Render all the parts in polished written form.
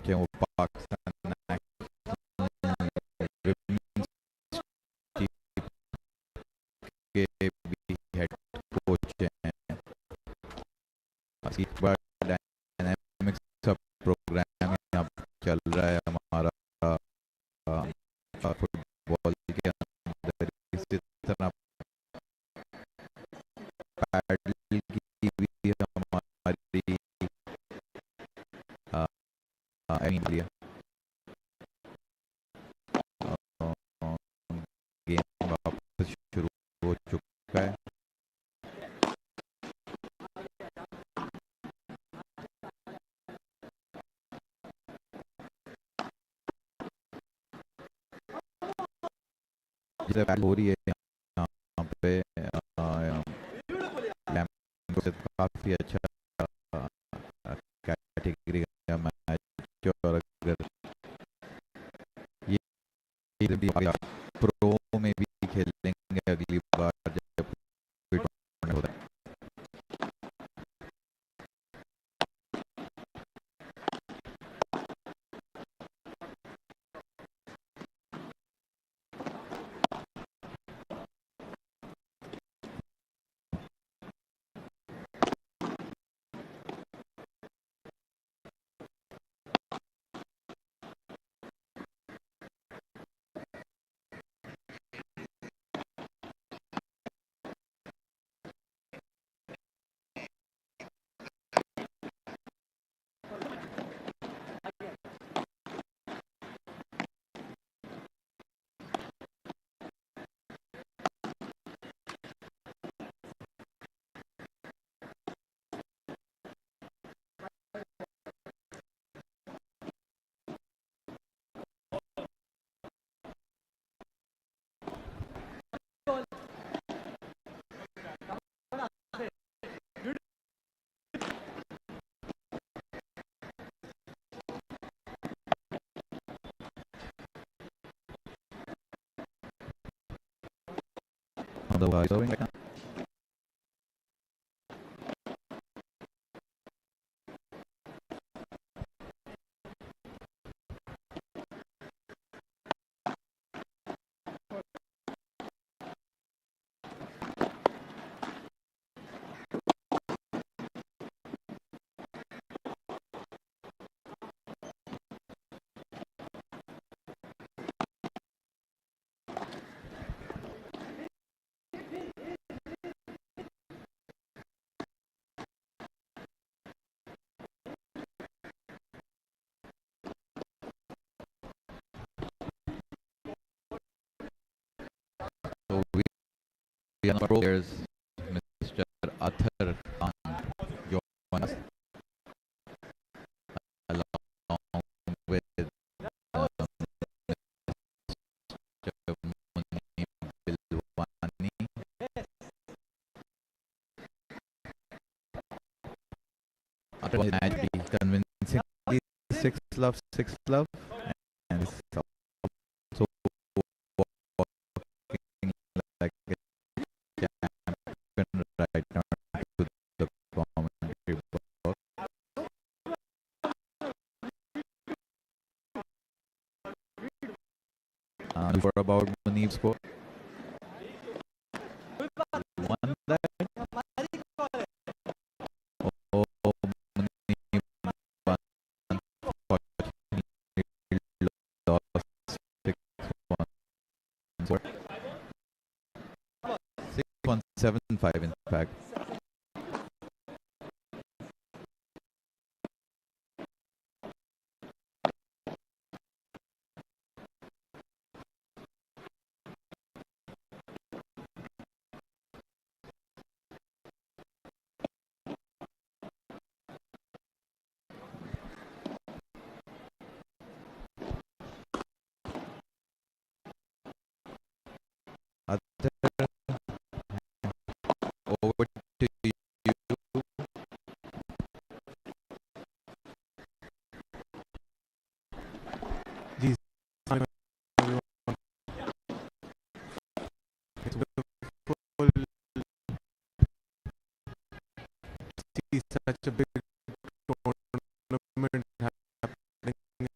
Coach हैं वो पाकिस्तान के भी हेड कोच हैं। काफी बड़ा डायनामिक सब प्रोग्राम यहाँ चल रहा है हमारा फुटबॉल के अंदर। इसी तरह पैडल की भी हमारी इंडिया गेम वापस शुरू हो चुका है। जिसे पैडल हो रही है यहाँ पे काफी अच्छा कैटेगरी का मैच। और अगर ये प्रो में भी खेलेंगे अगली बार जब कोई टूर्नामेंट होता है। Otherwise, so we are players, Mr. Athar Khan join us along with Mr. Munim Bilwani. After the match, be convincingly 6-love, and it's also walking like a champion right now to the commentary box. For about Munib's score. Won that. Oh, Munib unfortunately lost 6-1. 6-1-7-5 in fact. Over to you. Ji everyone. It's wonderful to see such a big tournament happening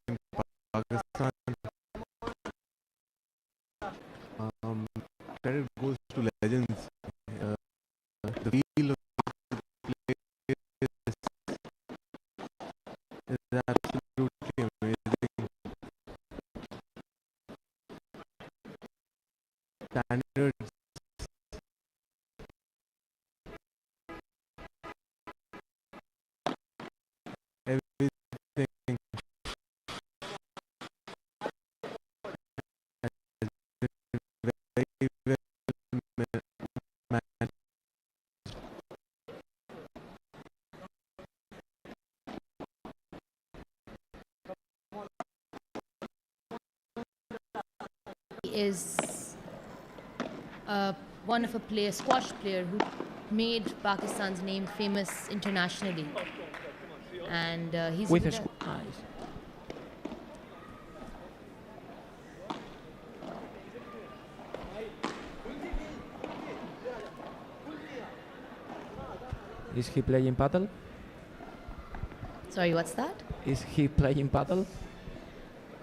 is absolutely amazing. Standards, everything very well managed. Is a wonderful player, squash player, who made Pakistan's name famous internationally. And he's With a even nice. Is he playing paddle? Sorry, what's that? Is he playing paddle?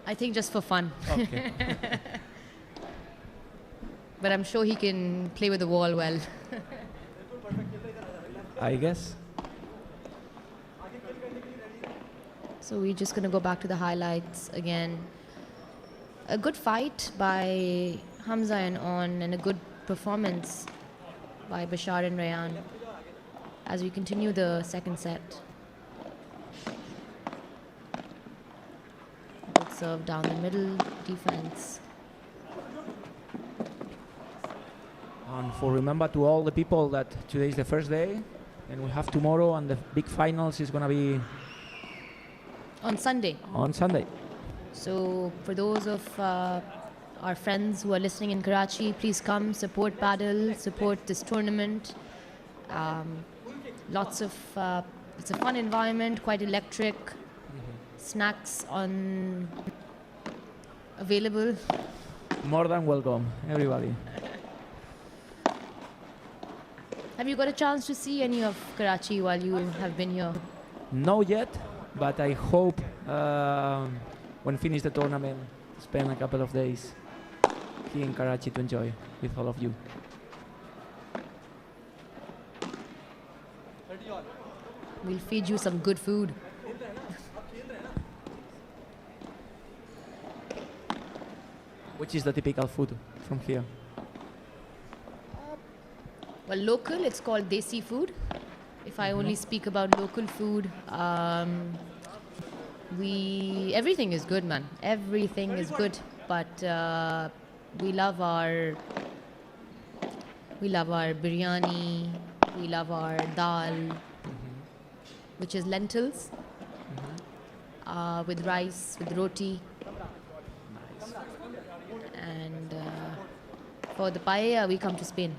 I think just for fun. Okay. But I'm sure he can play with the wall well. I guess. So we're just going to go back to the highlights again. A good fight by Hamza and On, and a good performance by Bashar and Rayan as we continue the second set. Good serve down the middle, defense. And for remember to all the people that today is the first day, and we have tomorrow, and the big finals is going to be On Sunday. on Sunday. So for those of our friends who are listening in Karachi, please come support Padel, support this tournament. Lots of, it's a fun environment, quite electric. Snacks on available. More than welcome, everybody. Have you got a chance to see any of Karachi while you have been here? No yet, but I hope when finish the tournament, spend a couple of days here in Karachi to enjoy with all of you. We'll feed you some good food. Which is the typical food from here? Well, local, it's called Desi food. If I only speak about local food, everything is good, man. Everything is good, but we love our biryani, we love our dal, which is lentils, with rice, with roti. Nice. And for the paella, we come to Spain.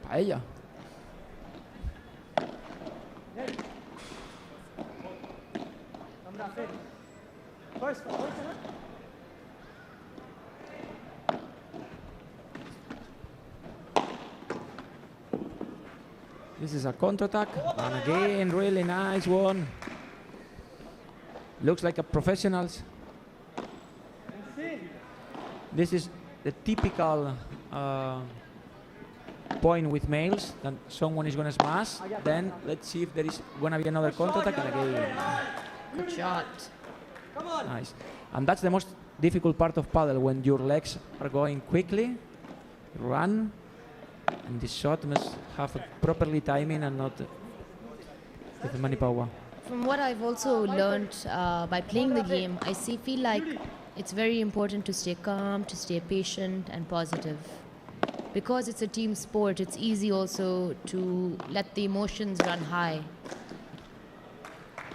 Paella. This is a counter-attack, and again, really nice one. Looks like a professionals. This is the typical point with males, that someone is going to smash. Then let's see if there is going to be another counter-attack, and again. Good shot. Nice. And that's the most difficult part of paddle, when your legs are going quickly, run, and the shot must have a properly timing and not with many power. From what I've also learned by playing the game, feel like it's very important to stay calm, to stay patient and positive. Because it's a team sport, it's easy also to let the emotions run high.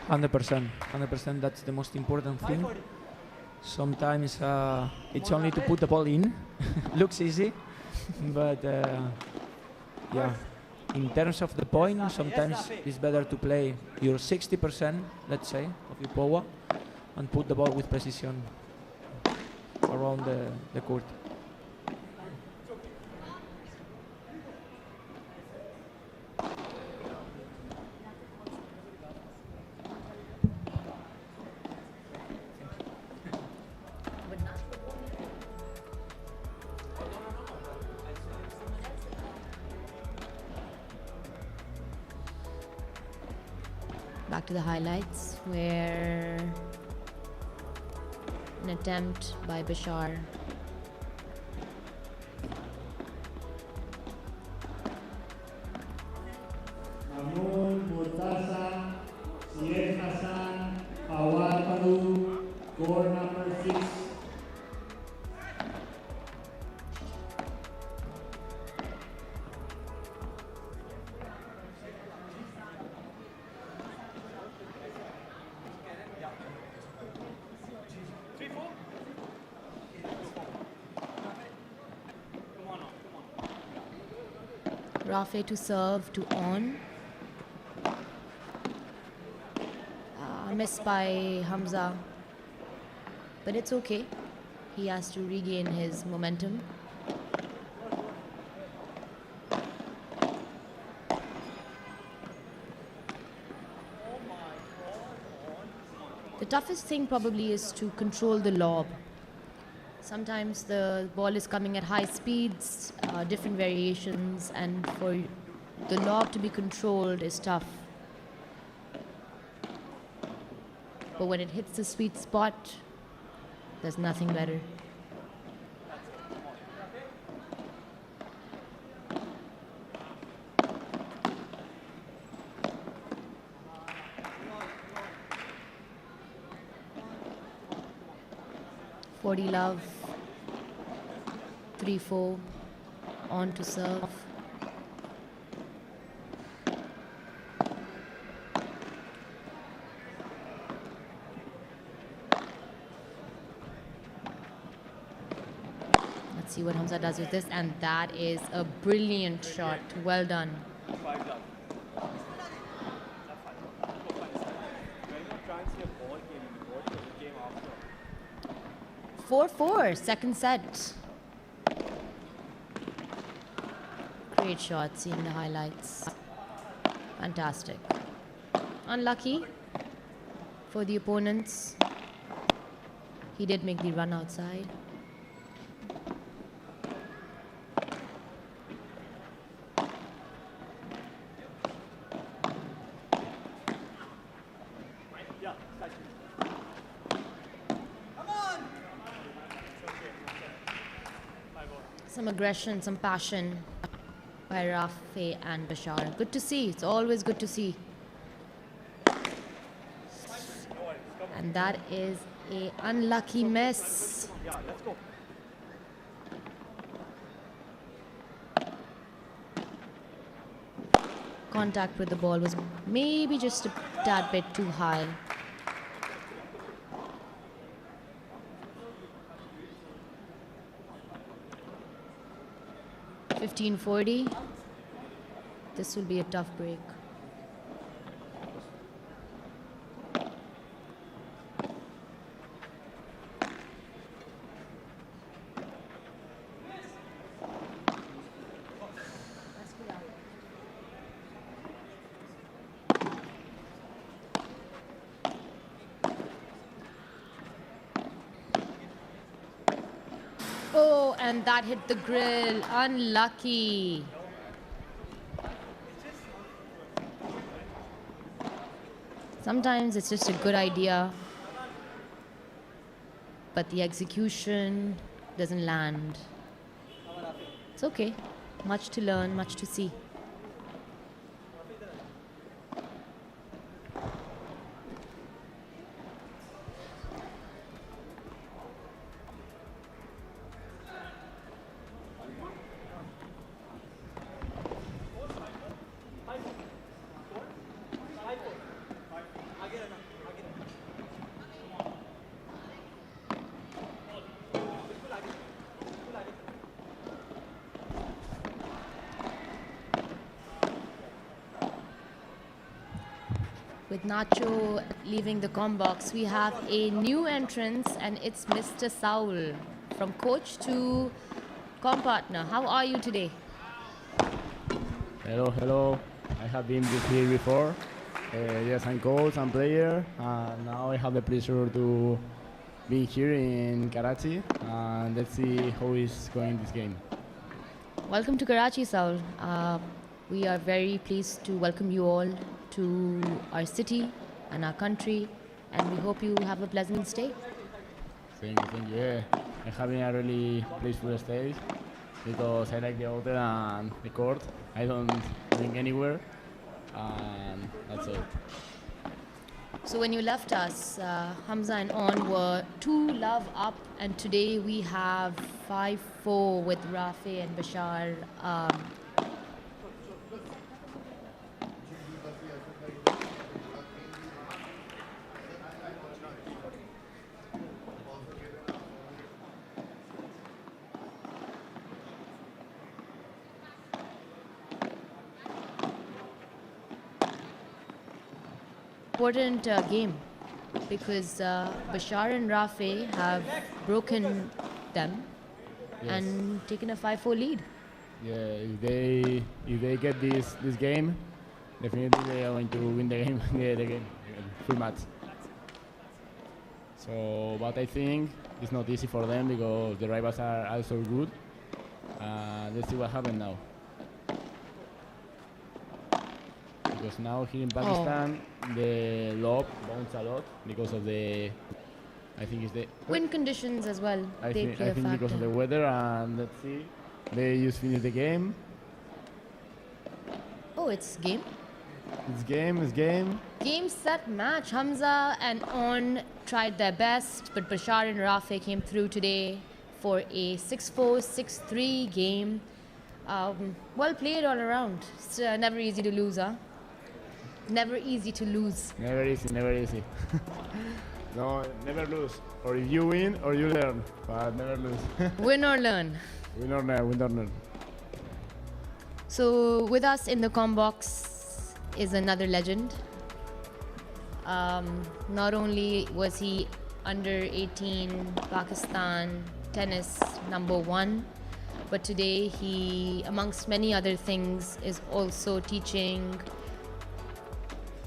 100%, that's the most important thing. Sometimes it's only to put the ball in. Looks easy, but yeah, in terms of the point, sometimes it's better to play your 60%, let's say, of your power, and put the ball with precision around the court. Back to the highlights, where an attempt by Bashar. Namun Murtaza, Syed Hassan, Awal Palu, score number 6. Rafe to serve to on. Missed by Hamza, but it's okay. He has to regain his momentum. The toughest thing probably is to control the lob. Sometimes the ball is coming at high speeds, different variations, and for the lob to be controlled is tough. But when it hits the sweet spot, there's nothing better. Forty love, 3-4, on to serve. Let's see what Hamza does with this, and that is a brilliant shot. Well done. 4-4, second set. Great shot, seeing the highlights. Fantastic. Unlucky for the opponents. He did make the run outside. Some aggression, some passion by Rafe and Bashar. Good to see. It's always good to see. And that is a unlucky miss. Contact with the ball was maybe just a tad bit too high. $15.40. This will be a tough break. Oh, and that hit the grill. Unlucky. Sometimes it's just a good idea, but the execution doesn't land. It's okay. Much to learn, much to see. With Nacho leaving the comm box, we have a new entrance, and it's Mr. Saul. From coach to comm partner, how are you today? Hello, hello. I have been here before. Yes, I'm coach and player. Now I have the pleasure to be here in Karachi. Let's see how is going this game. Welcome to Karachi, Saul. We are very pleased to welcome you all to our city and our country, and we hope you have a pleasant stay. Thank you. Yeah, I'm having a really peaceful stay because I like the hotel and the court. I don't drink anywhere, and that's all. So when you left us, Hamza and On were 2-love up, and today we have 5-4 with Rafi and Bashar. Important game because Bashar and Rafi have broken them and taken a 5-4 lead. Yeah, if they get this game, definitely they are going to win the game, the game, full match. So, but I think it's not easy for them because the rivals are also good. Let's see what happens now. Because now here in Pakistan, the lob bounce a lot because of the, I think it's the wind conditions as well. I They think, play a factor. because of the weather, and let's see, they just finished the game. Oh, it's game. It's game. Game, set, match. Hamza and On tried their best, but Bashar and Rafi came through today for a 6-4, 6-3 game. Well played all around. It's never easy to lose, huh? Never easy to lose. Never easy. No, never lose. Or if you win, or you learn, but never lose. Win or learn. Win or learn. So with us in the comm box is another legend. Not only was he under 18 Pakistan tennis #1, but today he, amongst many other things, is also teaching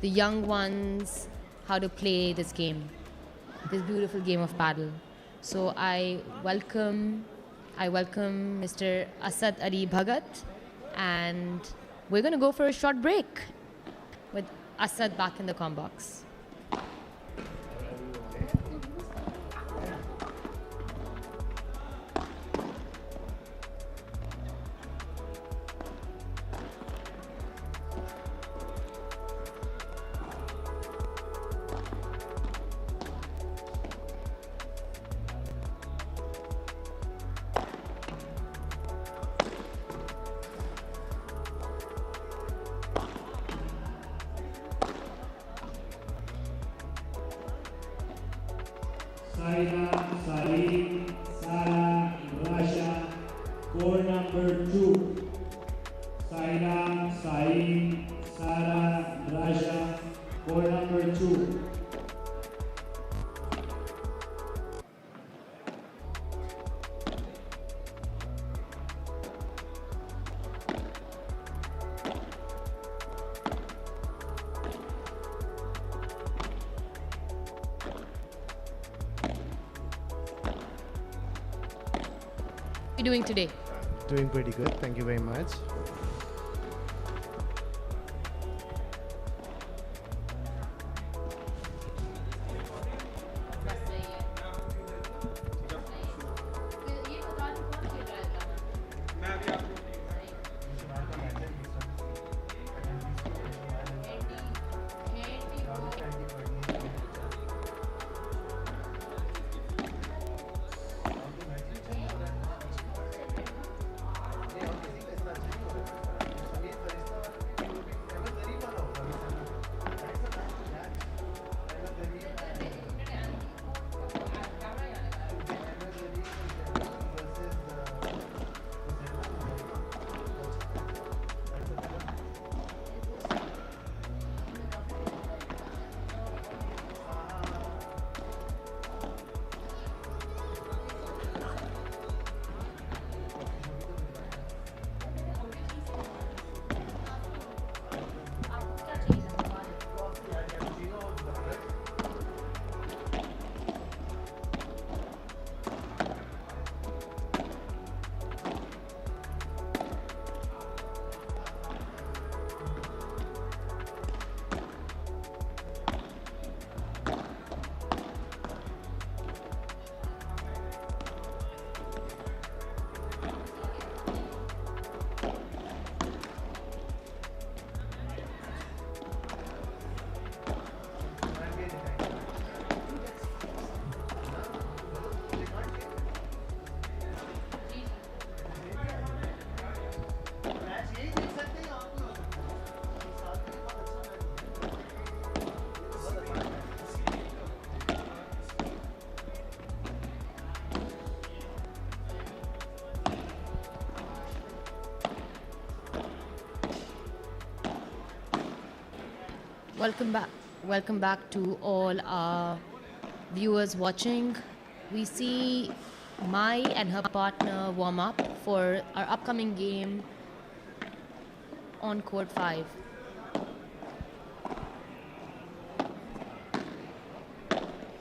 the young ones how to play this game, this beautiful game of Padel. So I welcome Mr. Asad Ali Bhagat, and we're going to go for a short break with Asad back in the comm box. Saida, Saeed, Sara, Rasha, score number 2. Saida, Saeed, Sara, Rasha, score number 2. How are you doing today? Doing pretty good. Thank you very much. Welcome back to all our viewers watching. We see Mai and her partner warm up for our upcoming game on court 5.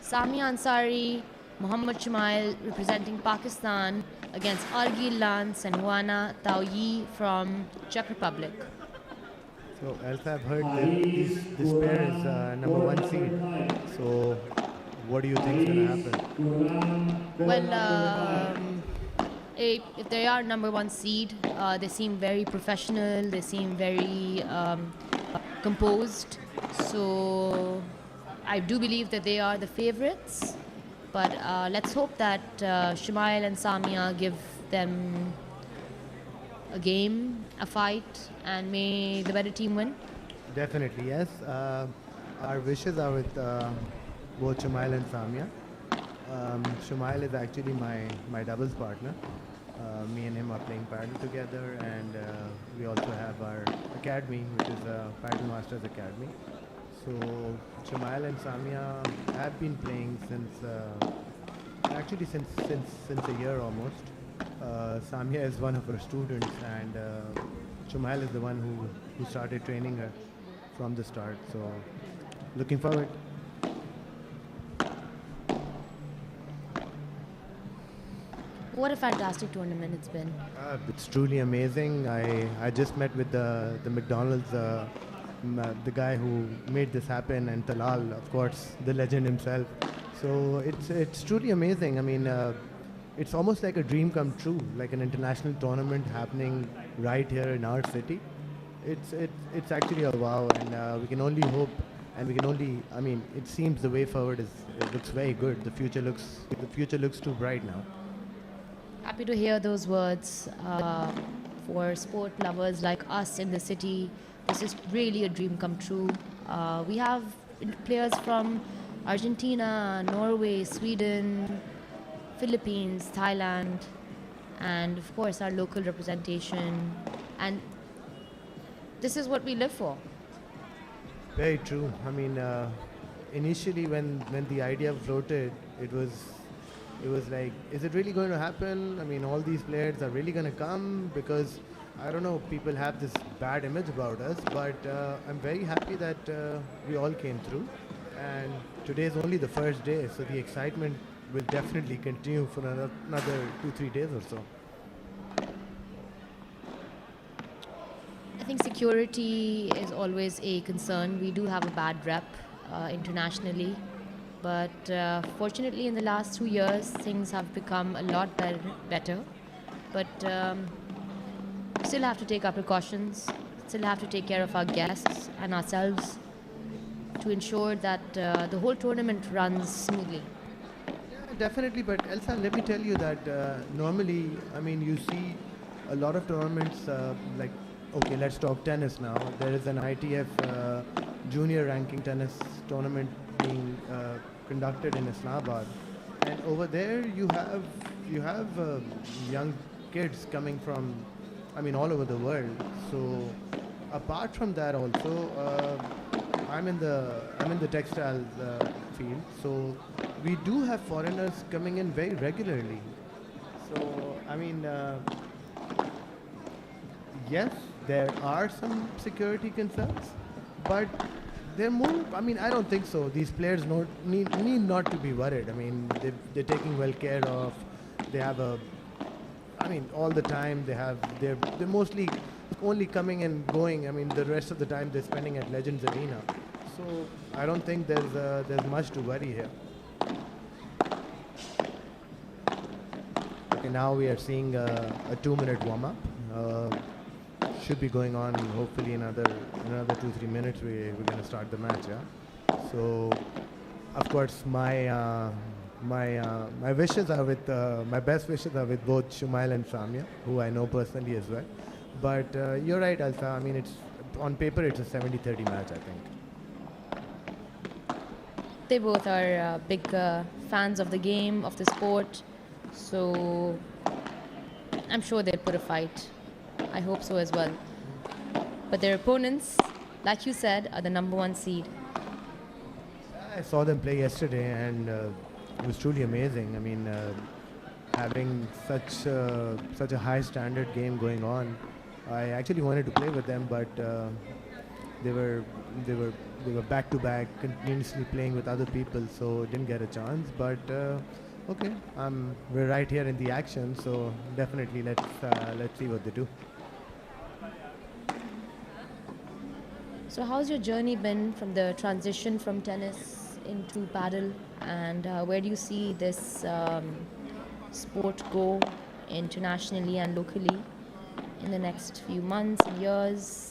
Samia Ansari, Mohammad Shumail representing Pakistan against Argil Lance and Juana Taoyi from Czech Republic. So, Elsa, I've heard that this pair is number 1 seed. So, what do you think is going to happen? Well, if they are number 1 seed, they seem very professional, they seem very composed. So I do believe that they are the favorites. But let's hope that Shumail and Samia give them a game, a fight, and may the better team win. Definitely, yes. Our wishes are with both Shumail and Samia. Shumail is actually my doubles partner. Me and him are playing Padel together, and we also have our academy, which is a Padel Masters Academy. So Shumail and Samia have been playing since a year almost. Samia is one of her students, and Shumail is the one who started training her from the start. So looking forward. What a fantastic tournament it's been. It's truly amazing. I just met with the McDonald's, the guy who made this happen, and Talal, of course, the legend himself. So it's truly amazing. I mean, it's almost like a dream come true, like an international tournament happening right here in our city. It's actually a wow, and we can only hope, and we can only. I mean, it seems the way forward looks very good. The future looks too bright now. Happy to hear those words. For sport lovers like us in the city, this is really a dream come true. We have players from Argentina, Norway, Sweden, Philippines, Thailand, and of course our local representation. And this is what we live for. Very true. I mean, initially when the idea floated, it was like, is it really going to happen? I mean, all these players are really going to come? Because, I don't know, people have this bad image about us, but I'm very happy that we all came through. And today is only the first day, so the excitement will definitely continue for another 2-3 days or so. I think security is always a concern. We do have a bad rep internationally. But fortunately, in the last 2 years, things have become a lot better. But still have to take our precautions, still have to take care of our guests and ourselves to ensure that the whole tournament runs smoothly. Yeah, definitely, but Elsa, let me tell you that normally, I mean, you see a lot of tournaments like, okay, let's talk tennis now. There is an ITF junior ranking tennis tournament being conducted in Islamabad, and over there you have young kids coming from, I mean, all over the world. So apart from that, also I'm in the textiles field, so we do have foreigners coming in very regularly. So I mean, yes, there are some security concerns, but they're more, I mean, I don't think so. These players need not to be worried. I mean, they're taking well care of. They have I mean, all the time they're mostly only coming and going. I mean, the rest of the time they're spending at Legends Arena. So I don't think there's much to worry here. Okay, now we are seeing a 2-minute warm-up. Should be going on hopefully another 2-3 minutes. We're going to start the match. Yeah. So, of course, my wishes are with my best wishes are with both Shumail and Samia, who I know personally as well. But you're right, Alsa. I mean, it's on paper it's a 70-30 match, I think. They both are big fans of the game, of the sport, so I'm sure they'll put a fight. I hope so as well. But their opponents, like you said, are the number 1 seed. I saw them play yesterday, and it was truly amazing. I mean, having such a high standard game going on, I actually wanted to play with them, but they were they were they were back to back, continuously playing with other people, so didn't get a chance. But okay, we're right here in the action, so definitely let's see what they do. So how's your journey been from the transition from tennis into paddle, and where do you see this sport go internationally and locally in the next few months and years?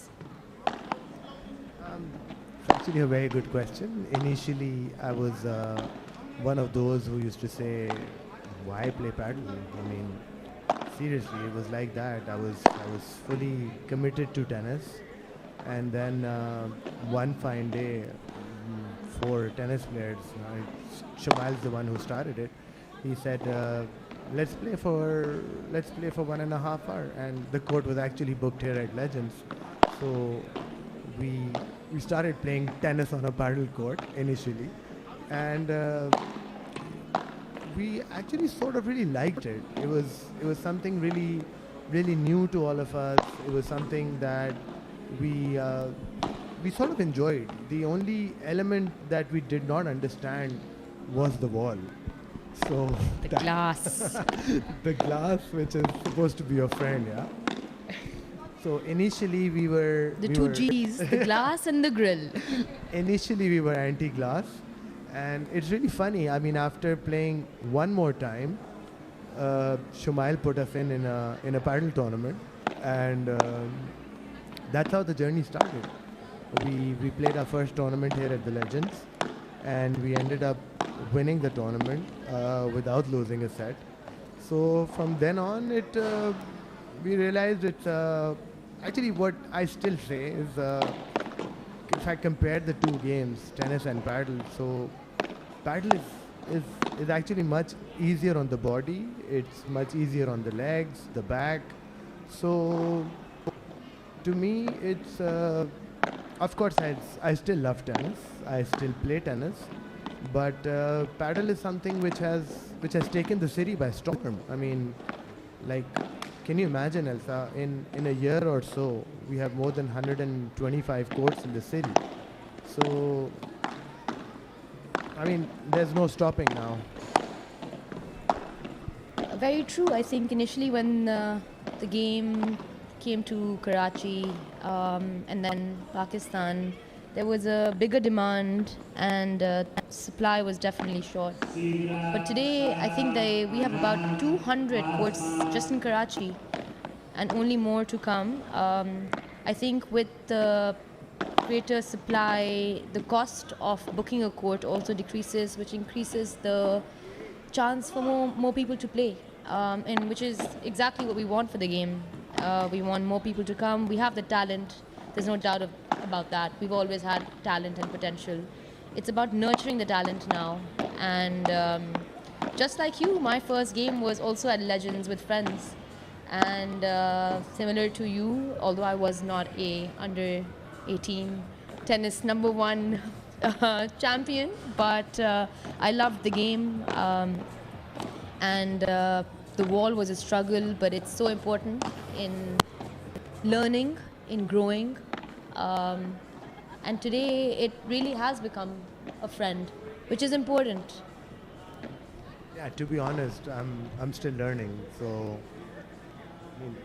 It's actually a very good question. Initially, I was one of those who used to say, "Why play paddle?" I mean, seriously, it was like that. I was fully committed to tennis, and then one fine day, for tennis players, Shamal's the one who started it. He said, let's play for 1.5 hours, and the court was actually booked here at Legends. So we started playing tennis on a paddle court initially, and we actually sort of really liked it. It was something really new to all of us. It was something that we sort of enjoyed. The only element that we did not understand was the wall. So The glass. the glass, which is supposed to be your friend, yeah. So initially we were The two G's, the glass and the grill. initially we were anti-glass, and it's really funny. I mean, after playing one more time, Shumail put us in a paddle tournament, and that's how the journey started. We played our first tournament here at the Legends, and we ended up winning the tournament without losing a set. So from then on, we realized it's actually what I still say is if I compare the two games, tennis and paddle, so paddle is actually much easier on the body. It's much easier on the legs, the back. So to me, it's of course I still love tennis. I still play tennis, but paddle is something which has taken the city by storm. I mean, like, can you imagine, Elsa? In a year or so, we have more than 125 courts in the city. So, I mean, there's no stopping now. Very true. I think initially when the game came to Karachi and then Pakistan, there was a bigger demand, and supply was definitely short. But today, I think we have about 200 courts just in Karachi, and only more to come. I think with the greater supply, the cost of booking a court also decreases, which increases the chance for more people to play, and which is exactly what we want for the game. We want more people to come. We have the talent. There's no doubt about that. We've always had talent and potential. It's about nurturing the talent now. And just like you, my first game was also at Legends with friends. And similar to you, although I was not a under 18 tennis number 1 champion, but I loved the game. And the wall was a struggle, but it's so important in learning, in growing, and today it really has become a friend, which is important. Yeah, to be honest, I'm still learning. So, I mean,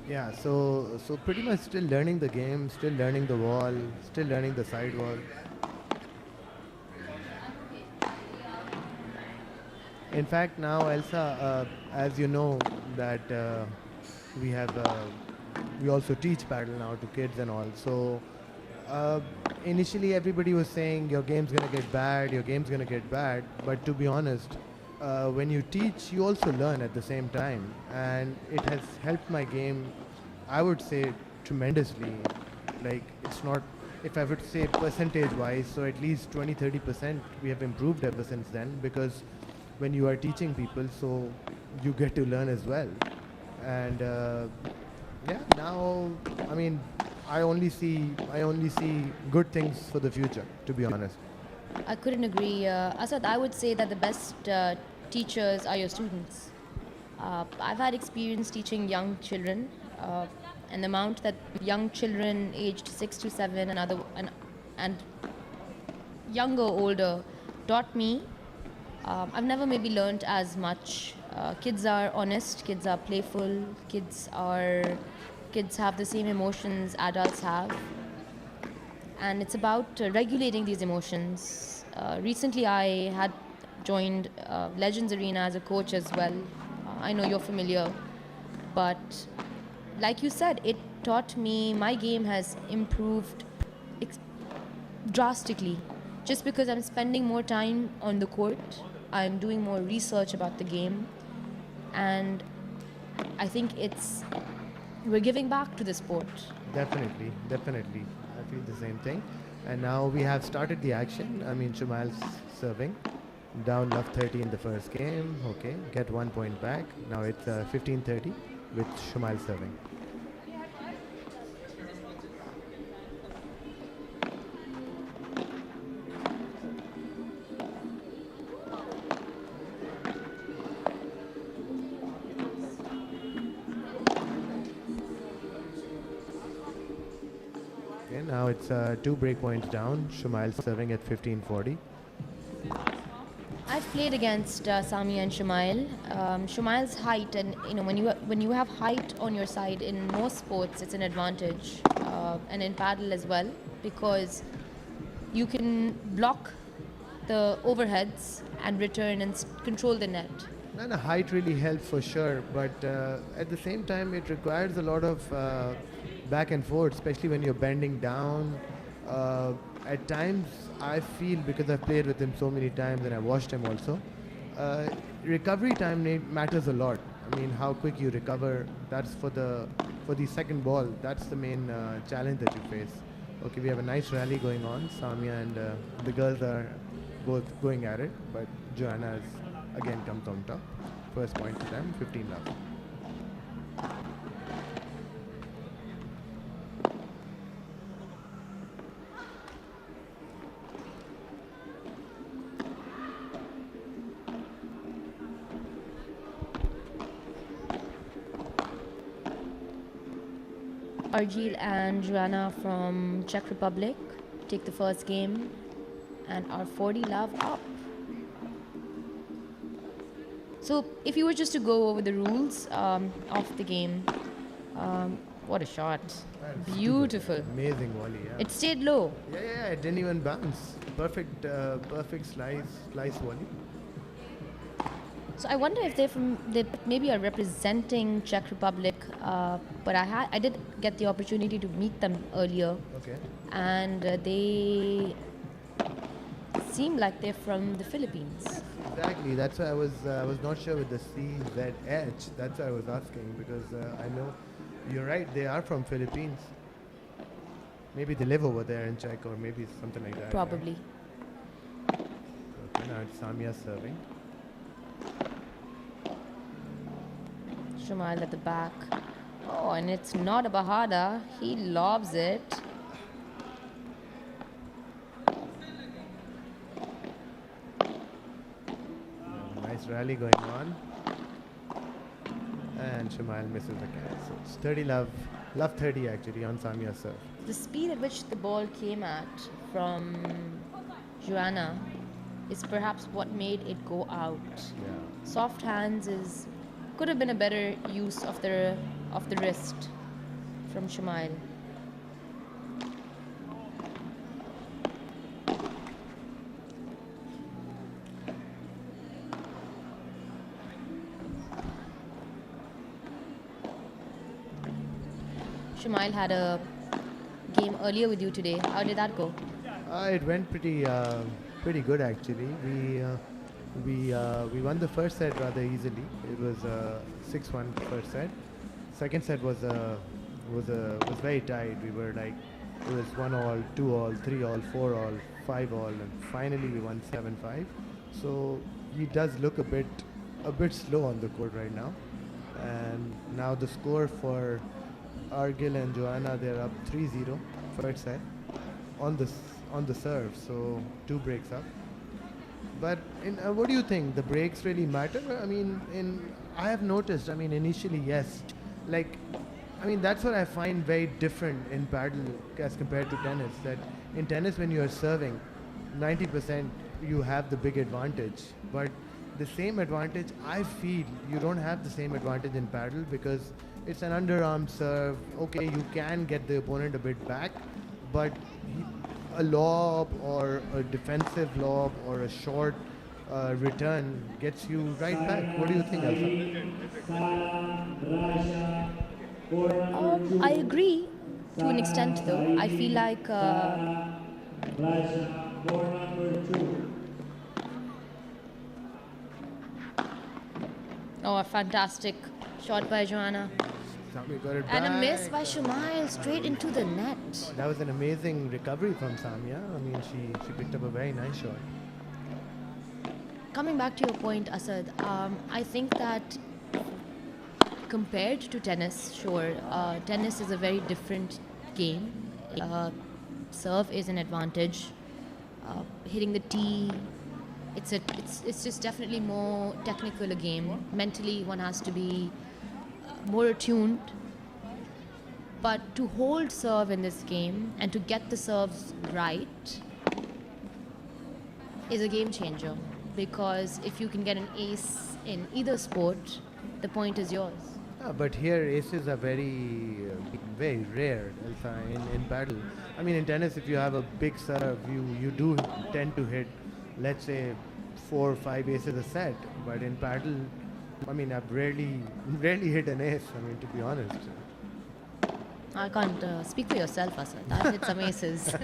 yeah, so pretty much still learning the game, still learning the wall, still learning the side wall. In fact, now Elsa, as you know, that we also teach paddle now to kids and all. So initially everybody was saying your game's gonna get bad, your game's gonna get bad. But to be honest, when you teach, you also learn at the same time, and it has helped my game, I would say, tremendously. Like, it's not, if I would say percentage-wise, so at least 20-30% we have improved ever since then, because when you are teaching people, so you get to learn as well. And yeah, now, I mean, I only see good things for the future, to be honest. I couldn't agree. Asad, I would say that the best teachers are your students. I've had experience teaching young children, and the amount that young children aged 6 to 7 and younger, older taught me, I've never maybe learned as much. Kids are honest, kids are playful, kids have the same emotions adults have, and it's about regulating these emotions. Recently, I had joined Legends Arena as a coach as well. I know you're familiar, but like you said, it taught me my game has improved drastically. Just because I'm spending more time on the court, I'm doing more research about the game, and I think we're giving back to the sport. Definitely, definitely. I feel the same thing. And now we have started the action. I mean, Shumail's serving. Down love 30 in the first game. Okay, get 1 point back. Now it's 15-30 with Shumail serving. Okay, now it's 2 break points down. Shumail serving at 15-40. I've played against Sami and Shumail. Shumail's height, and when you have height on your side in most sports, it's an advantage, and in Padel as well, because you can block the overheads and return and control the net. And height really helps for sure, but at the same time, it requires a lot of back and forth, especially when you're bending down. At times, I feel, because I've played with him so many times and I've watched him also, recovery time matters a lot. I mean, how quick you recover, that's for the second ball, that's the main challenge that you face. Okay, we have a nice rally going on. Samia and the girls are both going at it, but Joanna has again comes on top. First point to them, 15 love. Arjil and Joanna from Czech Republic take the first game and are 40 love up. So if you were just to go over the rules of the game, what a shot. That's Beautiful. Amazing volley, yeah. It stayed low. Yeah, it didn't even bounce. Perfect slice volley. So I wonder if they maybe are representing Czech Republic, but I did get the opportunity to meet them earlier. Okay. And they seem like they're from the Philippines. Exactly. That's why I was not sure with the CZH. That's why I was asking, because I know you're right. They are from Philippines. Maybe they live over there in Czech, or maybe something like that. Probably. Right? Okay. Now it's Samia serving. Shumail at the back. Oh, and it's not a Bahada. He lobs it. Nice rally going on. And Shumail misses again. So it's 30 love 30 actually on Samia's serve. The speed at which the ball came at from Joanna is perhaps what made it go out. Yeah. Soft hands could have been a better use of the wrist from Shumail. Shumail had a game earlier with you today. How did that go? It went pretty good actually. We won the first set rather easily. It was 6-1 first set. Second set was very tight. We were like, it was 1-all, 2-all, 3-all, 4-all, 5-all, and finally we won 7-5. So he does look a bit slow on the court right now. And now the score for Argil and Joanna, they're up 3-0 first set on the serve. So 2 breaks up. But what do you think? The breaks really matter? I mean, I have noticed. I mean, initially yes, like, I mean that's what I find very different in paddle as compared to tennis. That in tennis, when you are serving, 90% you have the big advantage. But the same advantage, I feel you don't have the same advantage in paddle because it's an underarm serve. Okay, you can get the opponent a bit back, but a lob or a defensive lob or a short return gets you right back. What do you think, Elsa? I agree to an extent though. I feel like a fantastic shot by Joanna. Sami got it And a back. miss by Shumail straight into the net. That was an amazing recovery from Samia. I mean, she picked up a very nice shot. Coming back to your point, Asad, I think that compared to tennis, sure, tennis is a very different game. Serve is an advantage. Hitting the tee, it's just definitely more technical a game. Mentally, one has to be more attuned. But to hold serve in this game and to get the serves right is a game changer. Because if you can get an ace in either sport, the point is yours. But here aces are very rare, Elsa, in paddle. I mean, in tennis, if you have a big serve, you do tend to hit, let's say, 4 or 5 aces a set. But in paddle, I mean, I've rarely hit an ace, I mean, to be honest. I can't speak for yourself, Asad. I've hit some aces.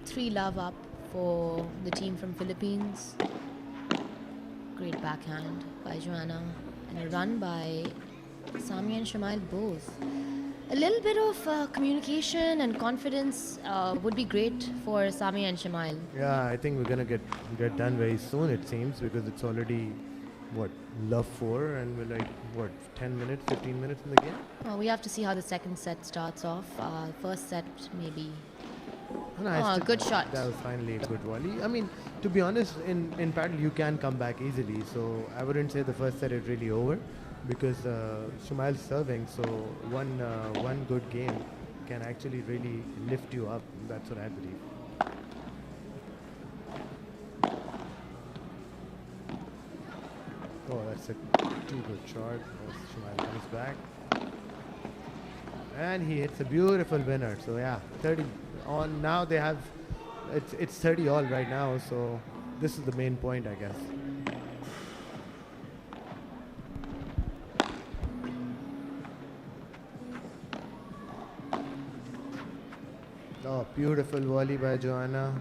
Three love up for the team from Philippines. Great backhand by Joanna and a run by Sami and Shumail both. A little bit of communication and confidence would be great for Sami and Shumail. Yeah, I think we're gonna get done very soon, it seems, because it's already love 4, and we're like 10 minutes, 15 minutes in the game. We have to see how the second set starts off. First set maybe. No, good shot. That was finally a good volley. I mean, to be honest, in paddle you can come back easily. So I wouldn't say the first set is really over, because Shumail's serving. So one good game can actually really lift you up. That's what I believe. Oh, that's a too good shot. Shumail comes back, and he hits a beautiful winner. So yeah, 30 on. Now they have it's 30 all right now. So this is the main point, I guess. Oh, beautiful volley by Joanna.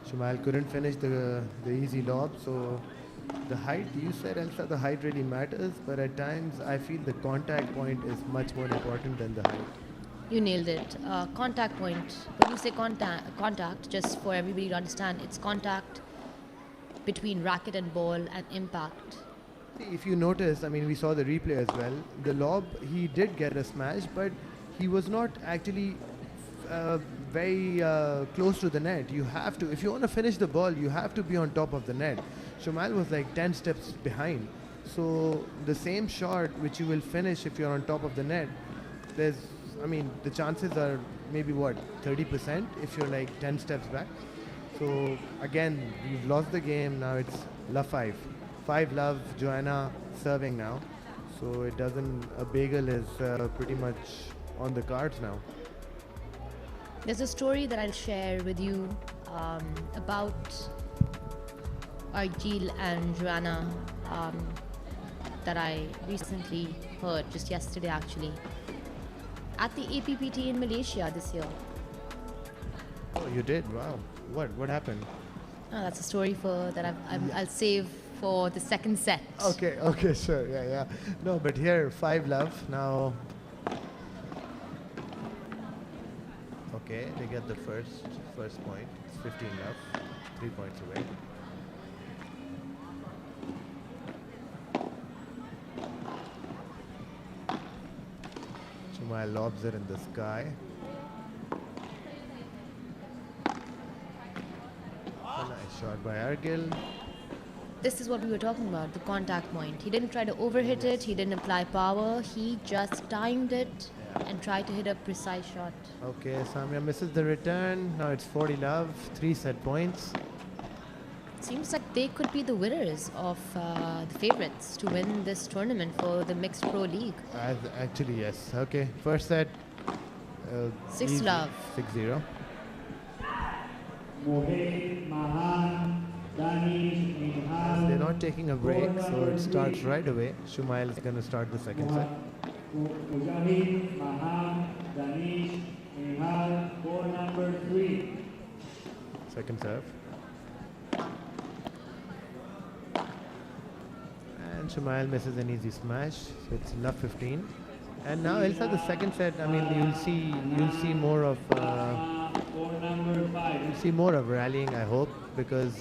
Shumail couldn't finish the easy lob. So the height, you said, Elsa, the height really matters, but at times I feel the contact point is much more important than the height. You nailed it. Contact point. When you say contact, just for everybody to understand, it's contact between racket and ball and impact. If you notice, I mean, we saw the replay as well. The lob, he did get a smash, but he was not actually very close to the net. You have to, if you want to finish the ball, you have to be on top of the net. Shumail was like 10 steps behind. So the same shot which you will finish if you're on top of the net, the chances are maybe 30% if you're like 10 steps back. So again, you've lost the game. Now it's love 5. 5 love, Joanna serving now. So a bagel is pretty much on the cards now. There's a story that I'll share with you about Argil and Joanna that I recently heard, just yesterday actually, at the APPT in Malaysia this year. Oh, you did? Wow. What happened? Oh, that's a story I'll save for the second set. Okay, sure, yeah. No, but here 5 love now. Okay, they get the first point. It's 15 love, 3 points away. Shumail lobs it in the sky. A nice shot by Argil. This is what we were talking about, the contact point. He didn't try to overhit it, he didn't apply power, he just timed it and tried to hit a precise shot. Okay, Samia misses the return. Now it's 40 love, 3 set points. Seems like they could be the winners of the favorites to win this tournament for the Mixed Pro League. Actually, yes. Okay, first set. 6 easy. love. 6-0. Mohit, Mahan, Danish, Nihal. They're not taking a break, so it starts right away. Shumail is going to start the second set. Mujahid, Mahan, Danish, Nihal, court number 3. Second serve. And Shumail misses an easy smash. So it's love 15. And now Elsa, the second set. I mean, you'll see more of rallying, I hope, because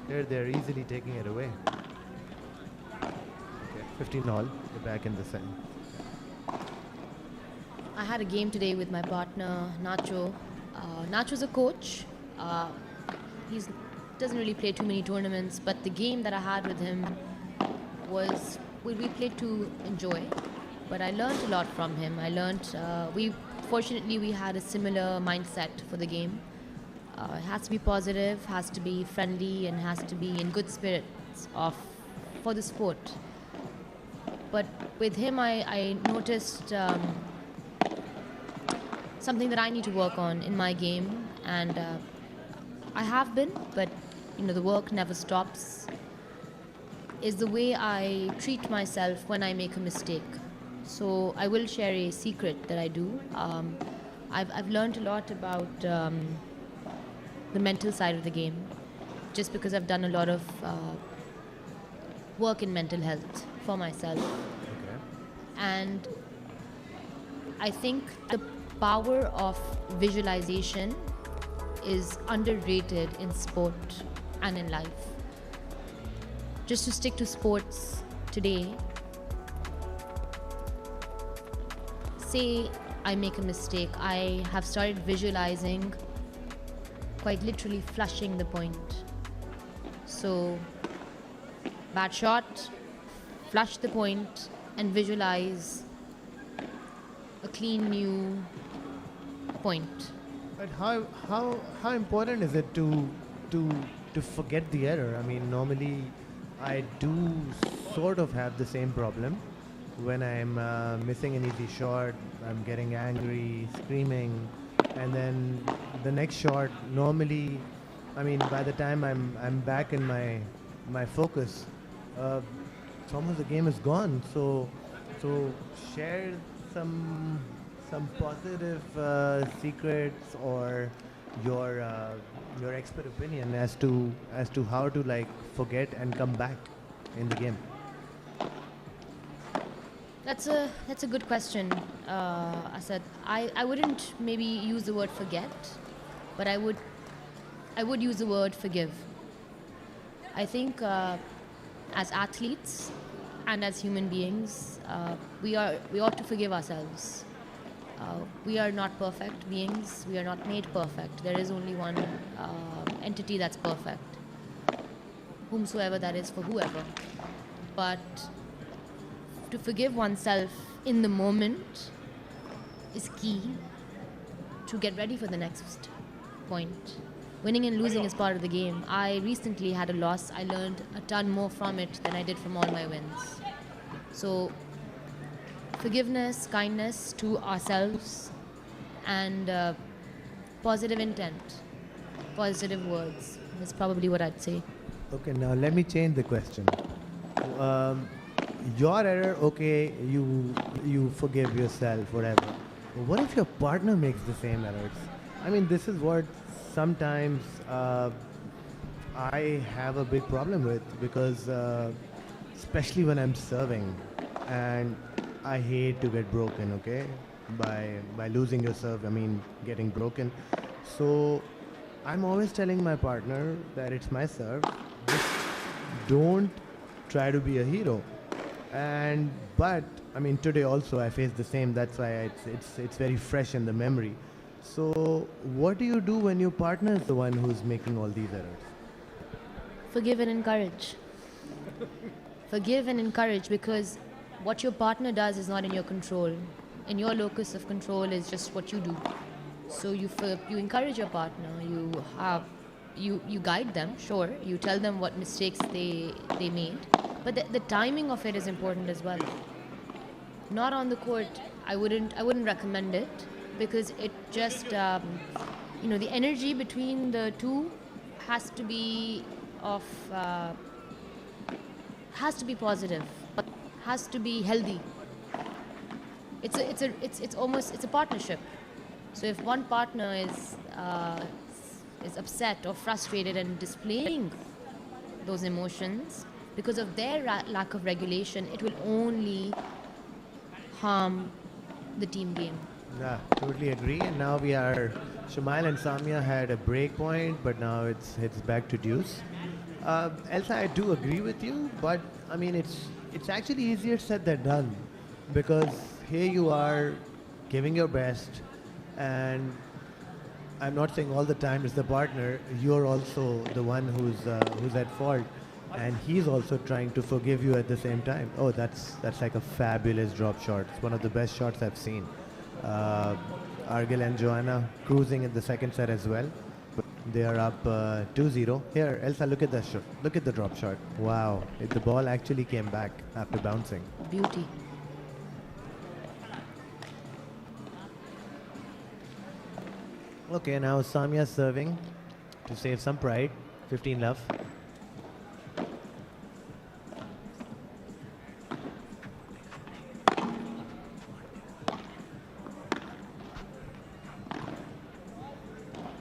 here they're easily taking it away. Okay, 15 all. They're back in the set. I had a game today with my partner, Nacho. Nacho's a coach. He doesn't really play too many tournaments, but the game that I had with him was, we played to enjoy, but I learned a lot from him. Fortunately, we had a similar mindset for the game. It has to be positive, has to be friendly, and has to be in good spirits for the sport. But with him, I noticed something that I need to work on in my game, and I have been, but the work never stops, is the way I treat myself when I make a mistake. So I will share a secret that I do. I've learned a lot about the mental side of the game, just because I've done a lot of work in mental health for myself. Okay. And I think the power of visualization is underrated in sport and in life. Just to stick to sports today, say I make a mistake, I have started visualizing, quite literally flushing the point. So, bad shot, flush the point, and visualize a clean new point. But how important is it to forget the error? I mean, normally I do sort of have the same problem. When I'm missing an easy shot, I'm getting angry, screaming, and then the next shot, normally, I mean, by the time I'm back in my focus, it's almost the game is gone. So share some positive secrets or your expert opinion as to how to like forget and come back in the game. That's a good question, Asad. I wouldn't maybe use the word forget, but I would use the word forgive. I think as athletes and as human beings, we ought to forgive ourselves. We are not perfect beings. We are not made perfect. There is only one entity that's perfect, whomsoever that is for whoever. but to forgive oneself in the moment is key to get ready for the next point. Winning and losing is part of the game. I recently had a loss. I learned a ton more from it than I did from all my wins. So forgiveness, kindness to ourselves, and positive intent, positive words is probably what I'd say. Okay, now let me change the question. Your error, okay, you forgive yourself, whatever. What if your partner makes the same errors? I mean, this is what sometimes I have a big problem with, because especially when I'm serving, and I hate to get broken, okay? By losing your serve, I mean getting broken. So I'm always telling my partner that it's my serve. Just don't try to be a hero. But I mean, today also I faced the same. That's why it's very fresh in the memory. So what do you do when your partner is the one who's making all these errors? Forgive and encourage. Forgive and encourage, because what your partner does is not in your control. In your locus of control is just what you do. So you encourage your partner. You guide them. Sure, you tell them what mistakes they made, but the timing of it is important as well. Not on the court. I wouldn't recommend it, because it just the energy between the two has to be positive, has to be healthy. It's almost a partnership. So if one partner is upset or frustrated and displaying those emotions because of their lack of regulation, it will only harm the team game. Yeah, totally agree. And now Shumail and Samia had a break point, but now it's back to deuce. Elsa, I do agree with you, but I mean it's actually easier said than done, because here you are giving your best, and I'm not saying all the time it's the partner. You're also the one who's at fault, and he's also trying to forgive you at the same time. Oh, that's like a fabulous drop shot. It's one of the best shots I've seen. Argil and Joanna cruising in the second set as well. But they are up 2-0. Here, Elsa, look at that shot. Look at the drop shot. Wow, the ball actually came back after bouncing. Beauty. Okay, now Samia serving to save some pride. 15 love.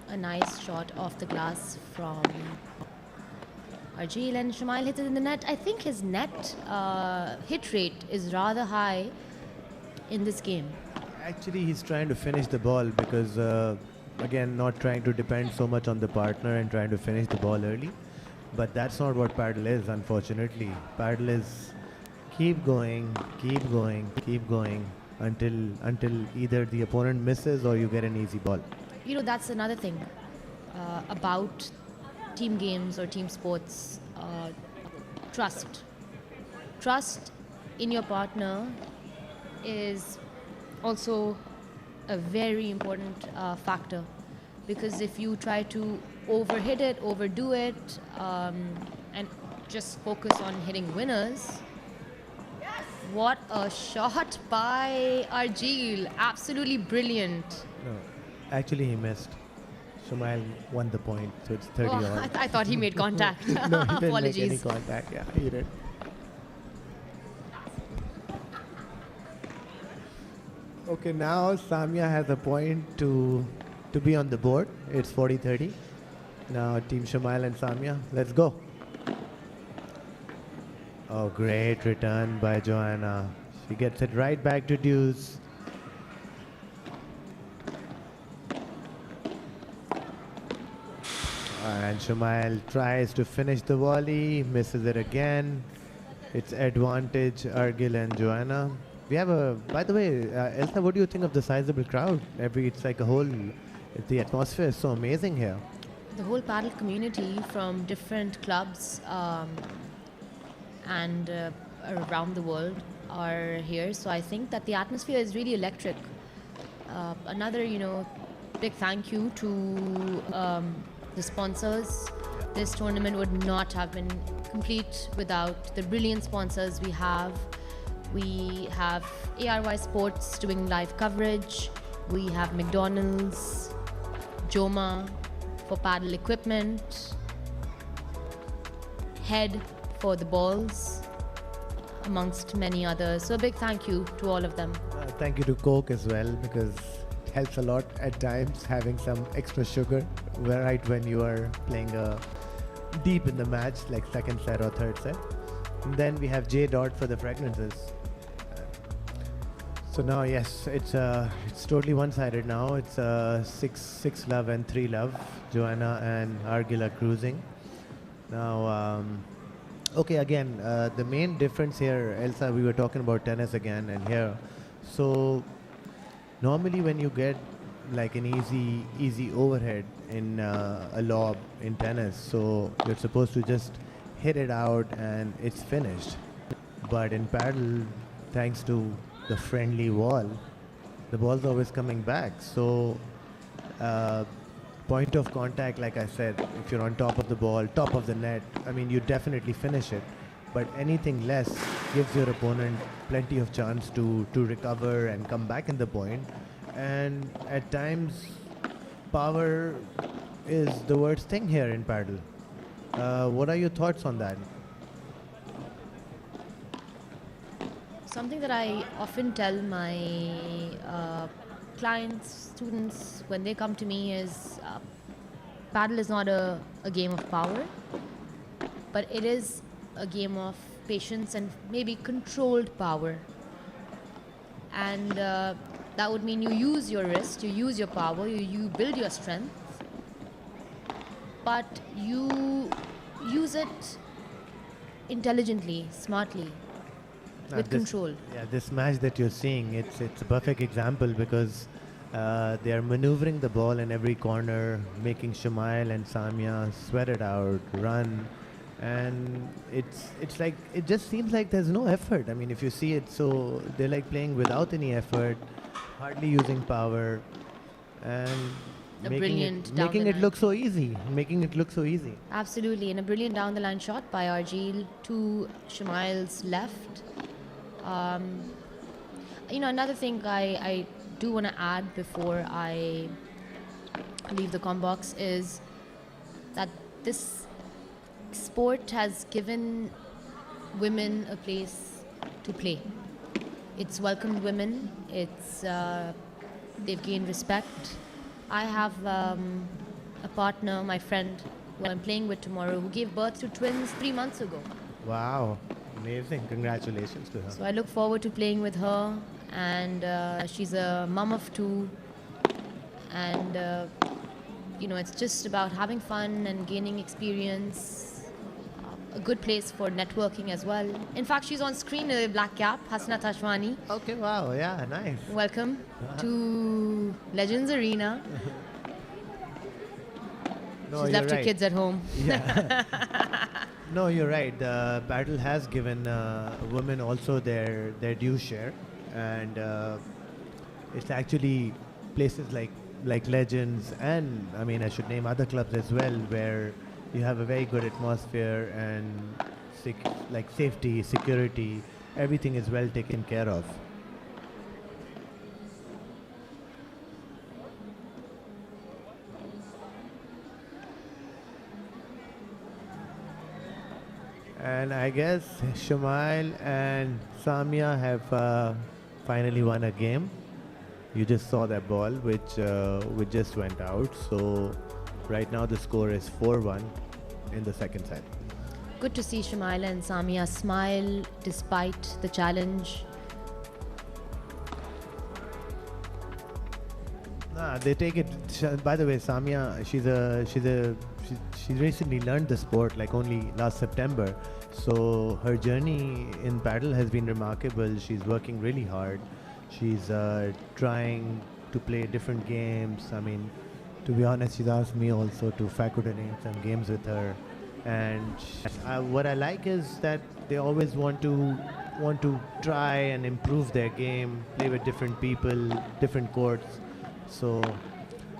A nice shot off the glass from Arjil, and Shumail hits it in the net. I think his net hit rate is rather high in this game. Actually, he's trying to finish the ball because, again, not trying to depend so much on the partner and trying to finish the ball early. But that's not what Padel is, unfortunately. Padel is keep going, keep going, keep going until either the opponent misses or you get an easy ball. You know, that's another thing about team games or team sports. Trust. Trust in your partner is also a very important factor, because if you try to overhit it, overdo it, and just focus on hitting winners. What a shot by Arjil. Absolutely brilliant. No, actually he missed. Shumail won the point, so it's 30 all. I thought he made contact. No, he didn't Apologies. make any contact. Yeah, he did. Okay, now Samia has a point to be on the board. It's 40-30. Now Team Shumail and Samia, let's go. Oh, great return by Joanna. She gets it right back to deuce. And Shumail tries to finish the volley, misses it again. It's advantage Argil and Joanna. We have a, by the way, Elsa, what do you think of the sizable crowd? It's like a whole, the atmosphere is so amazing here. The whole paddle community from different clubs and around the world are here. So I think that the atmosphere is really electric. Another, big thank you to the sponsors. This tournament would not have been complete without the brilliant sponsors we have. We have ARY Sports doing live coverage. We have McDonald's, Joma for paddle equipment, Head for the balls, amongst many others. So a big thank you to all of them. Thank you to Coke as well, because it helps a lot at times having some extra sugar right when you are playing deep in the match, like second set or third set. And then we have J Dot for the fragrances. So now, yes, it's totally one-sided now. It's 6 love and 3 love. Joanna and Argil are cruising. Now, okay, again, the main difference here, Elsa, we were talking about tennis again, and here. So normally when you get like an easy overhead in a lob in tennis, so you're supposed to just hit it out and it's finished. But in paddle, thanks to the friendly wall, the ball's always coming back. So point of contact, like I said, if you're on top of the ball, top of the net, I mean, you definitely finish it. But anything less gives your opponent plenty of chance to recover and come back in the point. And at times, power is the worst thing here in paddle. What are your thoughts on that? Something that I often tell my clients, students, when they come to me is paddle is not a game of power, but it is a game of patience and maybe controlled power. And that would mean you use your wrist, you use your power, you build your strength, but you use it intelligently, smartly, with control. Yeah, this match that you're seeing, it's a perfect example, because they are maneuvering the ball in every corner, making Shumail and Samia sweat it out, run, and it's like, it just seems like there's no effort. I mean, if you see it, so they're like playing without any effort, hardly using power, and making it look so easy, Absolutely, and a brilliant down the line shot by Argil to Shumail's left. Another thing I do want to add before I leave the comm box is that this sport has given women a place to play. It's welcomed women. They've gained respect. I have a partner, my friend, who I'm playing with tomorrow, who gave birth to twins 3 months ago. Wow, amazing! Congratulations to her. So I look forward to playing with her, and she's a mum of 2, and it's just about having fun and gaining experience. A good place for networking as well. In fact, she's on screen in a black cap, Hasna Tashwani. Okay, wow, yeah, nice. Welcome to Legends Arena. No, She's left her kids at home. Yeah. No, you're right. The battle has given women also their due share, and it's actually places like Legends, and I mean I should name other clubs as well, where you have a very good atmosphere and safety, security, everything is well taken care of. And I guess Shumail and Samia have finally won a game. You just saw that ball, which just went out. So right now the score is 4-1 in the second set. Good to see Shumaila and Samia smile despite the challenge. Nah, they take it. By the way, Samia, she recently learned the sport like only last September. So her journey in paddle has been remarkable. She's working really hard. She's trying to play different games. I mean, to be honest, she's asked me also to facultate some games with her. And what I like is that they always want to try and improve their game, play with different people, different courts. So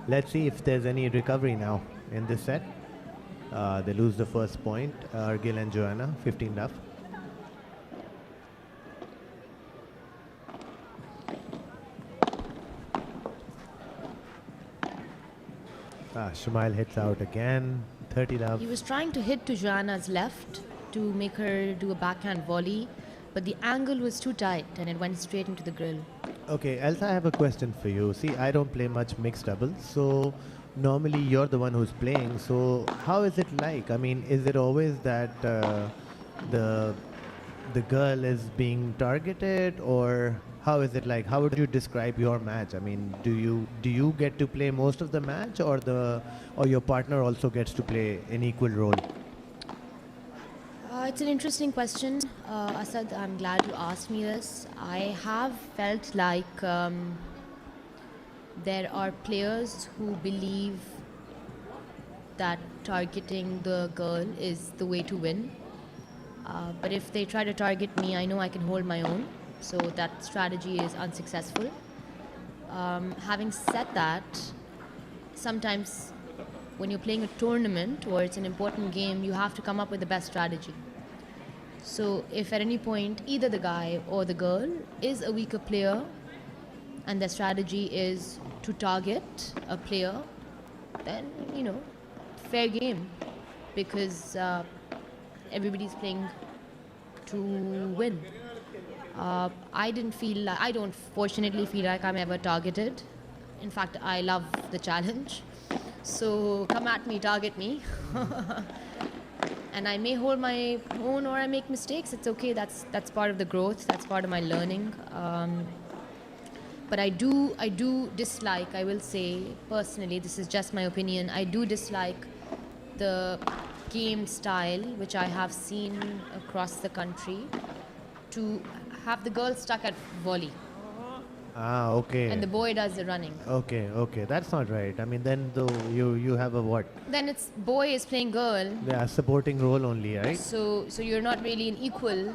let's see if there's any recovery now in this set. They lose the first point, Argil and Joanna, 15 love. Shumail hits out again, 30 love. He was trying to hit to Joanna's left to make her do a backhand volley, but the angle was too tight and it went straight into the grill. Okay, Elsa, I have a question for you. See, I don't play much mixed doubles, so normally you're the one who's playing. So how is it like? I mean, is it always that the girl is being targeted, or how is it like? How would you describe your match? I mean, do you get to play most of the match, or your partner also gets to play an equal role? It's an interesting question, Asad. I'm glad you asked me this. I have felt like there are players who believe that targeting the girl is the way to win. But if they try to target me, I know I can hold my own. So that strategy is unsuccessful. Having said that, sometimes when you're playing a tournament or it's an important game, you have to come up with the best strategy. So if at any point either the guy or the girl is a weaker player and their strategy is to target a player, then, fair game, because everybody's playing to win. I don't fortunately feel like I'm ever targeted. In fact, I love the challenge. So come at me, target me. And I may hold my own or I make mistakes. It's okay. That's part of the growth. That's part of my learning. But I do dislike, I will say personally, this is just my opinion, I do dislike the game style which I have seen across the country to have the girl stuck at volley. Okay. And the boy does the running. Okay. That's not right. I mean, then though you have a what? Then it's boy is playing girl. Yeah, supporting role only, right? So you're not really an equal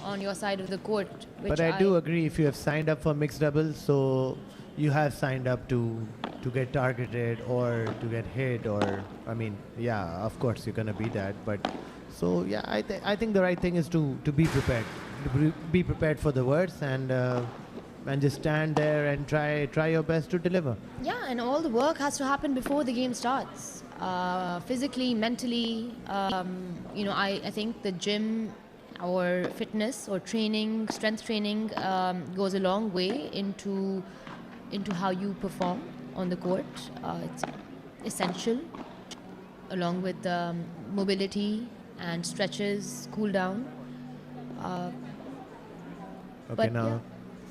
on your side of the court. But I do agree, if you have signed up for mixed doubles, so you have signed up to get targeted or to get hit, or I mean, yeah, of course you're gonna be that. But so yeah, I think the right thing is to be prepared, be prepared for the worst, and just stand there and try your best to deliver. Yeah, and all the work has to happen before the game starts. Physically, mentally, I think the gym or fitness or training, strength training, goes a long way into how you perform on the court. It's essential, along with mobility and stretches, cool down. Okay, now yeah.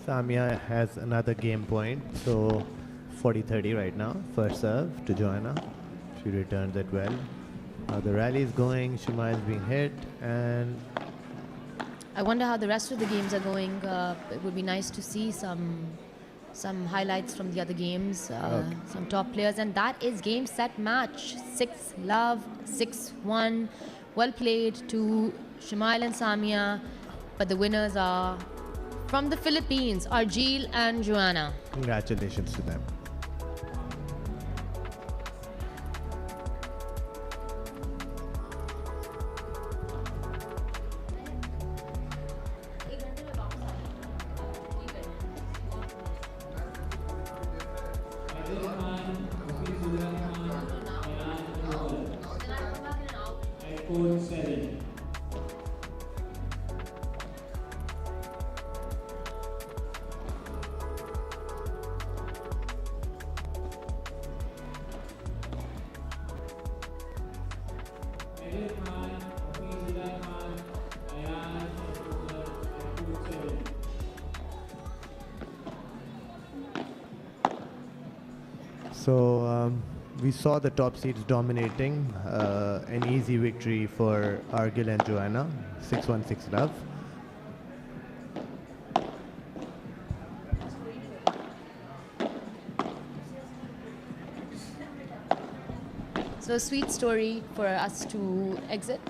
Samia has another game point, so 40-30 right now. First serve to Joanna. She returns it well. Now the rally is going, Shima is being hit, and I wonder how the rest of the games are going. It would be nice to see some highlights from the other games, some top players, and that is game, set, match. 6-love, 6-1. Well played to Shumail and Samia, but the winners are from the Philippines, Argil and Joanna. Congratulations to them. So we saw the top seeds dominating, an easy victory for Argil and Joanna, 6-1, 6-love. So a sweet story for us to exit.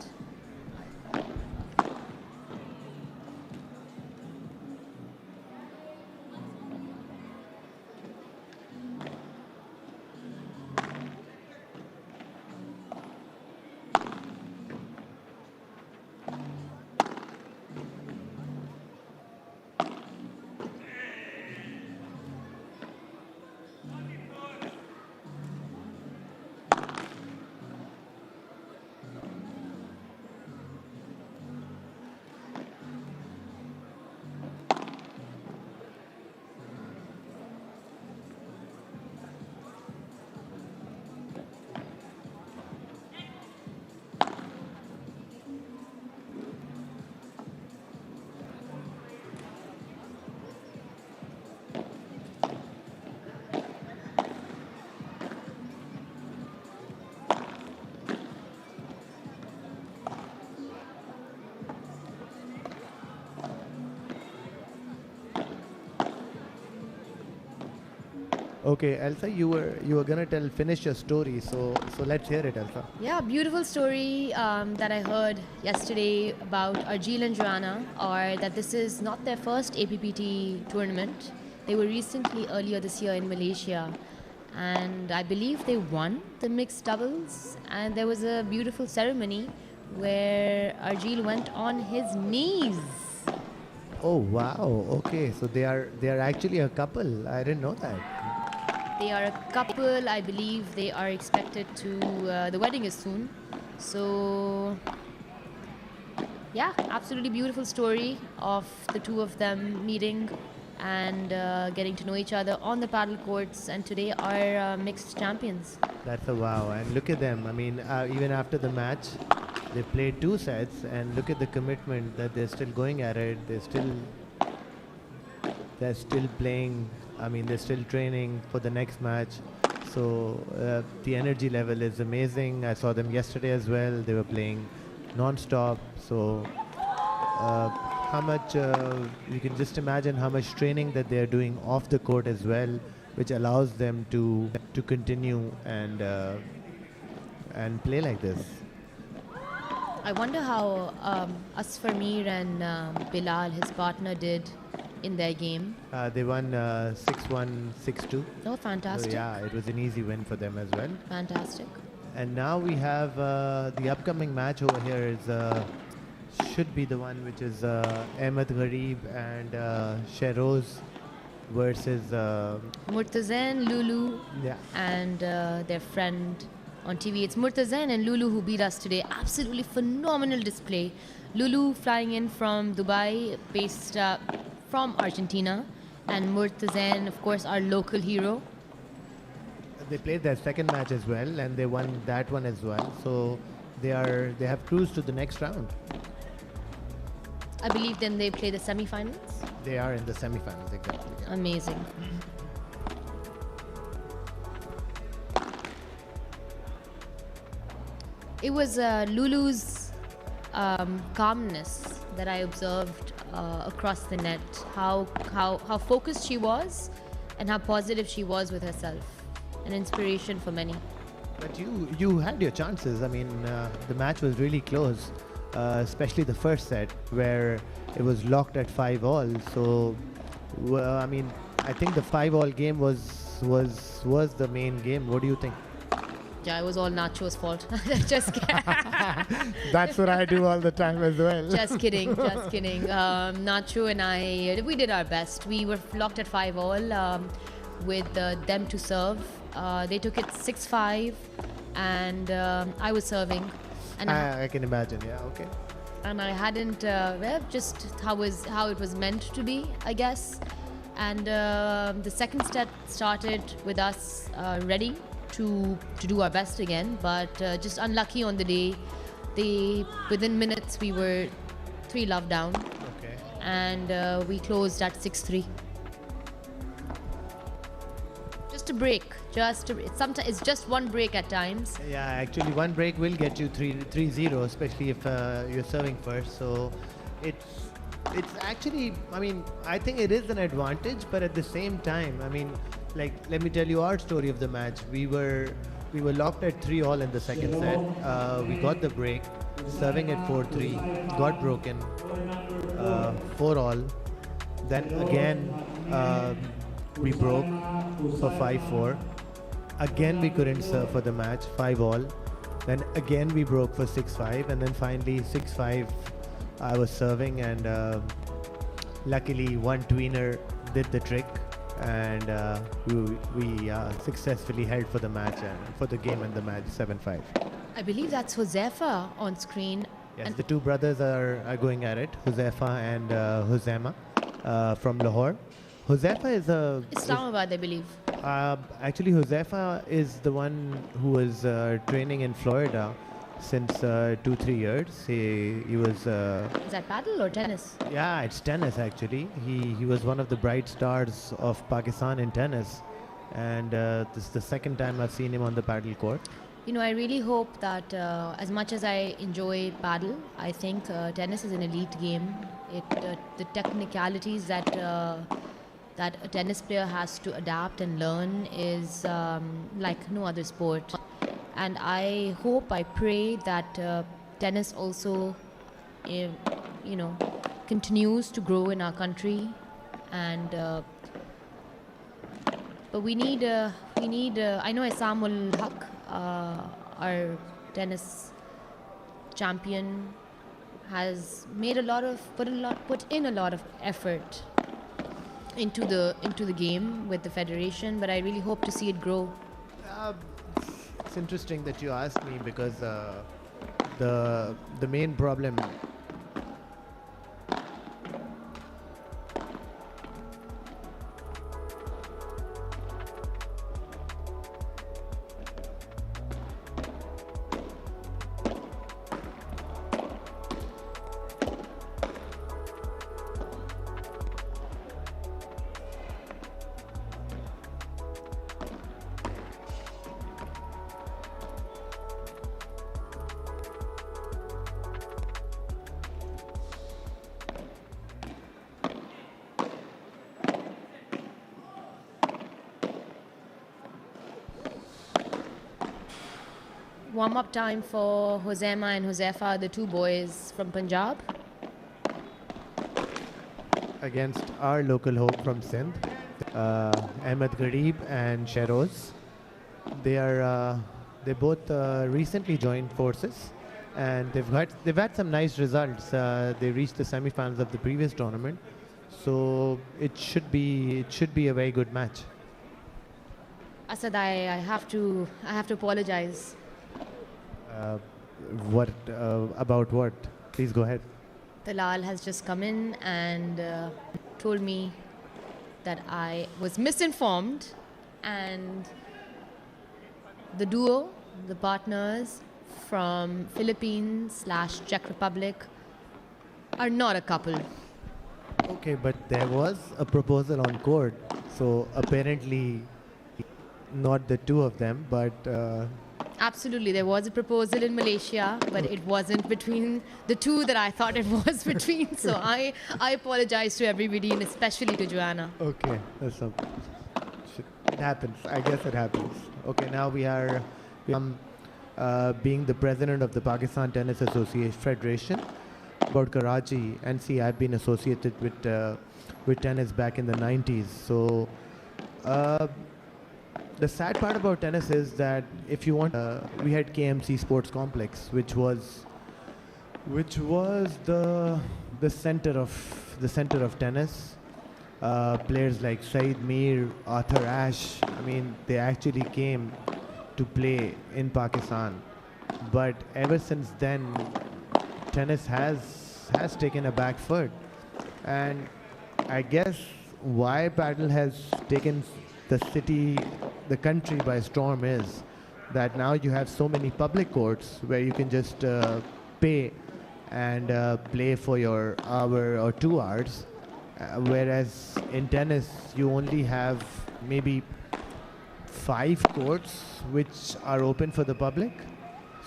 Okay, Elsa, you were gonna finish your story, so let's hear it, Elsa. Yeah, beautiful story that I heard yesterday about Arjeel and Joanna, are that this is not their first APPT tournament. They were recently earlier this year in Malaysia, and I believe they won the mixed doubles. And there was a beautiful ceremony where Arjeel went on his knees. Oh wow. Okay, so they are actually a couple. I didn't know that. They are a couple. I believe they are expected to. The wedding is soon, so yeah, absolutely beautiful story of the two of them meeting and getting to know each other on the paddle courts, and today are mixed champions. That's a wow. And look at them. I mean, even after the match, they played 2 sets, and look at the commitment that they're still going at it. They're still playing. I mean, they're still training for the next match. So the energy level is amazing. I saw them yesterday as well. They were playing non-stop. So how much you can just imagine how much training that they're doing off the court as well, which allows them to continue and play like this. I wonder how Asfar Mir and Bilal, his partner, did in their game. They won 6-1, 6-2. Oh, fantastic. So yeah, it was an easy win for them as well. Fantastic. And now we have the upcoming match over here is should be the one which is Ahmed Gharib and Shehroz versus Murtazain, Lulu, yeah. and their friend on TV. It's Murtazain and Lulu who beat us today. Absolutely phenomenal display. Lulu flying in from Dubai, based from Argentina, and Murtazain, of course, our local hero. They played their second match as well, and they won that one as well. So they have cruised to the next round. I believe then they play the semi-finals. They are in the semi-finals, exactly. Yeah. Amazing. It was Lulu's calmness that I observed across the net. How focused she was, and how positive she was with herself. An inspiration for many. But you had your chances. I mean, the match was really close, especially the first set where it was locked at 5-all. So, I mean, I think the 5-all game was the main game. What do you think? Yeah, it was all Nacho's fault. Just kidding. That's what I do all the time as well. Just kidding, just kidding. Nacho and I, we did our best. We were locked at 5-all with them to serve. They took it 6-5, and I was serving. And I can imagine, yeah, okay. And I hadn't, just how it was meant to be, I guess. And the second set started with us ready to do our best again, but just unlucky on the day. Within minutes we were 3-love down. Okay. And we closed at 6-3. Just a break. Sometimes it's just one break at times. Yeah, actually one break will get you 3-0, especially if you're serving first. So it's actually, I mean, I think it is an advantage, but at the same time, I mean, like, let me tell you our story of the match. We were We were locked at 3-all in the second set. We got the break, serving at 4-3, got broken, 4-all. Then again, we broke for 5-4. Again, we couldn't serve for the match, 5-all. Then again, we broke for 6-5, and then finally 6-5. I was serving, and luckily one tweener did the trick, and we successfully held for the match and for the game and the match 7-5. I believe that's Josefa on screen. Yes, And the two brothers are going at it, Josefa and Hosema from Lahore. Josefa is Islamabad, I believe. actually Josefa is the one who was training in Florida since 2-3 years. He was Is that paddle or tennis? yeah, it's tennis actually. He was one of the bright stars of Pakistan in tennis, and this is the second time I've seen him on the paddle court. You know, I really hope that as much as I enjoy paddle, I think tennis is an elite game. The technicalities that a tennis player has to adapt and learn is like no other sport. And I hope, I pray that tennis also, continues to grow in our country. And but we need. I know Isamul Haq, our tennis champion, has made put in a lot of effort into the game with the federation, but I really hope to see it grow. It's interesting that you asked me, because the main problem Warm-up time for Hosema and Josefa, the two boys from Punjab. against our local hope from Sindh, Ahmed Gharib and Sheroz. They both recently joined forces, and they've had some nice results. They reached the semi-finals of the previous tournament, so it should be a very good match. Asad, I have to apologize. What about what? Please go ahead. Talal has just come in and told me that I was misinformed, and the duo, the partners from Philippines/Czech Republic, are not a couple. Okay, but there was a proposal on court, so apparently not the two of them, but Absolutely, there was a proposal in Malaysia, but it wasn't between the two that I thought it was between. So I apologize to everybody, and especially to Joanna. okay, it happens. I guess it happens. Okay, now we are being the president of the Pakistan Tennis Association Federation about Karachi, and see, I've been associated with tennis back in the 90s. So the sad part about tennis is that if you want, we had KMC Sports Complex, which was the center of tennis. Players like Saeed Mir, Arthur Ashe, I mean, they actually came to play in Pakistan. But ever since then, tennis has taken a back foot, and I guess why paddle has taken the country by storm is that now you have so many public courts where you can just pay and play for your hour or 2 hours, whereas in tennis you only have maybe 5 courts which are open for the public.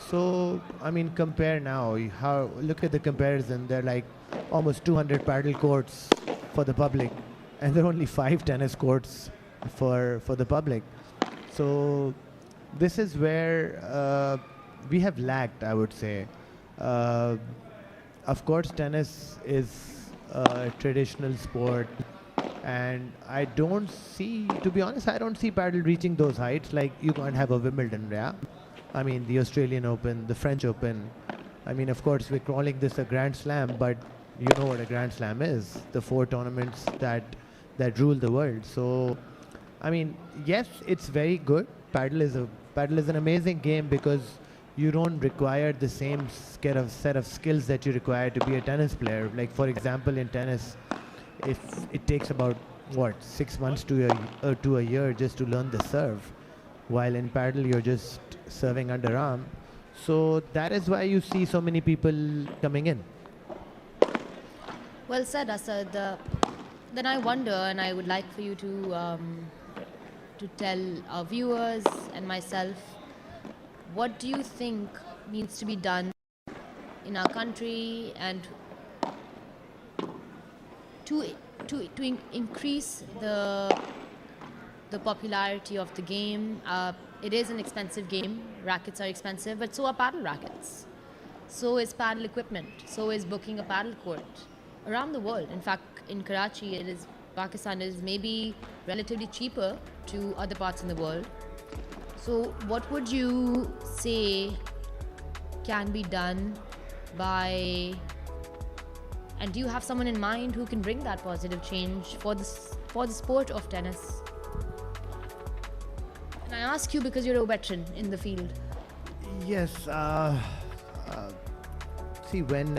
So I mean, compare now, look at the comparison. There are like almost 200 paddle courts for the public, and there are only 5 tennis courts for the public. So this is where we have lacked, I would say. Uh, of course, tennis is a traditional sport, and I don't see, to be honest, I don't see paddle reaching those heights. Like, you can't have a Wimbledon, yeah? I mean, the Australian Open, the French Open. I mean, of course, we're calling this a Grand Slam, but you know what a Grand Slam is. The 4 tournaments that rule the world. So, I mean, yes, it's very good. Paddle is an amazing game because you don't require the same set of skills that you require to be a tennis player. Like, for example, in tennis, if it takes about, what, 6 months to a year just to learn the serve, while in paddle you're just serving underarm. So that is why you see so many people coming in. Well said, Asad. Then I wonder, and I would like for you to tell our viewers and myself, what do you think needs to be done in our country and to increase the popularity of the game? It is an expensive game. Rackets are expensive, but so are paddle rackets. So is paddle equipment. So is booking a paddle court around the world. In fact, in Karachi, Pakistan is maybe relatively cheaper to other parts in the world. So what would you say can be done by, and do you have someone in mind who can bring that positive change for the sport of tennis? And I ask you because you're a veteran in the field. Yes. See, when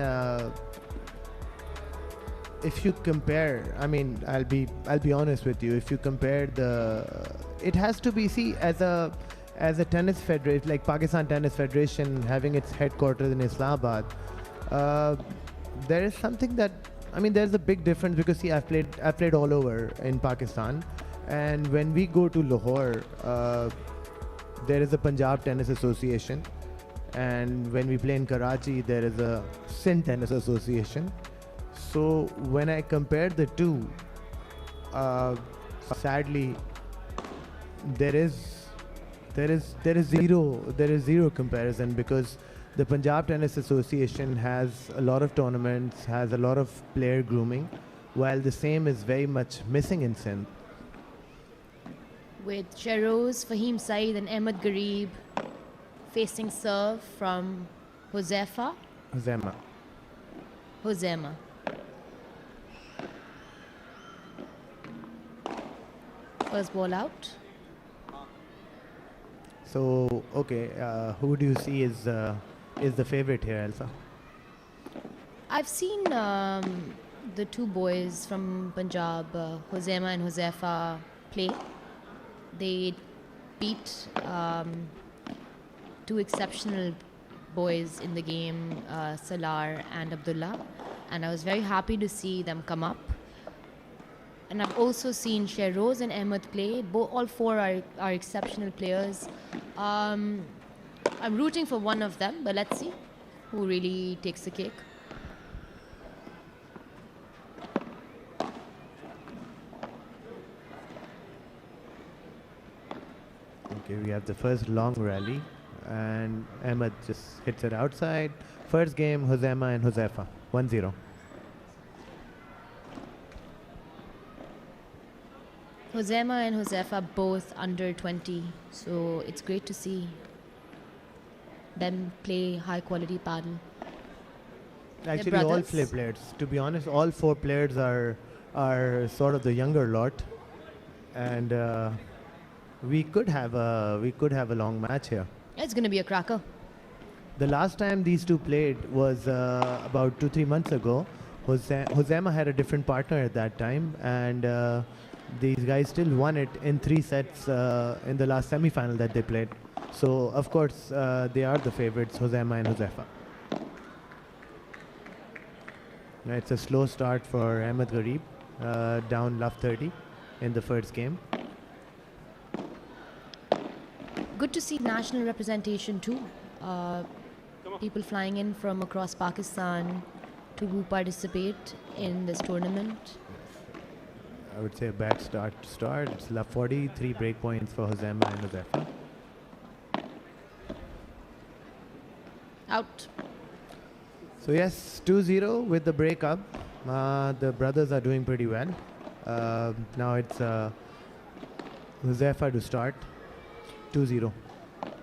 if you compare, I mean, I'll be honest with you. If you compare it has to be, see, as a tennis federation, like Pakistan Tennis Federation having its headquarters in Islamabad, there is something that, I mean, there's a big difference because, see, I've played all over in Pakistan, and when we go to Lahore, there is a Punjab Tennis Association, and when we play in Karachi, there is a Sindh Tennis Association. So when I compare the two, sadly, there is zero comparison, because the Punjab Tennis Association has a lot of tournaments, has a lot of player grooming, while the same is very much missing in Sindh. With Shehroz, Fahim Saeed and Ahmed Garib facing serve from Huzema. First ball out. So, okay, who do you see is the favorite here, Elsa? I've seen the two boys from Punjab, Huzema and Huzaifa, play. They beat two exceptional boys in the game, Salar and Abdullah, and I was very happy to see them come up. And I've also seen Shehroz and Ahmed play. All four are exceptional players. I'm rooting for one of them, but let's see who really takes the cake. Okay, we have the first long rally, and Ahmed just hits it outside. First game, Huzema and Huzaifa, 1-0. Huzema and Huzaifa both under 20, so it's great to see them play high quality paddle. Actually, all players. To be honest, all four players are sort of the younger lot, and we could have a long match here. It's going to be a cracker. The last time these two played was about 2-3 months ago. Huzema had a different partner at that time, and these guys still won it in 3 sets in the last semi-final that they played. So, of course, they are the favorites, Huzema and Huzaifa. It's a slow start for Ahmed Garib, down love 30 in the first game. Good to see national representation too. People flying in from across Pakistan to participate in this tournament. I would say a bad start. It's love 40, 3 break points for Huzema and Huzaifa. Out. So yes, 2-0 with the breakup. The brothers are doing pretty well. Now it's Josefa to start. 2-0.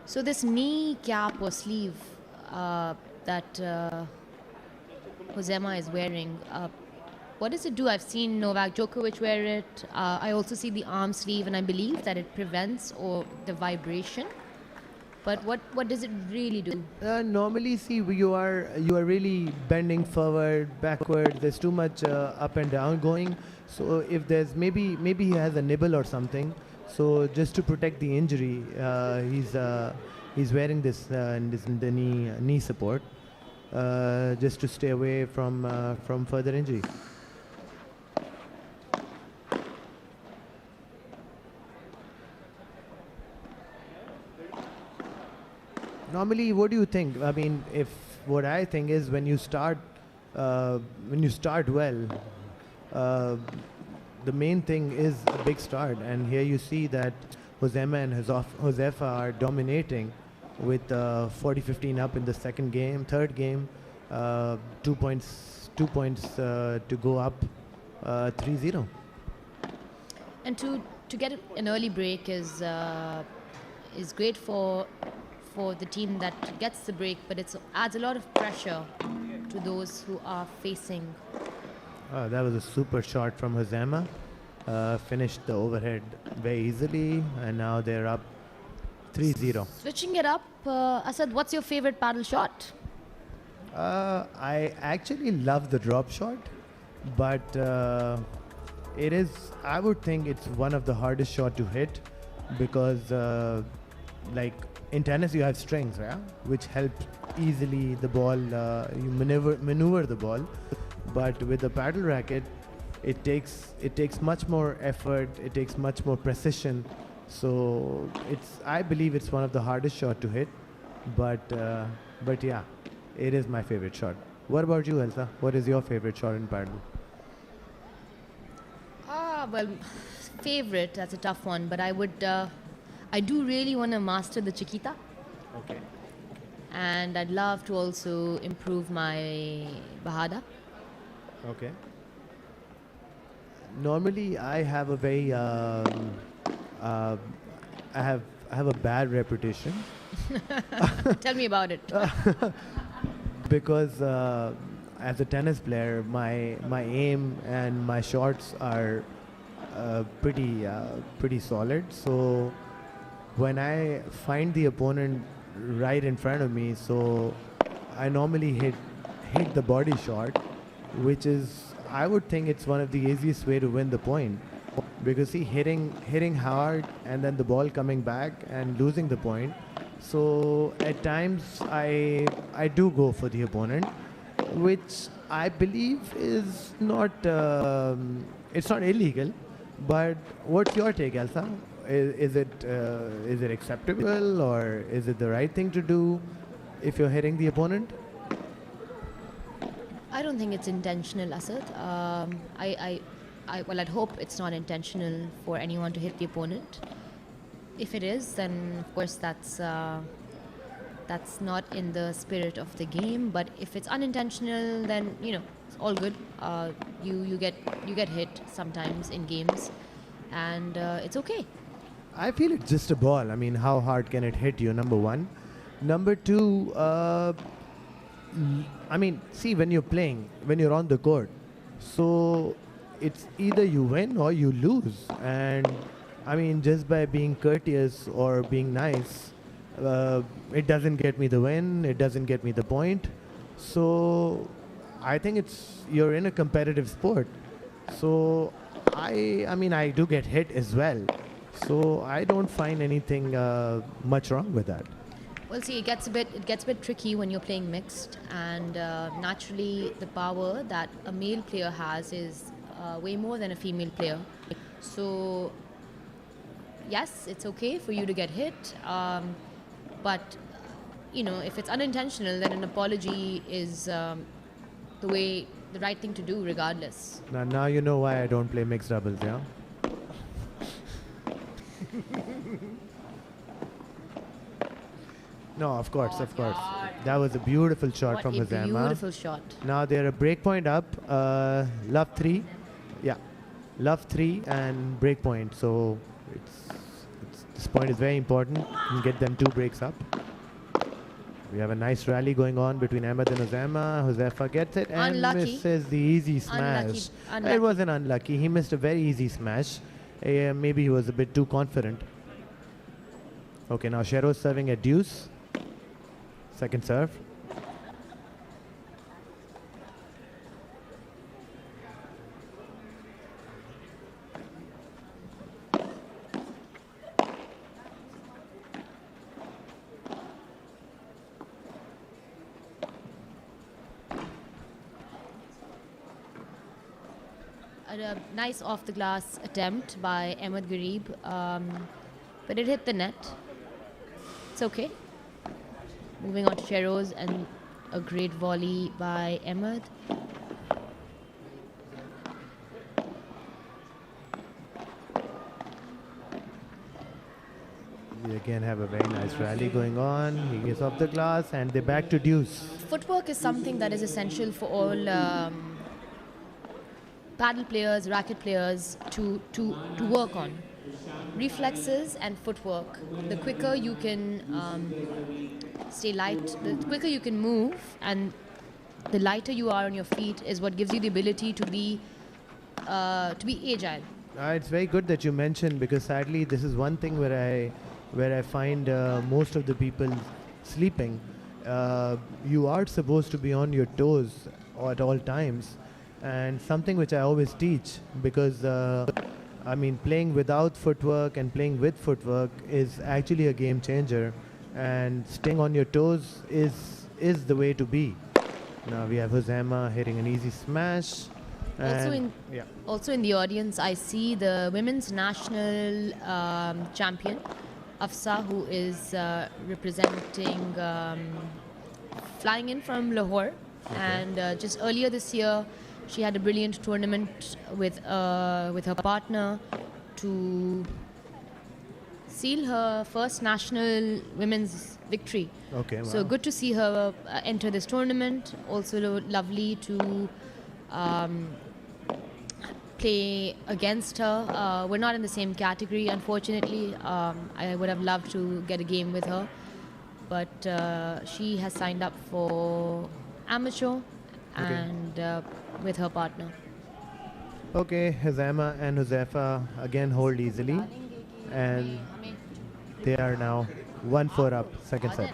So this knee cap or sleeve that Josema is wearing, what does it do? I've seen Novak Djokovic wear it. I also see the arm sleeve, and I believe that it prevents or the vibration. But what does it really do? Normally, see, you are really bending forward, backward. There's too much up and down going. So if there's maybe he has a nibble or something. So just to protect the injury, he's wearing this the knee support, just to stay away from further injury. Normally, what do you think? I mean, what I think is when you start well, the main thing is a big start, and here you see that Josema and Josefa are dominating with 40-15 up in the third game, 2 points to go up 3-0. And to get an early break is great for the team that gets the break, but it adds a lot of pressure to those who are facing. That was a super shot from Josema. Finished the overhead very easily, and now they're up 3-0. Switching it up, Asad, what's your favorite paddle shot? I actually love the drop shot, but I would think it's one of the hardest shot to hit, because like in tennis you have strings, yeah, which help easily the ball, you maneuver the ball, but with the paddle racket it takes much more effort, it takes much more precision. So I believe it's one of the hardest shot to hit, but yeah, it is my favorite shot. What about you, Elsa? What is your favorite shot in paddle? Well, favorite, that's a tough one, but I do really want to master the Chiquita. Okay. And I'd love to also improve my Bahada. Okay. Normally, I have a very I have a bad reputation. Tell me about it. Because as a tennis player, my aim and my shots are pretty solid. So when I find the opponent right in front of me, so I normally hit the body shot, which is, I would think it's one of the easiest way to win the point, because see, hitting hard and then the ball coming back and losing the point. So at times I do go for the opponent, which I believe is not it's not illegal. But what's your take, Elsa? Is it acceptable, or is it the right thing to do if you're hitting the opponent? I don't think it's intentional, Asad. Well, I'd hope it's not intentional for anyone to hit the opponent. If it is, then of course that's not in the spirit of the game. But if it's unintentional, then it's all good. You get hit sometimes in games, and it's okay. I feel it's just a ball. I mean, how hard can it hit you? Number one. Number two, I mean, see, when you're on the court, so it's either you win or you lose. And I mean, just by being courteous or being nice, it doesn't get me the win, it doesn't get me the point. So I think you're in a competitive sport. So I mean, I do get hit as well. So I don't find anything much wrong with that. Well, see, it gets a bit tricky when you're playing mixed, and naturally the power that a male player has is way more than a female player. So yes, it's okay for you to get hit, but if it's unintentional, then an apology is the right thing to do regardless. Now you know why I don't play mixed doubles, yeah? No, of course, of course. That was a beautiful shot What from a Huzaifa. beautiful shot. Now they're a break point up. Love 3. Yeah. Love 3 and break point. So this point is very important. You can get them 2 breaks up. We have a nice rally going on between Ahmed and Huzaifa. Huzaifa gets it and Unlucky. misses the easy smash. Unlucky. It wasn't unlucky. He missed a very easy smash. Maybe he was a bit too confident. Okay, now Shero's serving at deuce. Second serve. A nice off the glass attempt by Ahmed Garib, but it hit the net. It's okay. Moving on to Sheroz and a great volley by Ahmed. We again have a very nice rally going on. He gets off the glass and they're back to deuce. Footwork is something that is essential for all paddle players, racket players to work on. Reflexes and footwork. The quicker you can stay light, the quicker you can move, and the lighter you are on your feet is what gives you the ability to be agile. It's very good that you mentioned, because sadly this is one thing where I find most of the people sleeping. You are supposed to be on your toes at all times, and something which I always teach, because playing without footwork and playing with footwork is actually a game changer, and staying on your toes is the way to be. Now we have Huzaifa hitting an easy smash. Also in the audience, I see the women's national champion, Afsa, who is representing, flying in from Lahore. Okay. And just earlier this year, she had a brilliant tournament with her partner to seal her first national women's victory. Okay, wow. So good to see her enter this tournament. Also lovely to play against her. We're not in the same category, unfortunately. I would have loved to get a game with her, but she has signed up for amateur. Okay. And with her partner. Okay, Huzaifa and Huzaifa again hold easily, and they are now 1-4 up, second set.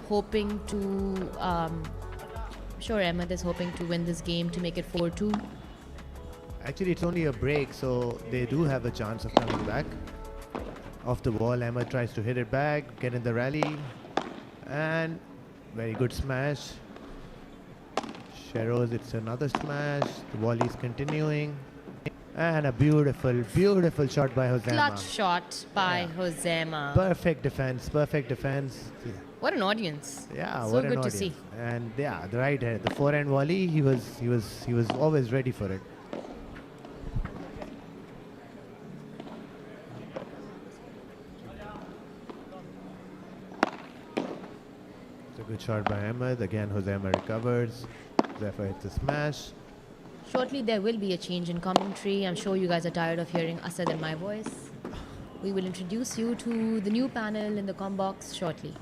Hoping to, sure, Ahmed is hoping to win this game to make it 4-2. Actually, it's only a break, so they do have a chance of coming back. Off the wall, Ahmed tries to hit it back, get in the rally, and very good smash. Sheroz, it's another smash. The volley's continuing. And a beautiful, beautiful shot by Huzaifa. Clutch shot by Huzaifa. Perfect defense, perfect defense. Yeah. What an audience! Yeah, so what an good audience. to see. And yeah, the right hand, the forehand volley, he was always ready for it. good shot by Ahmed. Again, Hosema recovers. Huzaifa hits a smash. Shortly, there will be a change in commentary. I'm sure you guys are tired of hearing Asad and my voice. We will introduce you to the new panel in the com box shortly.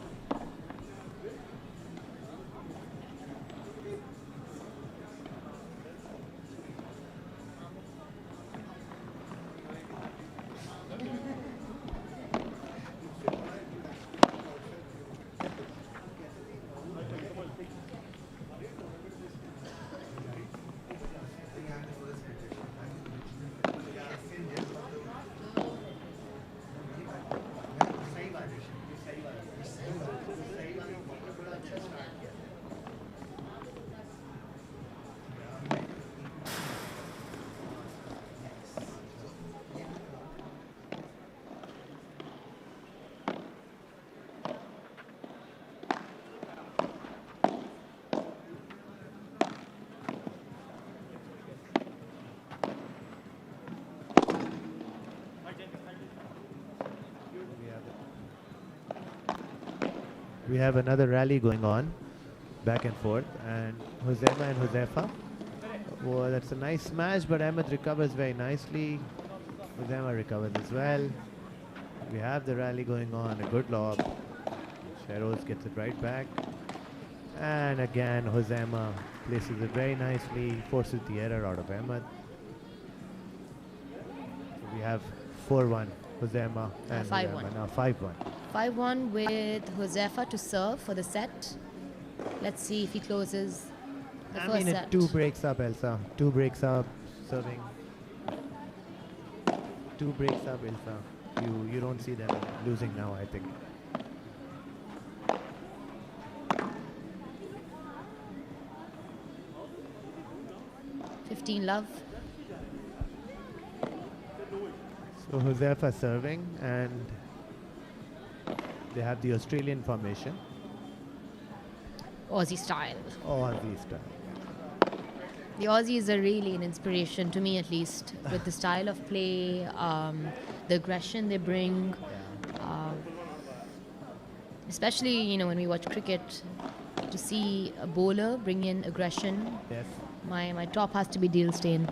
We have another rally going on, back and forth, and Hosema and Huzaifa. Well, that's a nice smash, but Ahmed recovers very nicely. Hosema recovers as well. We have the rally going on, a good lob. Sheroz gets it right back. And again, Hosema places it very nicely, forces the error out of Ahmed. So we have 4-1, Hosema and 5-1. Hosema. Now 5-1. 5-1 with Huzaifa to serve for the set. Let's see if he closes the I first mean, set. 2 breaks up, Elsa. 2 breaks up, serving. 2 breaks up, Elsa. You don't see them losing now, I think. Love. So Huzaifa serving, and they have the Australian formation. Aussie style. All these style. The Aussies are really an inspiration to me, at least, with the style of play, the aggression they bring. Especially, you know, when we watch cricket, to see a bowler bring in aggression. Yes. My top has to be Dale Steyn.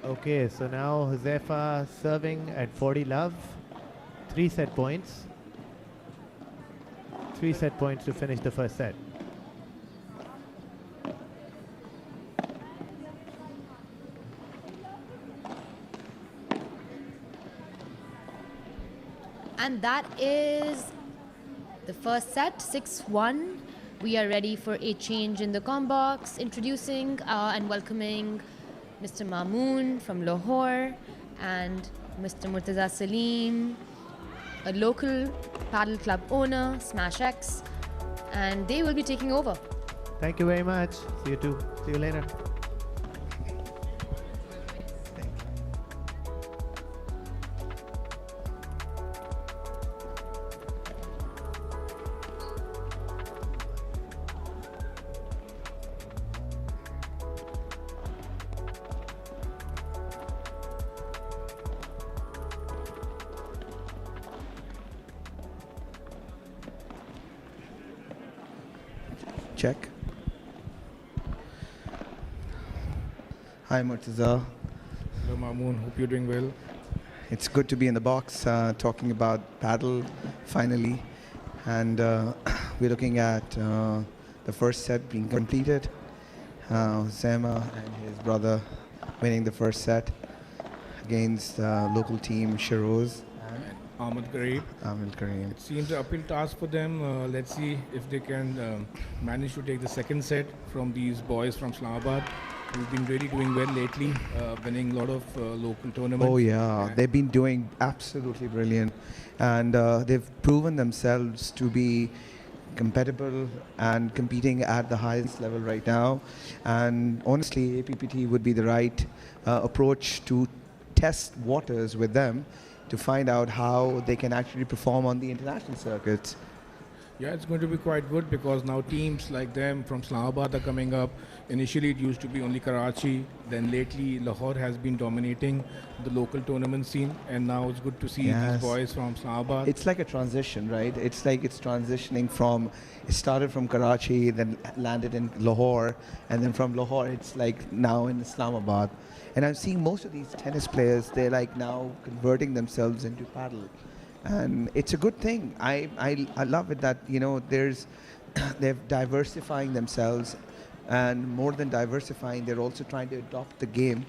Okay, so now Huzaifa serving at 40 love. 3 set points. 3 set points to finish the first set. And that is the first set, 6-1. We are ready for a change in the com box, introducing and welcoming Mr. Mamoon from Lahore and Mr. Murtaza Salim, a local paddle club owner, Smash X, and they will be taking over. Thank you very much. See you too. See you later. Check. Hi, Murtaza. Hello, Mamoon. Hope you're doing well. It's good to be in the box talking about paddle finally. And we're looking at the first set being completed. Hosema and his brother winning the first set against local team Sheroz. Ahmed Kareem. Ahmed Kareem. It seems an uphill task for them. Let's see if they can manage to take the second set from these boys from Islamabad, who've been really doing well lately, winning a lot of local tournaments. Oh yeah, they've been doing absolutely brilliant, and they've proven themselves to be compatible and competing at the highest level right now. And honestly, APPT would be the right approach to test waters with them, to find out how they can actually perform on the international circuits. Yeah, it's going to be quite good because now teams like them from Islamabad are coming up. Initially, it used to be only Karachi. Then lately, Lahore has been dominating the local tournament scene, and now it's good to see these Yes. boys from Islamabad. It's like a transition, right? It's like it's transitioning from, it started from Karachi, then landed in Lahore, and then from Lahore, it's like now in Islamabad. And I'm seeing most of these tennis players, they're like now converting themselves into paddle. And it's a good thing. I love it that, you know, they're diversifying themselves, and more than diversifying, they're also trying to adopt the game.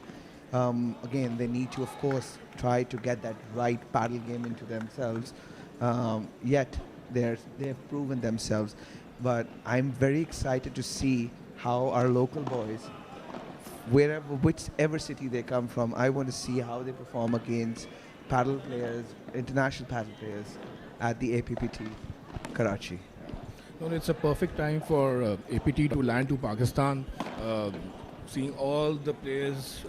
Again, they need to, of course, try to get that right paddle game into themselves. Yet, they've proven themselves. But I'm very excited to see how our local boys, whichever city they come from, I want to see how they perform against paddle players, international paddle players at the APPT, Karachi. No, it's a perfect time for APT to land to Pakistan. Seeing all the players,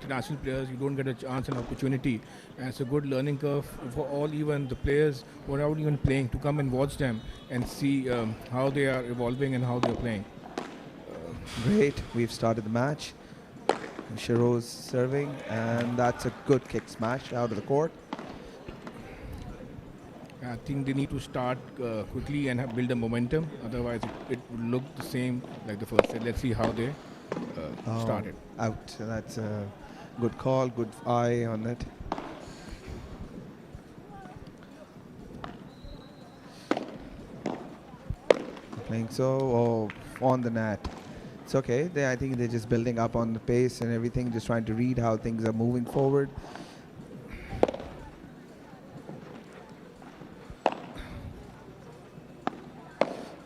international players, you don't get a chance and opportunity. And it's a good learning curve for all, even the players who are not even playing, to come and watch them and see how they are evolving and how they're playing. Great, we've started the match. Shiro's serving, and that's a good kick smash out of the court. I think they need to start quickly and build a momentum. Otherwise, it will look the same like the first set. Let's see how they started. Out. So that's a good call, good eye on it. Playing so, on the net. It's okay. I think they're just building up on the pace and everything, just trying to read how things are moving forward.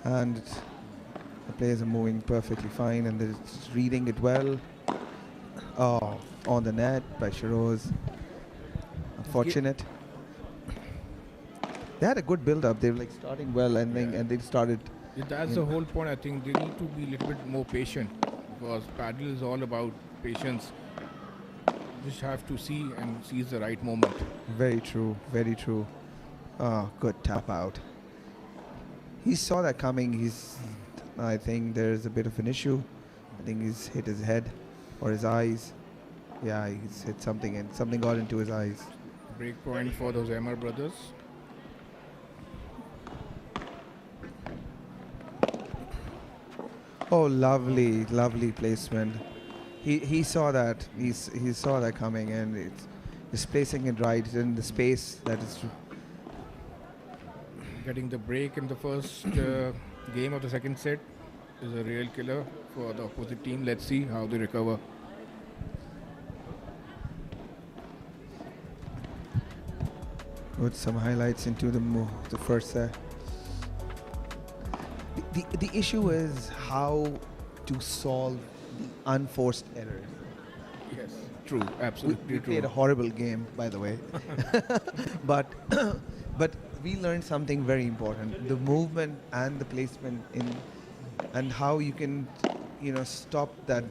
And the players are moving perfectly fine, and they're just reading it well. Oh, on the net by Shiroz. Unfortunate. They had a good build-up. They were like starting well, and they started. That's the whole point. I think they need to be a little bit more patient, because paddle is all about patience. Just have to see and seize the right moment. Very true. Very true. Oh, good tap out. He saw that coming. I think there's a bit of an issue. I think he's hit his head or his eyes. Yeah, he's hit something, and something got into his eyes. Break point for those Emmer brothers. Oh, lovely, lovely placement. He saw that. He saw that coming, and it's placing it right in the space that is. Getting the break in the first game of the second set is a real killer for the opposite team. Let's see how they recover. Put some highlights into the first set. The issue is how to solve the unforced errors. Yes, true, absolutely We true. played a horrible game, by the way, but we learned something very important: the movement and the placement and how you can, stop that.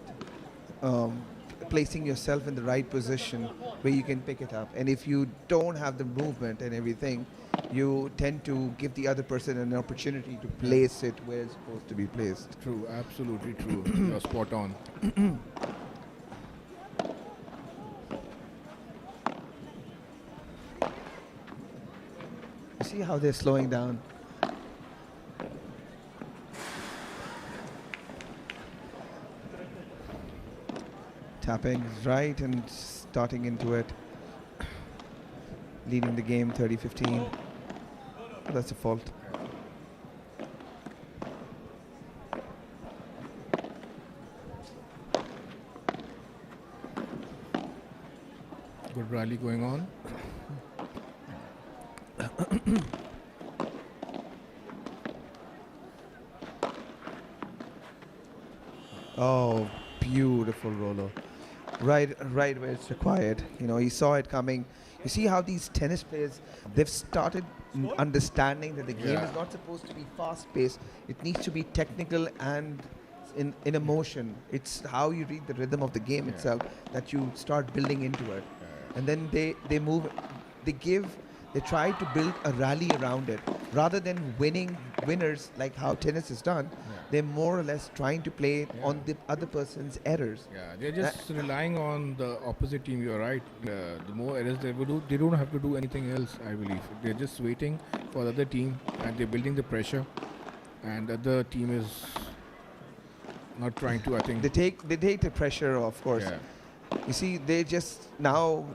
Placing yourself in the right position where you can pick it up. And if you don't have the movement and everything, you tend to give the other person an opportunity to place it where it's supposed to be placed. True, absolutely true. You're spot on. You see how they're slowing down? Tapping is right and starting into it. Leading the game 30-15. That's a fault. Good rally going on. Oh, beautiful roller. Right where it's required. He saw it coming. You see how these tennis players, they've started understanding that the game is not supposed to be fast-paced. It needs to be technical and in emotion. It's how you read the rhythm of the game itself that you start building into it. And then they move, they give They try to build a rally around it rather than winners like how tennis is done. They're more or less trying to play on the other person's errors. Yeah, they're just relying on the opposite team. You're right. The more errors they will do, they don't have to do anything else. I believe they're just waiting for the other team, and they're building the pressure. And the other team is not trying to. I think They take the pressure, of course. Yeah. You see, they just now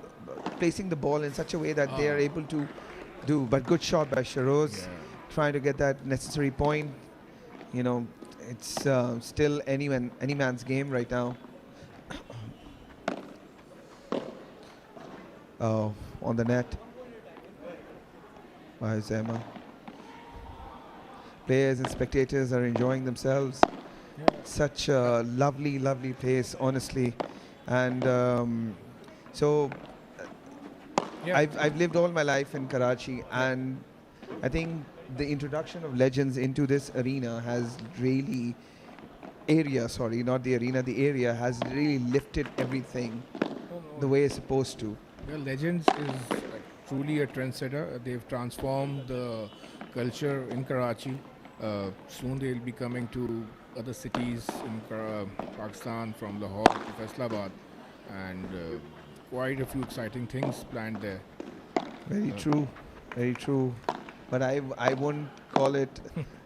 placing the ball in such a way that they are able to do. But good shot by Sharoz, trying to get that necessary point. You know, it's still any man's game right now. Oh, on the net by Zema. Players and spectators are enjoying themselves. Such a lovely, lovely place, honestly. And so I've lived all my life in Karachi, and I think the introduction of legends into this arena has really the area has really lifted everything the way it's supposed to. Well, Legends is truly a trendsetter. They've transformed the culture in Karachi. Soon they'll be coming to other cities in Pakistan, from Lahore to Faisalabad, and quite a few exciting things planned there. Very true, very true. But I won't call it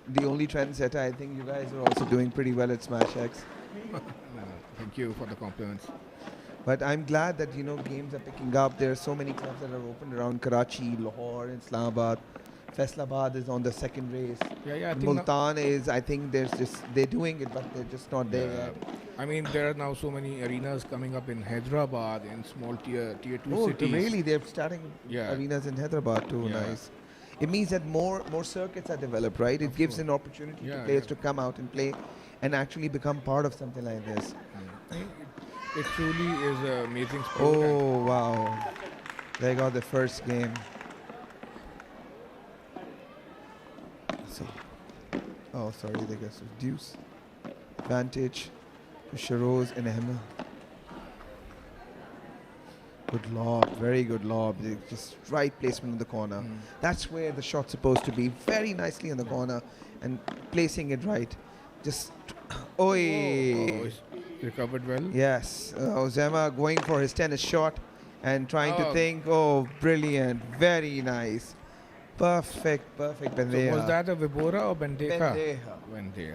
the only trendsetter. I think you guys are also doing pretty well at Smash X. Thank you for the compliments. But I'm glad that, you know, games are picking up. There are so many clubs that are opened around Karachi, Lahore, Islamabad. Faisalabad is on the second race. I think Multan is, I think they're doing it, but they're just not there yet. I mean, there are now so many arenas coming up in Hyderabad, in small tier 2 Oh, cities. really? They're starting Yeah. arenas in Hyderabad too. Yeah. Nice. It means that more circuits are developed, right? It gives an opportunity to players to come out and play and actually become part of something like this. It truly is an amazing sport. Oh, wow. They got the first game. So, oh, sorry, they got some deuce. Advantage to Sharoz and Ahmed. Good lob, very good lob. Just right placement in the corner. That's where the shot's supposed to be. Very nicely in the corner and placing it right. Just, Recovered well. Yes, Ozema going for his tennis shot and trying to think, oh, brilliant, very nice. Perfect, Bendeja. So was that a Vibora or Bendeja?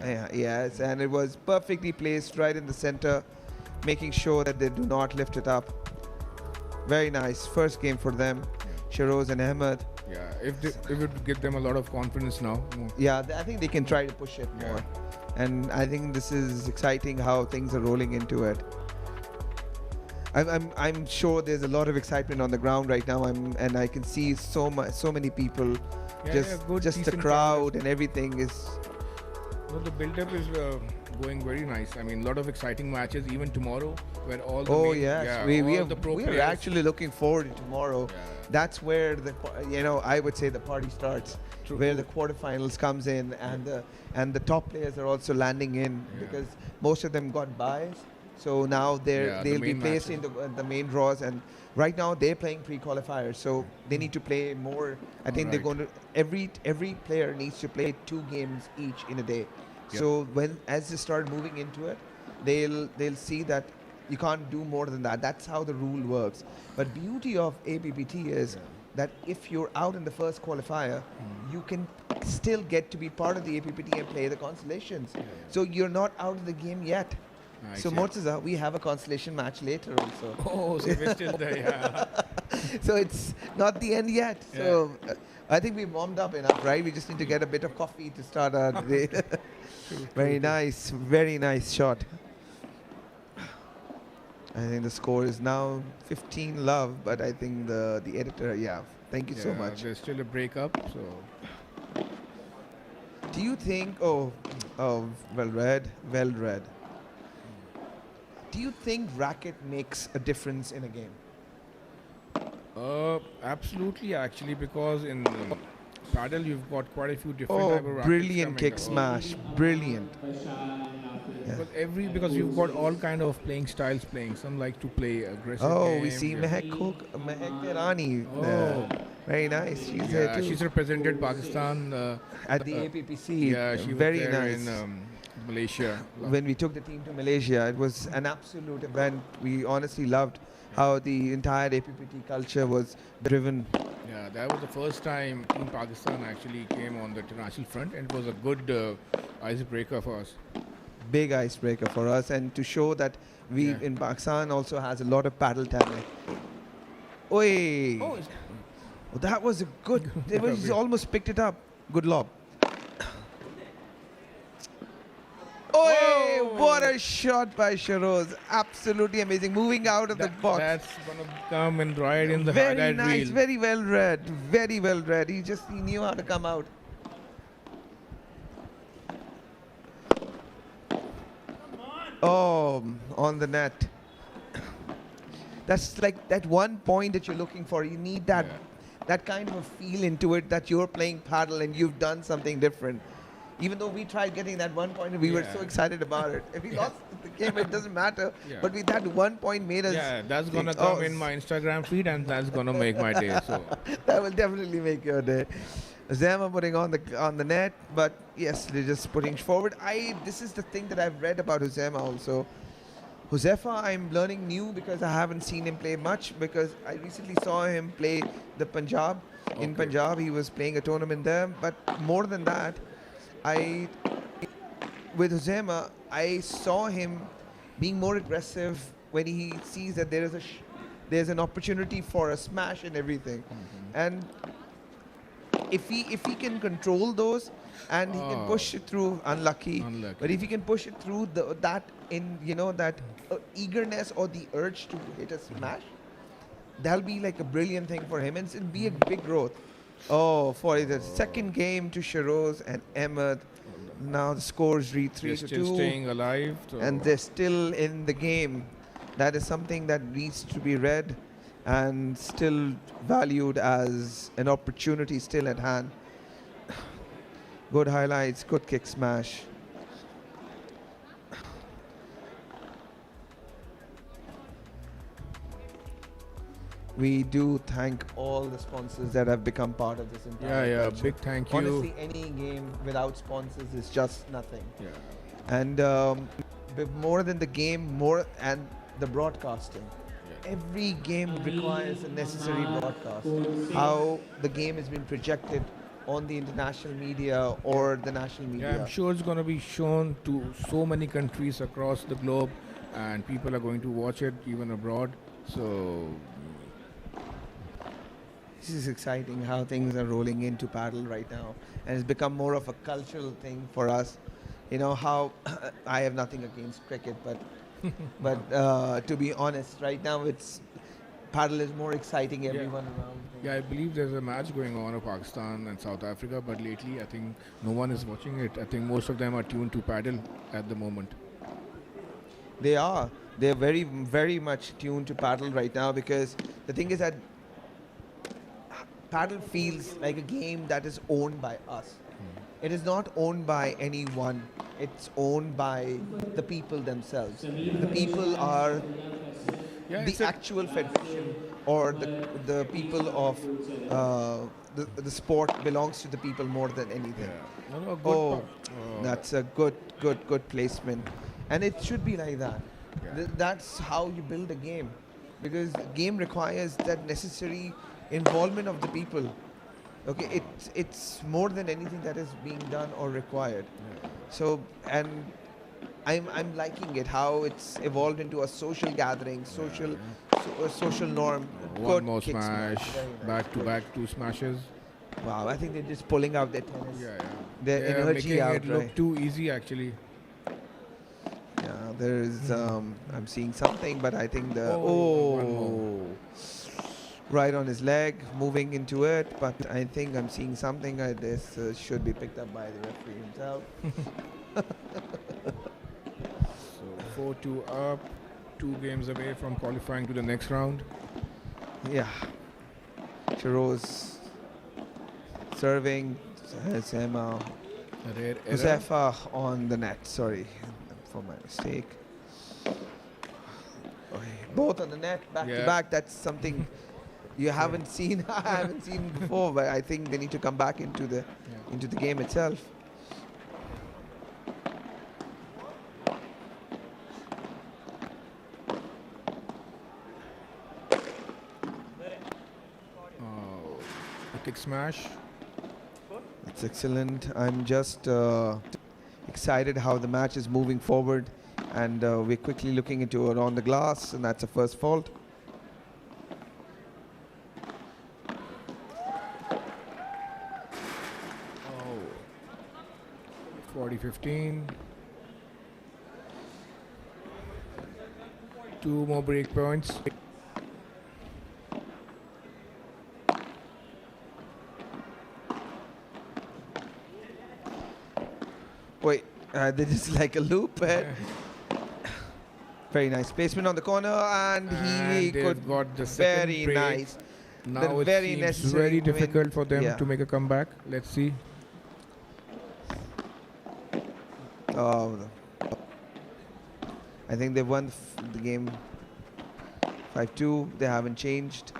Yeah, yes, and it was perfectly placed right in the center, making sure that they do not lift it up. Very nice. First game for them, Sharoz and Ahmed. Yeah, it would give them a lot of confidence now. Yeah, I think they can try to push it more. And I think this is exciting how things are rolling into it. I'm sure there's a lot of excitement on the ground right now, and I can see so many people, just the crowd and everything is. Well, the build-up is going very nice. I mean, a lot of exciting matches even tomorrow, where all the we are actually looking forward to tomorrow. That's where I would say the party starts. Where the quarterfinals comes in, and the top players are also landing in, because most of them got buys. So now they'll be placed into the main draws, and right now they're playing pre-qualifiers, so they need to play more. I think they're going to every player needs to play 2 games each in a day. So as they start moving into it, they'll see that you can't do more than that. That's how the rule works. But beauty of APPT is that if you're out in the first qualifier, you can still get to be part of the APPT and play the constellations. So you're not out of the game yet. So Mortaza, we have a constellation match later also. Oh, so we're still there, So it's not the end yet. So I think we warmed up enough, right? We just need to get a bit of coffee to start our day. Very nice shot. I think the score is now 15 love, but I think the editor, thank you so much. There's still a breakup, so. Do you think, well read. Do you think racket makes a difference in a game? Absolutely, actually, because in Padel you've got quite a few different type of rackets. Brilliant kick smash, brilliant. Because you've got all kind of playing styles playing. Some like to play aggressive Oh, game. we see Mehak Irani. Very nice. She's here Yeah, too. she's represented Pakistan At the APPC. Yeah, she very was there nice. in Malaysia. When we took the team to Malaysia, it was an absolute event. We honestly loved how the entire APPT culture was driven. Yeah, that was the first time Team Pakistan actually came on the international front, and it was a good icebreaker for us. Big icebreaker for us, and to show that we Yeah. in Pakistan also has a lot of paddle talent. Oi! Oh, Oh, that was a good. He almost picked it up. Good lob. Oh, what a shot by Sharoz. Absolutely amazing. Moving out of the box. That's gonna come and right in the Very highlight nice. reel. Very well read. Very well read. He knew how to come out. Oh, on the net. That's like that one point that you're looking for. You need that that kind of a feel into it that you're playing paddle and you've done something different. Even though we tried getting that one point and we were so excited about it. If we lost the game, it doesn't matter. Yeah. But with that one point made us. Yeah, that's gonna think, come oh, in my Instagram feed, and that's gonna make my day. So that will definitely make your day. Zema putting on the net, but yes, they're just putting forward. This is the thing that I've read about Huzema also. Huzefa, I'm learning new because I haven't seen him play much, because I recently saw him play the Punjab. In Punjab, he was playing a tournament there. But more than that, with Huzema, I saw him being more aggressive when he sees that there's an opportunity for a smash and everything. And if he can control those and he can push it through, unlucky. But if he can push it through that eagerness or the urge to hit a smash, that'll be like a brilliant thing for him, and it'll be a big growth. Oh, for the second game to Sharoz and Ahmed. Now the scores read 3-2. they're still staying alive. So And they're still in the game. That is something that needs to be read and still valued as an opportunity still at hand. Good highlights, good kick smash. We do thank all the sponsors that have become part of this entire culture. big thank you. Honestly, any game without sponsors is just nothing. Yeah. And more than the game, more and the broadcasting. Every game requires a necessary broadcast. How the game has been projected on the international media or the national media. Yeah, I'm sure it's going to be shown to so many countries across the globe, and people are going to watch it even abroad. So this is exciting how things are rolling into paddle right now, and it's become more of a cultural thing for us. You know how I have nothing against cricket, but to be honest, right now paddle is more exciting everyone around. Yeah, I believe there's a match going on of Pakistan and South Africa, but lately I think no one is watching it. I think most of them are tuned to paddle at the moment. They are. They're very, very much tuned to paddle right now, because the thing is that paddle feels like a game that is owned by us. It is not owned by anyone. It's owned by the people themselves. The people are the actual federation, or the people of the sport belongs to the people more than anything. That's a good placement, and it should be like that. That's how you build a game, because game requires that necessary involvement of the people. Okay, it's more than anything that is being done or required. So, and I'm liking it how it's evolved into a social gathering, a social norm. One more kick smash, Very back to back 2 smashes. Wow, I think they're just pulling out their tennis, their They're energy making out. it look Right? too easy actually. Yeah, there is. I'm seeing something, but I think one more. Right on his leg, moving into it. But I think I'm seeing something. This should be picked up by the referee himself. So 4-2 up, 2 games away from qualifying to the next round. Yeah, Sharoz serving. Sema A rare error. Huzefa on the net. Sorry for my mistake. Both on the net, back to back. That's something You haven't seen, I haven't seen before, but I think they need to come back into the game itself. A kick smash. It's excellent. I'm just excited how the match is moving forward, and we're quickly looking into it on the glass, and that's a first fault. 40-15. 2 more break points. Wait, this is like a loop. Very nice placement on the corner, and he could got the very second break. nice. Now it very seems necessary very to win. difficult for them Yeah. to make a comeback. Let's see. Oh, I think they won the game 5-2. They haven't changed.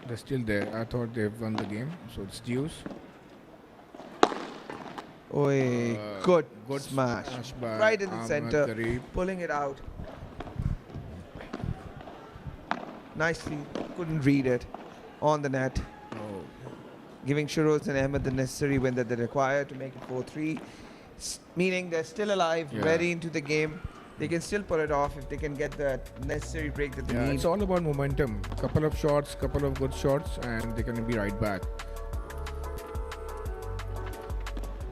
They're still there. I thought they've won the game, so it's deuce. Oi, good smash. by Right in the Ahmed center, Kareem. pulling it out. Nicely, couldn't read it on the net. Giving Shiroz and Ahmed the necessary win that they require to make it 4-3. Meaning they're still alive, Yeah. ready into the game. They can still pull it off if they can get that necessary break that they Yeah, need. it's all about momentum. Couple of shots, couple of good shots, and they can be right back.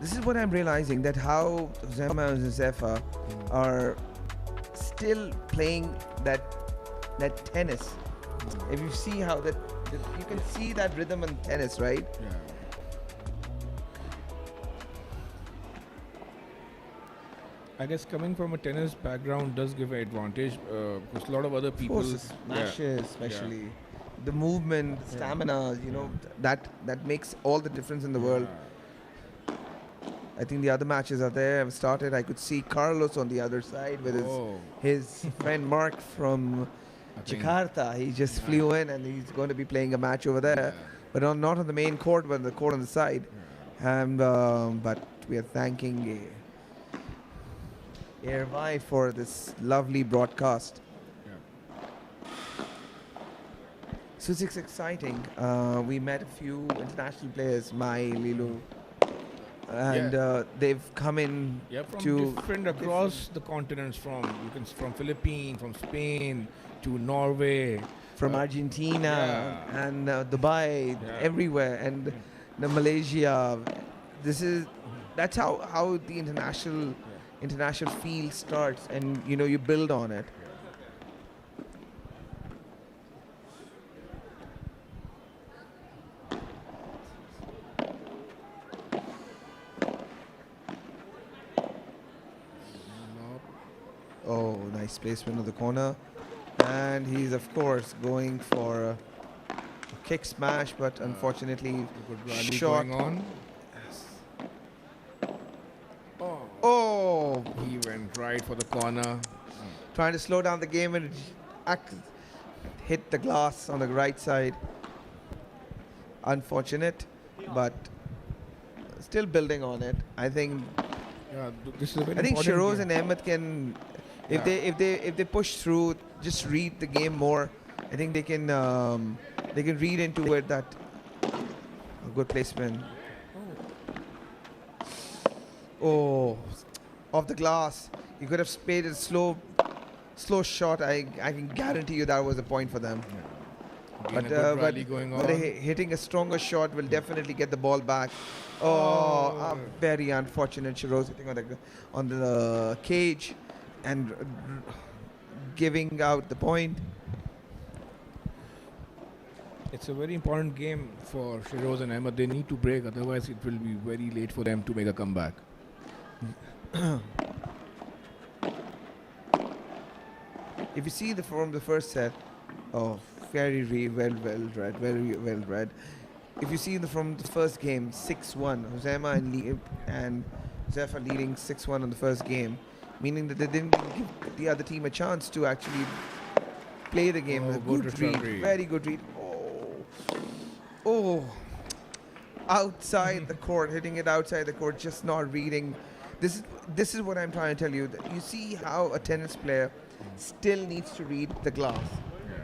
This is what I'm realizing, that how Zema and Zefa are still playing that tennis. If you see how that you can see that rhythm in tennis, right? Yeah. I guess coming from a tennis background does give an advantage. Because a lot of other people, Of course, smashes, especially the movement, stamina. You know, that makes all the difference in the world. I think the other matches are there. Have started. I could see Carlos on the other side with his friend Mark from Jakarta. He just flew in, and he's going to be playing a match over there, but not on the main court, but on the court on the side. And but we are thanking Airby for this lovely broadcast. So it's exciting. We met a few international players, Mai, Lilu, and they've come in from to different across the continents, from Philippines, from Spain to Norway, from Argentina and Dubai, everywhere, and Malaysia. That's how the international field starts, and you build on it. Oh, nice placement of the corner, and he's of course going for a kick smash, but unfortunately shot. going on. Oh, he went right for the corner. Trying to slow down the game, and hit the glass on the right side. Unfortunate, but still building on it. I think. This is a very I think important Shiroz game. and Ahmed can, if they push through, just read the game more. I think they can read into it that a good placement. Oh, off the glass. He could have spayed a slow shot. I can guarantee you that was a point for them. Again, a good rally going on. Hitting a stronger shot will definitely get the ball back. Oh, very unfortunate. Shiroz hitting on the cage and giving out the point. It's a very important game for Shiroz and Ahmed. They need to break, otherwise it will be very late for them to make a comeback. If you see from the first set, very well read. if you see from the first game, 6-1, Hosema and Zephyr leading 6-1 on the first game, meaning that they didn't give the other team a chance to actually play the game. Oh, A good good read, recovery. very good read. Oh, outside the court, hitting it outside the court, just not reading. This is what I'm trying to tell you. That you see how a tennis player still needs to read the glass.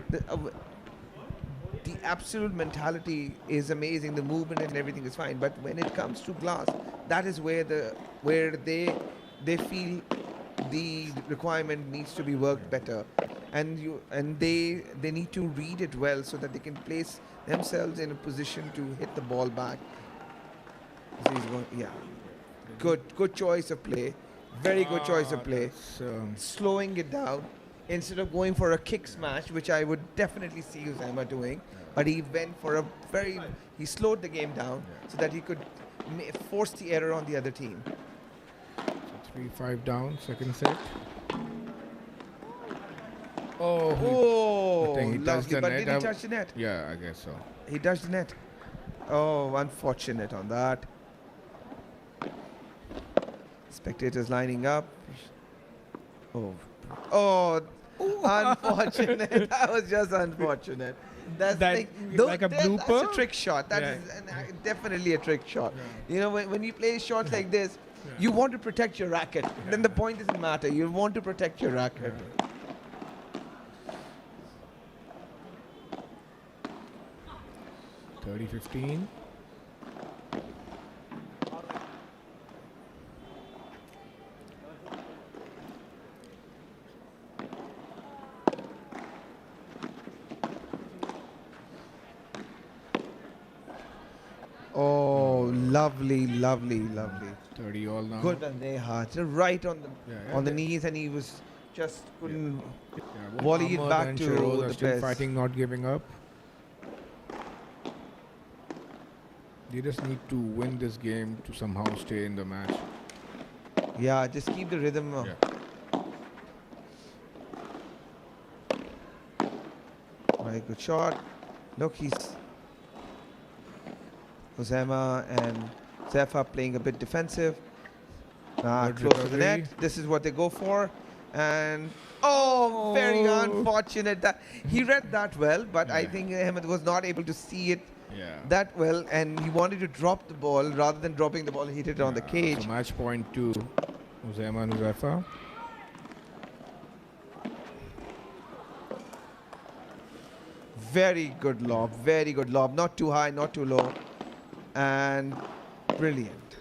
The absolute mentality is amazing. The movement and everything is fine, but when it comes to glass, that is where they feel the requirement needs to be worked better, and they need to read it well so that they can place themselves in a position to hit the ball back. So he's going, yeah, good choice of play, very good choice of play. Slowing it down instead of going for a kick smash, which I would definitely see Hosema doing, but he went for he slowed the game down so that he could force the error on the other team. 3-5 down, second set. Oh, I think he touched lovely, the but net. did he touch the net? Yeah, I guess so. He touched the net. Oh, unfortunate on that. Spectators lining up. Oh, unfortunate. That was just unfortunate. That's That- like a that's a blooper? trick shot. That is definitely a trick shot. You know, when you play shots like this, you want to protect your racket. Then the point doesn't matter. You want to protect your racket. 30-15. Oh, lovely, lovely, lovely. 30 all now. Good on their heart. Right on the Yeah, the knees, and he was just couldn't Yeah, volley it Ahmed back and to Shiroz are the still press. fighting, not giving up. They just need to win this game to somehow stay in the match. Yeah, just keep the rhythm. Very good shot. Look, Hosema and Zephyr playing a bit defensive. Good Close to the net. recovery. This is what they go for. And very unfortunate. That he read that well, but I think Ahmed was not able to see it that well, and he wanted to drop the ball rather than dropping the ball. He hit it on the cage. So match point to Hosema and Zephyr. Very good lob, very good lob. Not too high, not too low. And brilliant.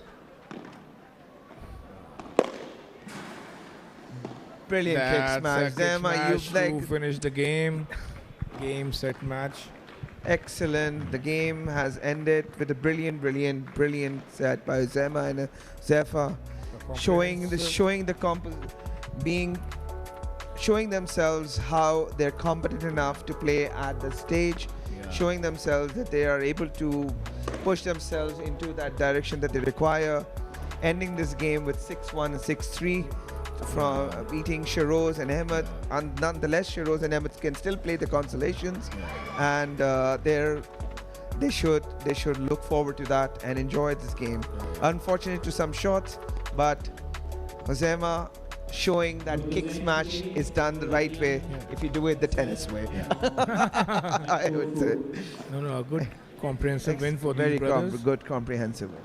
Brilliant kick smash. Zema, you to finish the game. Game, set, match. excellent. The game has ended with a brilliant set by Zema and Zephyr, showing themselves how they're competent enough to play at the stage, showing themselves that they are able to push themselves into that direction that they require, ending this game with 6-1 and 6-3 from beating Shiroz and Ahmed. And nonetheless, Shiroz and Ahmed can still play the consolations, and they should look forward to that and enjoy this game. Unfortunate to some shots, but Hosema showing that kick smash is done the right way if you do it the tennis way. I would say. No, a good comprehensive win for Very these brothers. good comprehensive win.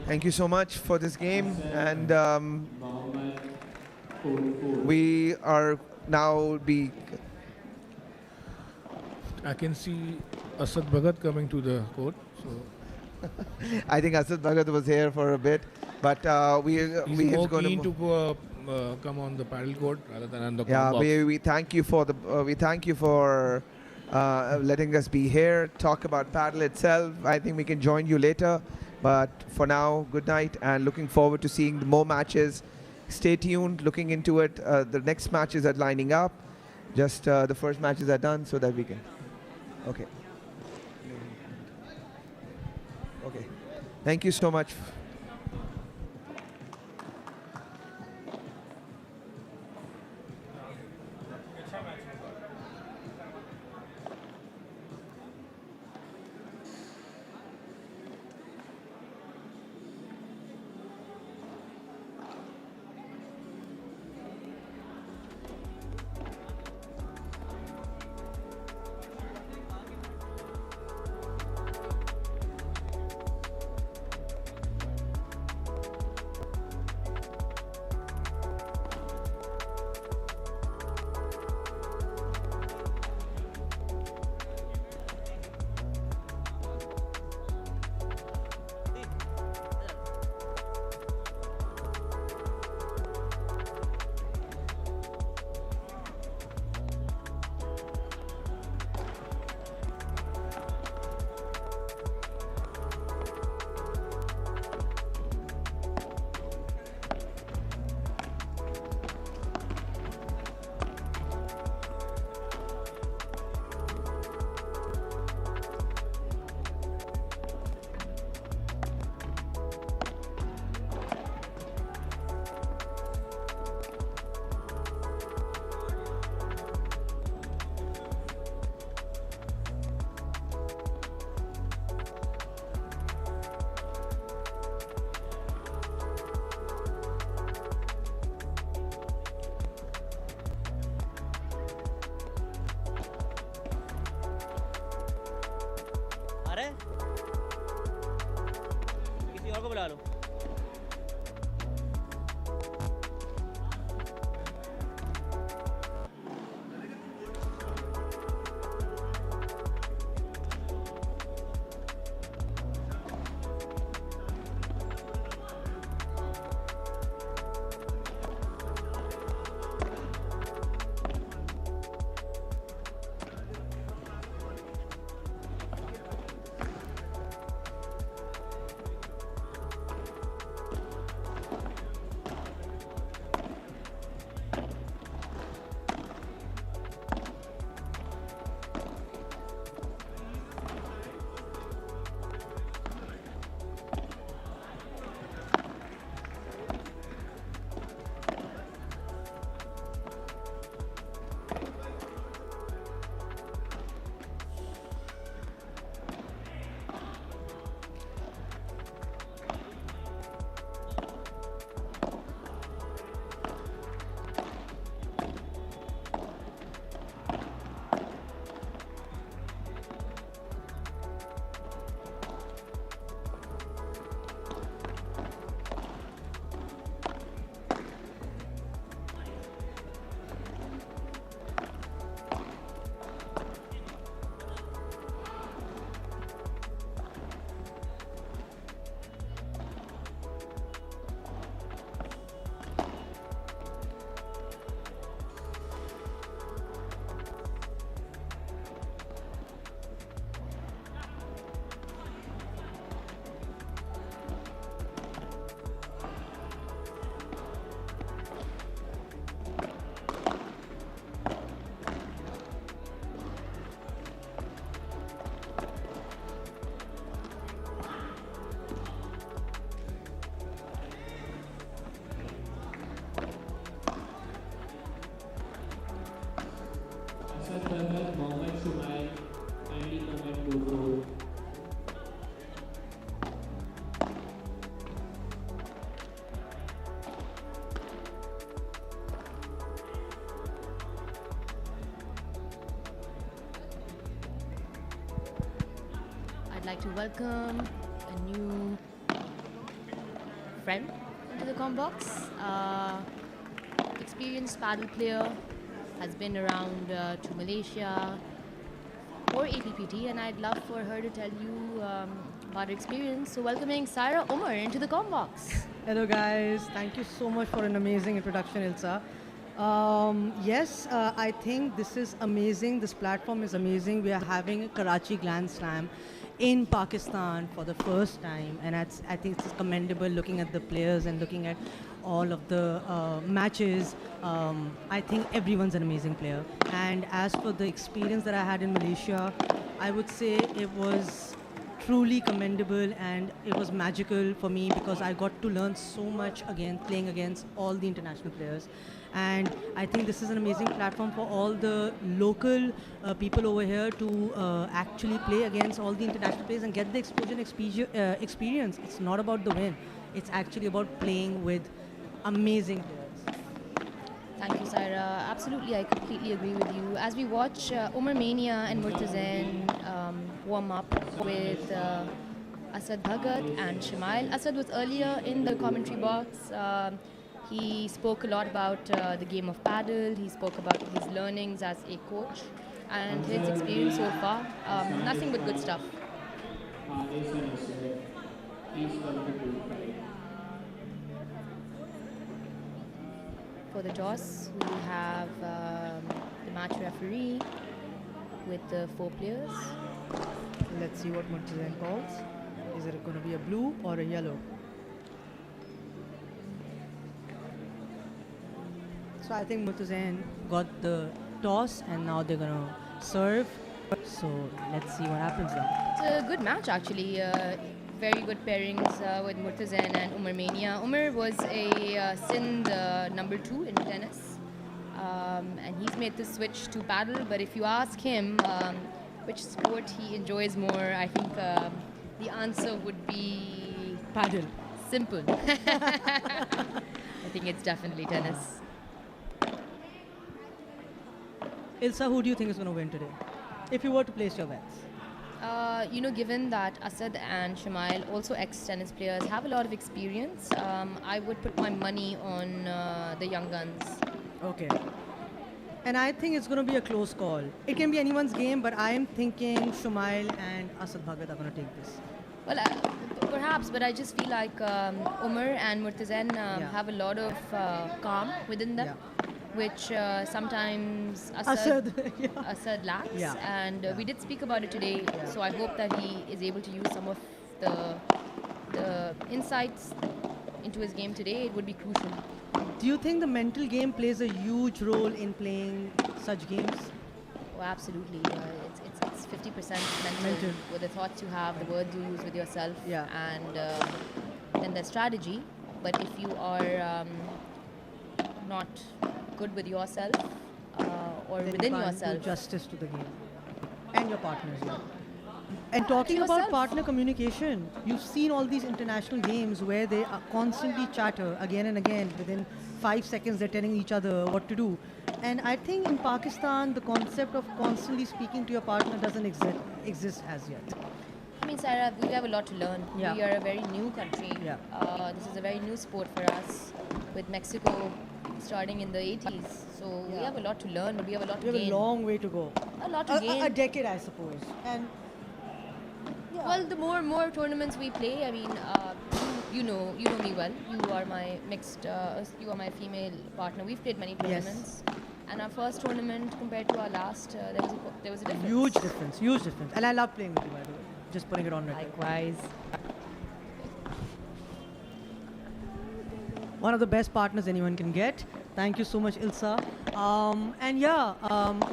Thank you so much for this game, and we are now I can see Asad Bhagat coming to the court. So I think Asad Bhagat was here for a bit, but he's more going keen to go, come on the paddle court rather than on the yeah, box. we thank you for letting us be here, talk about paddle itself. I think we can join you later, but for now, good night, and looking forward to seeing more matches. Stay tuned, looking into it. The next matches are lining up. Just the first matches are done so that we can. Okay. Okay. Thank you so much. गिरा लो. I'd like to welcome a new friend into the Combox. Experienced paddle player, has been around to Malaysia or APPT, and I'd love for her to tell you about her experience. So welcoming Saira Umar into the Combox. Hello guys, thank you so much for an amazing introduction, Ilsa. Yes, I think this is amazing. This platform is amazing. We are having a Karachi Grand Slam in Pakistan for the first time, and I think it's commendable looking at the players and looking at all of the matches. I think everyone's an amazing player. And as for the experience that I had in Malaysia, I would say it was truly commendable and it was magical for me because I got to learn so much again playing against all the international players. And I think this is an amazing platform for all the local people over here to actually play against all the international players and get the exposure and experience. It's not about the win. It's actually about playing with amazing players. Thank you, Saira. Absolutely, I completely agree with you. As we watch Umar Mania and Murtazain warm up with Asad Bhagat and Shamail. Asad was earlier in the commentary box. He spoke a lot about the game of paddle. He spoke about his learnings as a coach and his experience so far. Nothing but good stuff. For the toss, we have the match referee with the 4 players. Let's see what Murtazain calls. Is it going to be a blue or a yellow? So I think Murtazain got the toss and now they're going to serve. So let's see what happens now. It's a good match actually. Very good pairings with Murtazain and Umar Mania. Umar was a Sindh number 2 in tennis. And he's made the switch to paddle. But if you ask him which sport he enjoys more, I think the answer would be paddle. Simple. I think it's definitely tennis. Ilsa, who do you think is going to win today? If you were to place your bets. Given that Asad and Shamail, also ex-tennis players, have a lot of experience, I would put my money on the young guns. Okay. And I think it's going to be a close call. It can be anyone's game, but I am thinking Shumail and Asad Bhagat are going to take this. Well, perhaps, but I just feel like Umar and Murtazen have a lot of calm within them, which sometimes Asad lacks. Yeah. And we did speak about it today, so I hope that he is able to use some of the insights into his game today. It would be crucial. Do you think the mental game plays a huge role in playing such games? Oh, absolutely. It's 50% mental, with the thoughts you have, the words you use with yourself, and then the strategy. But if you are not good with yourself or then within you can't yourself, do justice to the game and your partners. And talking about partner communication, you've seen all these international games where they are constantly chatter again and again. Within 5 seconds, they're telling each other what to do. And I think in Pakistan, the concept of constantly speaking to your partner doesn't exist as yet. I mean, Sarah, we have a lot to learn. Yeah. We are a very new country. This is a very new sport for us, with Mexico starting in the 80s. So we have a lot to learn, but we have a lot to gain. We have a long way to go. A lot to gain. A decade, I suppose. And well, the more tournaments we play, I mean, you know me well. You are my you are my female partner. We've played many tournaments, and our first tournament compared to our last, there was a difference. Huge difference. And I love playing with you, by the way. Just putting it on record. Likewise. One of the best partners anyone can get. Thank you so much, Ilsa.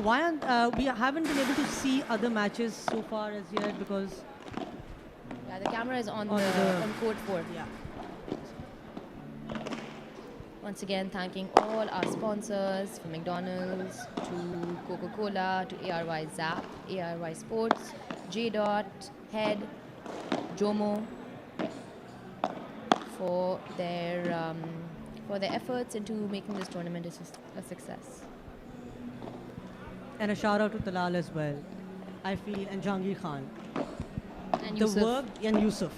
Why aren't we haven't been able to see other matches so far as yet because. Yeah, the camera is on court 4. Yeah. Once again, thanking all our sponsors, from McDonald's to Coca-Cola to ARY Zap, ARY Sports, J. Head, Jomo, for their efforts into making this tournament a success. And a shout out to Talal as well, I feel, and Jahangir Khan. And Yusuf.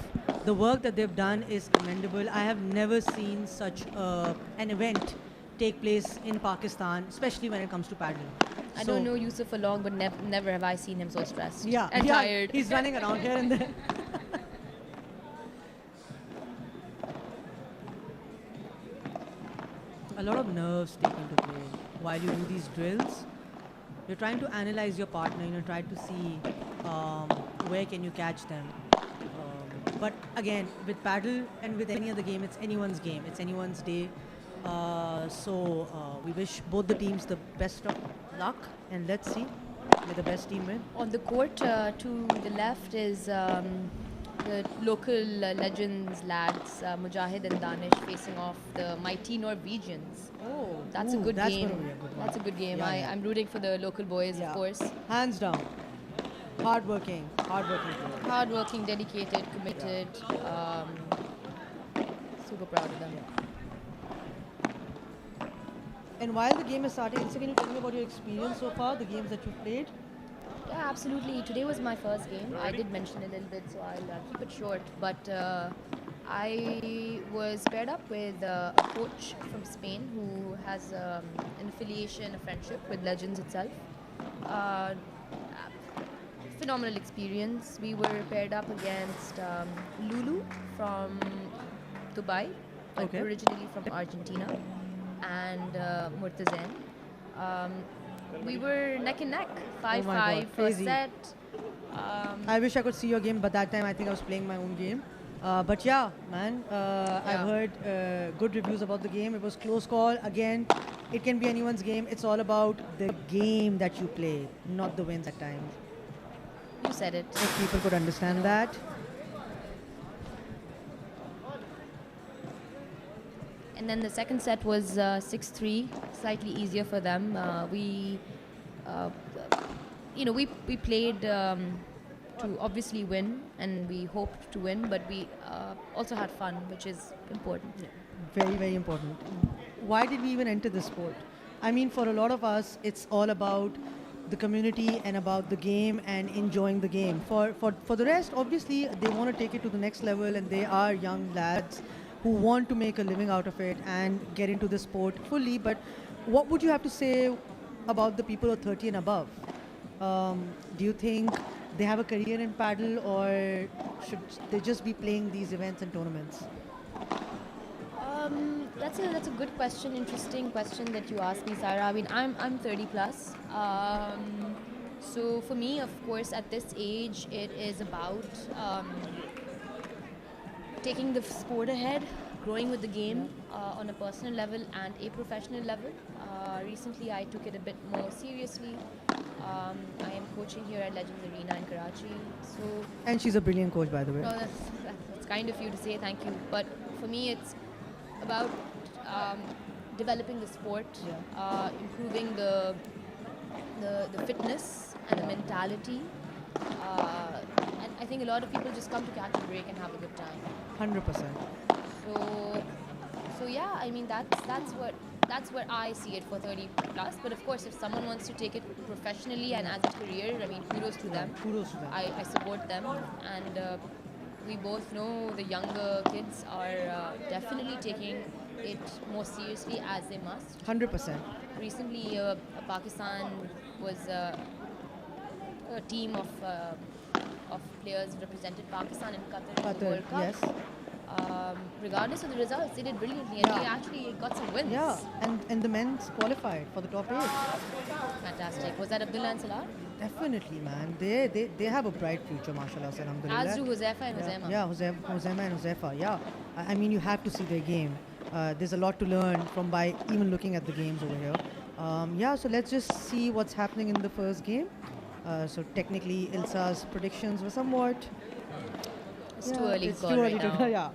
The work that they've done is commendable. I have never seen such an event take place in Pakistan, especially when it comes to paddling. I don't know Yusuf for long, but never have I seen him so stressed and yeah, tired. He's running around here and there. A lot of nerves take into play while you do these drills. You're trying to analyze your partner, try to see where can you catch them. But again, with paddle and with any other game, it's anyone's game. It's anyone's day. So we wish both the teams the best of luck, and let's see, may the best team win. On the court to the left is the local legends lads, Mujahid and Danish, facing off the mighty Norwegians. Oh, that's a good that's game. gonna be a good one. That's a good game. Yeah. I'm rooting for the local boys, of course. Hands down. Hardworking. Hardworking, dedicated, committed. Super proud of them. And while the game is starting, can you tell me about your experience so far, the games that you've played? Yeah, absolutely. Today was my first game. I did mention a little bit, so I'll keep it short. But I was paired up with a coach from Spain who has an affiliation, a friendship with Legends itself. Phenomenal experience. We were paired up against Lulu from Dubai, but originally from Argentina, and Murtazen. We were neck and neck, 5-5 first set. I wish I could see your game, but that time I think I was playing my own game. But yeah, man, I've heard good reviews about the game. It was close call. Again, it can be anyone's game. It's all about the game that you play, not the wins at times. You said it. If people could understand that. And then the second set was 6-3, slightly easier for them. We played to obviously win, and we hoped to win, but we also had fun, which is important. Very, very important. Why did we even enter this sport? I mean, for a lot of us, it's all about the community and about the game and enjoying the game. For the rest, obviously, they want to take it to the next level, and they are young lads who want to make a living out of it and get into the sport fully. But what would you have to say about the people of 30 and above? Do you think they have a career in paddle, or should they just be playing these events and tournaments? That's a good question, interesting question that you asked me, Sarah. I mean, I'm 30 plus. So for me, of course, at this age, it is about taking the sport ahead, growing with the game on a personal level and a professional level. Recently, I took it a bit more seriously. I am coaching here at Legends Arena in Karachi. So, And she's a brilliant coach, by the way. no, that's kind of you to say, thank you. But for me, it's about developing the sport, improving the fitness and the mentality. And I think a lot of people just come to catch a break and have a good time. 100%. So yeah, I mean that's what I see it for 30 plus. But of course, if someone wants to take it professionally and as a career, I mean, kudos to them. Kudos to them. I support them, and we both know the younger kids are definitely taking it more seriously as they must. 100%. Recently, Pakistan was a team of players represented Pakistan in Qatar in the World Cup. Yes. Regardless of the results, they did brilliantly, and they actually got some wins. Yeah, and the men's qualified for the top 8. Fantastic. Was that Abdullah and Salah? Definitely, man. They have a bright future, mashallah, alhamdulillah. As do Huzaifa and Huzaima. Yeah, Huzaima and Huzaifa, yeah. I mean, you have to see their game. There's a lot to learn from by even looking at the games over here. Yeah, so let's just see what's happening in the first game. So technically, Ilsa's predictions were somewhat... It's too early it's to too call early right to now. call, yeah.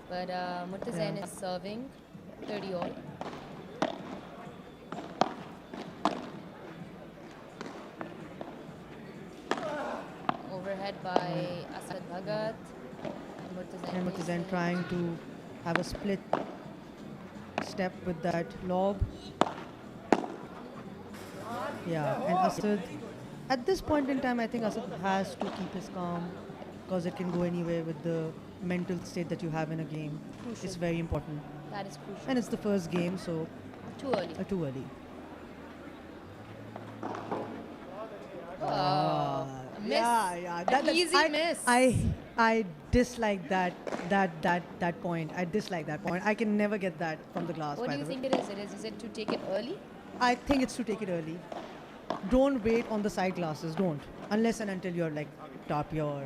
But Murtazain is serving 30 all. Overhead by Asad Bhagat. And Murtazain trying to have a split step with that lob. Yeah, and Asad, at this point in time, I think Asad has to keep his calm, because it can go anywhere with the mental state that you have in a game. Crucial. It's very important. That is crucial. And it's the first game, so Too early. too early. A miss. Yeah. An easy miss. I dislike that point. I dislike that point. I can never get that from the glass. What by do you the way. think it is? Is it to take it early? I think it's to take it early. Don't wait on the side glasses. Don't, unless and until you're like Tapia or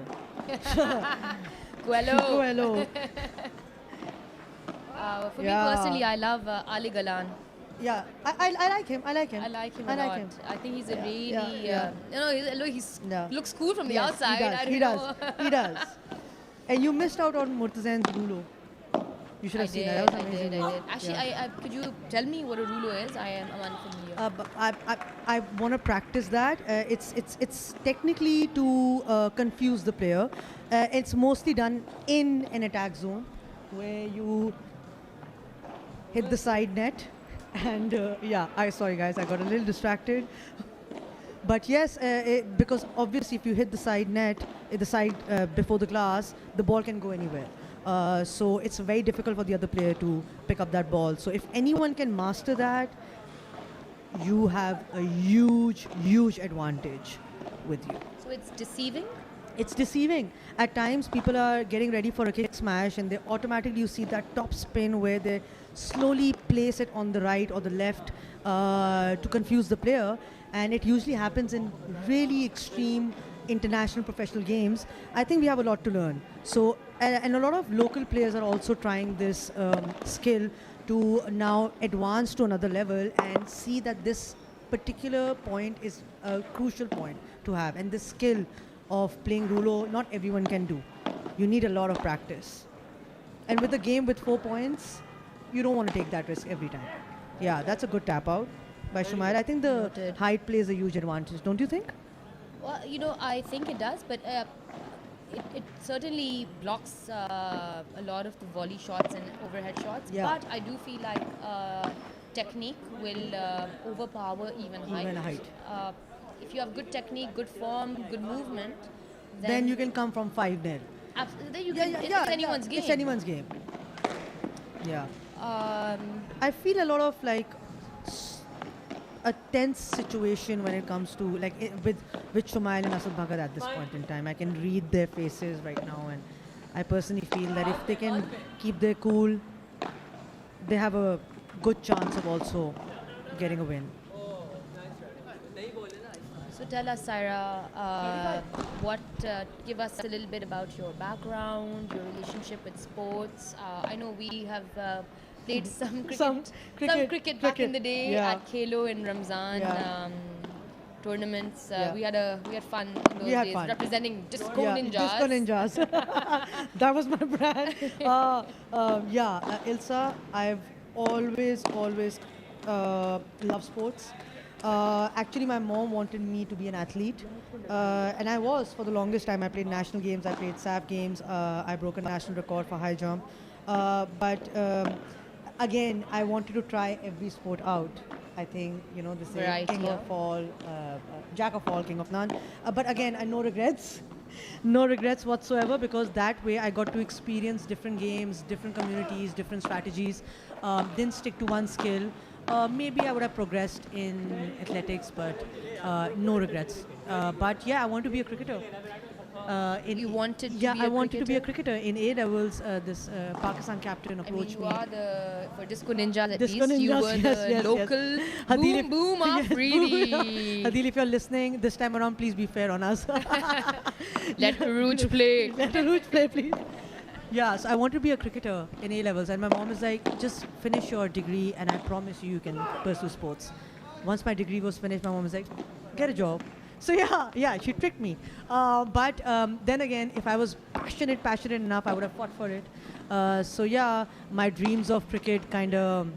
Coelho. Coelho. For me personally, I love Ali Galan. Yeah, I like him. I like him. I like him I a like lot. him. I think he's a really, yeah. he's Yeah. looks cool from the Yes, outside. I don't He know. does. He does. And you missed out on Murtazain's rulo. You should have seen that. That was amazing. I did. Actually, Yeah. could you tell me what a rulo is? I'm unfamiliar. But I want to practice that. It's technically to confuse the player. It's mostly done in an attack zone, where you hit the side net, and sorry guys, I got a little distracted. But yes, because obviously if you hit the side net, the side before the glass, the ball can go anywhere. So it's very difficult for the other player to pick up that ball. So if anyone can master that, you have a huge advantage with you. So it's deceiving? It's deceiving. At times, people are getting ready for a kick smash, and they automatically, you see that top spin where they slowly place it on the right or the left to confuse the player. And it usually happens in really extreme international professional games. I think we have a lot to learn. So, and a lot of local players are also trying this skill to now advance to another level and see that this particular point is a crucial point to have. And this skill of playing rulo, not everyone can do. You need a lot of practice. And with a game with 4 points, you don't want to take that risk every time. Yeah, that's a good tap out by Shumair. I think the Noted. height plays a huge advantage, don't you think? Well, I think it does, but it certainly blocks a lot of the volley shots and overhead shots. Yeah. But I do feel like technique will overpower even height. Even height. If you have good technique, good form, good movement, Then you can come from 5-0. Absolutely, you can. It's anyone's game. It's anyone's game. Yeah. I feel a lot of like a tense situation when it comes to like with Shumail and Asad Bhagat at this point in time. I can read their faces right now, and I personally feel that if they can keep their cool, they have a good chance of also getting a win. So tell us, Saira, give us a little bit about your background, your relationship with sports. I know we have played some cricket back in the day at Khelo in Ramzan tournaments. We had fun in those days, representing Disco Ninjas. Disco Ninjas. That was my brand. Ilsa, I've always loved sports. Actually, my mom wanted me to be an athlete, and I was for the longest time. I played national games, I played SAF games, I broke a national record for high jump. But again, I wanted to try every sport out. I think, they say king of all, jack of all, king of none. But again, no regrets. No regrets whatsoever, because that way I got to experience different games, different communities, different strategies. Didn't stick to one skill. Maybe I would have progressed in athletics, but no regrets. But yeah, I want to be a cricketer. You wanted to be a cricketer? Yeah, I wanted to be a cricketer. In A levels, this Pakistan captain approached me. You are for Disco Ninjas at Disco least. Ninjas, You were the local boom of really. Hadil, if you're listening, this time around, please be fair on us. Let Harooj play. Let Harooj play, please. Yeah, so I want to be a cricketer in A levels, and my mom is like, just finish your degree, and I promise you can pursue sports. Once my degree was finished, my mom was like, get a job. So yeah, she tricked me. But then again, if I was passionate enough, I would have fought for it. So yeah, my dreams of cricket kind of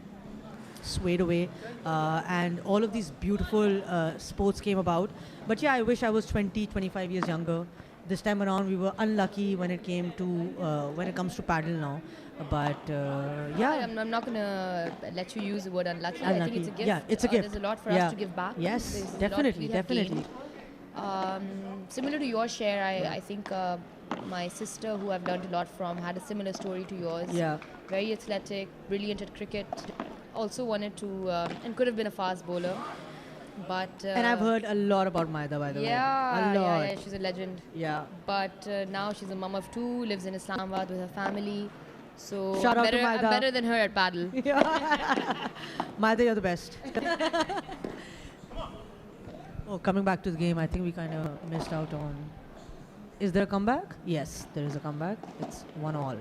swayed away, and all of these beautiful sports came about. But yeah, I wish I was 20, 25 years younger. This time around, we were unlucky when it came to when it comes to paddle now. But yeah, I'm not gonna let you use the word unlucky. I think it's a gift. Yeah, it's a gift. There's a lot for us to give back. Yes, There's definitely. Similar to your share, I think my sister, who I've learned a lot from, had a similar story to yours. Yeah. Very athletic, brilliant at cricket. Also wanted to and could have been a fast bowler. But and I've heard a lot about Maida, by the way. Yeah, she's a legend. Yeah. But now she's a mom of two, lives in Islamabad with her family. So Shout out to I'm Maida. better than her at paddle. Maida, you're the best. Oh, coming back to the game, I think we kind of missed out on. Is there a comeback? Yes, there is a comeback. It's 1-1.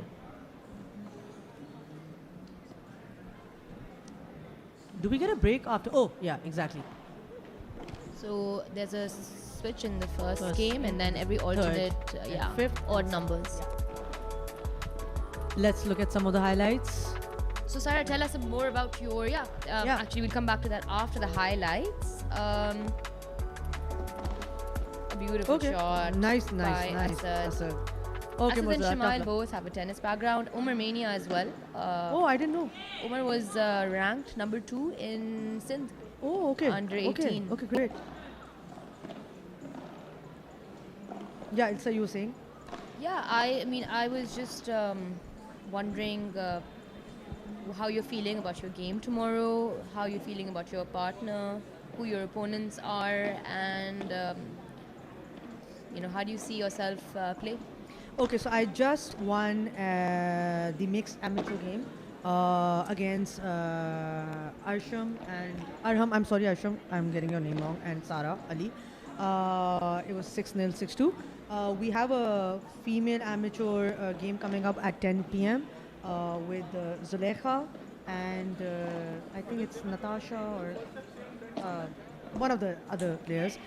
Do we get a break after? Oh, yeah, exactly. So there's a switch in the first game, and then every alternate, fifth, odd numbers. Let's look at some of the highlights. So Sarah, tell us more about your Actually, we'll come back to that after the highlights. A beautiful shot. Nice. Asad. Okay, Asad and Shumail both have a tennis background. Umar Mania as well. I didn't know. Umar was ranked number 2 in Sindh. Oh, okay. Under 18. Okay, great. Yeah, Ilsa, you were saying? Yeah, I was just wondering how you're feeling about your game tomorrow, how you're feeling about your partner, who your opponents are, and how do you see yourself play? Okay, so I just won the mixed amateur game against Arsham and Arham. I'm sorry, Arsham, I'm getting your name wrong, and Sara Ali. It was 6-0, 6-2. We have a female amateur game coming up at 10 p.m. With Zulekha and I think it's Natasha or one of the other players.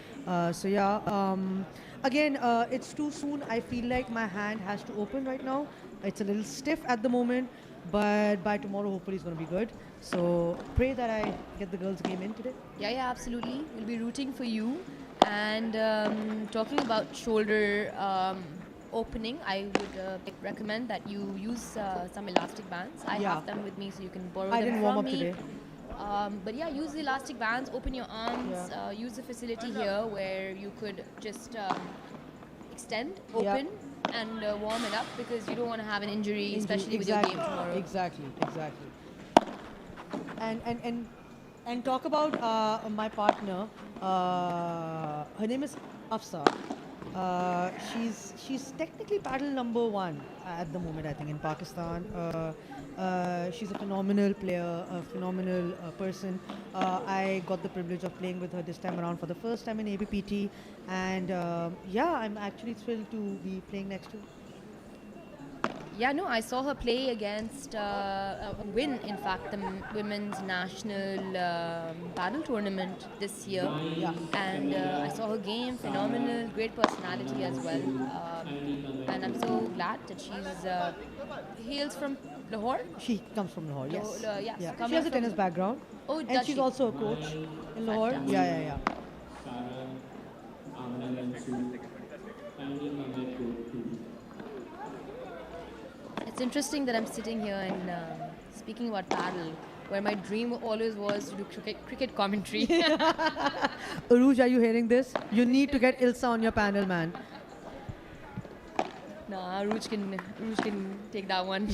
Again, it's too soon. I feel like my hand has to open right now. It's a little stiff at the moment, but by tomorrow, hopefully, it's going to be good. So pray that I get the girls' game in today. Yeah, absolutely. We'll be rooting for you. And talking about shoulder opening, I would recommend that you use some elastic bands. I have them with me, so you can borrow them from me. I didn't warm up today. But yeah, use the elastic bands, open your arms, use the facility here where you could just extend, open, and warm it up, because you don't want to have an injury, especially with your game tomorrow. Exactly. And talk about my partner. Her name is Afsa. She's technically paddle number 1 at the moment, I think, in Pakistan. She's a phenomenal player, a phenomenal person. I got the privilege of playing with her this time around for the first time in APPT, and yeah, I'm actually thrilled to be playing next to her. Yeah, no, I saw her play against, win, in fact, the women's national paddle tournament this year. Yeah. And I saw her game, phenomenal, great personality as well. And I'm so glad that she's hails from Lahore. She comes from Lahore, yes. Yeah, so She coming has a from- tennis background. Oh, And does she's she? also a coach in Lahore. Fantastic. Yeah. It's interesting that I'm sitting here and speaking about paddle, where my dream always was to do cricket commentary. Aruj, are you hearing this? You need to get Ilsa on your panel, man. Nah, Ruj can take that one.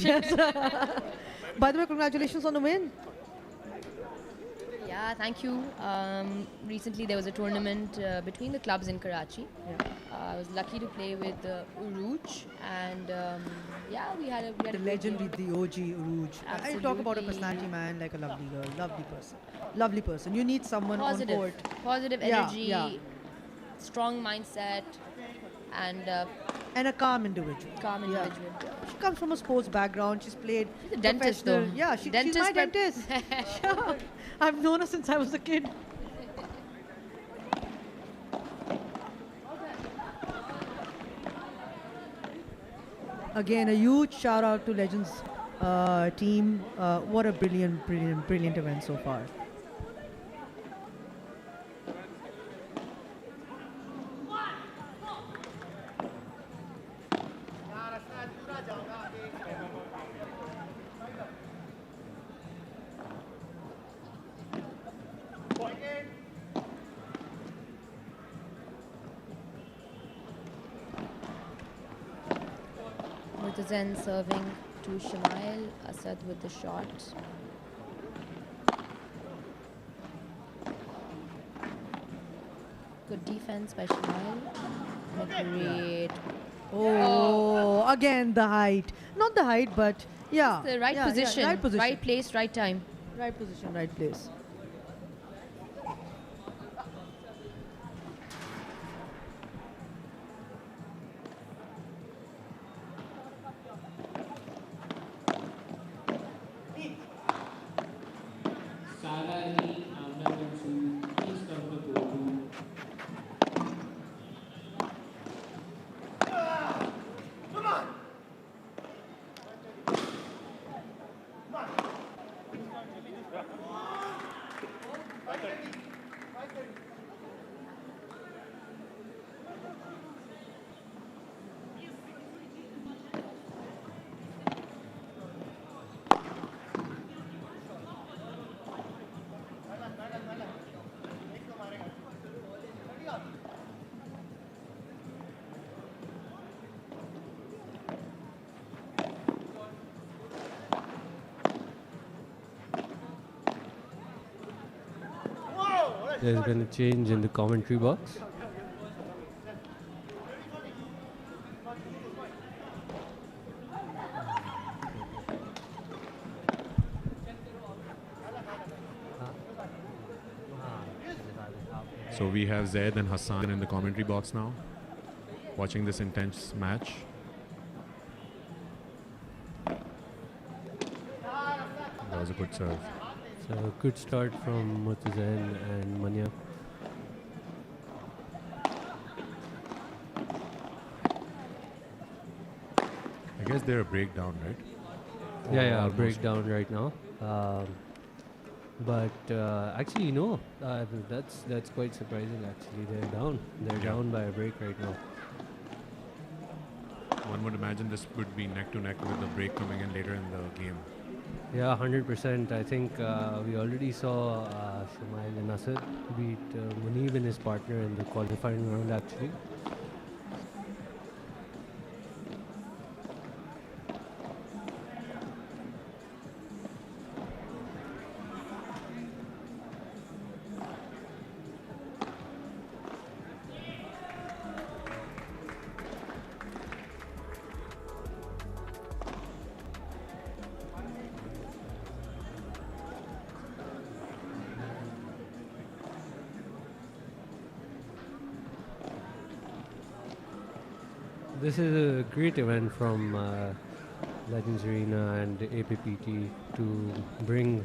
By the way, congratulations on the win. Yeah, thank you. Recently there was a tournament between the clubs in Karachi. I was lucky to play with Uruj, and yeah, we had a The great legend game. with the OG Aruj. I talk about a Absolutely. personality, man, like a lovely girl, lovely person. You need someone on Positive, court. positive Yeah, energy, yeah. strong mindset, and And a calm individual. calm Yeah. individual. She comes from a sports background. She's played. She's a dentist, professional- though. Yeah, she's Dentist, my but- dentist. Sure. I've known her since I was a kid. Again, a huge shout out to Legends team. What a brilliant event so far. Murtazen serving to Shamail, Asad with the shot. Good defense by Shamail. And a great. Oh, again the height. Not the height, but yeah. The right yeah, position, right position. right place, right time. Right position, right place. There's been a change in the commentary box. So we have Zaid and Hassan in the commentary box now, watching this intense match. That was a good serve. So good start from Murtazen and Manya. I guess they're a breakdown, right? Yeah, Almost. breakdown right now. But actually, no, that's quite surprising. Actually, they're down. They're Yeah. down by a break right now. One would imagine this would be neck to neck with the break coming in later in the game. Yeah, 100%. I think we already saw Shumail and Asad beat Munib and his partner in the qualifying round actually. This is a great event from Legends Arena and APPT to bring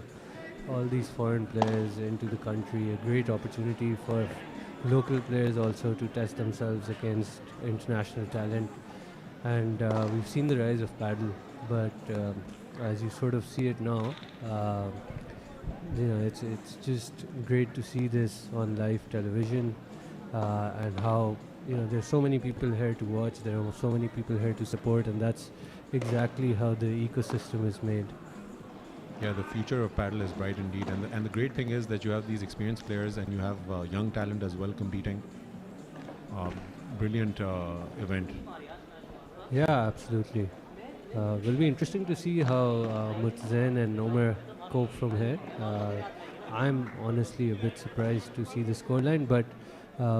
all these foreign players into the country. A great opportunity for local players also to test themselves against international talent. And we've seen the rise of Padel, but as you sort of see it now, it's just great to see this on live television and how there's so many people here to watch, there are so many people here to support, and that's exactly how the ecosystem is made. Yeah, the future of Padel is bright indeed, and the great thing is that you have these experienced players and you have young talent as well competing. Brilliant event. Yeah, absolutely. Will be interesting to see how Mutzain and Omer cope from here. I'm honestly a bit surprised to see the scoreline, but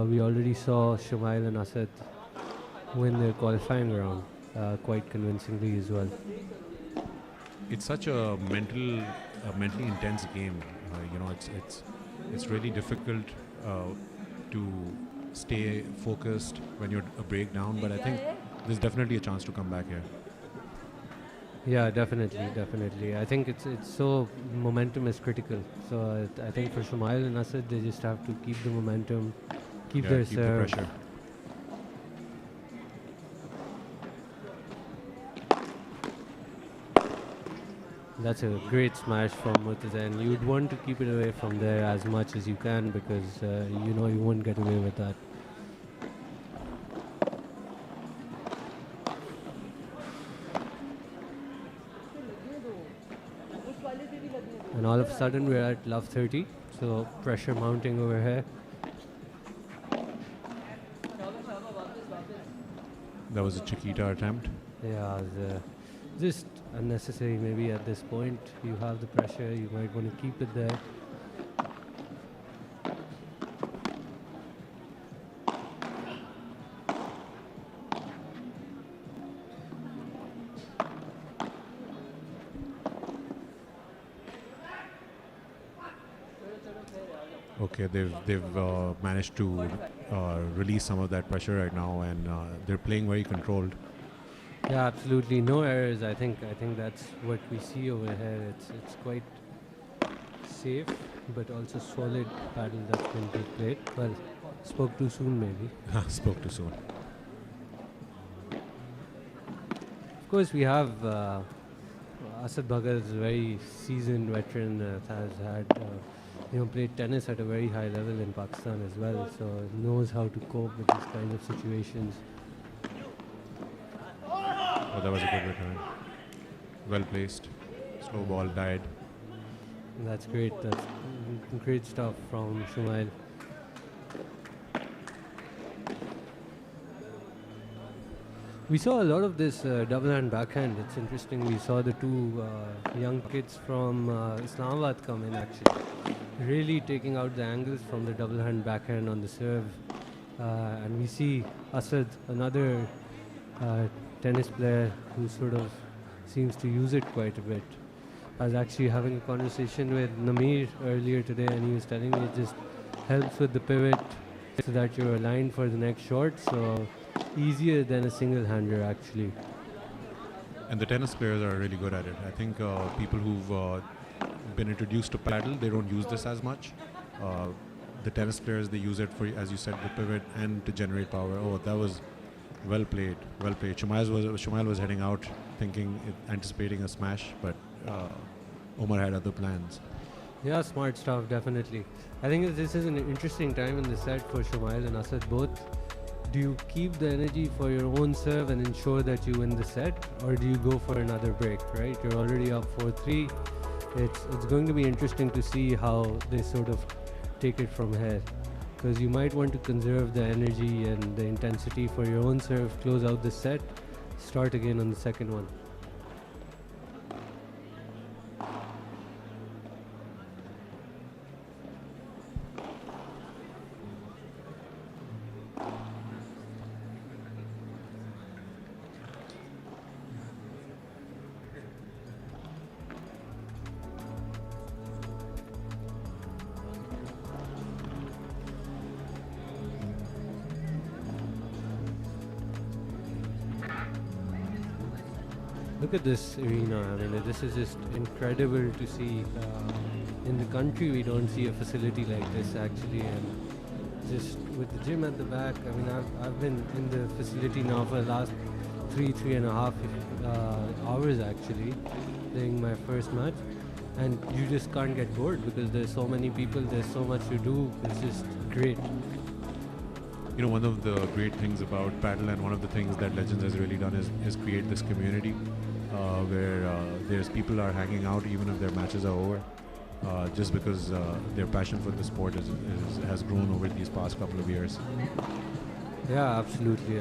we already saw Shumail and Asad win their qualifying round quite convincingly as well. It's such a mentally intense game. It's really difficult to stay focused when you're a break down, but I think there's definitely a chance to come back here. Yeah, definitely. I think it's so momentum is critical. So I think for Shumail and Asad, they just have to keep the momentum, keep their keep serve. the pressure. That's a great smash from Mutzain. You'd want to keep it away from there as much as you can because you won't get away with that. And all of a sudden we're at love 30, so pressure mounting over here. That was a Chiquita attempt. Yeah, just unnecessary maybe at this point. You have the pressure, you might want to keep it there. Okay, they've managed to release some of that pressure right now, and they're playing very controlled. Yeah, absolutely, no errors. I think that's what we see over here. It's quite safe, but also solid paddle that's been played. Well, spoke too soon maybe. Spoke too soon. Of course, we have Asad Bhagat is a very seasoned veteran, has had played tennis at a very high level in Pakistan as well, so knows how to cope with these kind of situations. Oh, that was a good return. Well placed. Slow ball died. That's great. That's great stuff from Shumail. We saw a lot of this double hand backhand. It's interesting. We saw the two young kids from Islamabad come in actually. Really taking out the angles from the double hand backhand on the serve. And we see Asad, another tennis player who sort of seems to use it quite a bit. I was actually having a conversation with Namir earlier today, and he was telling me it just helps with the pivot so that you're aligned for the next shot. So easier than a single hander actually. And the tennis players are really good at it. I think people who've been introduced to paddle, they don't use this as much. The tennis players, they use it for, as you said, the pivot and to generate power. Oh, that was well played, well played. Shumail was heading out thinking, anticipating a smash, but Omar had other plans. Yeah, smart stuff, definitely. I think this is an interesting time in the set for Shumail and Asad both. do you keep the energy for your own serve and ensure that you win the set, or do you go for another break, right? You're already up 4-3. It's going to be interesting to see how they sort of take it from here, because you might want to conserve the energy and the intensity for your own serve, close out the set, start again on the second one. Look at this arena. I mean, this is just incredible to see. In the country, we don't see a facility like this actually, and just with the gym at the back. I mean, I've been in the facility now for the last three and a half hours actually, playing my first match, and you just can't get bored because there's so many people, there's so much to do. It's just great. You know, one of the great things about Padel, and one of the things that Legends has really done is create this community where there's people are hanging out even if their matches are over, just because their passion for the sport has grown over these past couple of years. Yeah, absolutely.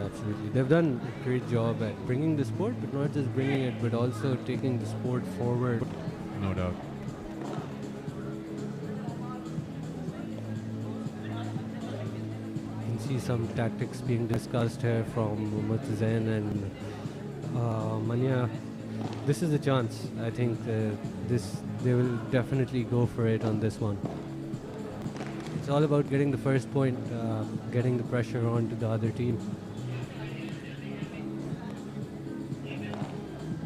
They've done a great job at bringing the sport, but not just bringing it, but also taking the sport forward. No doubt. You can see some tactics being discussed here from Murtazain and Manya. This is a chance. I think they will definitely go for it on this one. It's all about getting the first point, getting the pressure on to the other team.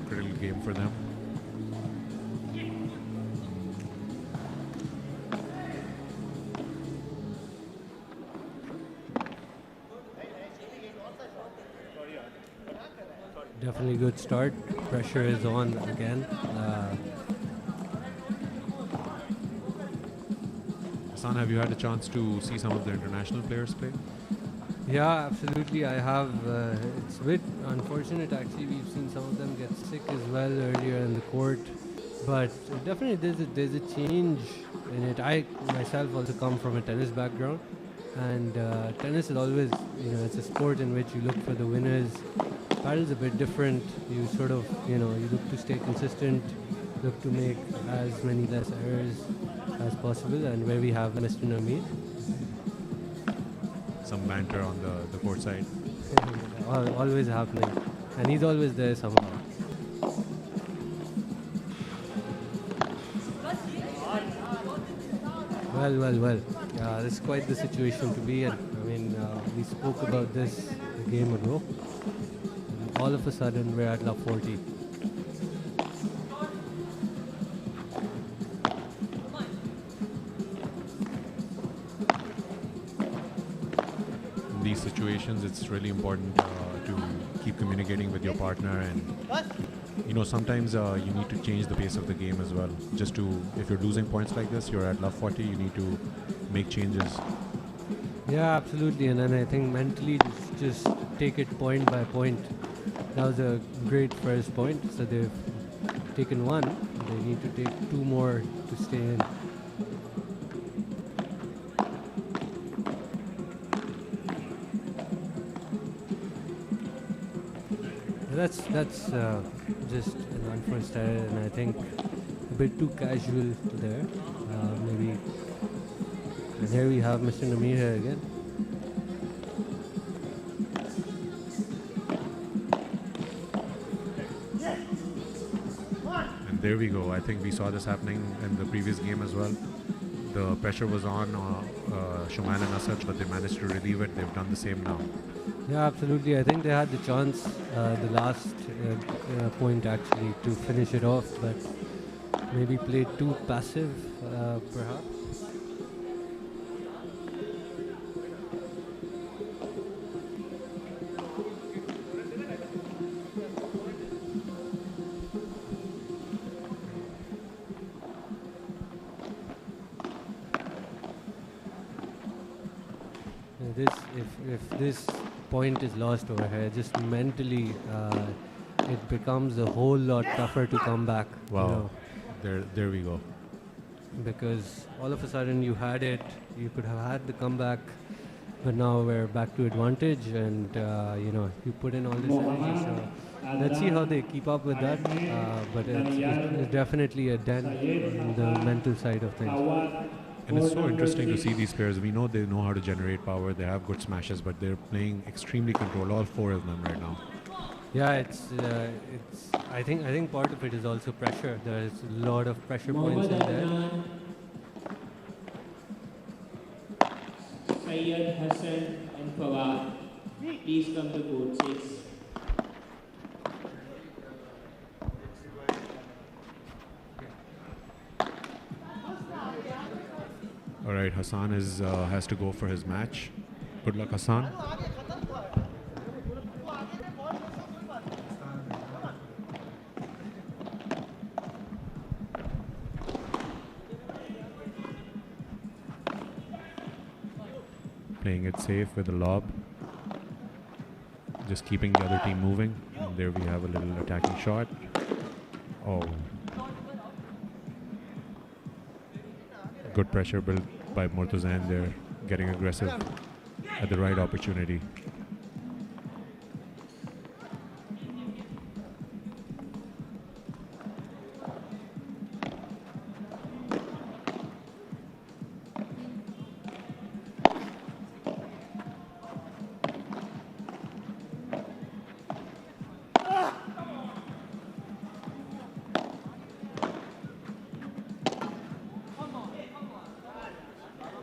Critical game for them. Definitely good start. Pressure is on again. Hassan, have you had a chance to see some of the international players play? Yeah, absolutely. I have. It's a bit unfortunate actually. We've seen some of them get sick as well earlier in the court, but definitely there's a change in it. I myself also come from a tennis background, and tennis is always, it's a sport in which you look for the winners. Padel's a bit different. You sort of, you look to stay consistent, look to make as many less errors as possible, and where we have Mr. Nameed. Some banter on the court side. Always happening, and he's always there somehow. Well. This is quite the situation to be in. I mean, we spoke about this a game ago. And all of a sudden, we're at love 40. In these situations, it's really important to keep communicating with your partner, and sometimes you need to change the pace of the game as well. If you're losing points like this, you're at love 40, you need to make changes. Yeah, absolutely. And then I think mentally just take it point by point. That was a great first point. So they've taken one. They need to take two more to stay in. That's just an unforced error, and I think a bit too casual there. Maybe. And here we have Mr. Nameed here again. And there we go. I think we saw this happening in the previous game as well. The pressure was on Shuman and Asad, but they managed to relieve it. They've done the same now. Yeah, absolutely. I think they had the chance, the last point actually, to finish it off, but maybe played too passive, perhaps. If this point is lost over here. Just mentally, it becomes a whole lot tougher to come back. Wow. There we go. Because all of a sudden you had it, you could have had the comeback, but now we're back to advantage, and you put in all this energy. So let's see how they keep up with that. But it's definitely a dent in the mental side of things. And it's so interesting to see these players. We know they know how to generate power. They have good smashes, but they're playing extremely controlled. All four of them right now. Yeah, it's. I think part of it is also pressure. There's a lot of pressure points in there. Sayyid, Hassan and Fawad, please come to court 6. All right, Hassan has to go for his match. Good luck, Hassan. Playing it safe with the lob. Just keeping the other team moving. And there we have a little attacking shot. Oh. Good pressure built by Murtazan there, getting aggressive at the right opportunity.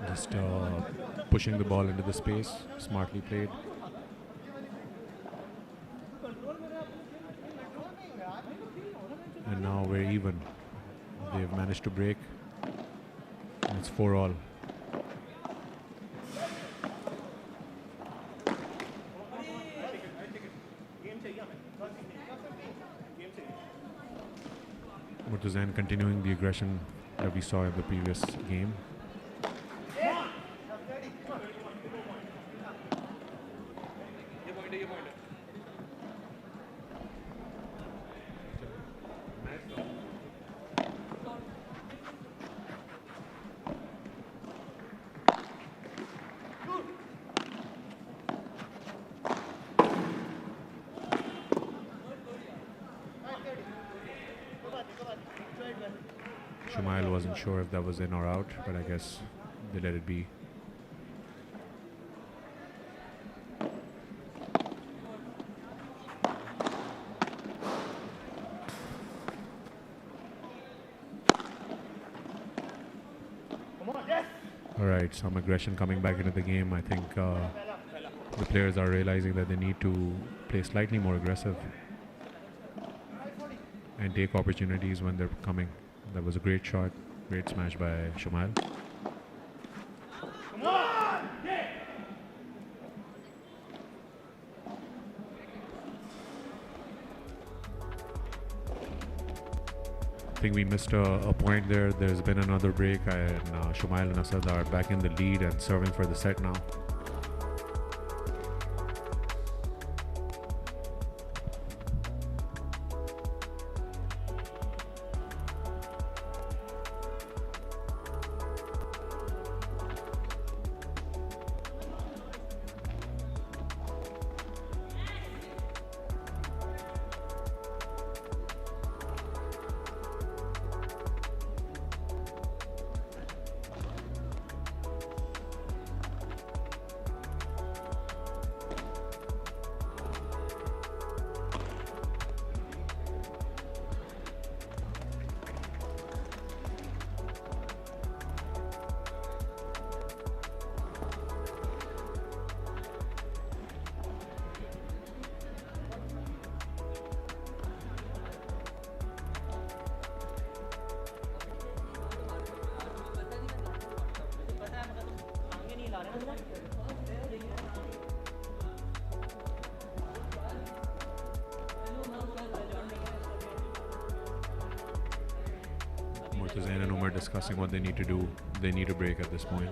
Just pushing the ball into the space, smartly played. And now we're even. They've managed to break. And it's 4-all. Murtazan continuing the aggression that we saw in the previous game. Shumail wasn't sure if that was in or out, but I guess they let it be. All right, some aggression coming back into the game. I think the players are realizing that they need to play slightly more aggressive and take opportunities when they're coming. That was a great shot, great smash by Shumail. I think we missed a point there. There's been another break, and Shumail and Asad are back in the lead and serving for the set now. Murtazan and Umar discussing what they need to do. They need a break at this point.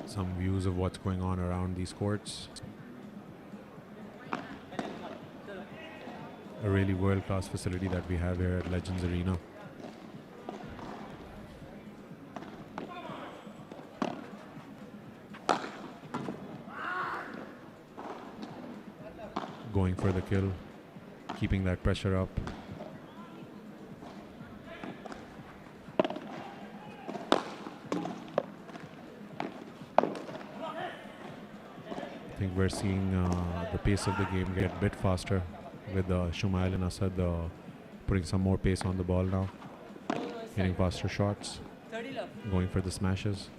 Some views of what's going on around these courts. A really world-class facility that we have here at Legends Arena. Going for the kill, keeping that pressure up. I think we're seeing the pace of the game get a bit faster with Shumail and Asad putting some more pace on the ball now, hitting faster shots, going for the smashes.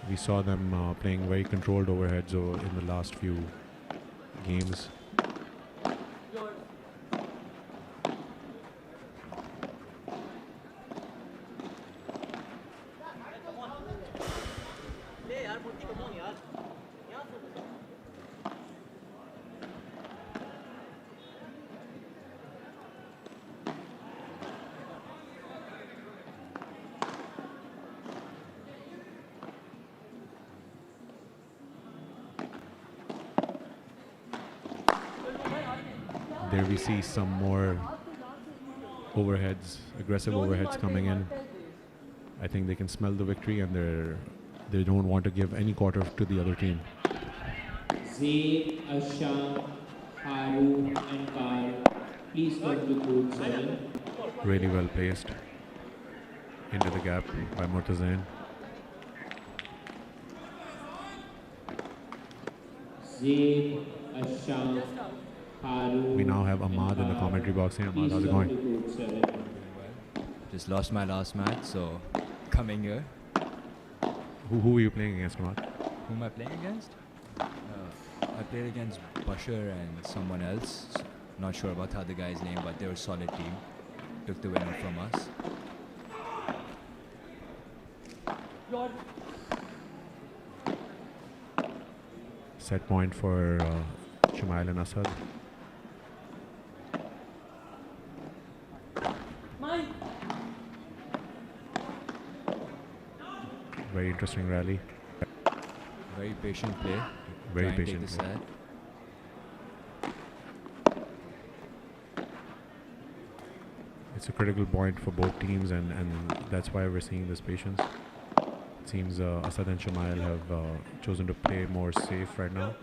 We saw them playing very controlled overheads in the last few games. There we see some more overheads, aggressive overheads coming in. I think they can smell the victory and they don't want to give any quarter to the other team. Zaid, Asham, Haru and Carl, please come to court 7. Really well placed into the gap by Murtazain. Zaid, Asham, Haru. We now have Ahmad in the commentary box here. Ahmad, how's it going? Just lost my last match, so coming here. Who are you playing against, Ahmad? Who am I playing against? I played against Bashar and someone else. Not sure about the other guy's name, but they were a solid team. Took the winner from us. Set point for Shumail and Asad. Very interesting rally. Very patient play. Very Try and take patient the play. set. It's a critical point for both teams, and that's why we're seeing this patience. It seems Asad and Shumail have chosen to play more safe right now.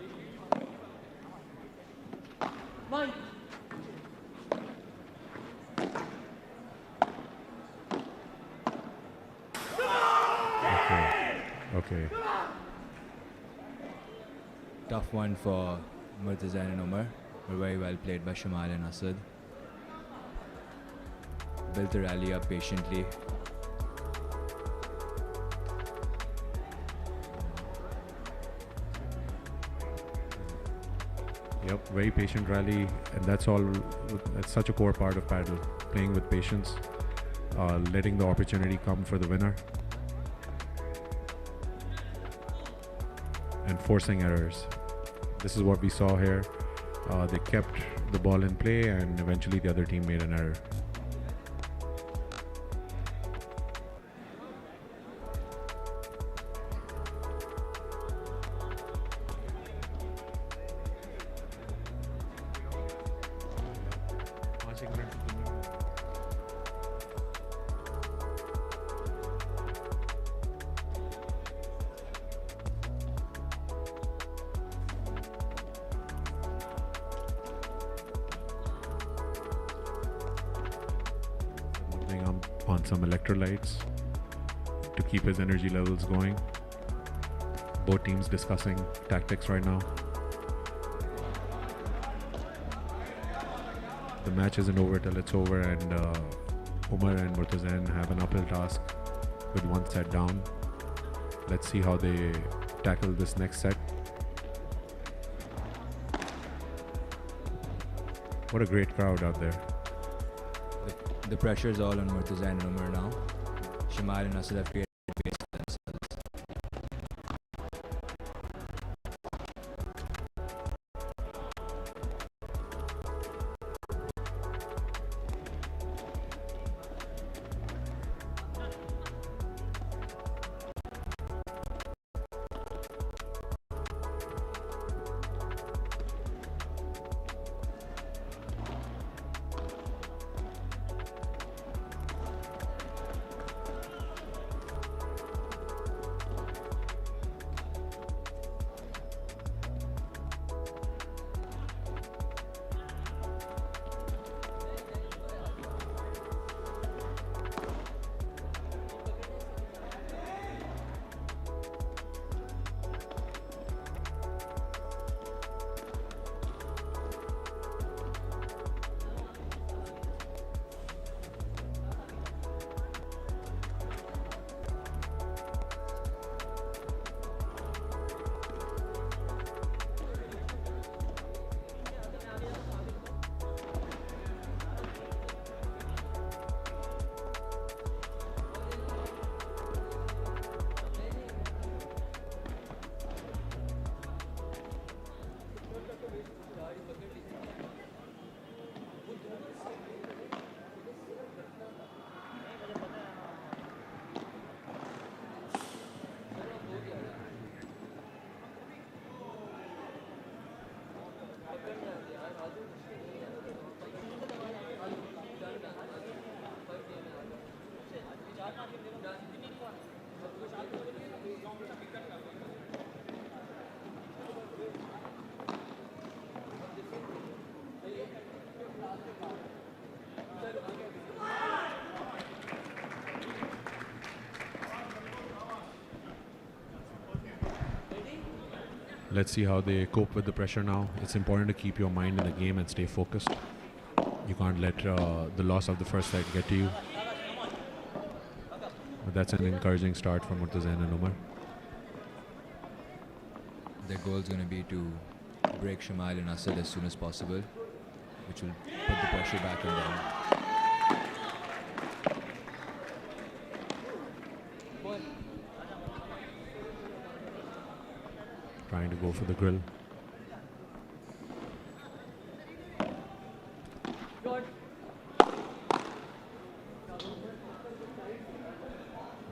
Okay. Tough one for Murtazain and Umar. Were very well played by Shumail and Asad. Built the rally up patiently. Yep, very patient rally, and that's all. That's such a core part of Padel. Playing with patience, letting the opportunity come for the winner, and forcing errors. This is what we saw here. They kept the ball in play, and eventually the other team made an error. On some electrolytes to keep his energy levels going. Both teams discussing tactics right now. The match isn't over till it's over, and Umar and Murtazain have an uphill task with one set down. Let's see how they tackle this next set. What a great crowd out there. The pressure is all on Murtazain and Umar now. Shamal and Asad have created space for themselves. Let's see how they cope with the pressure now. It's important to keep your mind in the game and stay focused. You can't let the loss of the first set get to you. But that's an encouraging start for Murtazain and Umar. Their goal is going to be to break Shamal and Asad as soon as possible, which will put the pressure back on them. Trying to go for the grill.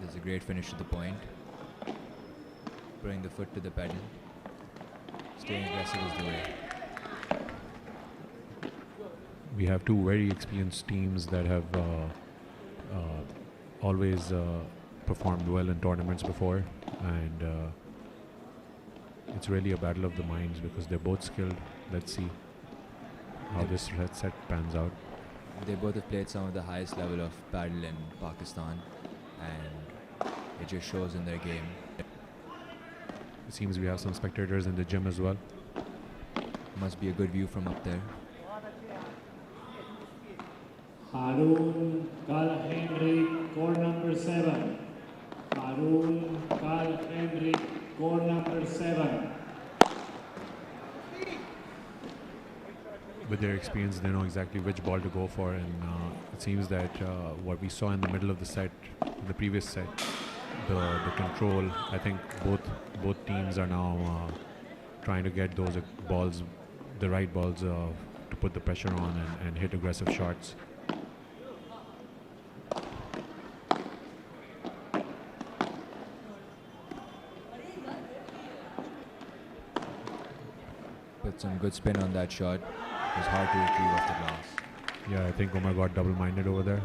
There's a great finish to the point. Putting the foot to the pedal. Staying aggressive is the way. We have two very experienced teams that have always performed well in tournaments before, and it's really a battle of the minds because they're both skilled. Let's see how this set pans out. They both have played some of the highest level of Padel in Pakistan, and it just shows in their game. It seems we have some spectators in the gym as well. Must be a good view from up there. Harun Kal Henry, court number 7. Harun Kal Henry, court number 7. With their experience, they know exactly which ball to go for, and it seems that what we saw in the middle of the set, the previous set, the control, I think both teams are now trying to get those balls, the right balls, to put the pressure on and hit aggressive shots. Put some good spin on that shot. It was hard to retrieve off the glass. Yeah, I think Umar got double-minded over there.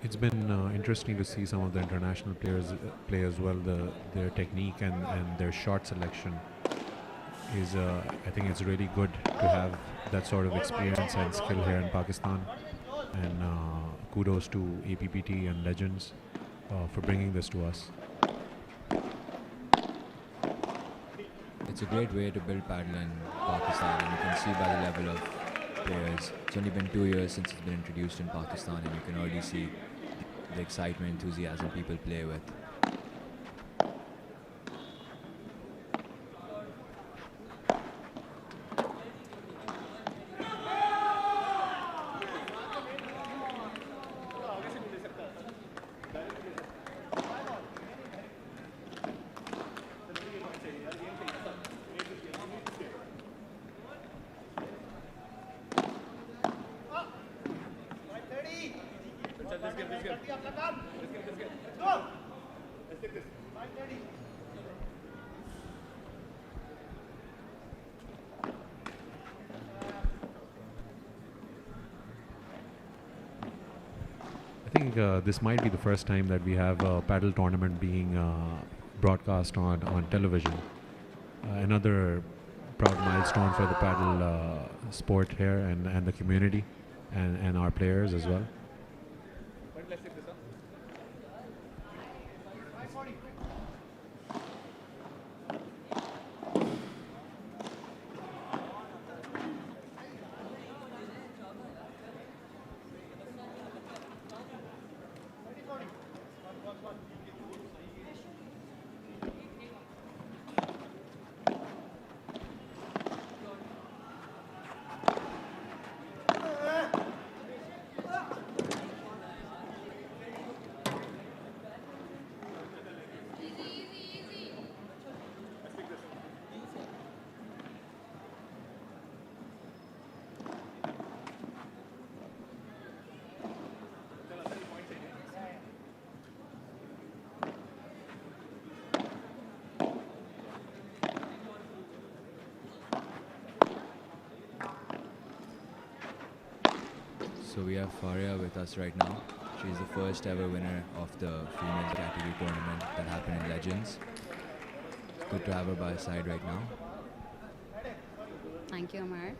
It's been interesting to see some of the international players play as well. Their technique and their shot selection is, I think it's really good to have that sort of experience and skill here in Pakistan. And kudos to APPT and Legends for bringing this to us. It's a great way to build padel in Pakistan, and you can see by the level of players. It's only been 2 years since it's been introduced in Pakistan, and you can already see the excitement, enthusiasm people play with. I think this might be the first time that we have a paddle tournament being broadcast on television. Another proud milestone for the paddle sport here and the community and our players as well. So we have Faria with us right now. She's the first ever winner of the female category tournament that happened in Legends. It's good to have her by her side right now. Thank you, Amar.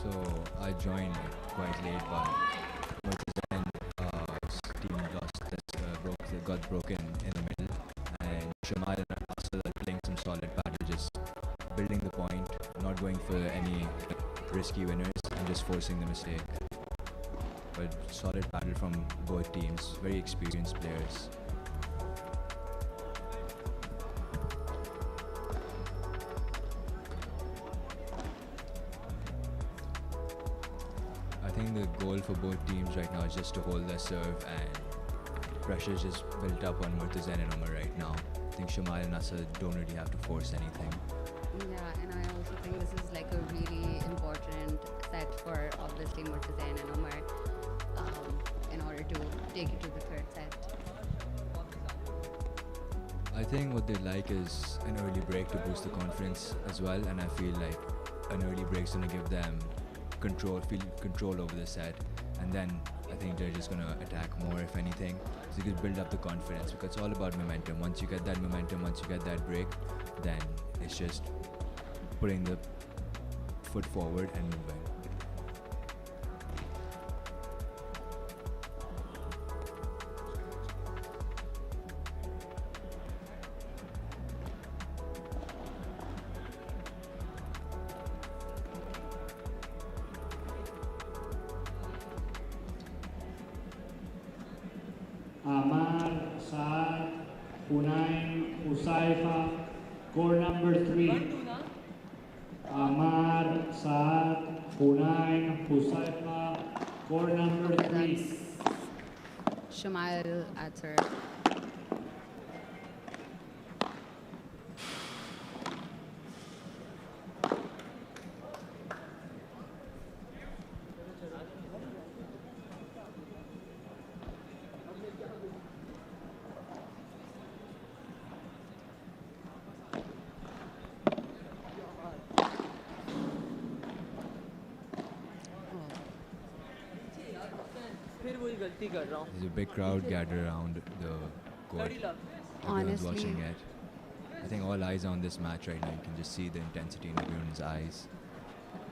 So I joined quite late, but then team got broken in the middle, and Shamal and Asad are playing some solid paddle, just building the point, not going for any risky winners and just forcing the mistake. But solid paddle from both teams, very experienced players. I think the goal for both teams right now is just to hold their serve, and pressure is just built up on Murtaza and Umar right now. I think Shamal and Asad don't really have to force anything. Yeah, and I also think this is like a really important take you to the third set? I think what they like is an early break to boost the confidence as well, and I feel like an early break is going to give them control over the set, and then I think they're just going to attack more if anything, so you can build up the confidence, because it's all about momentum. Once you get that momentum, once you get that break, then it's just putting the foot forward and moving. Amar, Saad, Hunain, Husaifa, core number 3. Amar, Saad, Hunain, Husaifa, core number 3. Shamail at serve. There's a big crowd gathered around the court. Everyone's Honestly, watching it. I think all eyes are on this match right now. You can just see the intensity in everyone's eyes.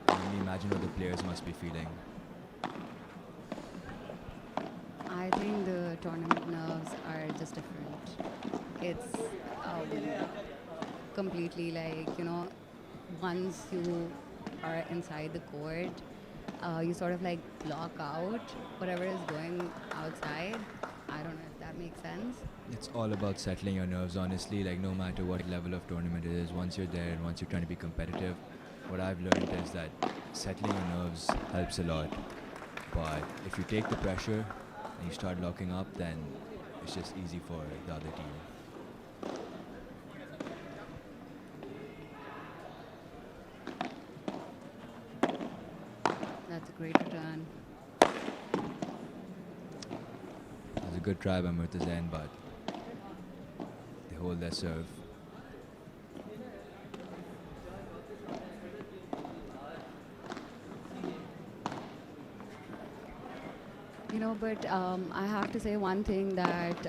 I can only imagine what the players must be feeling. I think the tournament nerves are just different. It's completely like, once you are inside the court, you sort of like block out whatever is going outside. I don't know if that makes sense. It's all about settling your nerves, honestly. Like, no matter what level of tournament it is, once you're there and once you're trying to be competitive, what I've learned is that settling your nerves helps a lot. But if you take the pressure and you start locking up, then it's just easy for the other team. That's a great return. It was a good try by Murtazain, but they hold their serve. But I have to say one thing, that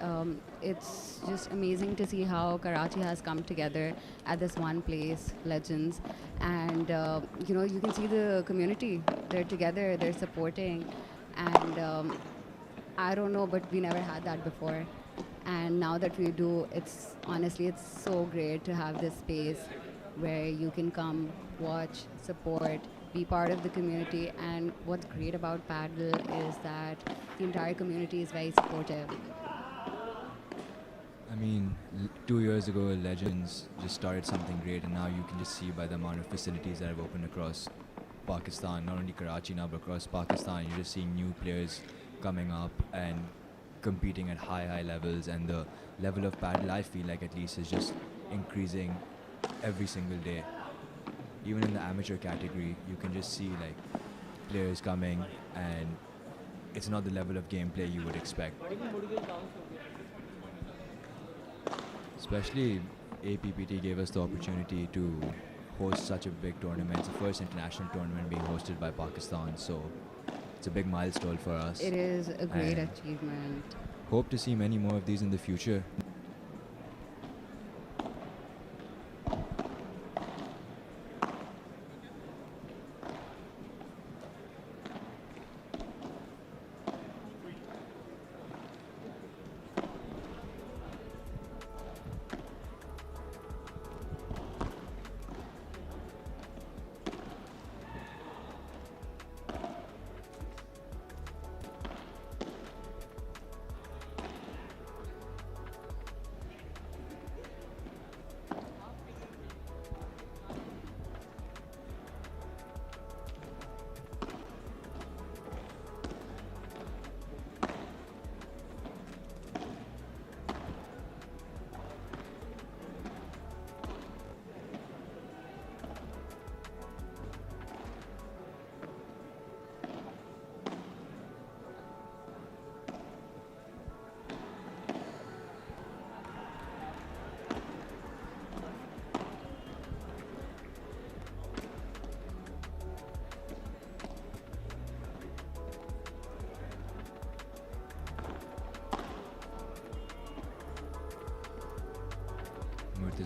it's just amazing to see how Karachi has come together at this one place, Legends. And, you can see the community. They're together, they're supporting. And I don't know, but we never had that before. And now that we do, it's so great to have this space where you can come, watch, support, be part of the community. And what's great about Padel is that the entire community is very supportive. I mean, 2 years ago, Legends just started something great, and now you can just see by the amount of facilities that have opened across Pakistan, not only Karachi now, but across Pakistan. You're just seeing new players coming up and competing at high levels, and the level of Padel, I feel like at least, is just increasing every single day. Even in the amateur category, you can just see like players coming, and it's not the level of gameplay you would expect. Especially APPT gave us the opportunity to host such a big tournament. It's the first international tournament being hosted by Pakistan, so it's a big milestone for us. It is a great achievement. Hope to see many more of these in the future.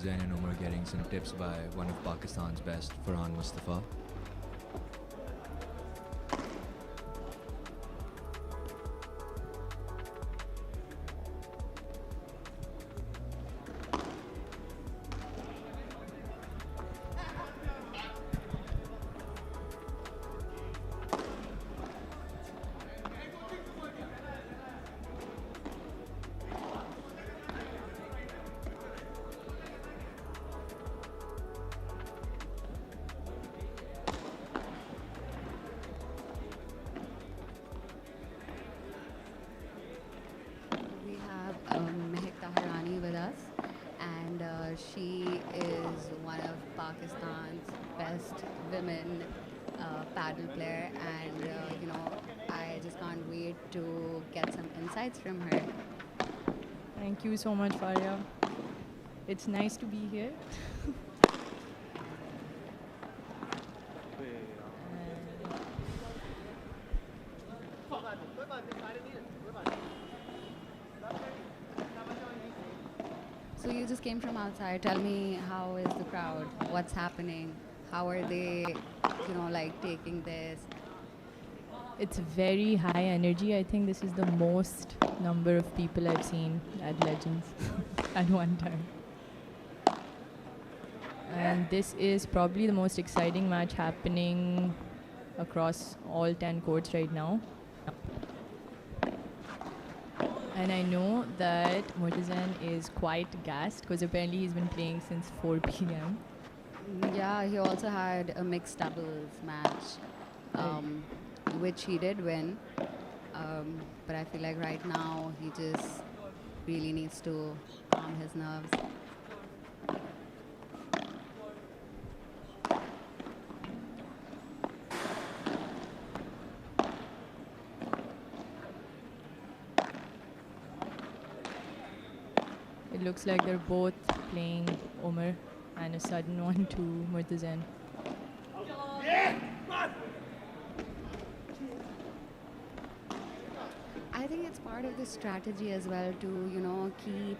Murtazain and Umar getting some tips by one of Pakistan's best, Farhan Mustafa. She is one of Pakistan's best women paddle player, and I just can't wait to get some insights from her. Thank you so much, Faria. It's nice to be here. So you just came from outside. Tell me, how is the crowd? What's happening? How are they, taking this? It's very high energy. I think this is the most number of people I've seen at Legends at one time. And this is probably the most exciting match happening across all 10 courts right now. And I know that Murtazain is quite gassed because apparently he's been playing since 4 p.m. Yeah, he also had a mixed doubles match, which he did win. But I feel like right now he just really needs to calm his nerves. It looks like they're both playing Umar and a sudden one to Murtazain. I think it's part of the strategy as well to, keep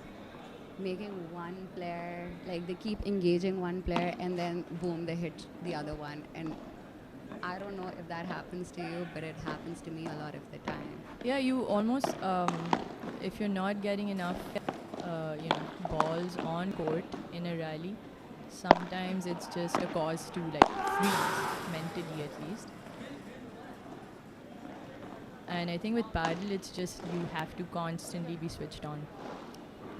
making one player, like they keep engaging one player and then boom, they hit the other one. And I don't know if that happens to you, but it happens to me a lot of the time. Yeah, you almost, if you're not getting enough balls on court in a rally, sometimes it's just a cause to freeze mentally at least. And I think with Padel, it's just you have to constantly be switched on.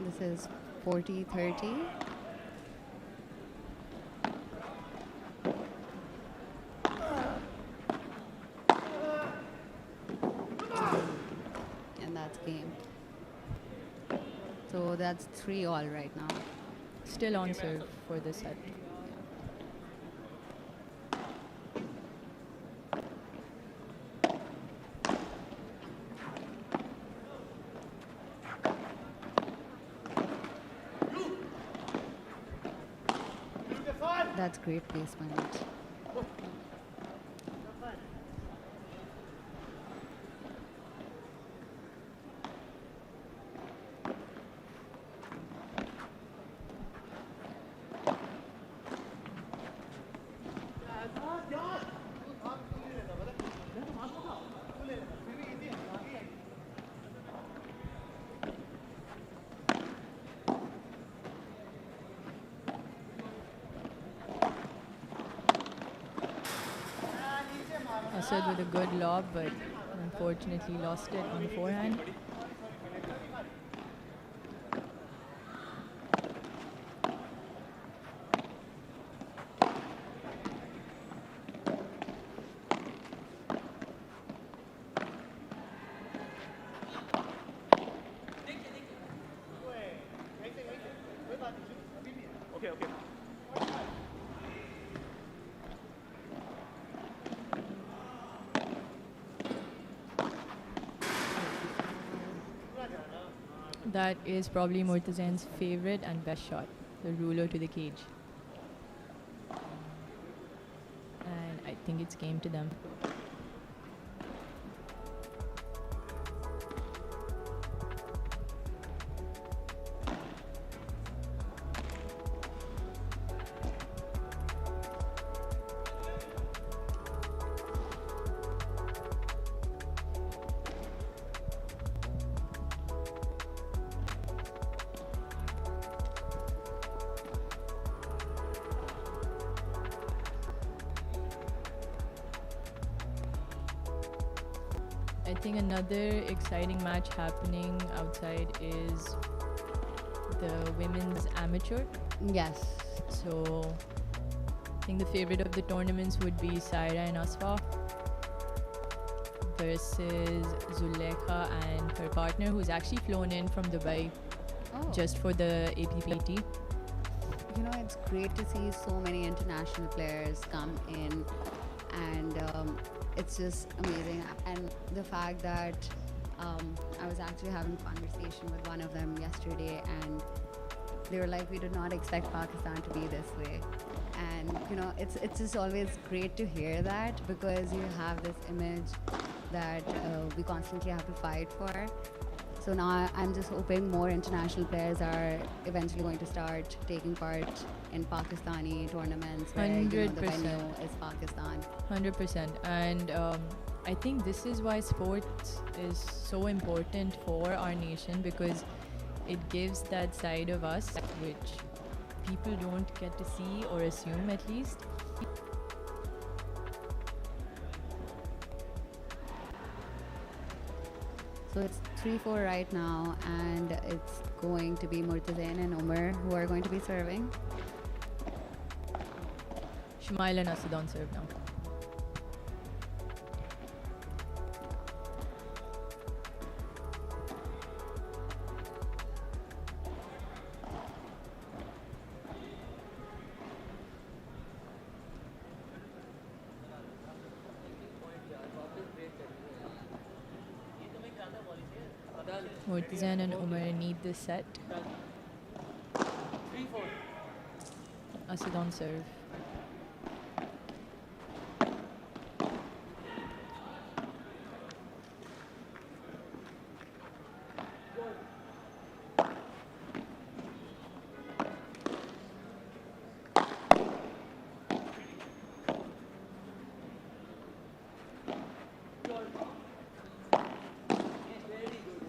This is 40-30. And that's game. So that's 3-all right now. Still on serve for this set. That's great placement. Asad with a good lob, but unfortunately lost it on the forehand. That is probably Murtazain's favorite and best shot, the ruler to the cage. And I think it's game to them. I think another exciting match happening outside is the women's amateur. Yes. So I think the favorite of the tournaments would be Saira and Asfa versus Zulekha and her partner, who's actually flown in from Dubai just for the APPT. You know, it's great to see so many international players come in, and it's just amazing. And the fact that I was actually having a conversation with one of them yesterday, and they were like, we did not expect Pakistan to be this way. And you know, it's just always great to hear that, because you have this image that we constantly have to fight for. So now I'm just hoping more international players are eventually going to start taking part in Pakistani tournaments where you know, the venue is Pakistan. 100%. And I think this is why sports is so important for our nation, because it gives that side of us which people don't get to see, or assume at least. So it's 3-4 right now, and it's going to be Murtazain and Umar who are going to be serving. Shumail and Asad on serve now. Murtazain and Umar need this set. Asad on serve.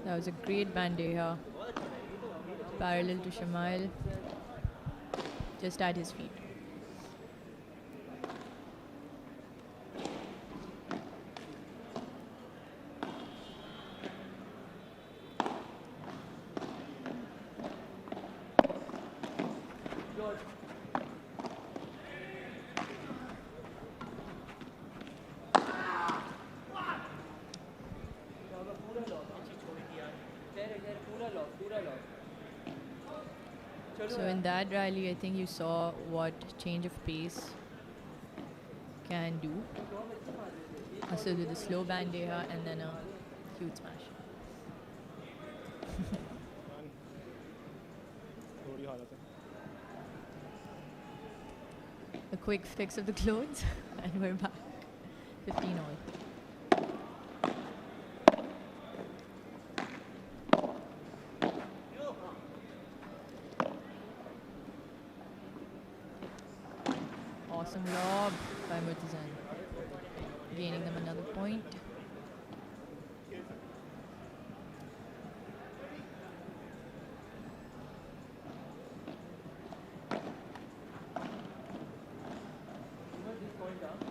That was a great bandeja, parallel to Shumail, just at his feet. So in that rally, I think you saw what change of pace can do. Asad with a slow bandeja and then a huge smash. A quick fix of the clothes and we're back. 15 all. Awesome lob by Murtazain, gaining them another point.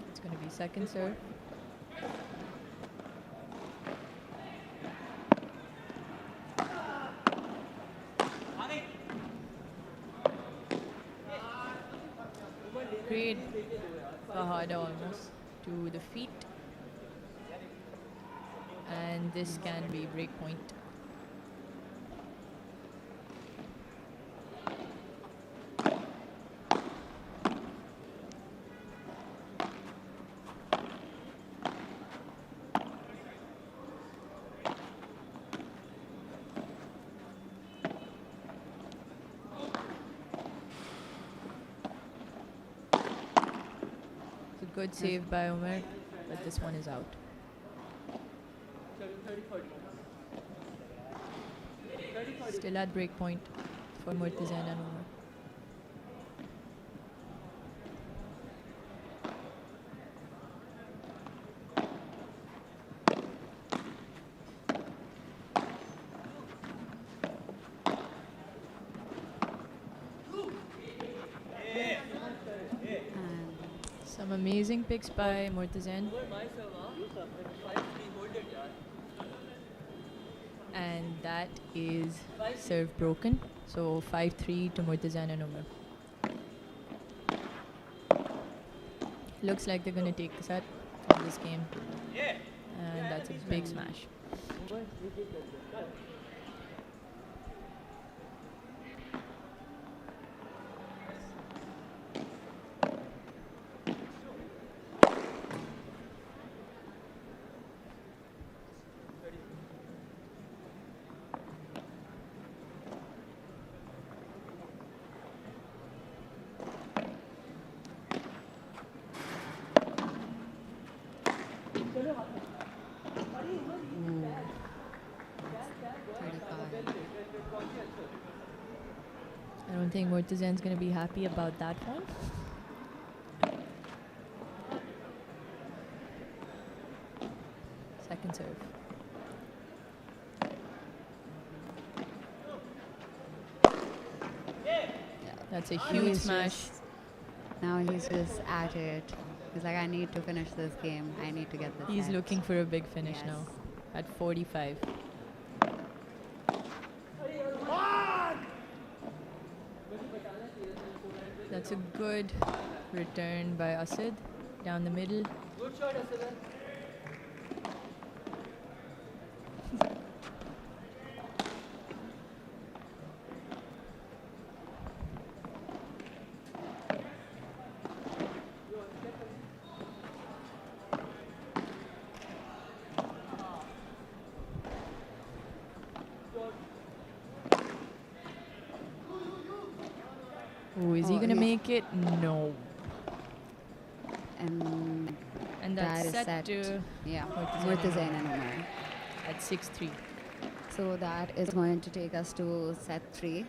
It's going to be second serve. Great Fahada almost to the feet, and this can be break point. Good save by Umar, but this one is out. Still at break point for Murtazain and Umar. Some amazing picks by Murtazain. And that is serve broken. So 5-3 to Murtaza and Umar. Looks like they're going to take the set from this game. And that's a big smash. I don't think Murtaza's going to be happy about that one. Second serve. That's a huge He's smash. Now he's just at it. He's like, I need to finish this game. I need to get this. He's set." looking for a big finish Yes. now at 45. That's a good return by Asad down the middle. Good shot, Asad. Oh, is he Oh, going to he- make it? No. And that's that is set set. to Yeah, Murtaza Murtaza and and Umar. at 6-3. So that is going to take us to set 3.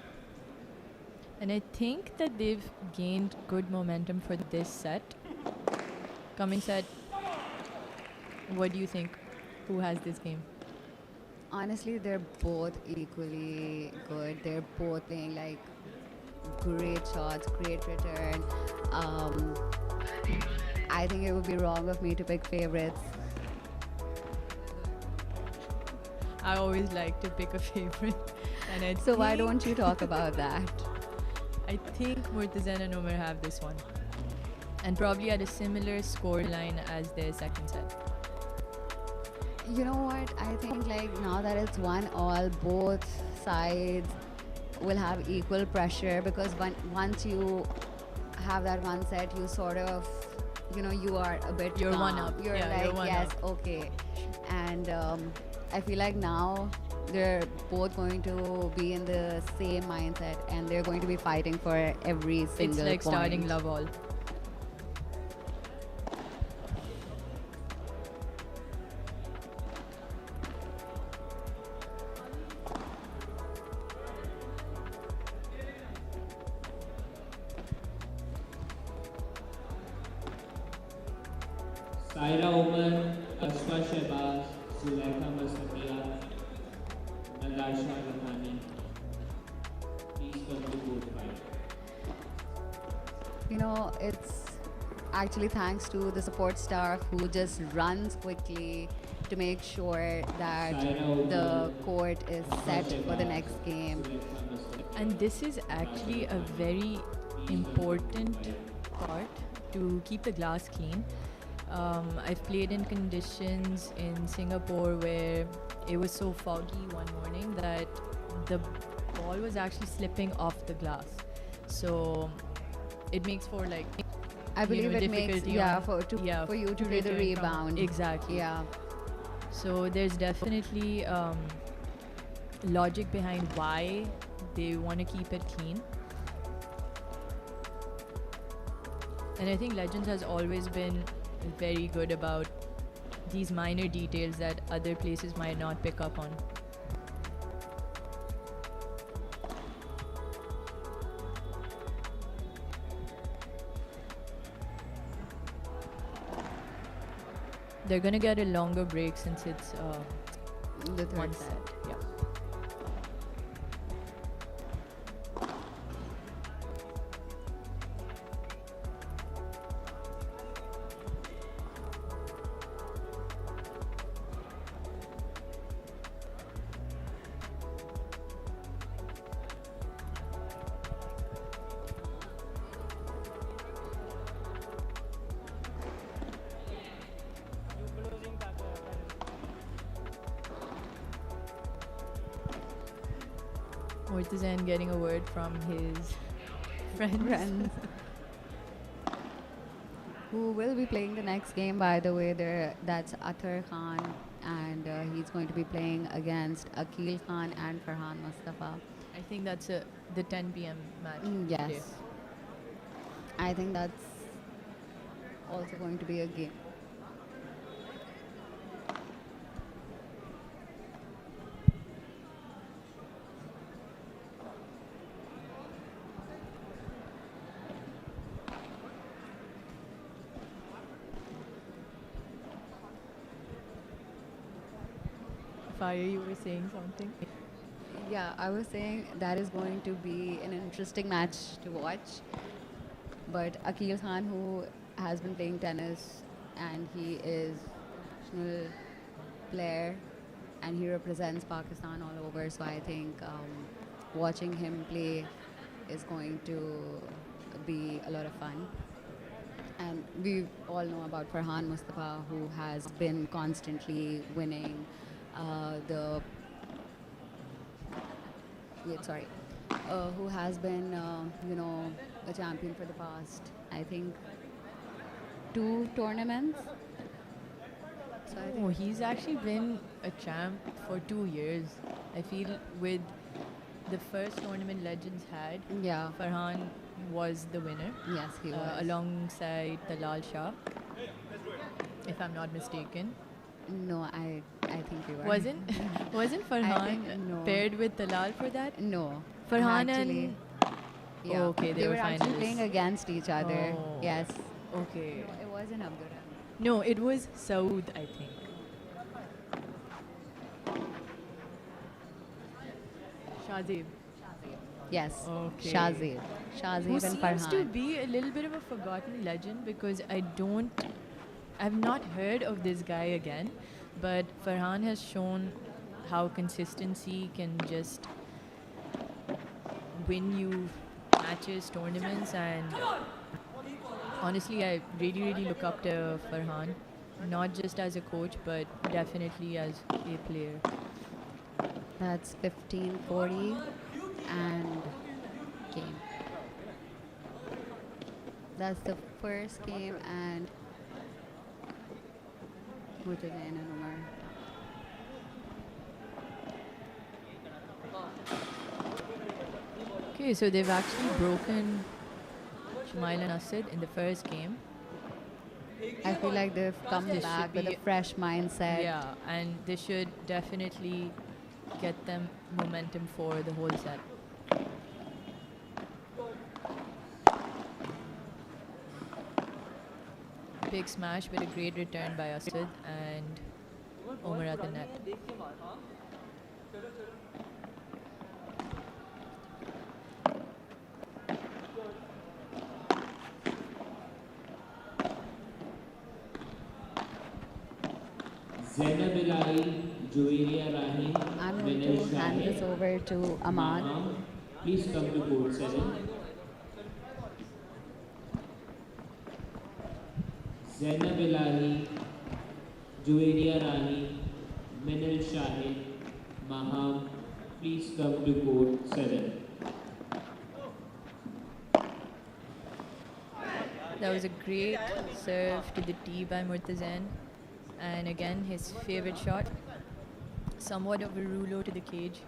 And I think that they've gained good momentum for this set. Coming set, what do you think? Who has this game? Honestly, they're both equally good. They're both playing like great shots, great return. I think it would be wrong of me to pick favorites. I always like to pick a favorite. And I So why think- don't you talk about that? I think Murtaza and Umar have this one. And probably at a similar score line as their second set. You know what? I think like now that it's 1-1, both sides will have equal pressure because once you have that one set, you sort of, you are a bit You're calm. one up. You're Yeah, like, you're one yes, up. okay. And I feel like now they're both going to be in the same mindset and they're going to be fighting for every single It's like point. starting love all. Saira Umar, Ashwa Shehbaz, Zulaikha Masamiya, and Darsha Rakhani. Please come to court fight. It's actually thanks to the support staff who just runs quickly to make sure that the court is set for the next game. And this is actually a very important part to keep the glass clean. I've played in conditions in Singapore where it was so foggy one morning that the ball was actually slipping off the glass. So it makes for like I believe it makes difficulty for you to play the return from- rebound. Exactly. Yeah. So there's definitely logic behind why they want to keep it clean. And I think Legends has always been very good about these minor details that other places might not pick up on. They're gonna get a longer break since it's The third one set. set. Yeah. Murtazan getting a word from his friends. Who will be playing the next game, by the way. That's Athar Khan, and he's going to be playing against Akil Khan and Farhan Mustafa. I think that's the 10 p.m. match. Yes. today. I think that's also going to be a game. Fire, you were saying something? Yeah, I was saying that is going to be an interesting match to watch. But Akil Khan, who has been playing tennis, and he is a national player, and he represents Pakistan all over. So I think watching him play is going to be a lot of fun. And we all know about Farhan Mustafa, who has been constantly winning who has been, a champion for the past, I think, 2 tournaments. So I think He's actually been a champ for 2 years. I feel with the first tournament Legends had, Farhan was the winner. Yes, he was. Alongside Talal Shah, if I'm not mistaken. No, I think you were. Wasn't Farhan paired with Talal for that? No. Farhan actually, and... yeah. Okay, they were actually finalists. playing against each other. Oh. Yes. Okay. No, it wasn't Abdur. No, it was Saud, I think. Shahzeeb. Yes. Okay. Shahzeeb. Shahzeeb Who and seems Farhan. to be a little bit of a forgotten legend because I've not heard of this guy again, but Farhan has shown how consistency can just win you matches, tournaments, and honestly, I really, really look up to Farhan, not just as a coach, but definitely as a player. That's 15-40 and game. That's the first game, and Murtazan and Umar. Okay, so they've actually broken Shmail and Asad in the first game. I feel like they've come This back should with a fresh mindset. Yeah, and this should definitely get them momentum for the whole set. Big smash with a great return by Asad and Omar at the net. Zainab Ilahi, Joelia Rahim, I'm going to hand this over to Ahmad. Please come to court 7. Zainab Ilahi, Joelia Rahim, Minal Shahid, Maham, please come to court 7. That was a great serve to the tee by Murtazan. And again, his favorite shot. Somewhat of a rouleau to the cage.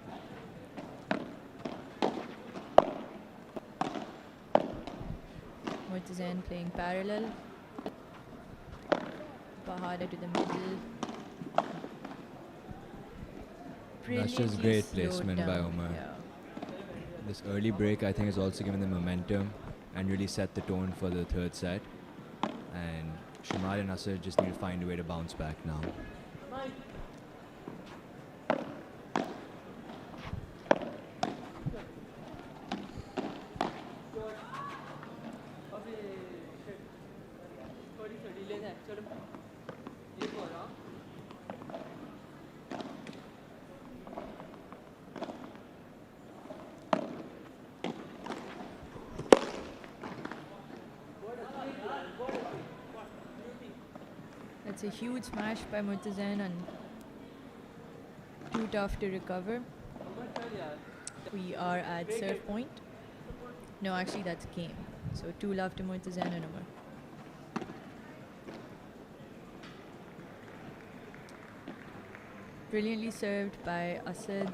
Murtazan playing parallel. Bahada to the middle. That's just Brilliantly great slowed placement by down. Omar. Yeah. This early break, I think, has also given them momentum and really set the tone for the third set. And Shmail and Nasser just need to find a way to bounce back now. That's a huge smash by Murtazan and too tough to recover. We are at serve point. No, actually that's game. So 2 love to Murtaza and Umar. Brilliantly served by Asad.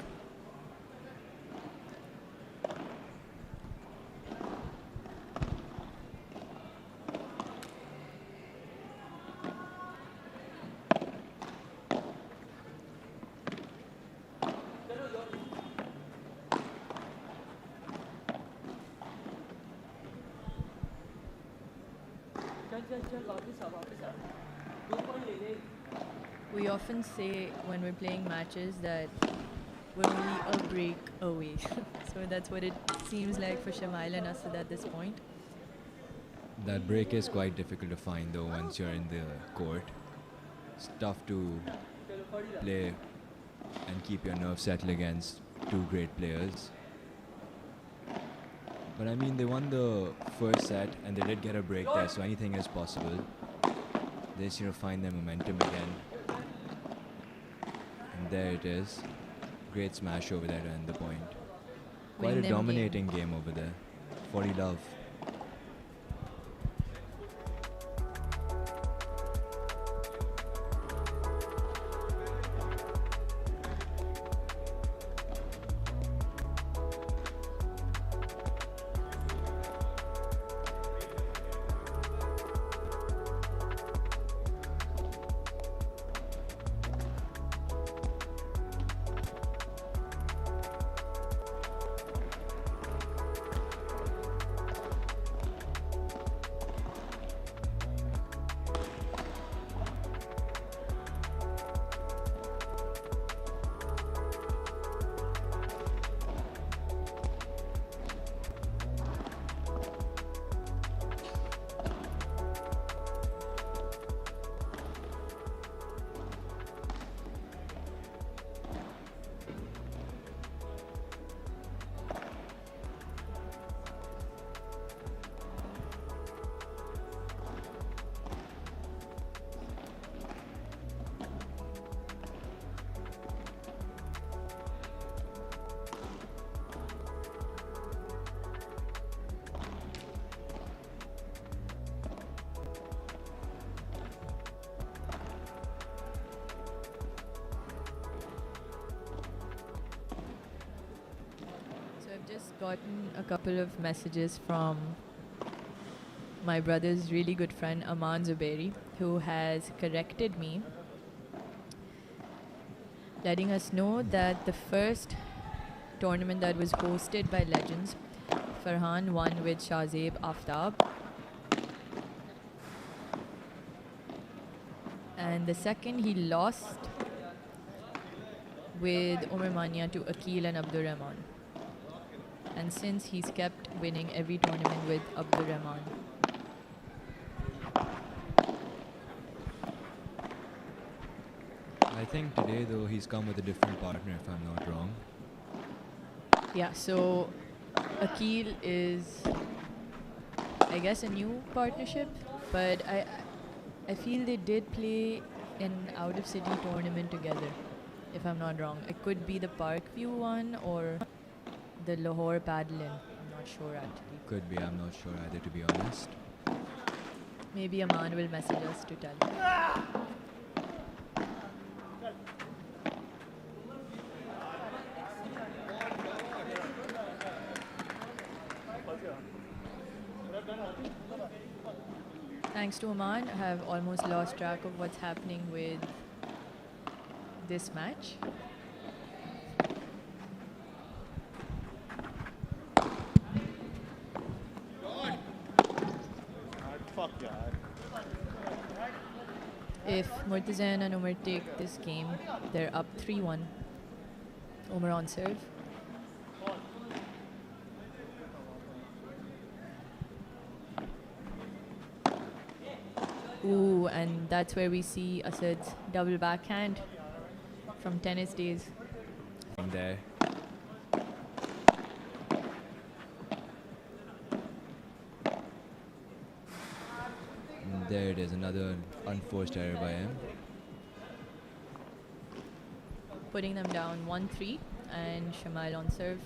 We often say when we're playing matches that we're only a break away. So that's what it seems like for Shamail and Asad at this point. That break is quite difficult to find though once you're in the court. It's tough to play and keep your nerves settled against two great players. But I mean, they won the first set and they did get a break there, so anything is possible. They just need to find their momentum again. And there it is. Great smash over there to end the point. Quite Win a them dominating game over there. 40 love. Just gotten a couple of messages from my brother's really good friend Aman Zubairi, who has corrected me, letting us know that the first tournament that was hosted by Legends, Farhan won with Shahzeb Aftab, and the second he lost with Umar Mania to Akil and Abdur Rahman. And since he's kept winning every tournament with Abdur Rahman. I think today though he's come with a different partner if I'm not wrong. Yeah, so Akil is, I guess, a new partnership, but I feel they did play an out-of-city tournament together, if I'm not wrong. It could be the Parkview one or the Lahore Padel. I'm not sure actually. Could be, I'm not sure either to be honest. Maybe Aman will message us to tell. Thanks to Aman, I have almost lost track of what's happening with this match. If Murtaza and Umar take this game, they're up 3-1. Umar on serve. Ooh, and that's where we see Asad's double backhand from tennis days. From there. And there it is, another unforced error by him. Putting them down 1-3, and Shamail on serve.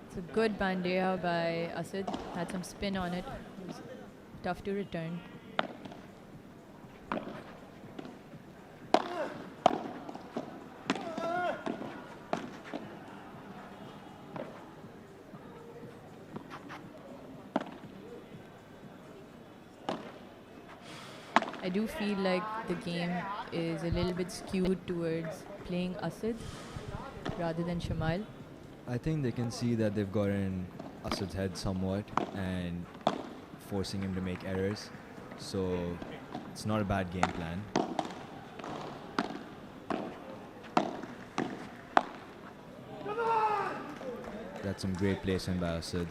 It's a good bandeja by Asad. Had some spin on it. It was tough to return. I do feel like the game is a little bit skewed towards playing Asad rather than Shamal. I think they can see that they've gotten Asad's head somewhat and forcing him to make errors. So it's not a bad game plan. That's some great placement by Asad.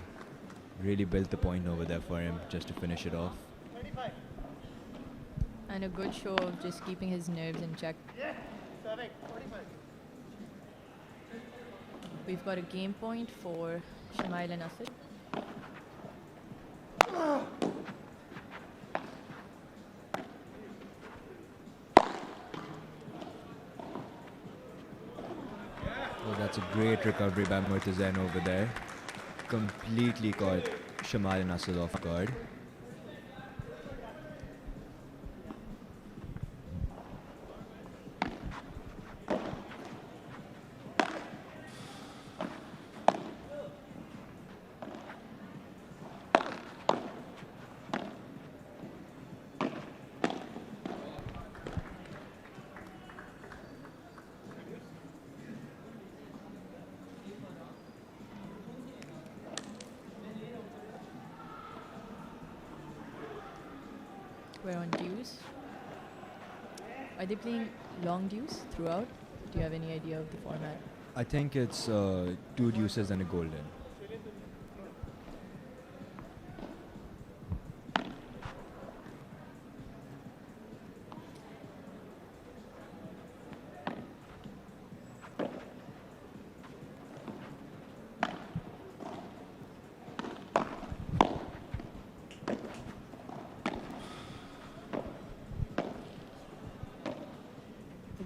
Really built the point over there for him just to finish it off. And a good show of just keeping his nerves in check. We've got a game point for Shamail and Asad. Oh, that's a great recovery by Murtazain over there. Completely caught Shamal and Asad off guard. We're on dues. Are they playing long dues throughout? Do you have any idea of the format? I think it's 2 deuces and a golden.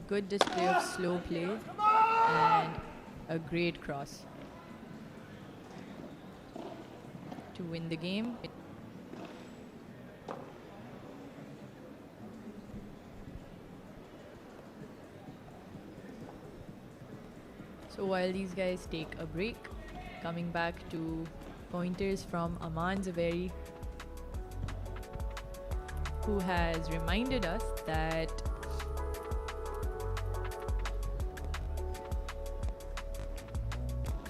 Good display of slow play and a great cross to win the game. So while these guys take a break, coming back to pointers from Aman Zaveri, who has reminded us that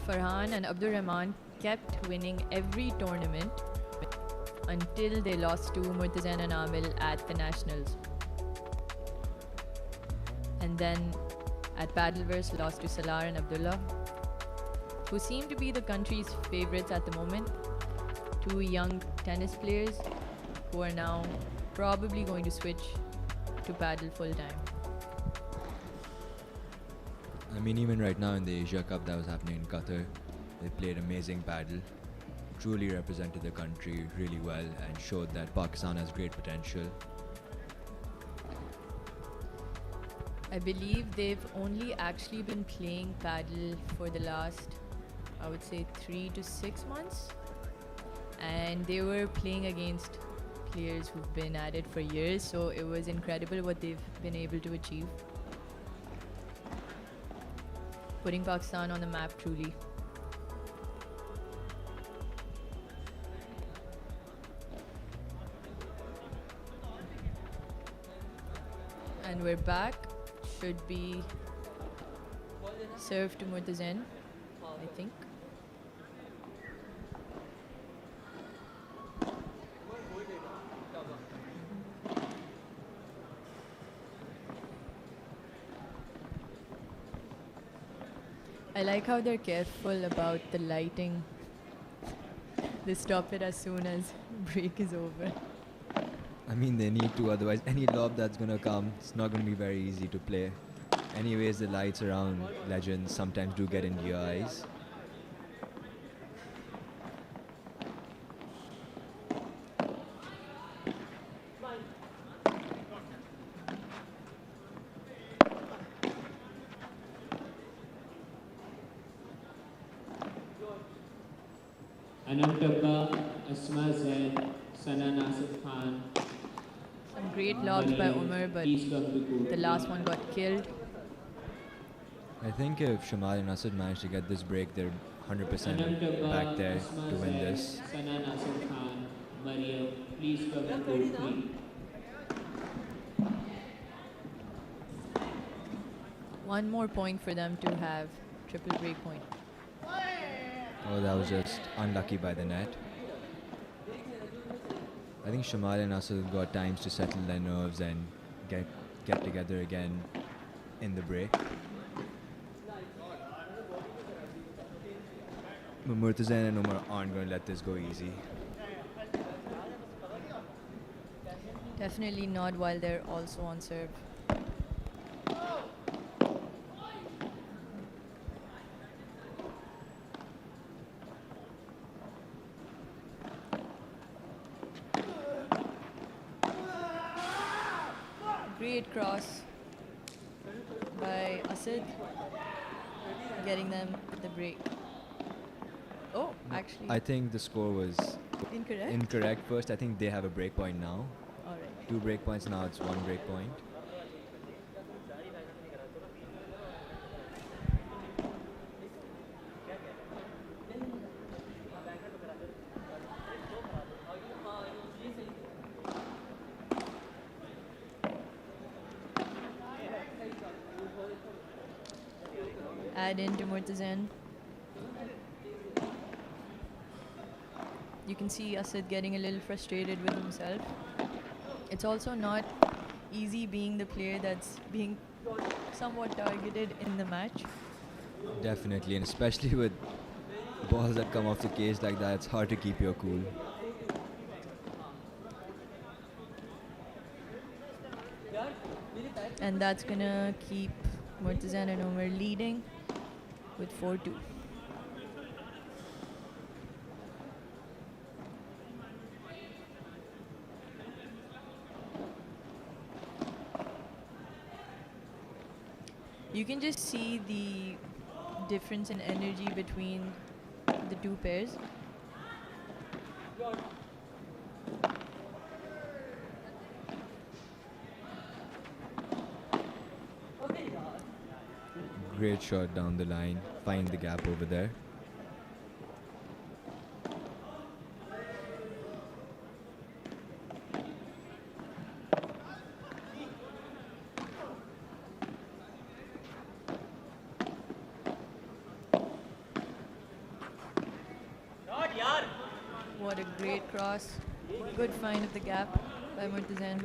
Farhan and Abdur Rahman kept winning every tournament until they lost to Murtazain and Amil at the Nationals. And then at Paddleverse lost to Salar and Abdullah, who seem to be the country's favorites at the moment. 2 young tennis players who are now probably going to switch to paddle full time. I mean, even right now in the Asia Cup that was happening in Qatar, they played amazing paddle, truly represented the country really well and showed that Pakistan has great potential. I believe they've only actually been playing paddle for the last, I would say, 3 to 6 months. And they were playing against players who've been at it for years, so it was incredible what they've been able to achieve. Putting Pakistan on the map, truly. And we're back. Should be served to Murtazain, I think. I like how they're careful about the lighting. They stop it as soon as break is over. I mean, they need to, otherwise any lob that's going to come, it's not going to be very easy to play. Anyways, the lights around Legends sometimes do get into your eyes. Anantaka, Asma Zain, Sana Nasif Khan. Some great lobs by Umar, but the last one got killed. I think if Shamal and Asad manage to get this break, they're 100% back there to win this. Sana Nasif Khan, Mariam, please come to court 3. One more point for them to have triple break point. Oh, that was just unlucky by the net. I think Shamal and Asad got times to settle their nerves and get together again in the break. But Murtaza and Umar aren't going to let this go easy. Definitely not while they're also on serve. Great cross by Asad, getting them the break. Oh, actually. I think the score was Incorrect? incorrect first. I think they have a break point now. Alright. 2 break points, now it's 1 break point. Add into Murtazan. You can see Asad getting a little frustrated with himself. It's also not easy being the player that's being somewhat targeted in the match. Definitely, and especially with balls that come off the cage like that, it's hard to keep your cool. And that's gonna keep Murtazan and Umar leading with 4-2. You can just see the difference in energy between the two pairs. Great shot down the line, find the gap over there. What a great cross. Good find of the gap by Murtazan.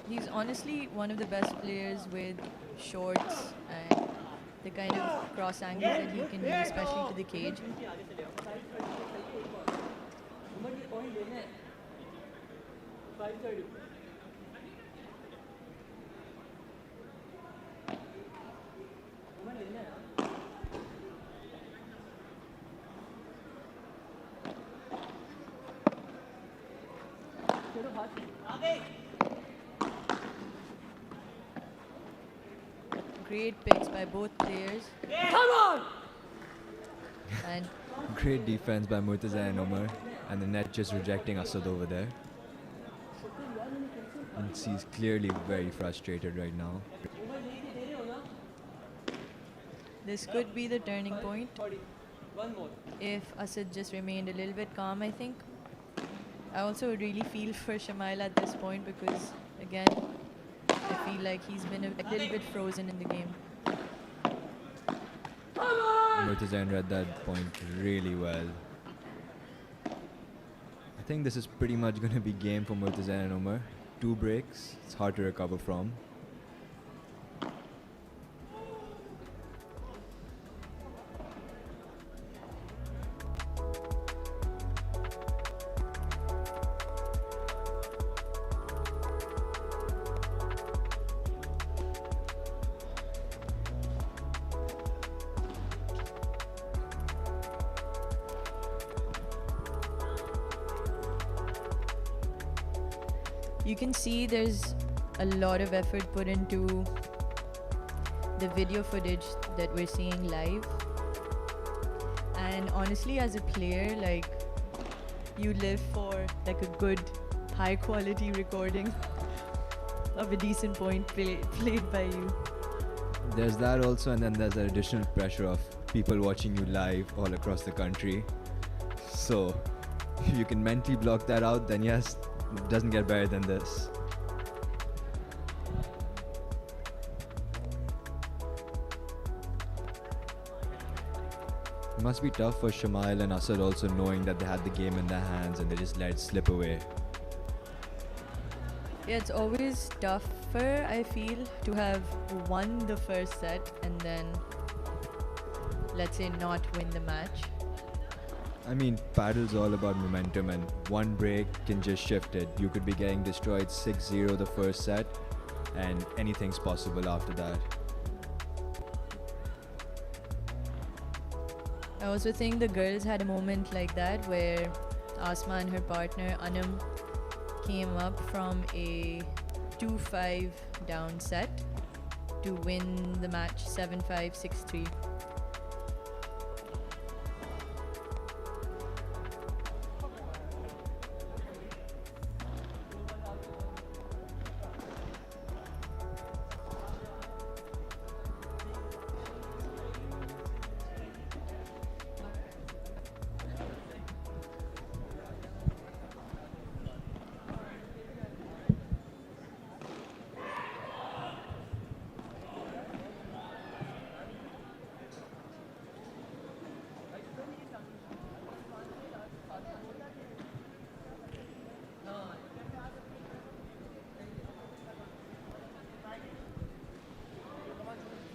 He's honestly one of the best players with shorts and the kind of cross angles that he can do, especially to the cage. Great picks by both players. Come on! And Great defense by Murtaza and Umar, and the net just rejecting Asad over there. And he's clearly very frustrated right now. this could be the turning point. If Asad just remained a little bit calm, I think. I also really feel for Shamail at this point because, again, I feel like he's been a little bit frozen in the game. Murtaza read that point really well. I think this is pretty much going to be game for Murtaza and Umar. 2 breaks, it's hard to recover from. You can see there's a lot of effort put into the video footage that we're seeing live. And honestly, as a player, like, you live for like a good, high quality recording of a decent point played by you. There's that also, and then there's the additional pressure of people watching you live all across the country. So if you can mentally block that out, then yes, it doesn't get better than this. It must be tough for Shamail and Asad also, knowing that they had the game in their hands and they just let it slip away. Yeah, it's always tougher, I feel, to have won the first set and then, let's say, not win the match. I mean, paddle's all about momentum, and one break can just shift it. You could be getting destroyed 6-0 the first set, and anything's possible after that. I also think the girls had a moment like that where Asma and her partner Anam came up from a 2-5 down set to win the match 7-5, 6-3.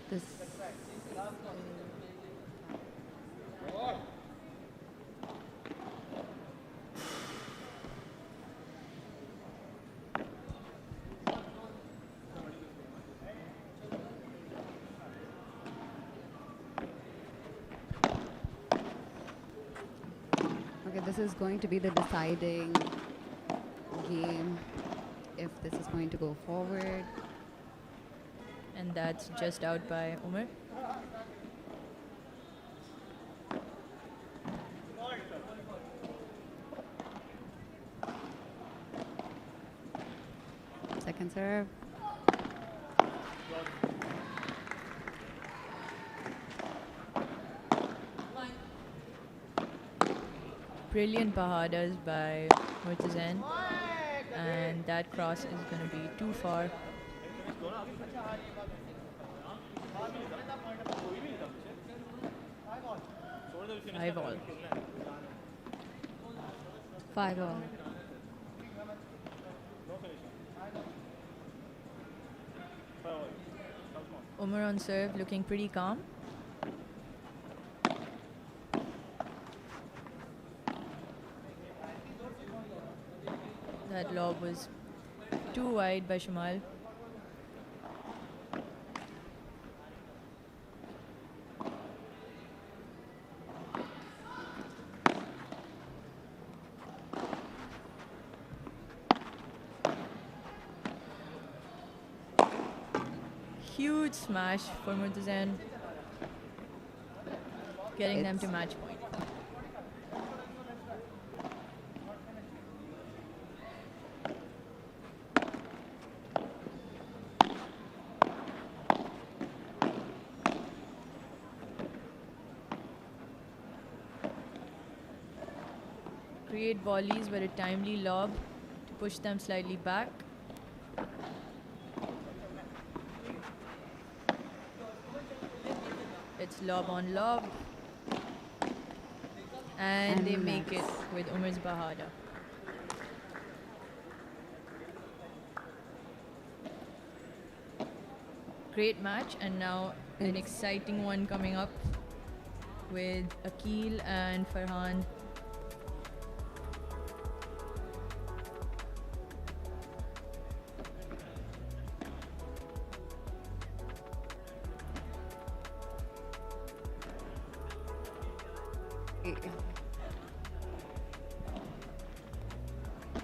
This okay, this is going to be the deciding game if this is going to go forward. And that's just out by Umar. Second serve. Brilliant bahadas by Murtazain, and that cross is going to be too far. 5 all. 5 all. Umar on serve, looking pretty calm. That lob was too wide by Shamail. Huge smash for Murtazain, getting them to match point. Create volleys with a timely lob to push them slightly back. It's lob on lob. And they make it with Umar's Bahada. Great match, and now an exciting one coming up with Akil and Farhan.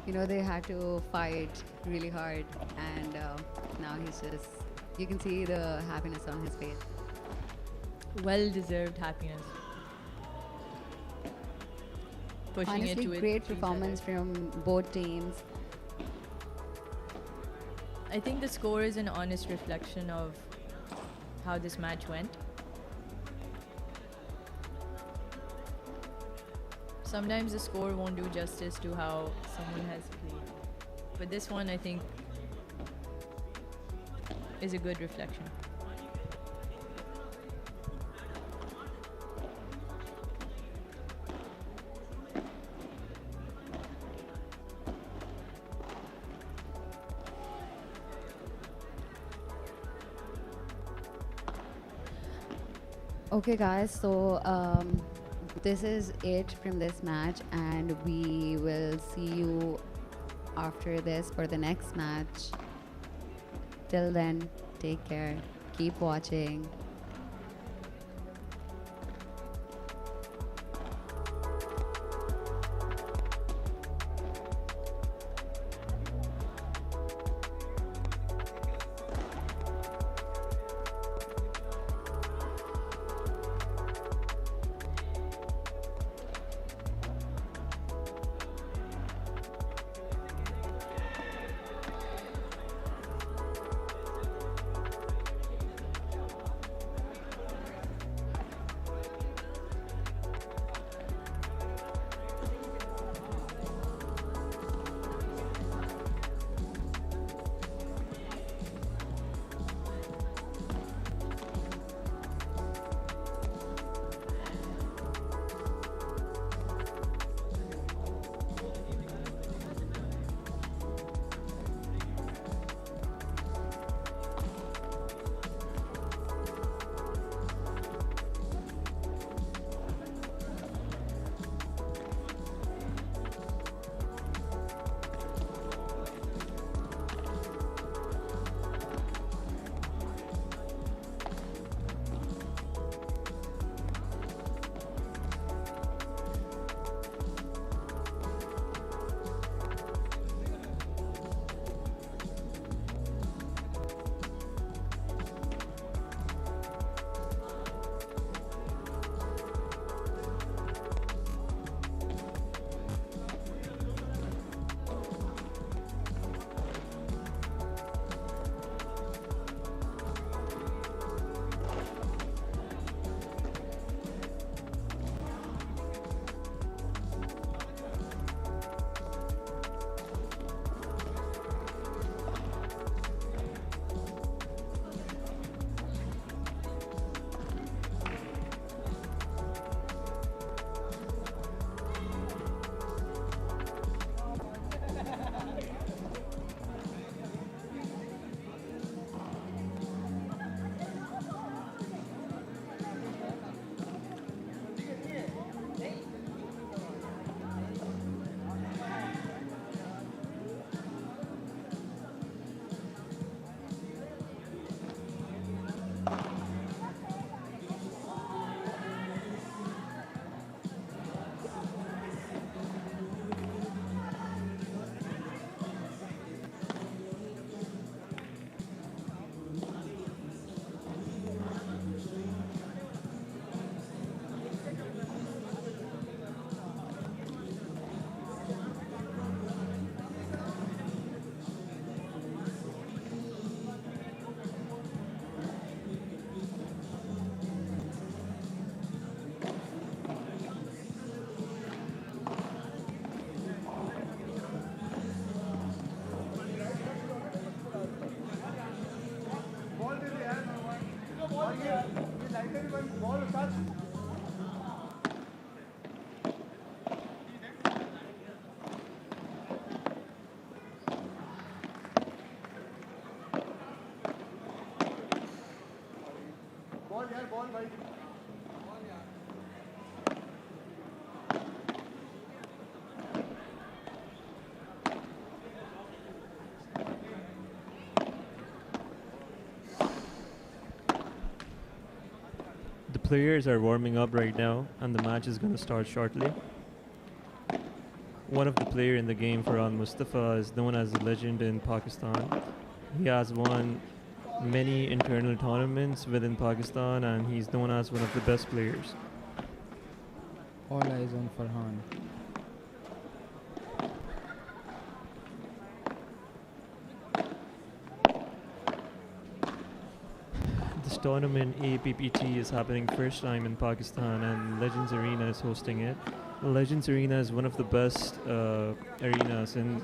You know, they had to fight really hard, and now he's just You can see the happiness on his face. Well-deserved happiness. Pushing Honestly, it to it. great performance from both teams. I think the score is an honest reflection of how this match went. Sometimes the score won't do justice to how someone has played. But this one, I think, is a good reflection. Okay, guys, so this is it from this match, and we will see you after this for the next match. Till then, take care, keep watching. The players are warming up right now, and the match is going to start shortly. One of the players in the game, Farhan Mustafa, is known as a legend in Pakistan. He has won many internal tournaments within Pakistan, and he's known as one of the best players. All eyes on Farhan. This tournament, APPT, is happening first time in Pakistan, and Legends Arena is hosting it. Legends Arena is one of the best arenas in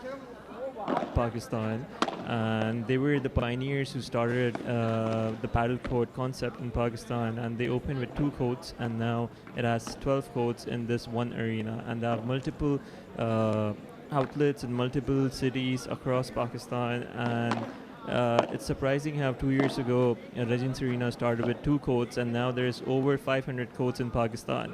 Pakistan, and they were the pioneers who started the paddle court concept in Pakistan, and they opened with 2 courts, and now it has 12 courts in this one arena, and they have multiple outlets in multiple cities across Pakistan. And it's surprising how 2 years ago Legends Arena started with 2 courts, and now there's over 500 courts in Pakistan.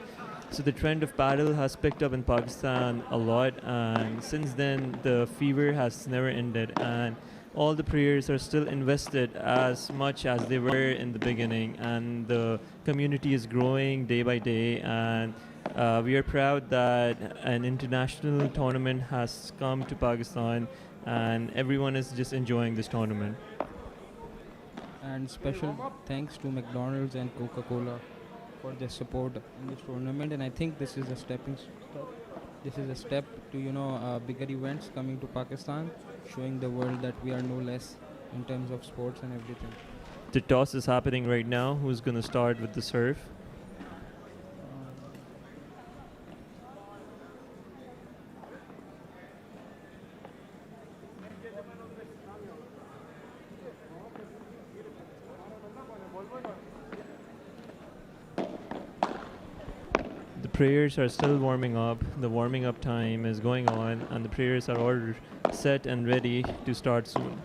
So the trend of paddle has picked up in Pakistan a lot, and since then the fever has never ended, and all the players are still invested as much as they were in the beginning, and the community is growing day by day, and we are proud that an international tournament has come to Pakistan, and everyone is just enjoying this tournament. And special thanks to McDonald's and Coca-Cola for their support in this tournament, and I think this is a stepping step. This is a step to bigger events coming to Pakistan, showing the world that we are no less in terms of sports and everything. The toss is happening right now. Who's going to start with the serve? The players are still warming up. The warming up time is going on, and the players are all set and ready to start soon.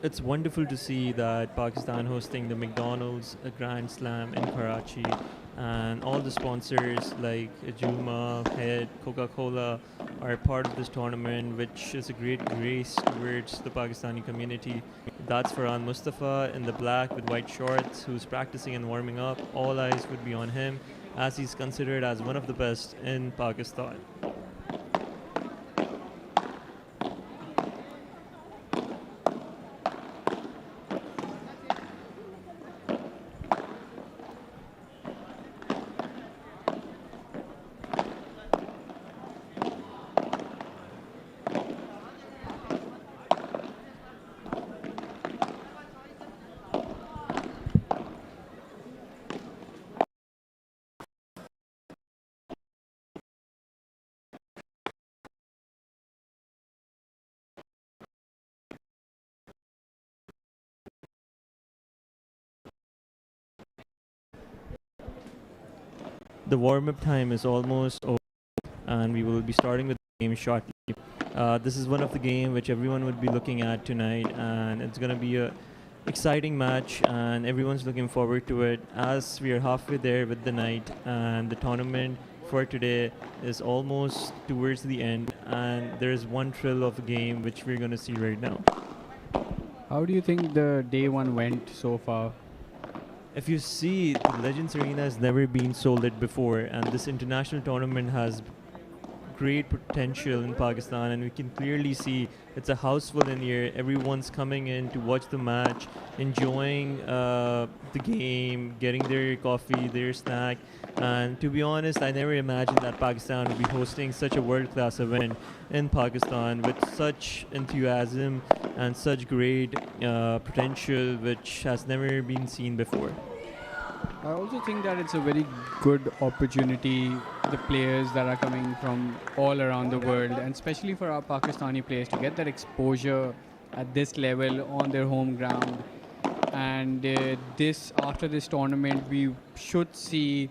It's wonderful to see that Pakistan hosting the McDonald's Grand Slam in Karachi, and all the sponsors like Juma, Head, Coca-Cola are part of this tournament, which is a great grace towards the Pakistani community. That's Farhan Mustafa in the black with white shorts, who's practicing and warming up. All eyes would be on him, as he's considered as one of the best in Pakistan. The warm-up time is almost over, and we will be starting with the game shortly. This is one of the games which everyone would be looking at tonight, and it's going to be a exciting match, and everyone's looking forward to it, as we are halfway there with the night, and the tournament for today is almost towards the end, and there is one thrill of the game which we're going to see right now. How do you think the day one went so far? If you see, the Legends Arena has never been so lit before, and this international tournament has great potential in Pakistan, and we can clearly see it's a house full in here. Everyone's coming in to watch the match, enjoying the game, getting their coffee, their snack. And to be honest, I never imagined that Pakistan would be hosting such a world-class event in Pakistan with such enthusiasm and such great potential, which has never been seen before. I also think that it's a very good opportunity, the players that are coming from all around the world, and especially for our Pakistani players to get that exposure at this level on their home ground. And after this tournament, we should see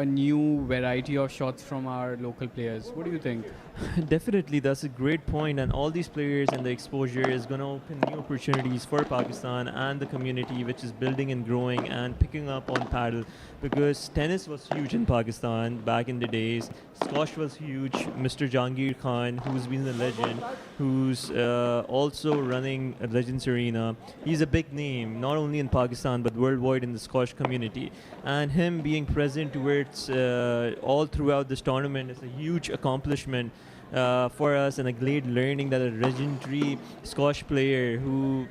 a new variety of shots from our local players. What do you think? Definitely, that's a great point, and all these players and the exposure is going to open new opportunities for Pakistan and the community, which is building and growing and picking up on paddle, because tennis was huge in Pakistan back in the days. Squash was huge. Mr. Jahangir Khan, who's been a legend, who's also running a Legends Arena, he's a big name, not only in Pakistan but worldwide in the squash community. And him being present towards all throughout this tournament is a huge accomplishment for us, and a great learning that a legendary squash player who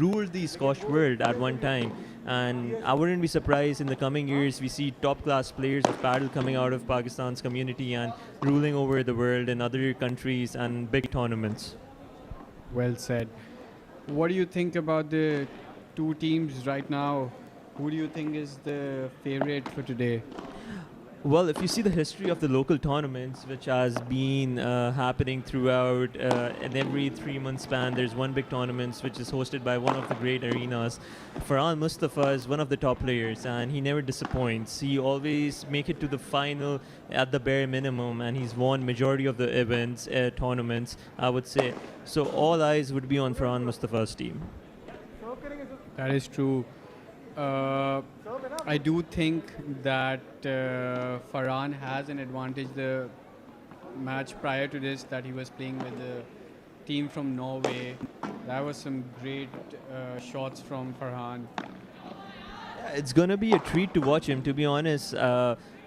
ruled the squash world at one time. And I wouldn't be surprised in the coming years we see top class players of paddle coming out of Pakistan's community and ruling over the world in other countries and big tournaments. Well said. What do you think about the two teams right now? Who do you think is the favorite for today? Well, if you see the history of the local tournaments, which has been happening throughout, in every 3-month span, there's one big tournament which is hosted by one of the great arenas. Farhan Mustafa is one of the top players, and he never disappoints. He always make it to the final at the bare minimum, and he's won majority of the events, tournaments, I would say. So all eyes would be on Farhan Mustafa's team. That is true. I do think that Farhan has an advantage. The match prior to this that he was playing with the team from Norway, that was some great shots from Farhan. It's going to be a treat to watch him, to be honest.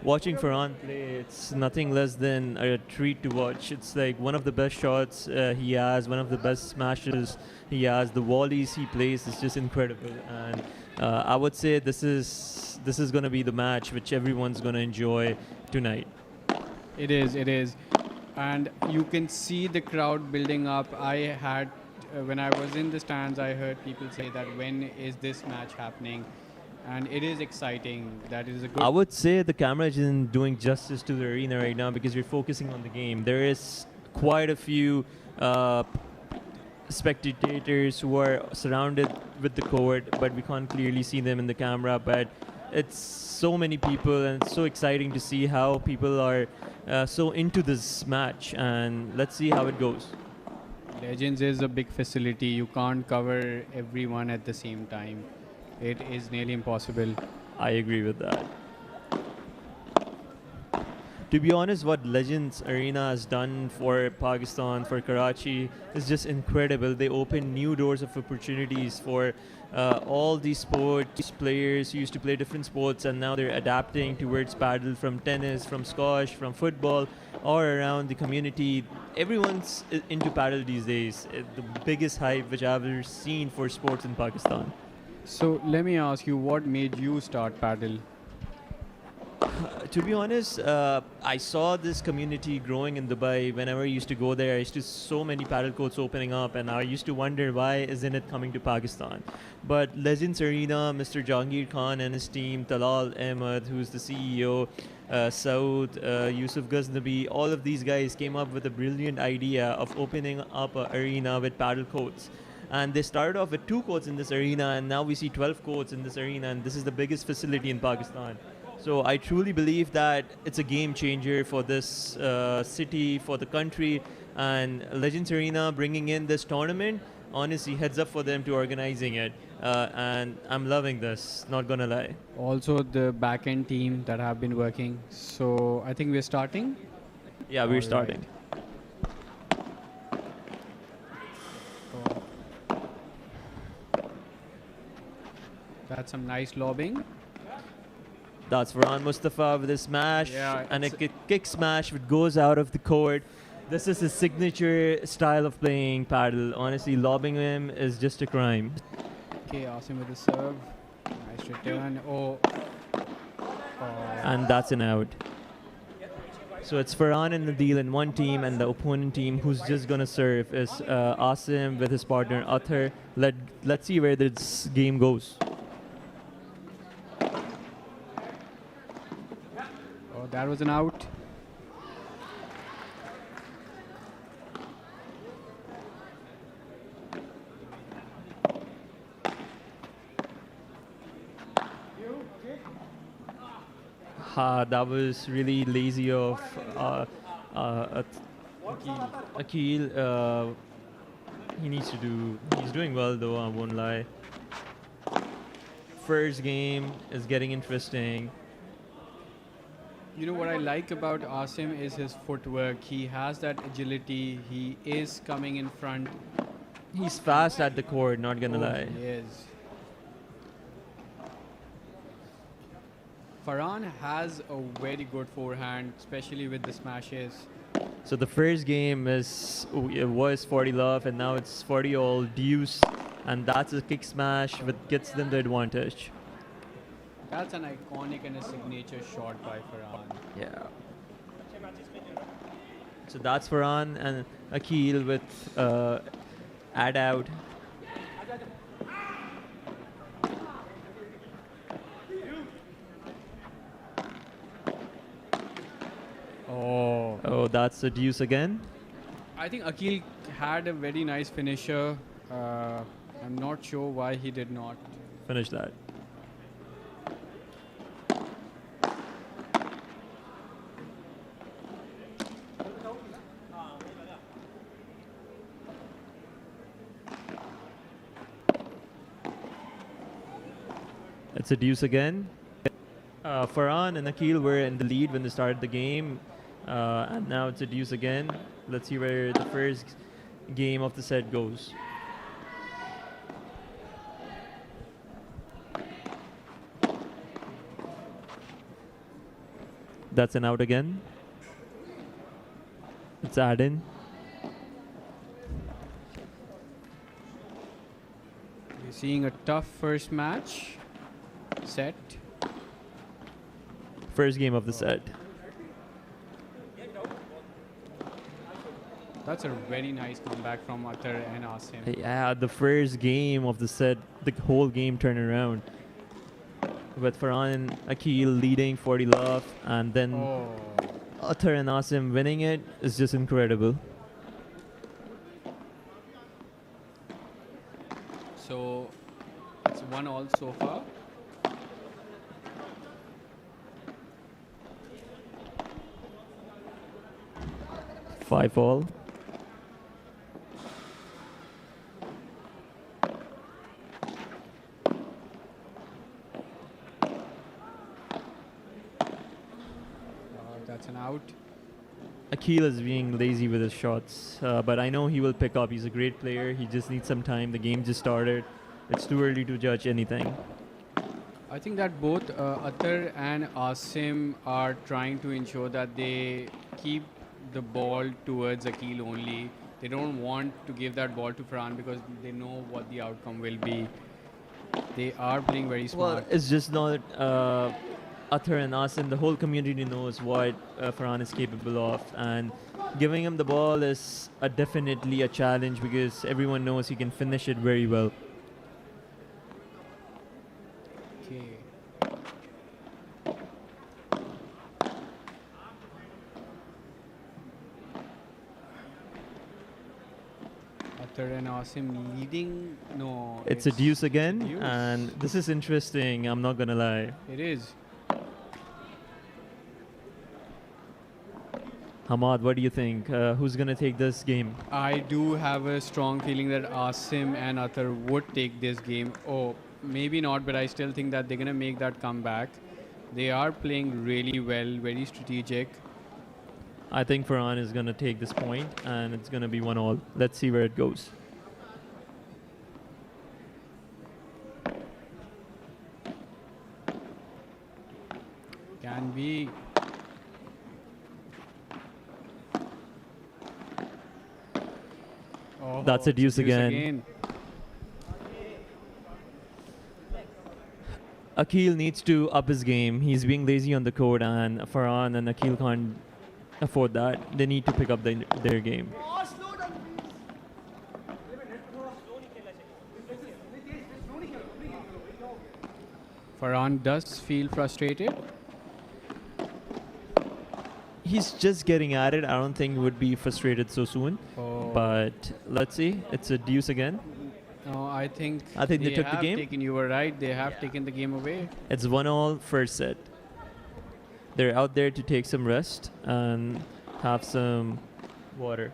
Watching Farhan play, it's nothing less than a treat to watch. It's like one of the best shots he has, one of the best smashes he has. The volleys he plays is just incredible. And I would say this is going to be the match which everyone's going to enjoy tonight. It is. And you can see the crowd building up. When I was in the stands, I heard people say that when is this match happening? And it is exciting. That is a good... I would say the camera isn't doing justice to the arena right now because we're focusing on the game. There is quite a few spectators who are surrounded with the court, but we can't clearly see them in the camera. But it's so many people, and it's so exciting to see how people are so into this match. And let's see how it goes. Legends is a big facility. You can't cover everyone at the same time. It is nearly impossible. I agree with that. To be honest, what Legends Arena has done for Pakistan, for Karachi, is just incredible. They open new doors of opportunities for all these sports players who used to play different sports, and now they're adapting towards paddle, from tennis, from squash, from football, all around the community. Everyone's into paddle these days. The biggest hype which I've ever seen for sports in Pakistan. So let me ask you, what made you start paddle? To be honest, I saw this community growing in Dubai. Whenever I used to go there, I used to see so many paddle courts opening up, and I used to wonder why isn't it coming to Pakistan. But Legends Arena, Mr. Jahangir Khan and his team, Talal Ahmed, who's the CEO, Saud, Yusuf Ghaznabi, all of these guys came up with a brilliant idea of opening up an arena with paddle courts. And they started off with 2 courts in this arena, and now we see 12 courts in this arena, and this is the biggest facility in Pakistan. So I truly believe that it's a game changer for this city, for the country, and Legends Arena bringing in this tournament, honestly, heads up for them to organizing it. And I'm loving this, not gonna lie. Also the back-end team that have been working. So I think we're starting? Yeah, we're starting. That's some nice lobbing. That's Farhan Mustafa with a smash, and a kick smash which goes out of the court. This is his signature style of playing paddle. Honestly, lobbing him is just a crime. Okay, Asim with the serve. Nice return. And that's an out. So it's Farhan and Nadil in one team, and the opponent team who's just gonna serve is Asim with his partner Athar. Let's see where this game goes. That was an out. That was really lazy of Akil. He's doing well though, I won't lie. First game is getting interesting. You know what I like about Asim is his footwork. He has that agility. He is coming in front. He's fast at the court, not gonna lie. He is. Farhan has a very good forehand, especially with the smashes. So the first game it was 40 love, and now it's 40 all deuce, and that's a kick smash that gets them the advantage. That's an iconic and a signature shot by Farhan. Yeah. So that's Farhan and Akil with add out. Oh, that's a deuce again. I think Akil had a very nice finisher. I'm not sure why he did not finish that. It's a deuce again. Farhan and Akil were in the lead when they started the game, and now it's a deuce again. Let's see where the first game of the set goes. That's an out again. It's add-in. We're seeing a tough first set. First game of the set. That's a very nice comeback from Atar and Asim. Yeah, the first game of the set, the whole game turned around. With Farhan and Akil leading 40 love, and then Atar and Asim winning it is just incredible. So it's 1-all so far. Five all. That's an out. Akil is being lazy with his shots, but I know he will pick up. He's a great player. He just needs some time. The game just started. It's too early to judge anything. I think that both Atar and Asim are trying to ensure that they keep the ball towards Akil only. They don't want to give that ball to Farhan because they know what the outcome will be. They are playing very smart. Well, it's just not Atar and Asim. The whole community knows what Farhan is capable of, and giving him the ball is definitely a challenge because everyone knows he can finish it very well. Okay. Atar and Asim leading. No. It's a deuce again, deuce. and this is interesting. I'm not gonna lie. It is. Hamad, what do you think? Who's gonna take this game? I do have a strong feeling that Asim and Atar would take this game. Oh, maybe not, but I still think that they're gonna make that comeback. They are playing really well, very strategic. I think Farhan is gonna take this point, and it's gonna be 1-all. Let's see where it goes. Can be. Oh, That's a deuce again. Akil needs to up his game. He's being lazy on the court, and Farhan and Akil can't afford that. They need to pick up their game. Farhan does feel frustrated. He's just getting at it. I don't think he would be frustrated so soon. Oh. But let's see. It's a deuce again. No, I think they took the have game. You were right. They have taken the game away. It's 1-all first set. they're out there to take some rest and have some water.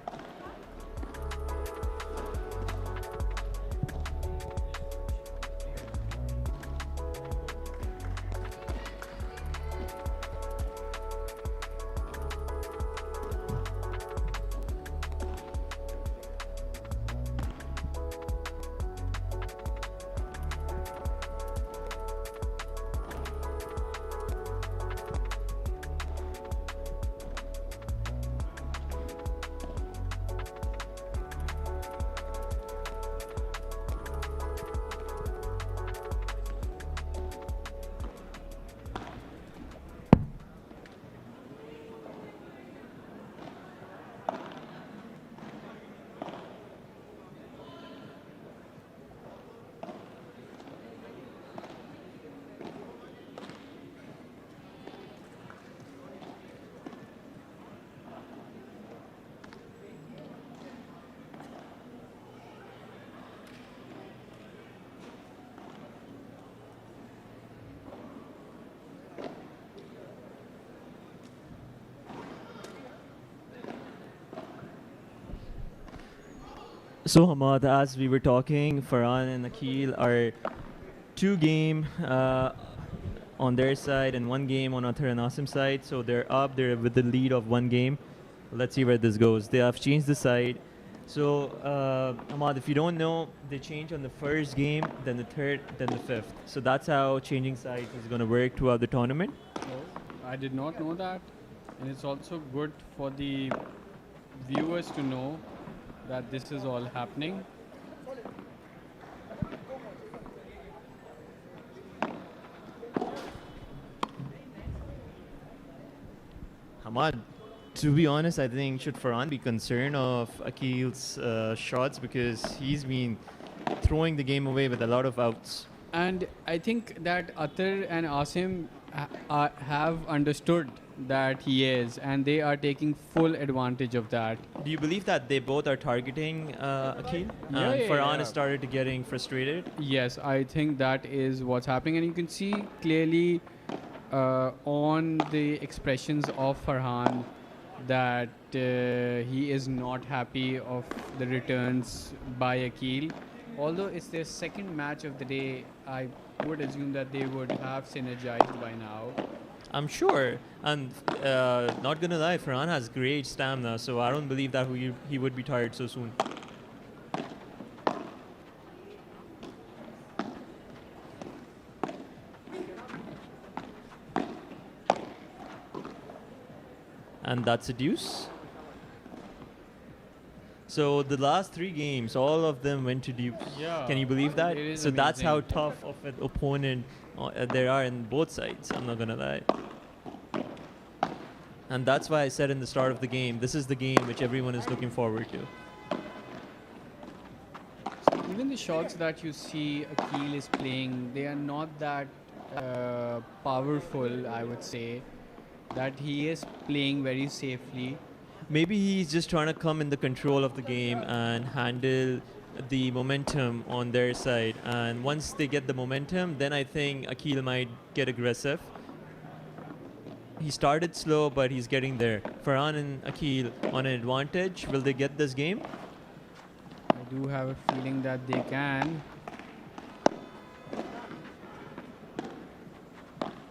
So Hamad, as we were talking, Farhan and Akhil are 2 game on their side and 1 game on Athar and Asim's side. So they're up, they're with the lead of 1 game. Let's see where this goes. They have changed the side. So Hamad, if you don't know, they changed on the first game, then the third, then the fifth. So that's how changing sides is going to work throughout the tournament. Oh, I did not know that. And it's also good for the viewers to know that this is all happening. Hamad, to be honest, I think should Farhan be concerned of Akhil's shots because he's been throwing the game away with a lot of outs. And I think that Athar and Asim have understood that he is, and they are taking full advantage of that. Do you believe that they both are targeting Akhil? And Farhan has started to getting frustrated? Yes, I think that is what's happening, and you can see clearly on the expressions of Farhan that he is not happy of the returns by Akhil. Although it's their second match of the day, I would assume that they would have synergized by now. I'm sure. And not gonna lie, Farhan has great stamina, so I don't believe that he would be tired so soon. And that's a deuce. So the last 3 games, all of them went to deuce. Yeah, Can you believe that? it is So that's how amazing. tough of an opponent there are in both sides. I'm not gonna lie. And that's why I said in the start of the game, this is the game which everyone is looking forward to. Even the shots that you see Akhil is playing, they are not that powerful, I would say. That he is playing very safely. Maybe he's just trying to come in the control of the game and handle the momentum on their side. And once they get the momentum, then I think Akhil might get aggressive. He started slow, but he's getting there. Farhan and Akhil on an advantage. Will they get this game? I do have a feeling that they can.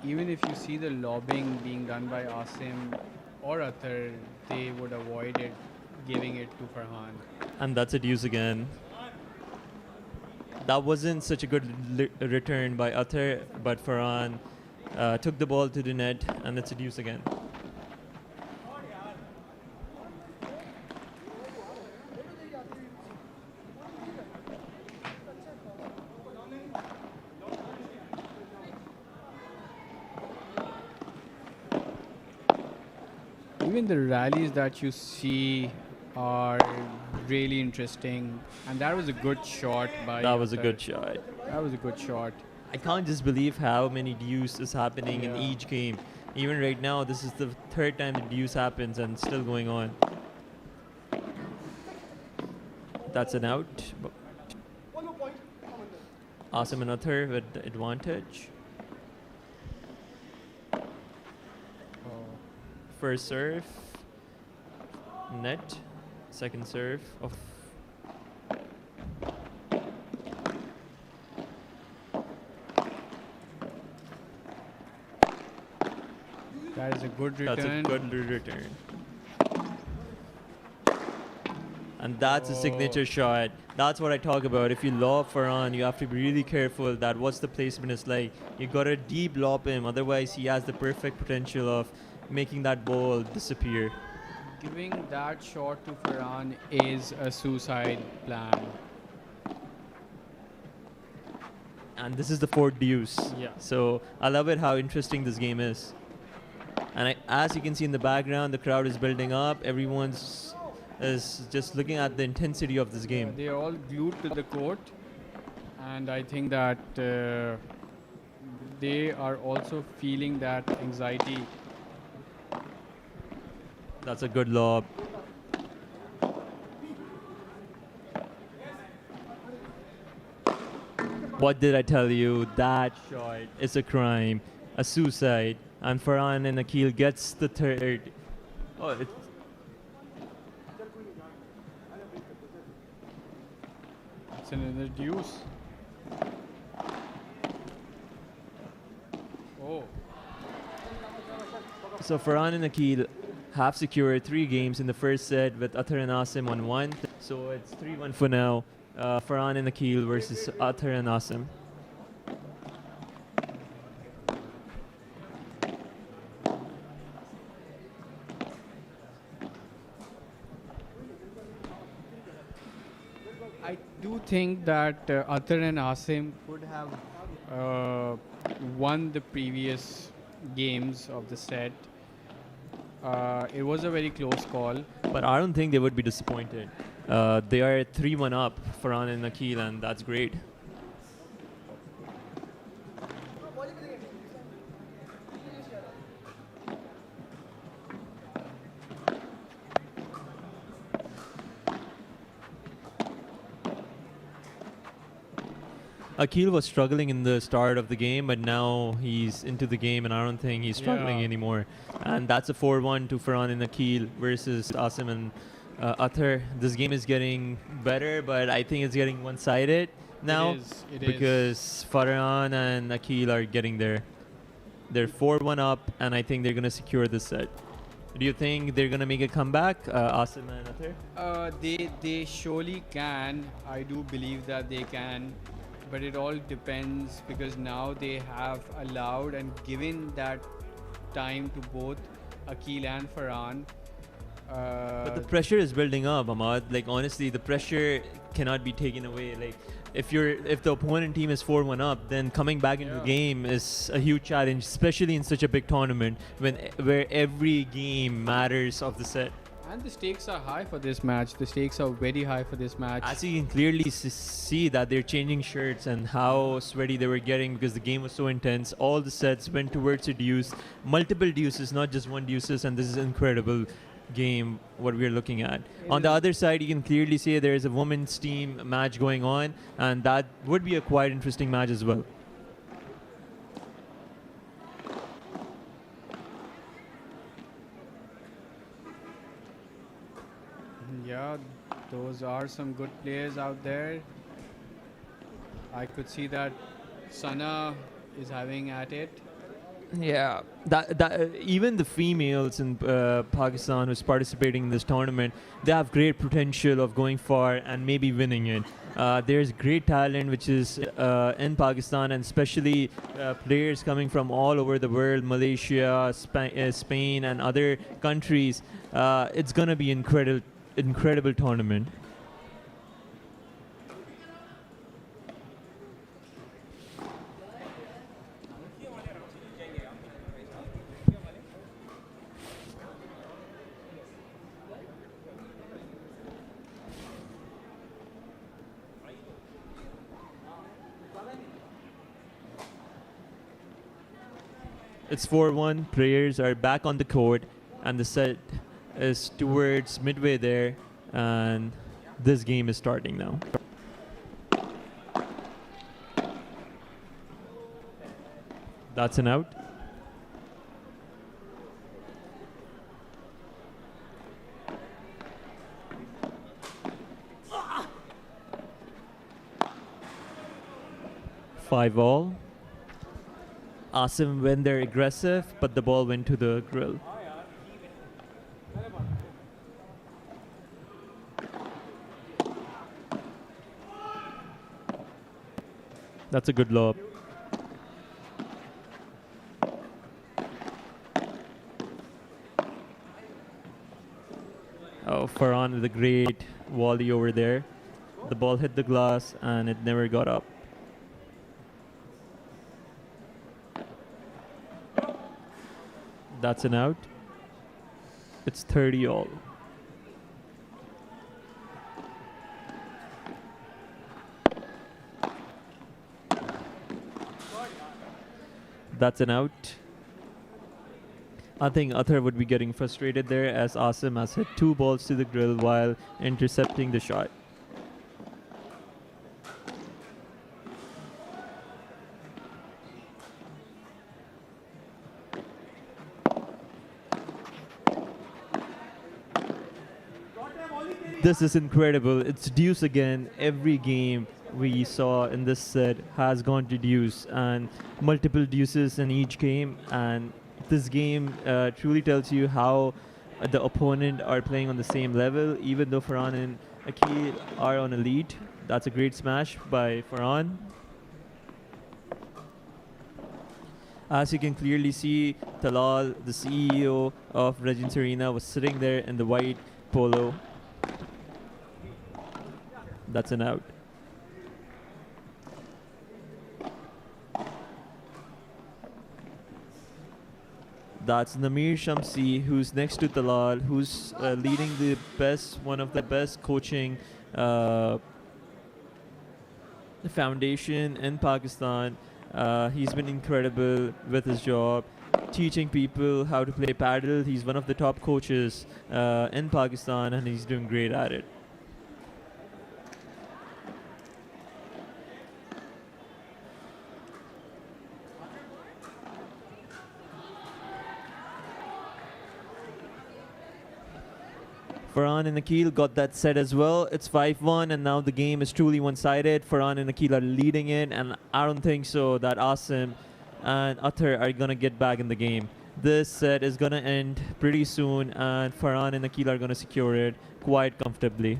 Even if you see the lobbing being done by Asim or Athar, they would avoid it, giving it to Farhan. And that's a deuce again. That wasn't such a good return by Athar, but Farhan took the ball to the net, and it's a deuce again. Even the rallies that you see are really interesting, and that was a good shot by That was a Athar. good shot. That was a good shot. I can't just believe how many deuce is happening in Yeah. each game. Even right now, this is the 3rd time the deuce happens and it's still going on. That's an out. Asim and Athar with the advantage. First serve. Net. Second serve of. That is a good return. That's a good return. And that's a signature shot. That's what I talk about. If you lob Farhan, you have to be really careful that what's the placement is like. You gotta deep lob him, otherwise he has the perfect potential of making that ball disappear. Giving that shot to Farhan is a suicide plan. And this is the fourth deuce. Yeah. So I love it how interesting this game is. And as you can see in the background, the crowd is building up. Everyone's is just looking at the intensity of this game. They are all glued to the court, and I think that they are also feeling that anxiety. That's a good lob. What did I tell you? That shot is a crime, a suicide. And Farhan and Akil gets the third. Oh, It's another deuce. Oh. So Farhan and Akil have secured 3 games in the first set with Athar and Asim on 1. So it's 3-1 for now. Farhan and Akil versus Athar and Asim. I do think that Athar and Asim could have won the previous games of the set. It was a very close call. But I don't think they would be disappointed. They are 3-1 up, Farhan and Akil, and that's great. Akil was struggling in the start of the game, but now he's into the game, and I don't think he's struggling anymore. And that's a 4-1 to Farhan and Akil versus Asim and Athar. This game is getting better, but I think it's getting one-sided now because Farhan and Akil are getting there. They're 4-1 up, and I think they're going to secure this set. Do you think they're going to make a comeback, Asim and Athar? They surely can. I do believe that they can. But it all depends because now they have allowed and given that time to both Akil and Farhan. But the pressure is building up, Ahmad. Like honestly, the pressure cannot be taken away. Like if the opponent team is 4-1 up, then coming back into the game is a huge challenge, especially in such a big tournament where every game matters of the set. And the stakes are high for this match. The stakes are very high for this match. As you can clearly see that they're changing shirts and how sweaty they were getting because the game was so intense. All the sets went towards a deuce, multiple deuces, not just one deuces, and this is incredible game what we're looking at. On the other side, you can clearly see there is a women's team match going on, and that would be a quite interesting match as well. Yeah, those are some good players out there. I could see that Sana is having at it. Yeah, that even the females in Pakistan who's participating in this tournament, they have great potential of going far and maybe winning it. There's great talent which is in Pakistan, and especially players coming from all over the world, Malaysia, Spain, and other countries. It's gonna be incredible tournament. It's 4-1. Players are back on the court, and the set is towards midway there, and this game is starting now. That's an out. 5-all. Asim went there aggressive, but the ball went to the grill. That's a good lob. Oh, Farhan with a great volley over there. The ball hit the glass and it never got up. That's an out. It's 30-all. That's an out. I think Athar would be getting frustrated there as Asim has hit 2 balls to the grill while intercepting the shot. This is incredible. It's deuce again. Every game we saw in this set has gone to deuce and multiple deuces in each game. And this game truly tells you how the opponent are playing on the same level, even though Farhan and Akil are on a lead. That's a great smash by Farhan. As you can clearly see, Talal, the CEO of Legends Arena, was sitting there in the white polo. That's an out. That's Namir Shamsi, who's next to Talal, who's leading the one of the best coaching foundation in Pakistan. He's been incredible with his job, teaching people how to play Padel. He's one of the top coaches in Pakistan, and he's doing great at it. Farhan and Akil got that set as well. It's 5-1, and now the game is truly one-sided. Farhan and Akil are leading it, and I don't think so that Asim and Athar are going to get back in the game. This set is going to end pretty soon, and Farhan and Akil are going to secure it quite comfortably.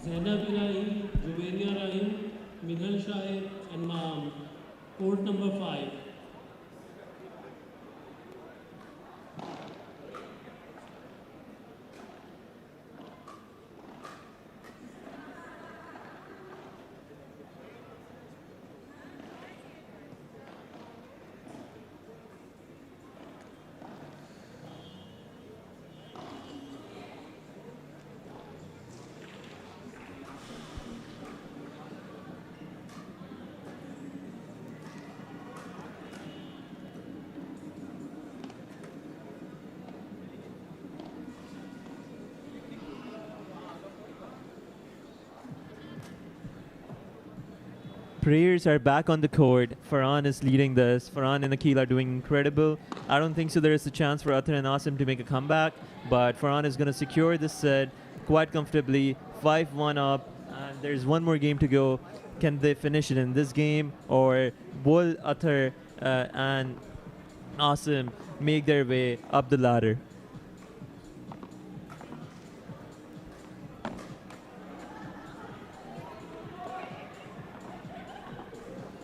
Zainab Ibrahim, Juwairiya Rahim, Minhal Shahid, and Maam. Court number 5. Prayers are back on the court. Farhan is leading this. Farhan and Akil are doing incredible. I don't think so there is a chance for Athar and Asim to make a comeback, but Farhan is going to secure this set quite comfortably. 5-1 up, and there's one more game to go. Can they finish it in this game, or will Athar and Asim make their way up the ladder?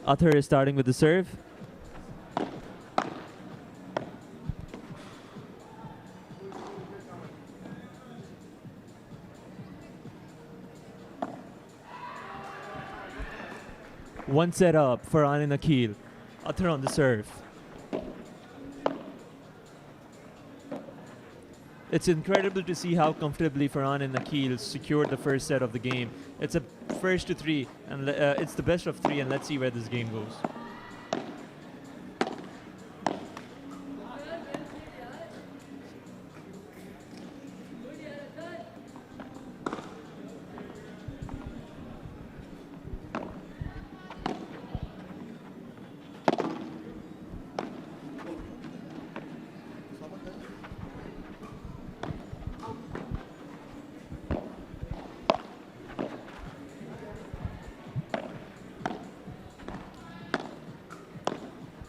Athar is starting with the serve. One set up for Farhan and Akil. Athar on the serve. It's incredible to see how comfortably Farhan and Akil secured the first set of the game. It's a first to 3, and it's the best of 3, and let's see where this game goes.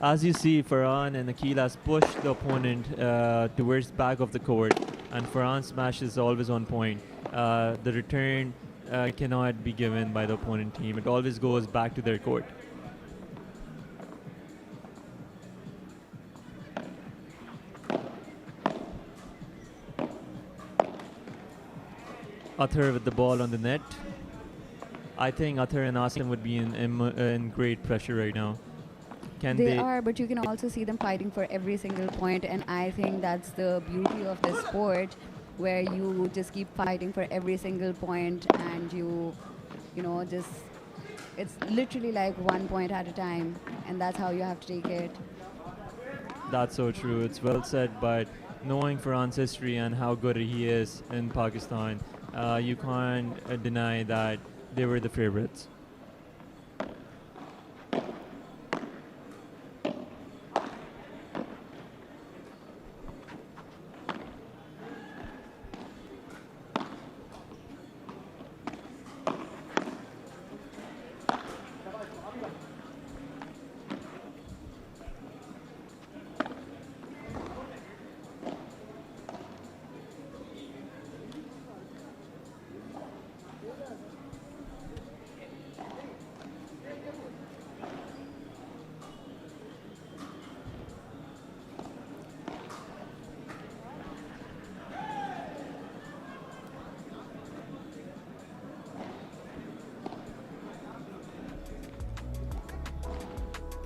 As you see, Farhan and Akil has pushed the opponent towards back of the court, and Farhan's smash is always on point. The return cannot be given by the opponent team. It always goes back to their court. Athar with the ball on the net. I think Athar and Asim would be in great pressure right now. They are, but you can also see them fighting for every single point, and I think that's the beauty of this sport, where you just keep fighting for every single point, and you know, just it's literally like 1 point at a time, and that's how you have to take it. That's so true. It's well said, but knowing Farhan's history and how good he is in Pakistan, you can't deny that they were the favorites.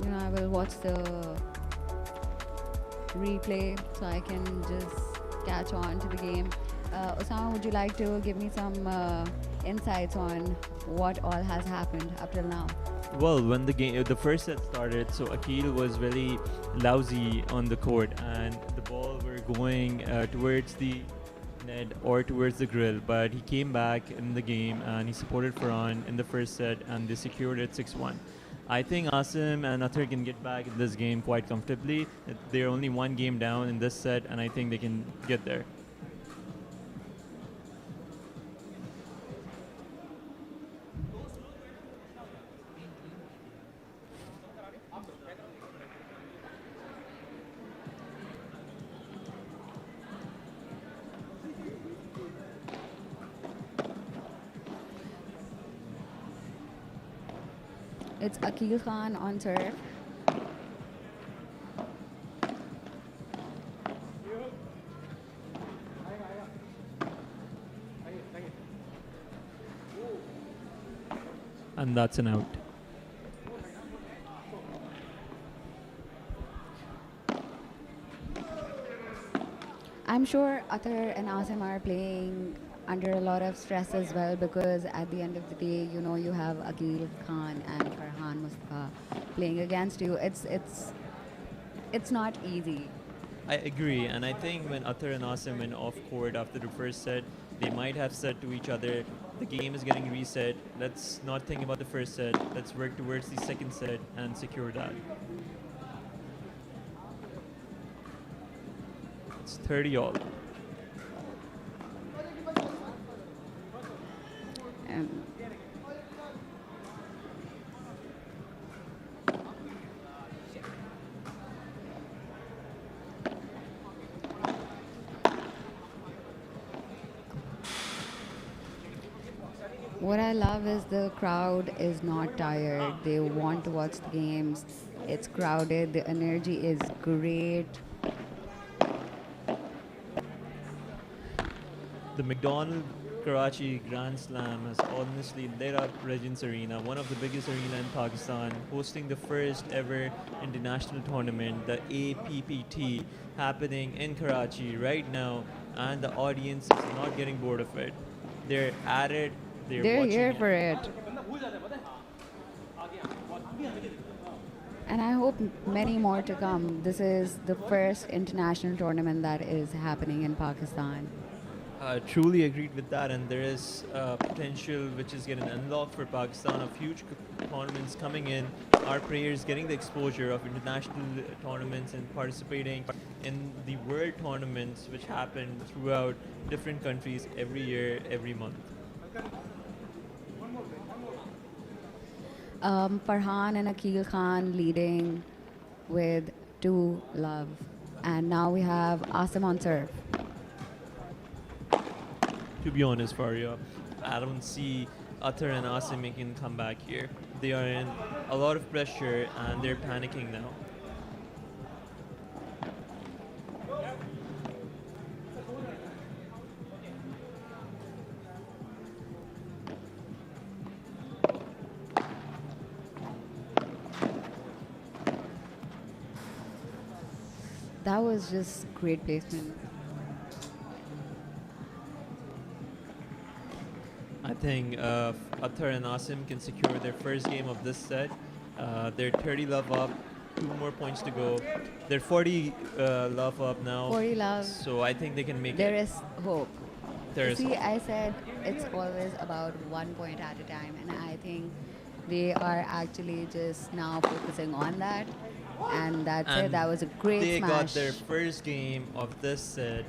You know, I will watch the replay so I can just catch on to the game. Osama, would you like to give me some insights on what all has happened up till now? Well, when the first set started, so Akil was very lousy on the court, and the ball were going towards the net or towards the grill, but he came back in the game and he supported Farhan in the first set, and they secured it 6-1. I think Asim and Athar can get back in this game quite comfortably. They're only one game down in this set, and I think they can get there. It's Akil Khan on serve. And that's an out. I'm sure Athar and Asim are playing under a lot of stress as well, because at the end of the day, you know, you have Akil Khan and Farhan Mustafa playing against you. It's not easy. I agree, and I think when Athar and Asim went off court after the first set, they might have said to each other, the game is getting reset, let's not think about the first set, let's work towards the second set and secure that. It's 30 all. What I love is the crowd is not tired. They want to watch the games. It's crowded. The energy is great. The McDonald Karachi Grand Slam has honestly lit up Regents Arena, one of the biggest arena in Pakistan, hosting the first ever international tournament, the APPT, happening in Karachi right now, and the audience is not getting bored of it. They're at it. They're watching here for it. And I hope many more to come. This is the first international tournament that is happening in Pakistan. Truly agreed with that, and there is potential which is getting unlocked for Pakistan of huge tournaments coming in. Our players getting the exposure of international tournaments and participating in the world tournaments which happen throughout different countries every year, every month. Farhan and Akil Khan leading with 2-love. And now we have Asim on serve. To be honest, Faria, I don't see Athar and Asim making a comeback here. They are in a lot of pressure and they're panicking now. That was just great placement. I think Athar and Asim can secure their first game of this set. They're 30 love up, 2 more points to go. They're 40 love up now. 40 love. So I think they can make There it. is hope. There is See, hope. I said it's always about 1 point at a time, and I think they are actually just now focusing on that. And that's it. That was a great they smash. got their first game of this set.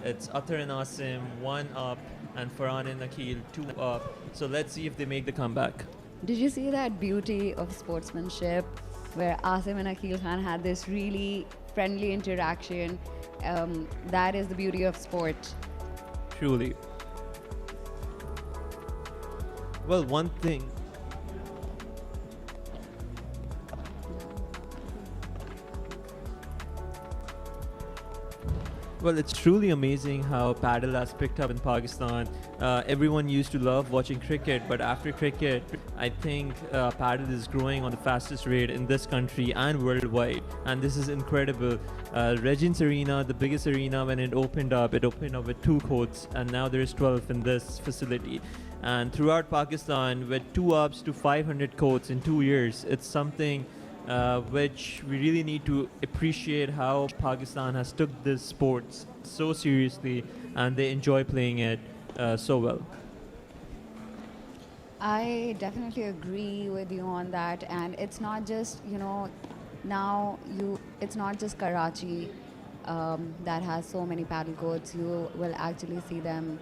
It's Athar and Asim 1 up and Farhan and Akhil 2 up. So let's see if they make the comeback. Did you see that beauty of sportsmanship where Asim and Akhil Khan had this really friendly interaction? That is the beauty of sport. Truly. Well, one thing. Well, it's truly amazing how Padel has picked up in Pakistan. Everyone used to love watching cricket, but after cricket, I think Padel is growing on the fastest rate in this country and worldwide. And this is incredible. Regents Arena, the biggest arena, when it opened up with 2 courts, and now there's 12 in this facility. And throughout Pakistan, with 2 ups to 500 courts in 2 years, it's something which we really need to appreciate how Pakistan has took this sports so seriously and they enjoy playing it so well. I definitely agree with you on that, and it's not just it's not just Karachi that has so many paddle courts. You will actually see them.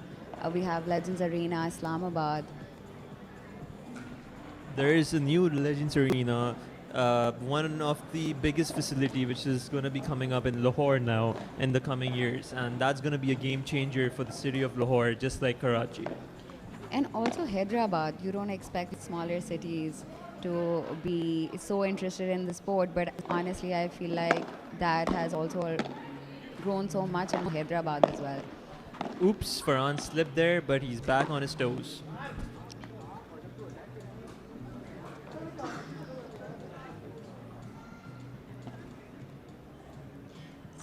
We have Legends Arena, Islamabad. There is a new Legends Arena, one of the biggest facility which is going to be coming up in Lahore now in the coming years, and that's going to be a game changer for the city of Lahore, just like Karachi. And also Hyderabad. You don't expect smaller cities to be so interested in the sport, but honestly I feel like that has also grown so much in Hyderabad as well. Oops, Farhan slipped there, but he's back on his toes.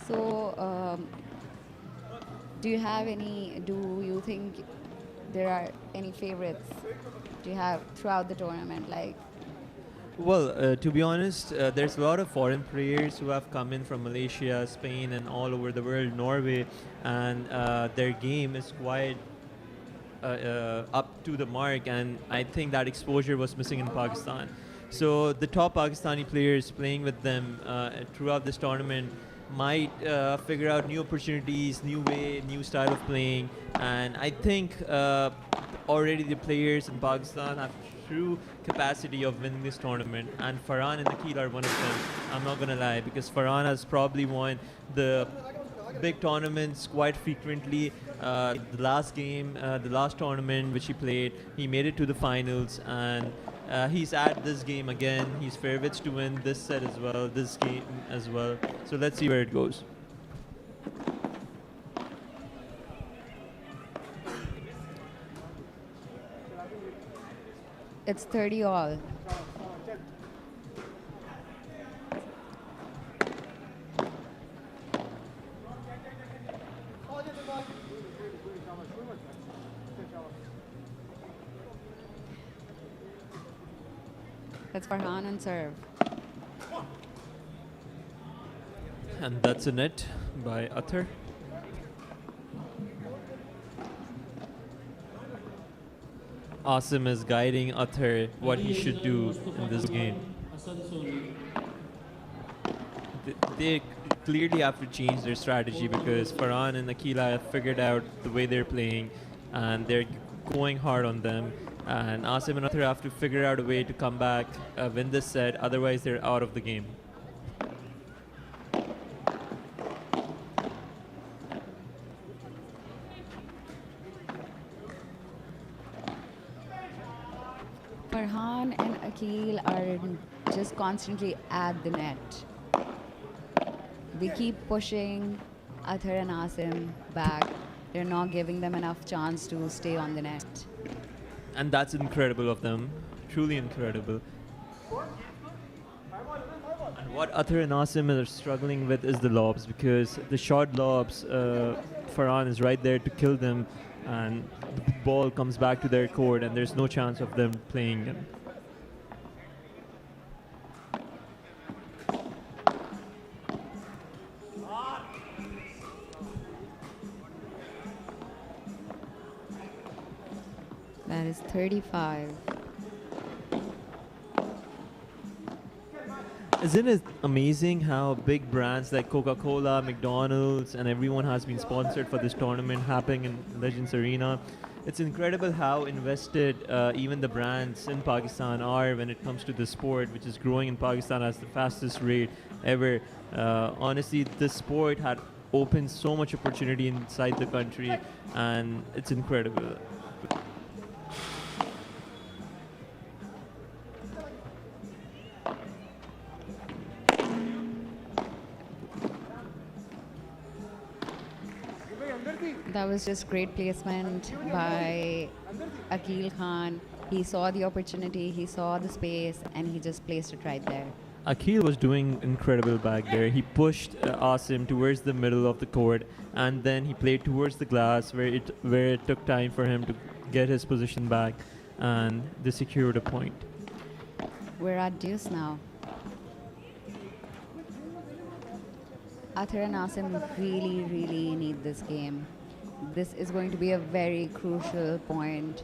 So, do you think there are any favorites do you have throughout the tournament? Well, to be honest, there's a lot of foreign players who have come in from Malaysia, Spain, and all over the world, Norway, and their game is quite up to the mark, and I think that exposure was missing in Pakistan. So the top Pakistani players playing with them throughout this tournament might figure out new opportunities, new way, new style of playing, and I think already the players in Pakistan have true capacity of winning this tournament, and Farhan and Akhil are one of them. I'm not gonna lie, because Farhan has probably won the big tournaments quite frequently. The last game, the last tournament which he played, he made it to the finals, and he's at this game again. He's favorites to win this set as well, this game as well. So let's see where it goes. It's 30 all. That's Farhan on serve. And that's a net by Athar. Asim is guiding Athar what he should do in this game. They clearly have to change their strategy, because Farhan and Akila have figured out the way they're playing and they're going hard on them. And Asim and Athar have to figure out a way to come back, win this set, otherwise they're out of the game. Khan and Akil are just constantly at the net. They keep pushing Athar and Asim back. They're not giving them enough chance to stay on the net. And that's incredible of them. Truly incredible. And what Athar and Asim are struggling with is the lobs, because the short lobs, Farhan is right there to kill them, and the ball comes back to their court and there's no chance of them playing them. That is 35. Isn't it amazing how big brands like Coca-Cola, McDonald's, and everyone has been sponsored for this tournament happening in Legends Arena? It's incredible how invested even the brands in Pakistan are when it comes to the sport, which is growing in Pakistan at the fastest rate ever. Honestly, this sport had opened so much opportunity inside the country, and it's incredible. That was just great placement by Akil Khan. He saw the opportunity, he saw the space, and he just placed it right there. Akil was doing incredible back there. He pushed Asim towards the middle of the court, and then he played towards the glass where it took time for him to get his position back, and they secured a point. We're at deuce now. Athar and Asim really, really need this game. This is going to be a very crucial point.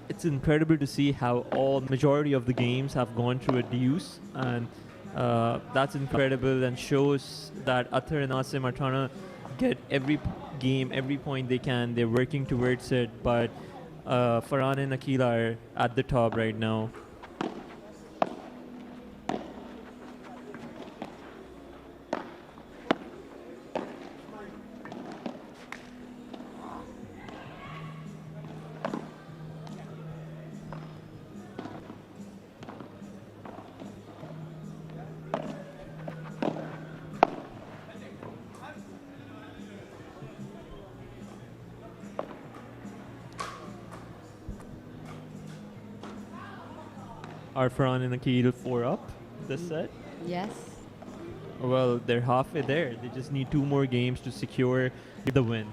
It's incredible to see how all majority of the games have gone through a deuce, and that's incredible and shows that Athar and Asim are trying to get every game, every point they can. They're working towards it, but Farhan and Akil are at the top right now. Are Farhan and Akil 4 up this set? Yes. Well, they're halfway there. They just need 2 more games to secure the win.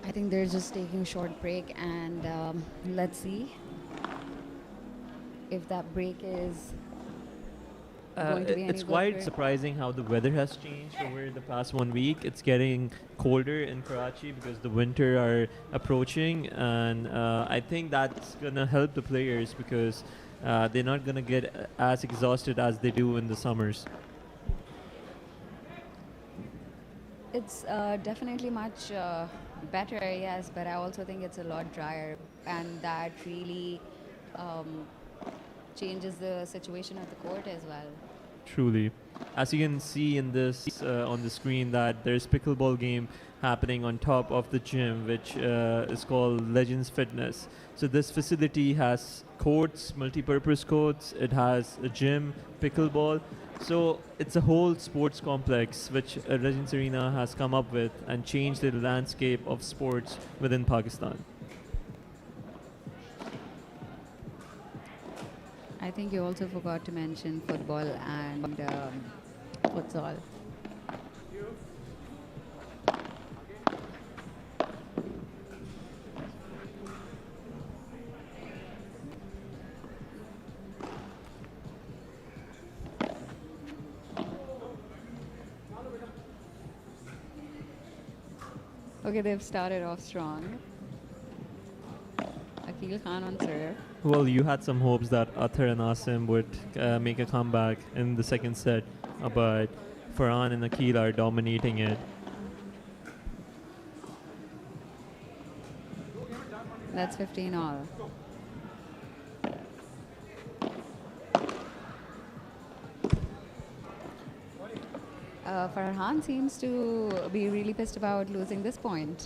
I think they're just taking a short break, and let's see if that break is going to be any It's good quite for- surprising how the weather has changed over the past 1 week. It's getting colder in Karachi because the winter are approaching, and I think that's gonna help the players because they're not gonna get as exhausted as they do in the summers. It's definitely much better, yes, but I also think it's a lot drier, and that really changes the situation of the court as well. Truly. As you can see in this on the screen, that there's pickleball game happening on top of the gym, which is called Legends Fitness. So this facility has courts, multi-purpose courts. It has a gym, pickleball. So it's a whole sports complex which Legends Arena has come up with and changed the landscape of sports within Pakistan. I think you also forgot to mention football and futsal. Okay, they've started off strong. Akil Khan on serve. Well, you had some hopes that Athar and Asim would make a comeback in the second set, but Farhan and Akil are dominating it. That's 15 all. Farhan seems to be really pissed about losing this point.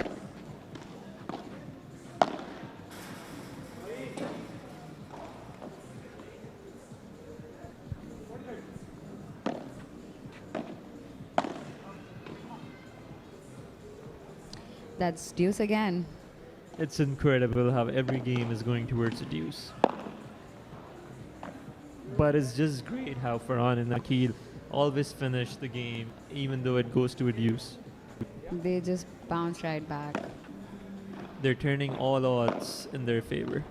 That's deuce again. It's incredible how every game is going towards a deuce. But it's just great how Farhan and Akil always finish the game even though it goes to a deuce. They just bounce right back. They're turning all odds in their favor.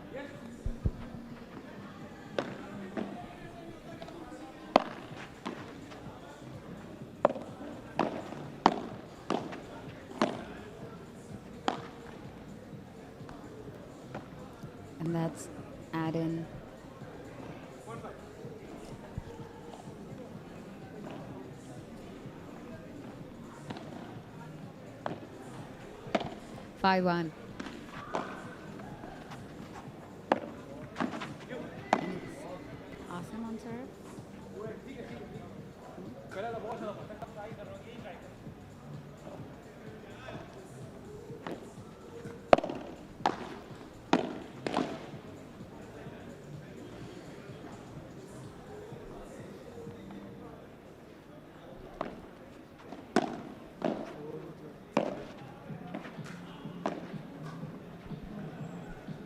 And that's add in. Five one. Awesome on serve.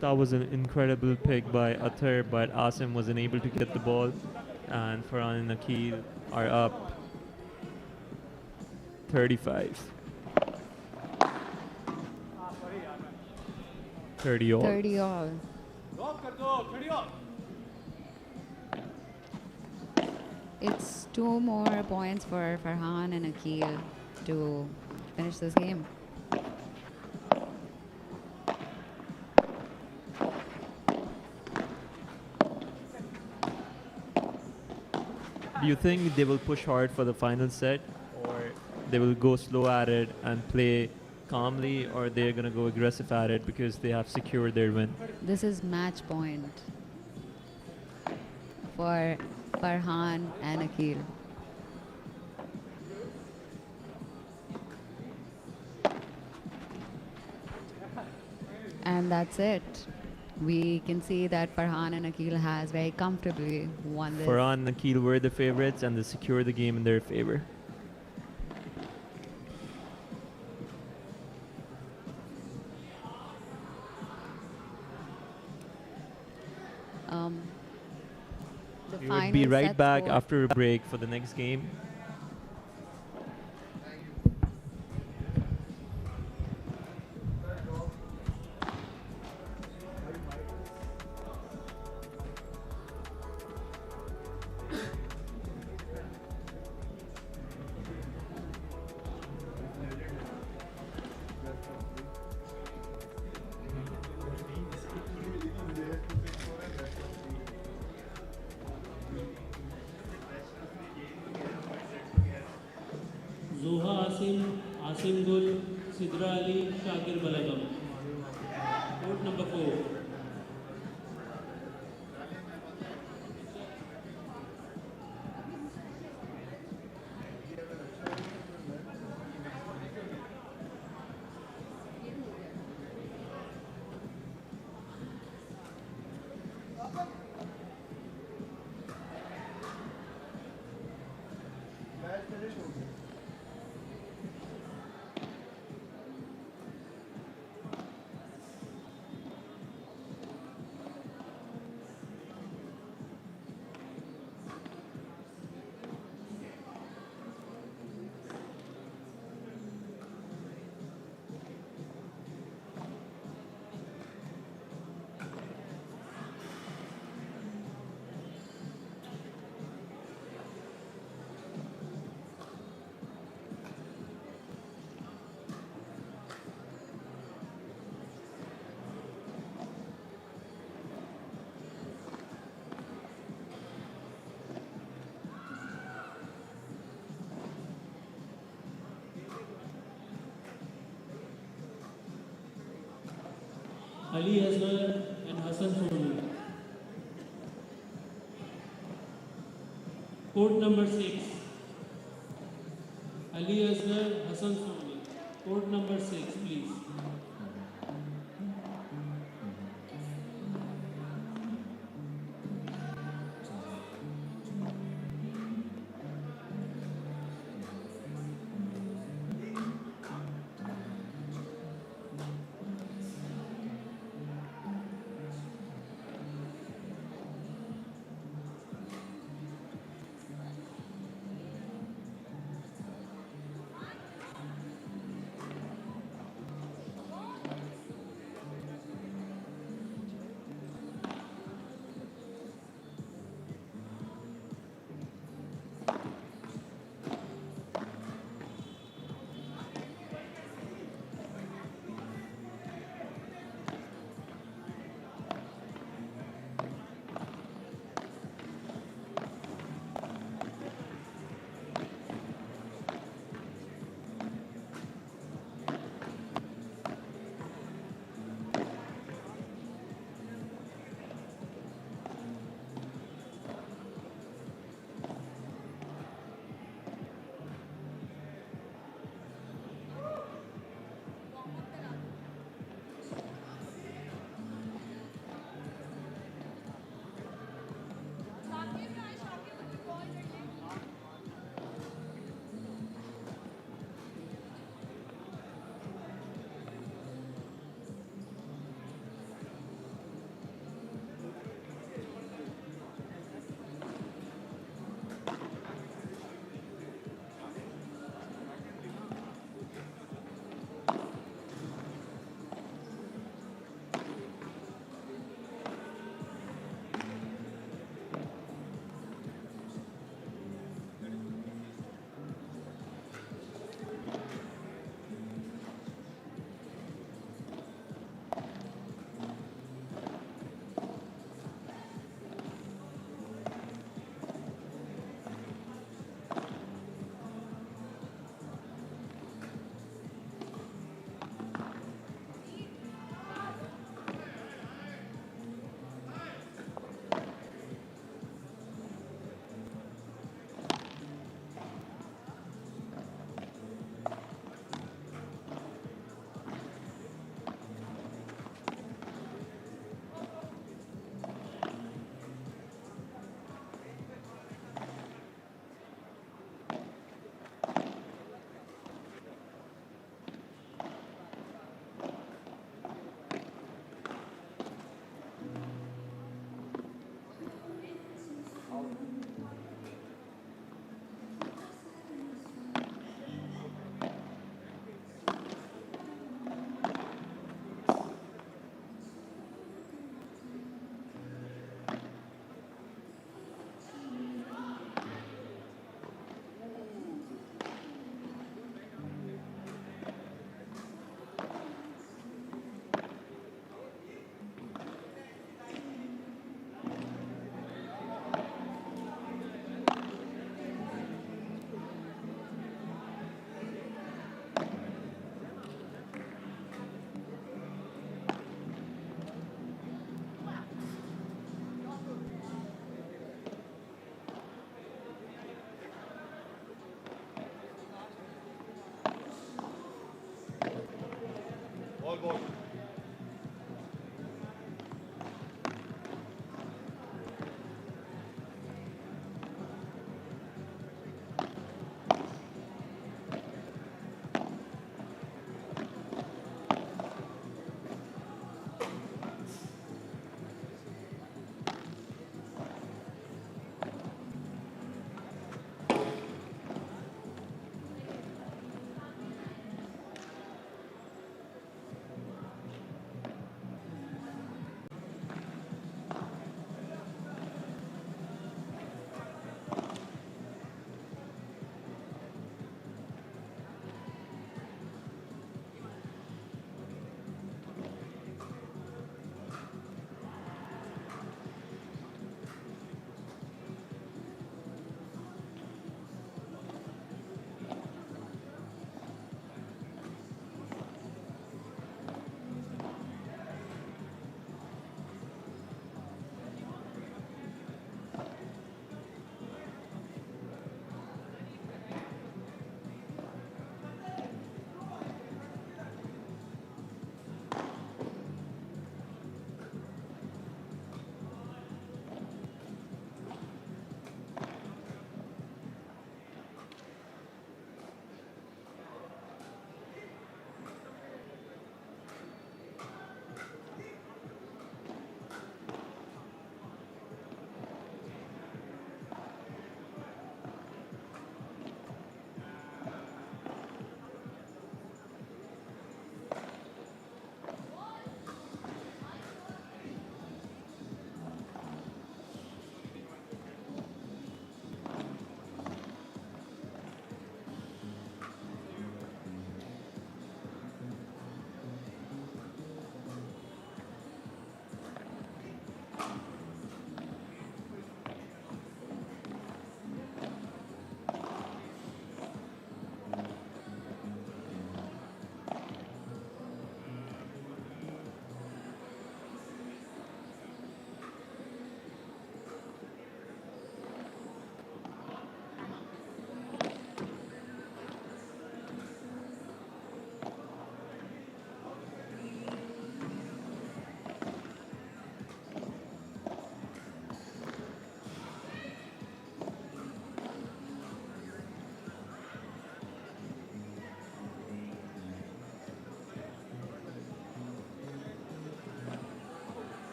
That was an incredible pick by Athar, but Asim wasn't able to get the ball. And Farhan and Akil are up 35. 30 all. 30 all. It's 2 more points for Farhan and Akil to finish this game. Do you think they will push hard for the final set, or they will go slow at it and play calmly, or they're going to go aggressive at it because they have secured their win? This is match point for Farhan and Akil. And that's it. We can see that Farhan and Akil has very comfortably won this. Farhan and Akil were the favorites and they secured the game in their favor. We will be right back after a break for the next game. Zoha Asim, Asim Gul, Sidra Ali, Shakir Balagam. Court number 4. Ali Asghar and Hassan Sonu. Court number 6. Ali Asghar Hassan Sami. Court number 6, please.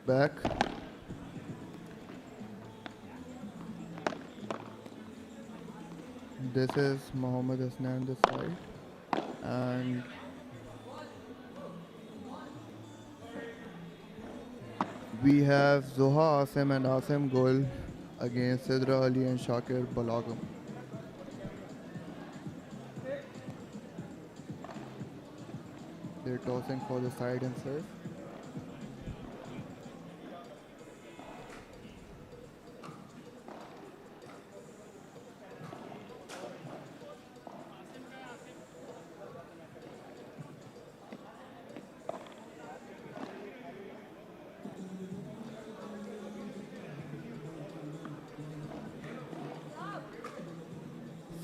back. This is Mohammad Hasnan this side, and we have Zoha Asim and Asim Gul against Sidra Ali and Shakir Balagam. They're tossing for the side and serve.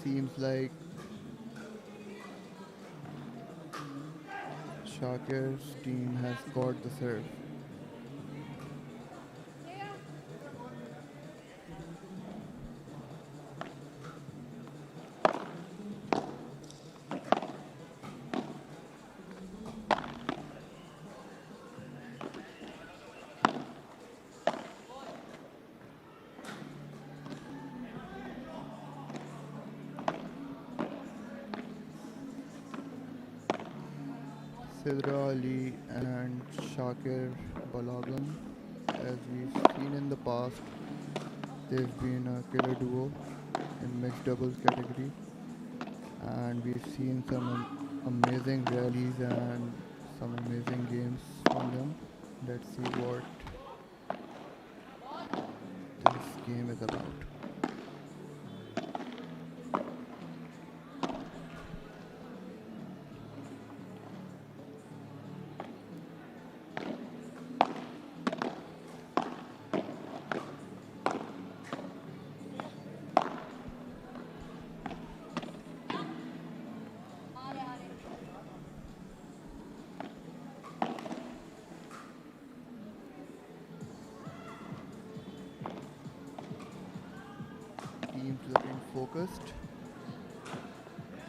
Seems like Shakir's team has got the serve. Sidra Ali and Shakir Balagam, as we've seen in the past, they've been a killer duo in mixed doubles category, and we've seen some amazing rallies and some amazing games from them. Let's see what this game is about. Teams looking focused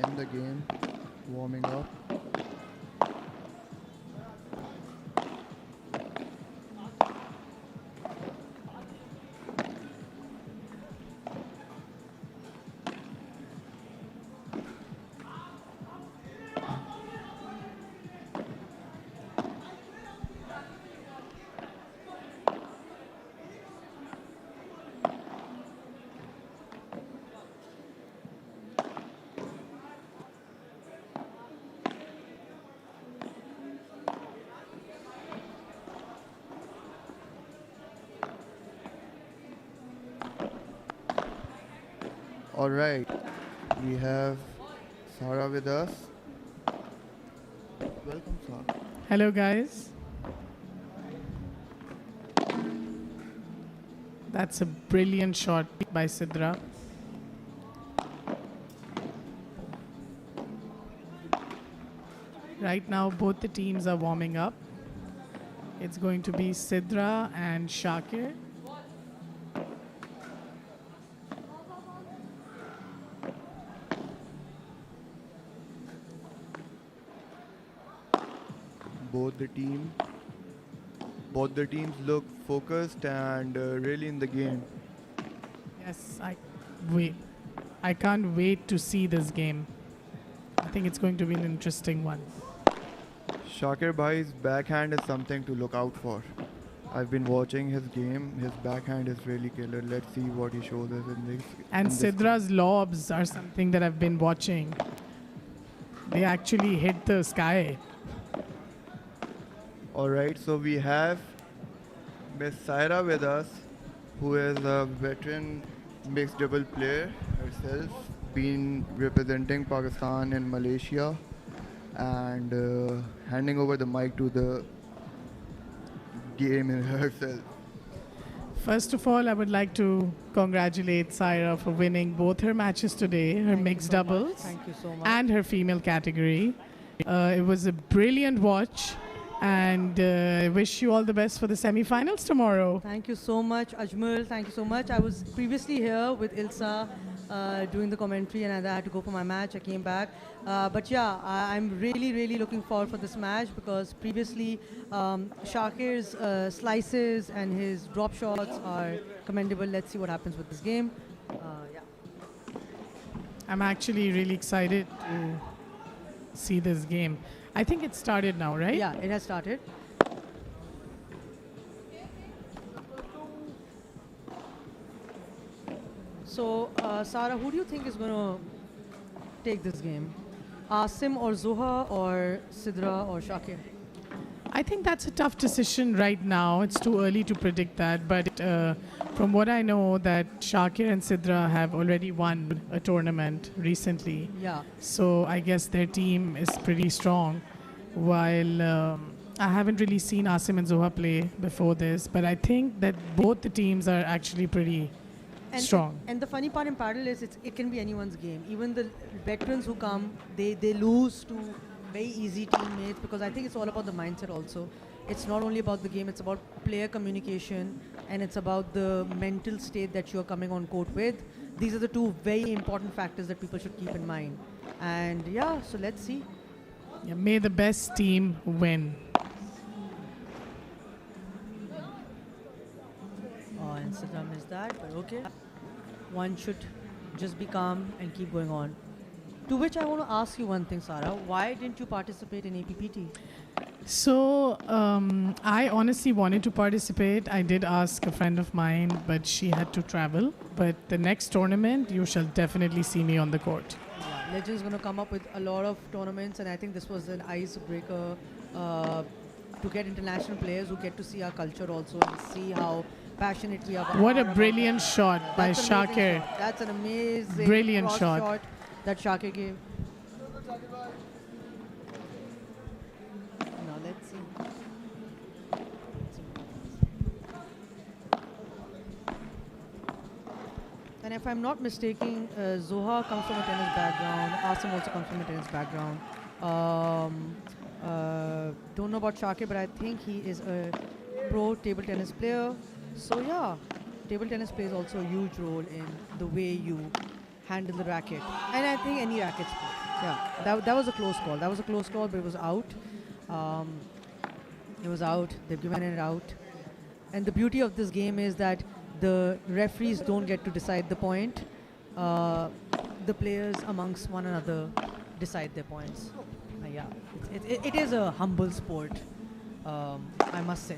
in the game, warming up. All right, we have Sarah with us. Welcome, Sarah. Hello, guys. That's a brilliant shot by Sidra. Right now, both the teams are warming up. It's going to be Sidra and Shakir. Both the teams look focused and really in the game. Yes, I can't wait to see this game. I think it's going to be an interesting one. Shakir Bhai's backhand is something to look out for. I've been watching his game. His backhand is really killer. Let's see what he shows us in this. And Sidra's lobs are something that I've been watching. They actually hit the sky. All right, so we have Miss Saira with us, who is a veteran mixed double player herself, been representing Pakistan in Malaysia, and handing over the mic to the game in herself. First of all, I would like to congratulate Saira for winning both her matches today, her mixed doubles Thank you so much. and her female category. It was a brilliant watch. And I wish you all the best for the semi-finals tomorrow. Thank you so much, Ajmal. Thank you so much. I was previously here with Ilsa doing the commentary, and I had to go for my match. I came back. But yeah, I'm really looking forward for this match because previously Shakir's slices and his drop shots are commendable. Let's see what happens with this game. Yeah. I'm actually really excited to see this game. I think it started now, right? Yeah, it has started. So, Sarah, who do you think is going to take this game? Asim or Zoha or Sidra or Shakir? I think that's a tough decision right now. It's too early to predict that. But from what I know, that Shakir and Sidra have already won a tournament recently. Yeah. So I guess their team is pretty strong. While I haven't really seen Asim and Zoha play before this, but I think that both the teams are actually pretty strong. And the funny part in Padel is it can be anyone's game. Even the veterans who come, they lose to very easy teammates because I think it's all about the mindset also. It's not only about the game, it's about player communication and it's about the mental state that you're coming on court with. These are the two very important factors that people should keep in mind. And yeah, so let's see. Yeah, may the best team win. Oh, and Sidra missed that, but okay. One should just be calm and keep going on. To which I want to ask you one thing, Sarah. Why didn't you participate in APPT? So I honestly wanted to participate. I did ask a friend of mine, but she had to travel. But the next tournament, you shall definitely see me on the court. Yeah, Legends going to come up with a lot of tournaments, and I think this was an icebreaker to get international players who get to see our culture also and see how passionate we are. What a brilliant shot by That's an amazing Shakir. shot. That's an amazing Brilliant cross shot. that Shakir gave. Now let's see. And if I'm not mistaken, Zoha comes from a tennis background. Asim also comes from a tennis background. Don't know about Shakir, but I think he is a pro table tennis player. So yeah, table tennis plays also a huge role in the way you handle the racket. And I think any racket sport. Yeah, that was a close call. That was a close call, but it was out. It was out. They've given it out. And the beauty of this game is that the referees don't get to decide the point. The players amongst one another decide their points. Yeah, it is a humble sport, I must say.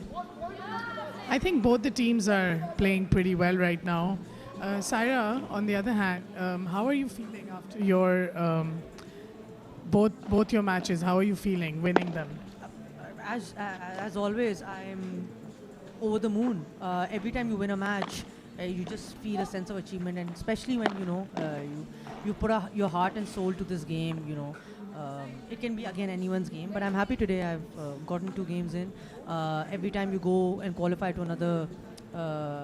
I think both the teams are playing pretty well right now. Saira, on the other hand, how are you feeling after your both your matches? How are you feeling winning them? As always, I'm over the moon. Every time you win a match, you just feel a sense of achievement, and especially when you put your heart and soul to this game. It can be again anyone's game, but I'm happy today. I've gotten 2 games in. Every time you go and qualify to another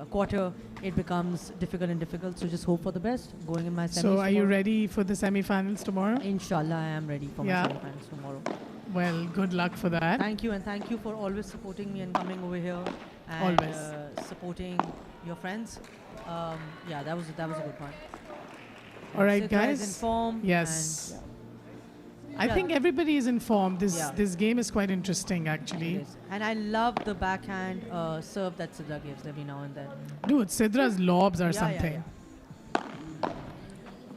quarter, it becomes difficult. So just hope for the best. Going in my semis. So are you ready for the semi-finals tomorrow? Inshallah, I am ready for my semi-finals tomorrow. Well, good luck for that. Thank you, and thank you for always supporting me and coming over here and supporting your friends. Yeah, that was a good one. All right, Sidra guys. is in form. Yes. And I think everybody is informed. This game is quite interesting, actually. It is. And I love the backhand serve that Sidra gives every now and then. Dude, Sidra's lobs are something.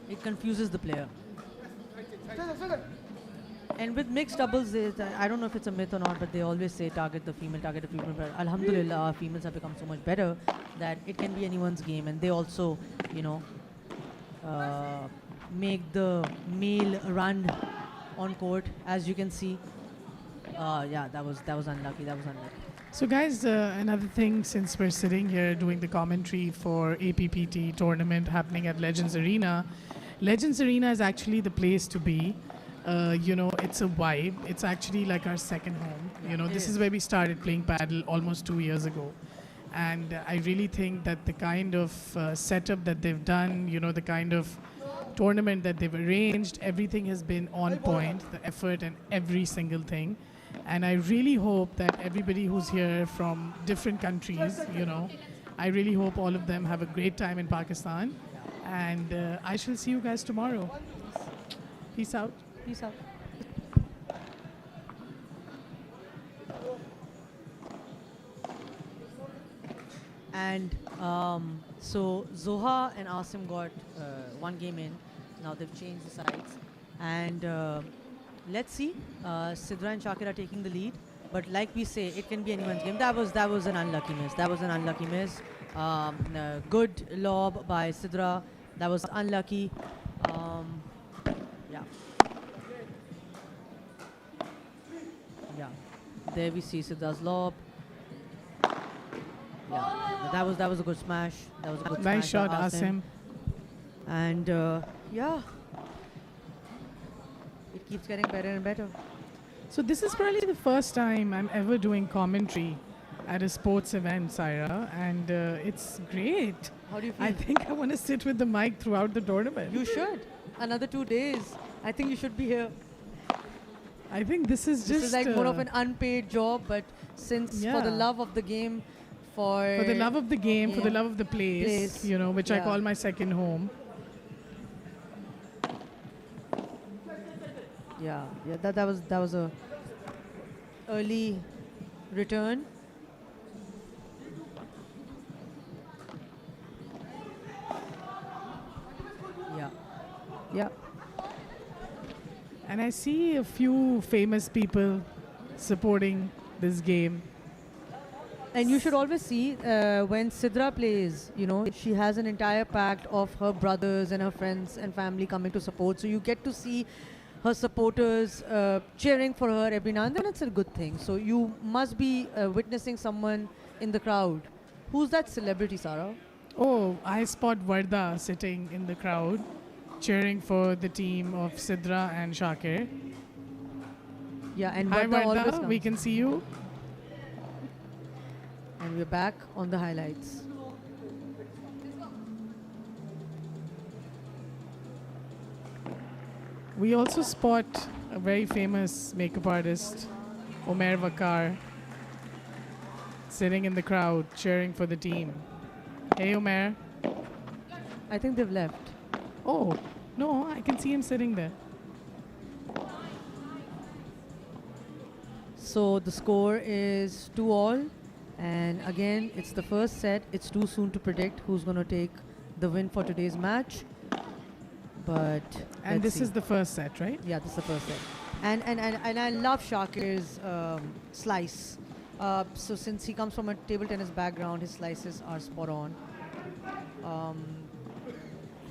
It confuses the player. And with mixed doubles, I don't know if it's a myth or not, but they always say target the female. But alhamdulillah, our females have become so much better that it can be anyone's game. And they also, make the male run on court, as you can see. Yeah, that was unlucky. So guys, another thing, since we're sitting here doing the commentary for APPT tournament happening at Legends Arena, Legends Arena is actually the place to be. It's a vibe. It's actually like our second home. This is where we started playing Padel almost 2 years ago. And I really think that the kind of setup that they've done, the kind of tournament that they've arranged, everything has been on point, the effort and every single thing. And I really hope that everybody who's here from different countries, I really hope all of them have a great time in Pakistan. And I shall see you guys tomorrow. Peace out. Peace out. And so Zoha and Asim got one game in. Now they've changed the sides. And let's see. Sidra and Shakir are taking the lead. But like we say, it can be anyone's game. That was an unlucky miss. That was an unlucky miss. Good lob by Sidra. That was unlucky. Yeah. Yeah. There we see Sidra's lob. Yeah. That was a good smash. That was a good Nice smash shot, by Asim. And yeah. It keeps getting better and better. So this is probably the first time I'm ever doing commentary at a sports event, Saira, and it's great. How do you feel? I think I want to sit with the mic throughout the tournament. You should. Another 2 days. I think you should be here. I think this is This is like more of an unpaid job, but since for the Yeah. love of the game, for the love of the game, for the love of the place, you know, which I Yeah. call my second home. Yeah, that was a early return. Yeah. Yeah. And I see a few famous people supporting this game. And you should always see when Sidra plays, you know, she has an entire pack of her brothers and her friends and family coming to support. So you get to see her supporters cheering for her every now and then. It's a good thing. So you must be witnessing someone in the crowd. Who's that celebrity, Sarah? Oh, I spot Varda sitting in the crowd, cheering for the team of Sidra and Shakir. Yeah, and Hi Varda always Varda, comes. we can see you. And we're back on the highlights. We also spot a very famous makeup artist, Omer Vakar, sitting in the crowd cheering for the team. Hey Omer. I think they've left. Oh, no, I can see him sitting there. So the score is 2-all. And again, it's the first set. It's too soon to predict who's going to take the win for today's match. But And let's this see. is the first set, right? Yeah, this is the first set. And I love Shakir's slice. So since he comes from a table tennis background, his slices are spot on.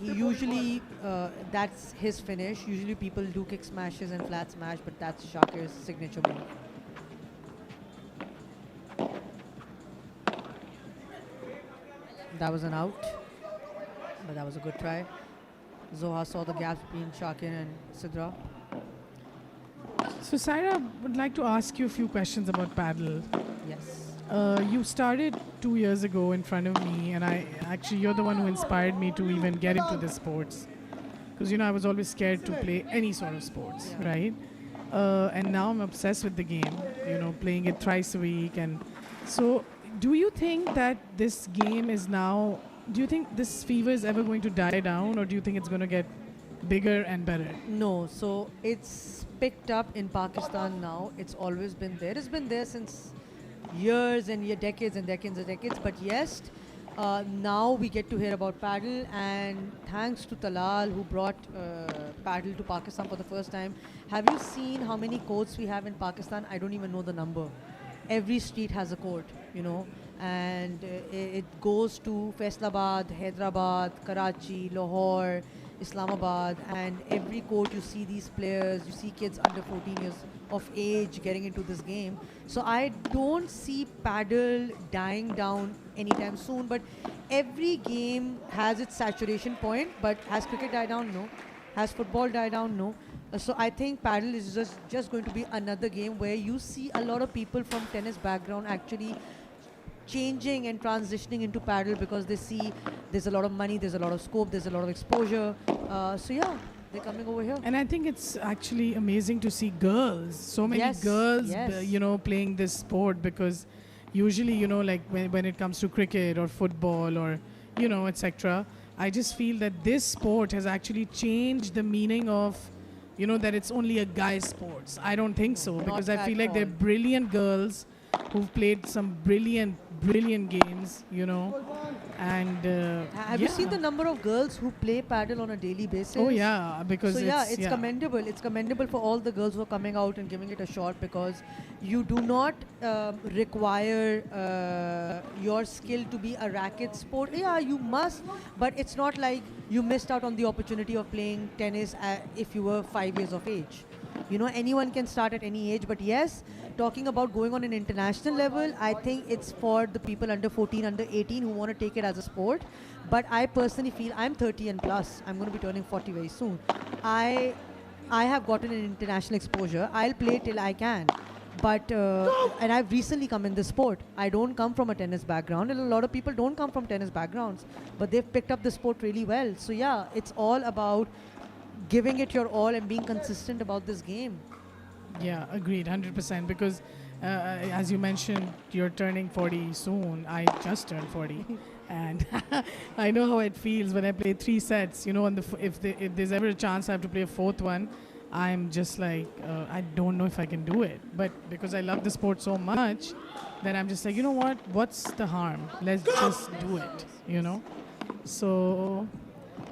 He usually, that's his finish. Usually people do kick smashes and flat smash, but that's Shakir's signature move. That was an out, but that was a good try. Zoha saw the gap between Shakir and Sidra. So Saira, would like to ask you a few questions about paddle. Yes. You started 2 years ago in front of me, and you're the one who inspired me to even get into this sports. Because, you know, I was always scared to play any sort of sports, right? And now I'm obsessed with the game, you know, playing it thrice a week. And so do you think that this game is now, do you think this fever is ever going to die down, or do you think it's going to get bigger and better? No, so it's picked up in Pakistan now. It's always been there. It's been there since years and decades and decades and decades. But yes, now we get to hear about paddle, and thanks to Talal who brought paddle to Pakistan for the first time. Have you seen how many courts we have in Pakistan? I don't even know the number. Every street has a court, you know, and it goes to Faisalabad, Hyderabad, Karachi, Lahore, Islamabad, and every court you see these players, you see kids under 14 years of age getting into this game. So I don't see paddle dying down anytime soon, but every game has its saturation point. But has cricket died down? No. Has football died down? No. So I think paddle is just going to be another game where you see a lot of people from tennis background actually changing and transitioning into paddle because they see there's a lot of money, there's a lot of scope, there's a lot of exposure. So yeah, they're coming over here. And I think it's actually amazing to see girls, so many Yes, girls, yes. you know, playing this sport, because usually, you know, like when it comes to cricket or football or, you know, etc., I just feel that this sport has actually changed the meaning of, that it's only a guy sports. I don't think so, because I feel like they're brilliant girls who've played some brilliant games, and Have you seen the number of girls who play paddle on a daily basis? Oh yeah, because it's commendable. It's commendable for all the girls who are coming out and giving it a shot, because you do not require your skill to be a racket sport. Yeah, you must, but it's not like you missed out on the opportunity of playing tennis if you were 5 years of age. Anyone can start at any age, but yes, talking about going on an international level, I think it's for the people under 14, under 18 who want to take it as a sport. But I personally feel, I'm 30 and plus, I'm going to be turning 40 very soon. I have gotten an international exposure. I'll play till I can. But, and I've recently come in this sport. I don't come from a tennis background, and a lot of people don't come from tennis backgrounds, but they've picked up the sport really well. So yeah, it's all about giving it your all and being consistent about this game. Yeah, agreed, 100%. Because as you mentioned, you're turning 40 soon. I just turned 40, and I know how it feels when I play 3 sets. If there's ever a chance I have to play a 4th one, I'm just like, I don't know if I can do it. But because I love the sport so much, then I'm just like, what's the harm? Let's just do it. So.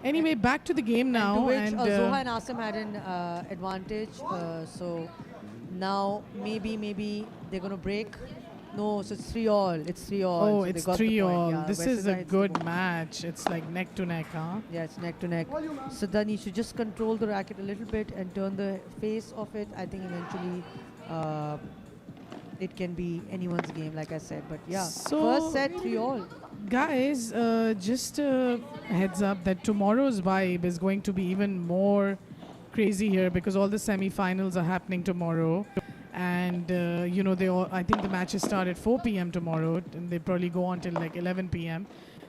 Anyway, back to the game now. And Zoha and Asim had an advantage. So now maybe they're going to break. No, so it's 3-all. It's 3-all. Oh, so it's 3-all. Yeah, this is a good match. It's like neck to neck, huh? Yeah, it's neck to neck. So then you should just control the racket a little bit and turn the face of it. I think eventually it can be anyone's game, like I said. But yeah, so first set 3-all. Guys, just a heads up that tomorrow's vibe is going to be even more crazy here, because all the semi-finals are happening tomorrow, and I think the matches start at 4 p.m. tomorrow, and they probably go on till like 11 p.m.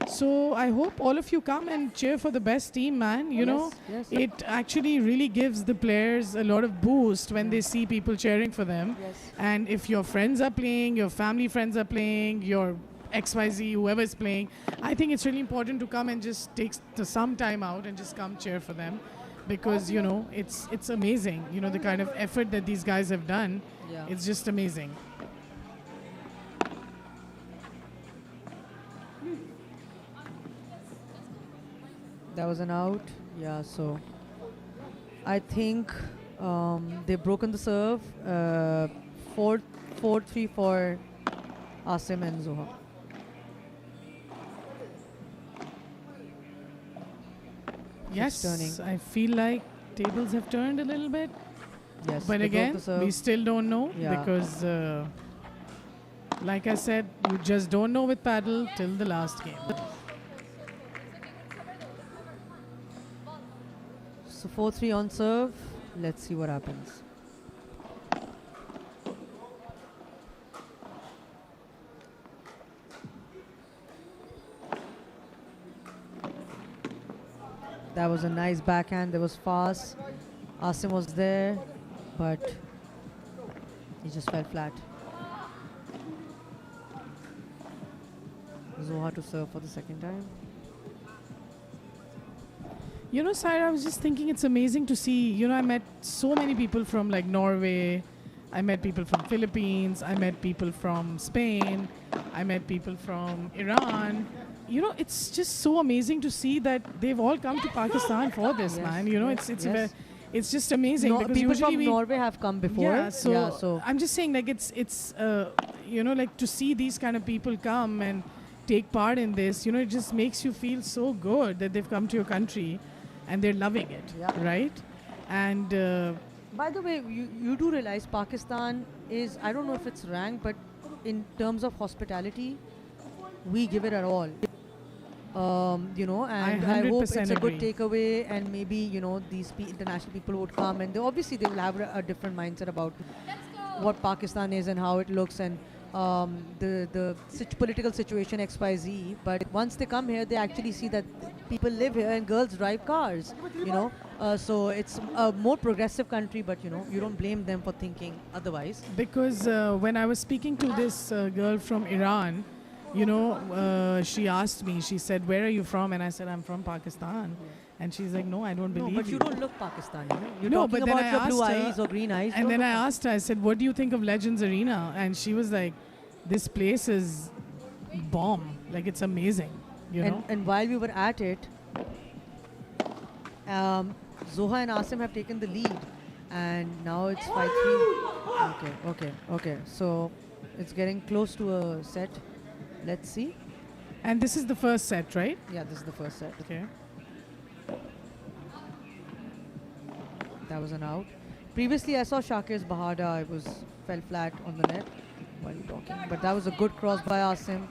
So I hope all of you come and cheer for the best team, man. Yes. It actually really gives the players a lot of boost when they see people cheering for them. Yes. And if your friends are playing, your family friends are playing, your XYZ, whoever is playing, I think it's really important to come and just take some time out and just come cheer for them, because it's amazing. The kind of effort that these guys have done. Yeah. It's just amazing. That was an out. Yeah, so I think they've broken the serve. 4-3 for Asim and Zoha. Yes, turning. I feel like tables have turned a little bit. Yes, but they broke again, the serve. we still don't know, Yeah. because like I said, you just don't know with paddle till the last game. So 4-3 on serve. Let's see what happens. That was a nice backhand. That was fast. Asim was there, but he just fell flat. Zoha to serve for the second time. Saira, I was just thinking it's amazing to see, I met so many people from like Norway, I met people from Philippines, I met people from Spain, I met people from Iran. It's just so amazing to see that they've all come to Pakistan for this, man. It's just amazing. No, because people usually from Norway have come before. Yeah, so I'm just saying, like it's like to see these kind of people come and take part in this, it just makes you feel so good that they've come to your country and they're loving it, right? And by the way, you do realize Pakistan is, I don't know if it's ranked, but in terms of hospitality, we give it our all. And I hope it's a good takeaway, and maybe these international people would come, and they will have a different mindset about what Pakistan is and how it looks, and the political situation XYZ. But once they come here, they actually see that people live here and girls drive cars. So it's a more progressive country, but you don't blame them for thinking otherwise. Because when I was speaking to this girl from Iran, you know, she asked me, she said, where are you from? And I said, I'm from Pakistan. And she's like, no, I don't No, believe but you don't look Pakistani. No? You're no, talking but then about I your blue asked her- eyes or green eyes. you And don't then look I asked her, I said, what do you think of Legends Arena? And she was like, this place is bomb. Like, it's amazing, you know? And while we were at it, Zoha and Asim have taken the lead. And now it's 5-3. Okay. So it's getting close to a set. Let's see. And this is the first set, right? Yeah, this is the first set. Okay. That was an out. Previously, I saw Shakir's Bahada. It fell flat on the net while talking. But that was a good cross by Asim.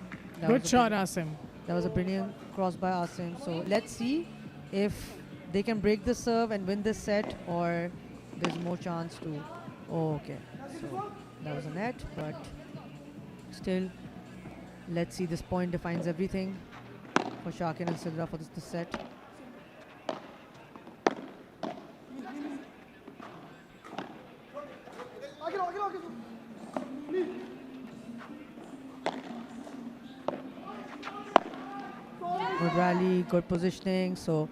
Good shot, Asim. That was a brilliant cross by Asim. So let's see if they can break the serve and win this set, or there's more chance to. Oh, okay. So that was a net, but still, let's see. This point defines everything for Shakir and Sidra for this set. Good rally, good positioning. So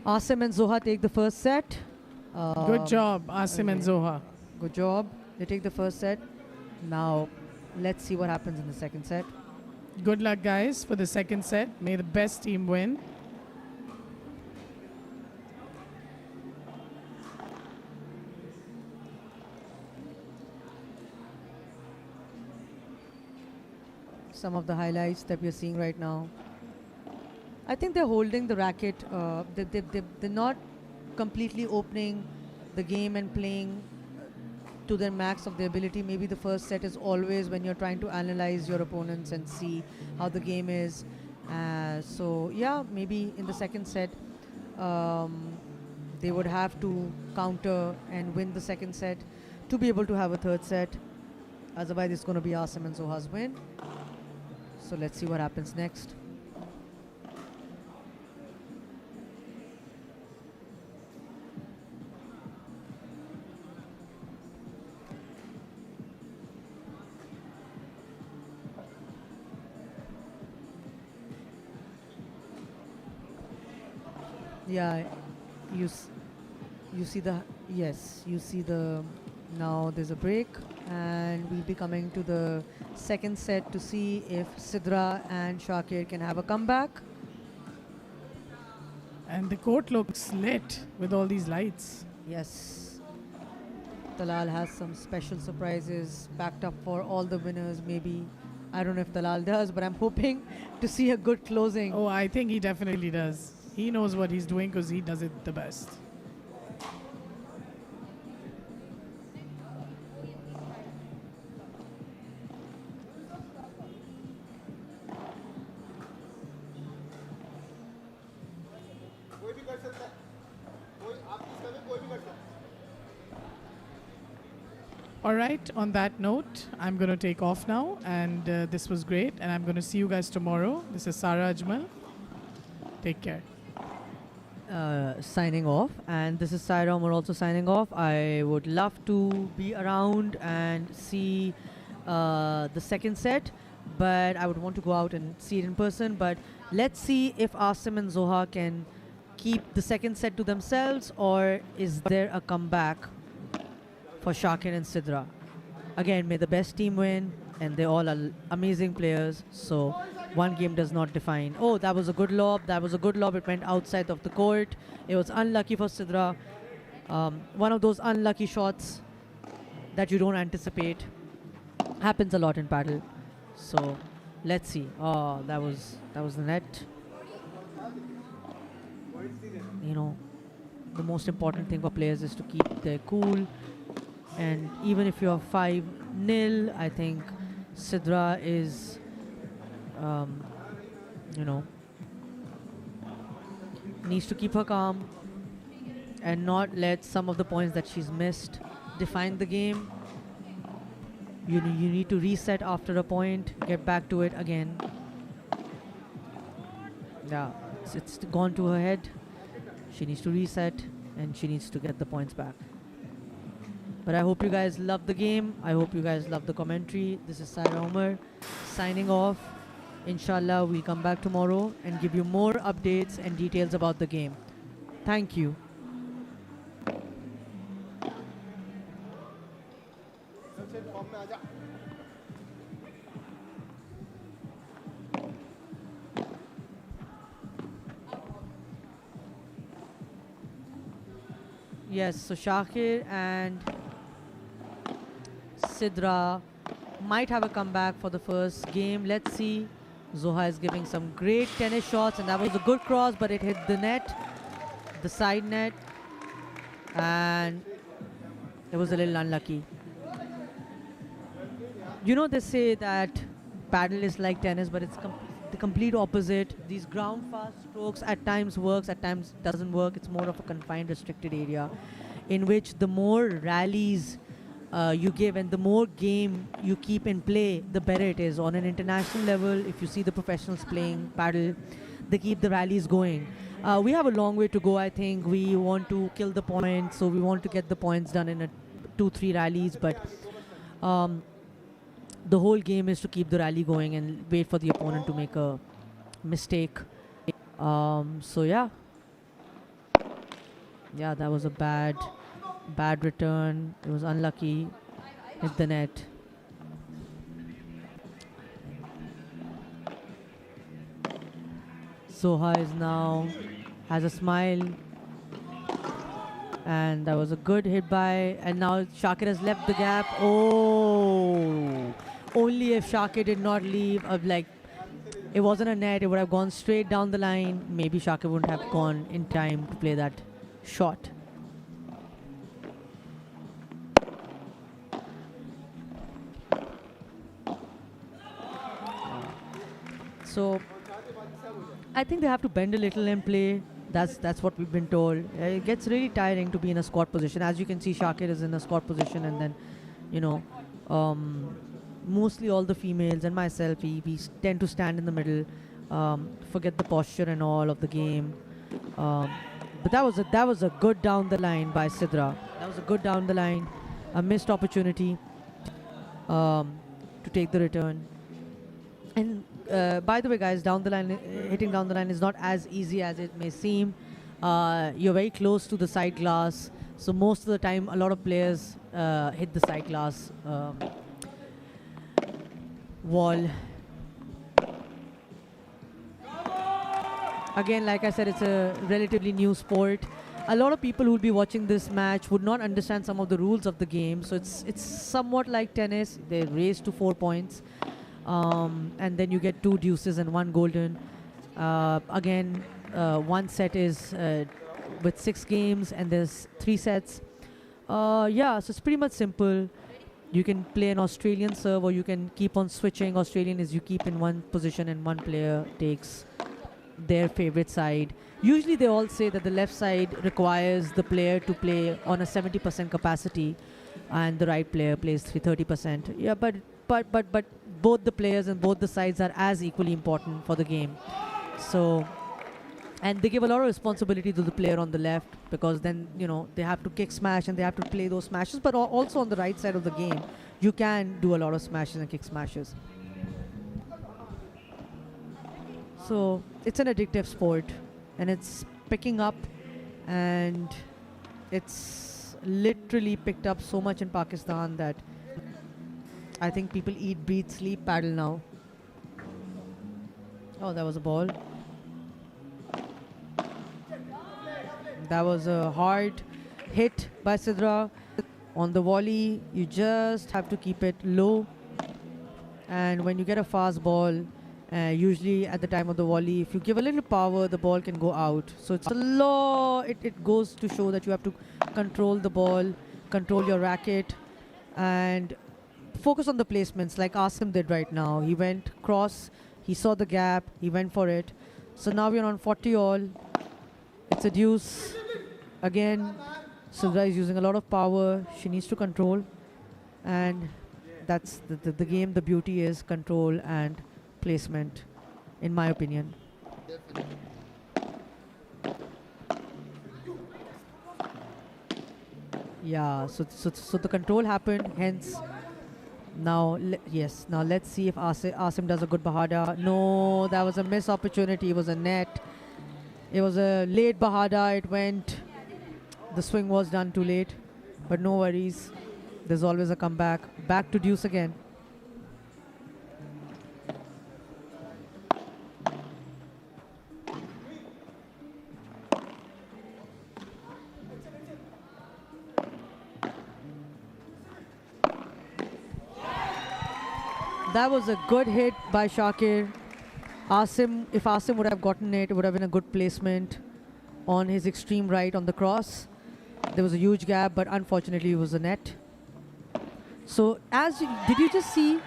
Asim and Zoha take the first set. Good job, Asim and Zoha. Good job. They take the first set. Now, let's see what happens in the second set. Good luck, guys, for the second set. May the best team win. Some of the highlights that we're seeing right now. I think they're holding the racket. They're not completely opening the game and playing to their max of their ability. Maybe the first set is always when you're trying to analyze your opponents and see how the game is. So yeah, maybe in the second set, they would have to counter and win the second set to be able to have a third set. Otherwise, it's going to be Asim and Zoha's win. So let's see what happens next. Yeah, you see the, yes, you see the, now there's a break, and we'll be coming to the second set to see if Sidra and Shakir can have a comeback. And the court looks lit with all these lights. Yes. Talal has some special surprises packed up for all the winners, maybe. I don't know if Talal does, but I'm hoping to see a good closing. Oh, I think he definitely does. He knows what he's doing because he does it the best. All right, on that note, I'm going to take off now, and this was great, and I'm going to see you guys tomorrow. This is Sara Ajmal. Take care. Signing off, and this is Saira Umar also signing off. I would love to be around and see the second set, but I would want to go out and see it in person. But let's see if Asim and Zoha can keep the second set to themselves, or is there a comeback for Shakir and Sidra. Again, may the best team win, and they all are amazing players, so one game does not define. Oh, that was a good lob. That was a good lob. It went outside of the court. It was unlucky for Sidra. One of those unlucky shots that you don't anticipate. Happens a lot in Padel. So let's see. Oh, that was the net. You know, the most important thing for players is to keep their cool. And even if you're 5-0, I think Sidra is, needs to keep her calm and not let some of the points that she's missed define the game. You need to reset after a point, get back to it again. Yeah, it's gone to her head. She needs to reset and she needs to get the points back. But I hope you guys love the game. I hope you guys love the commentary. This is Saira Umar signing off. Inshallah, we'll come back tomorrow and give you more updates and details about the game. Thank you. Yes, so Shakir and Sidra might have a comeback for the first game. Let's see. Zoha is giving some great tennis shots, and that was a good cross, but it hit the net, the side net, and it was a little unlucky. You know, they say that paddle is like tennis, but it's the complete opposite. These ground fast strokes at times works, at times doesn't work. It's more of a confined, restricted area in which the more rallies you give and the more game you keep in play, the better it is. On an international level, if you see the professionals playing paddle, they keep the rallies going. We have a long way to go, I think. We want to kill the points, so we want to get the points done in 2-3 rallies, but the whole game is to keep the rally going and wait for the opponent to make a mistake. So yeah, that was a bad return. It was unlucky. Hit the net. Soha is now has a smile, and that was a good hit by. And now Shakir has left the gap. Oh, only if Shakir did not leave. It wasn't a net. It would have gone straight down the line. Maybe Shakir wouldn't have gone in time to play that shot. So I think they have to bend a little and play. That's what we've been told. It gets really tiring to be in a squat position. As you can see, Shakir is in a squat position, and then, mostly all the females and myself, we tend to stand in the middle, forget the posture and all of the game. But that was a good down the line by Sidra. That was a good down the line, a missed opportunity to take the return. And by the way, guys, hitting down the line is not as easy as it may seem. You're very close to the side glass, so most of the time, a lot of players hit the side glass wall. Again, like I said, it's a relatively new sport. A lot of people who will be watching this match would not understand some of the rules of the game. So it's somewhat like tennis. They race to 4 points. And then you get 2 deuces and 1 golden. Again, one set is with 6 games, and there's 3 sets. So it's pretty much simple. You can play an Australian serve, or you can keep on switching. Australian is you keep in one position and one player takes their favorite side. Usually they all say that the left side requires the player to play on a 70% capacity, and the right player plays 30%. Yeah, but both the players and both the sides are as equally important for the game. So, and they give a lot of responsibility to the player on the left, because then, they have to kick smash and they have to play those smashes, but also on the right side of the game, you can do a lot of smashes and kick smashes. So it's an addictive sport, and it's picking up, and it's literally picked up so much in Pakistan that I think people eat, breathe, sleep paddle now. Oh, that was a ball. That was a hard hit by Sidra. On the volley, you just have to keep it low. And when you get a fast ball, usually at the time of the volley, if you give a little power, the ball can go out. So it's a law. It goes to show that you have to control the ball, control your racket, and focus on the placements like Asim did right now. He went cross, he saw the gap, he went for it. So now we're on 40 all. It's a deuce. Again, Sidra is using a lot of power. She needs to control. And that's the game. The beauty is control and placement, in my opinion. Yeah, so the control happened, hence Now, yes. Now let's see if Asim does a good bahada. No, that was a miss opportunity. It was a net. It was a late bahada. It went. The swing was done too late, but no worries. There's always a comeback. Back to deuce again. That was a good hit by Shakir. If Asim would have gotten it, it would have been a good placement on his extreme right on the cross. There was a huge gap, but unfortunately it was a net. So did you just see?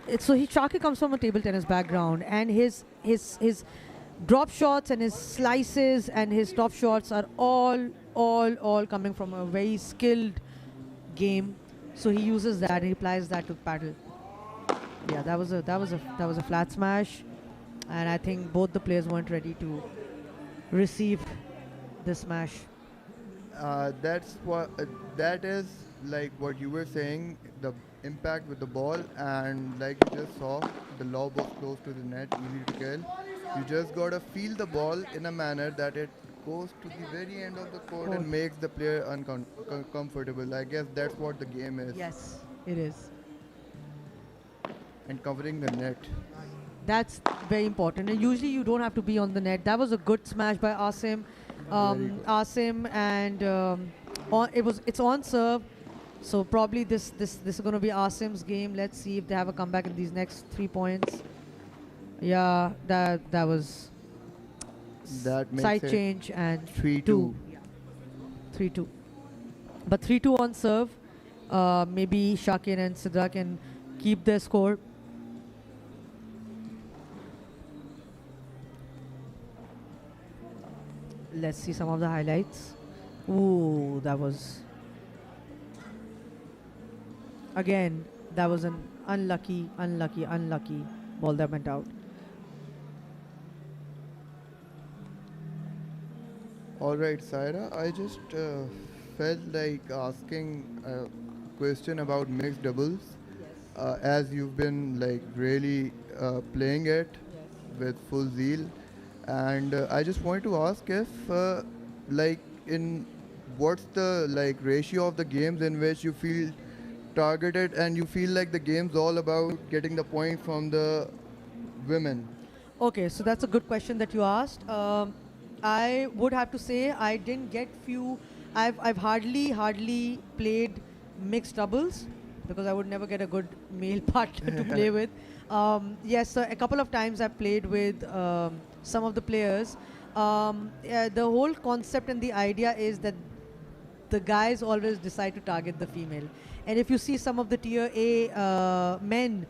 Shakir comes from a table tennis background, and his drop shots and his slices and his top shots are all coming from a very skilled game. So he uses that and he applies that to paddle. Yeah, that was a flat smash, and I think both the players weren't ready to receive the smash. That is like what you were saying, the impact with the ball, and like you just saw, the lob was close to the net, easy to kill. You just gotta feel the ball in a manner that it goes to the very end of the court and makes the player uncomfortable. I guess that's what the game is. Yes, it is. And covering the net. That's very important. And usually you don't have to be on the net. That was a good smash by Asim. Asim, and it's on serve. So probably this is going to be Asim's game. Let's see if they have a comeback in these next 3 points. Yeah, that was that makes side it change and 3-2. 3-2. But 3-2 on serve. Maybe Shakir and Sidra can keep their score. Let's see some of the highlights. Ooh, that was... Again, that was an unlucky ball that went out. Alright, Saira, I just felt like asking a question about mixed doubles. As you've been like really playing it with full zeal. And I just wanted to ask if what's the ratio of the games in which you feel targeted and you feel like the game's all about getting the point from the women? Okay, so that's a good question that you asked. I would have to say I didn't get few. I've hardly played mixed doubles because I would never get a good male partner to play with. Yes, so a couple of times I've played with some of the players. The whole concept and the idea is that the guys always decide to target the female. And if you see some of the tier A men,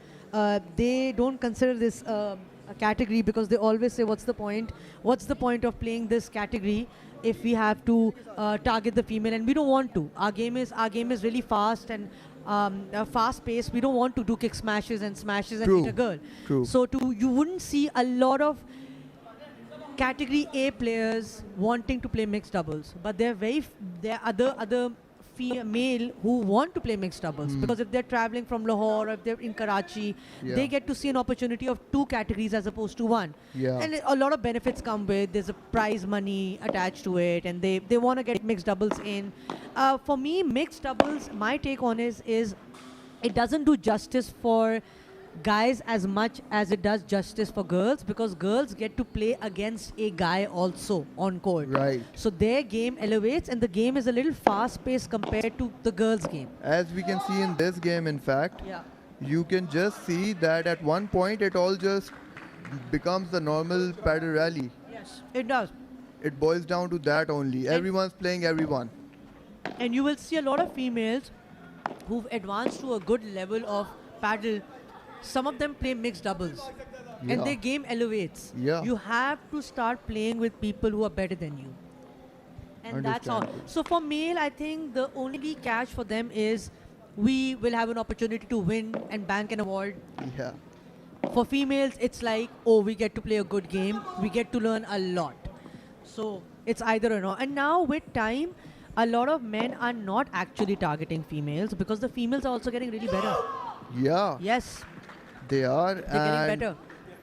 they don't consider this a category because they always say, what's the point? What's the point of playing this category if we have to target the female? And we don't want to. Our game is really fast and fast paced. We don't want to do kick smashes and smashes and hit a girl. True. So you wouldn't see a lot of category A players wanting to play mixed doubles, but there are other male who want to play mixed doubles because if they're traveling from Lahore or if they're in Karachi, they get to see an opportunity of 2 categories as opposed to 1. Yeah. And a lot of benefits come with. There's a prize money attached to it, and they want to get mixed doubles in. For me, mixed doubles, my take on is it doesn't do justice for guys as much as it does justice for girls, because girls get to play against a guy also on court. Right. So their game elevates and the game is a little fast paced compared to the girls' game. As we can see in this game, in fact, you can just see that at one point it all just becomes the normal paddle rally. Yes, it does. It boils down to that only. Everyone's playing everyone. And you will see a lot of females who've advanced to a good level of paddle. Some of them play mixed doubles and their game elevates. Yeah. You have to start playing with people who are better than you. And that's all. So for male, I think the only catch for them is we will have an opportunity to win and bank an award. Yeah. For females, it's like, oh, we get to play a good game. We get to learn a lot. So it's either or not. And now with time, a lot of men are not actually targeting females because the females are also getting really better. Yeah. Yes, They are. they're getting and better.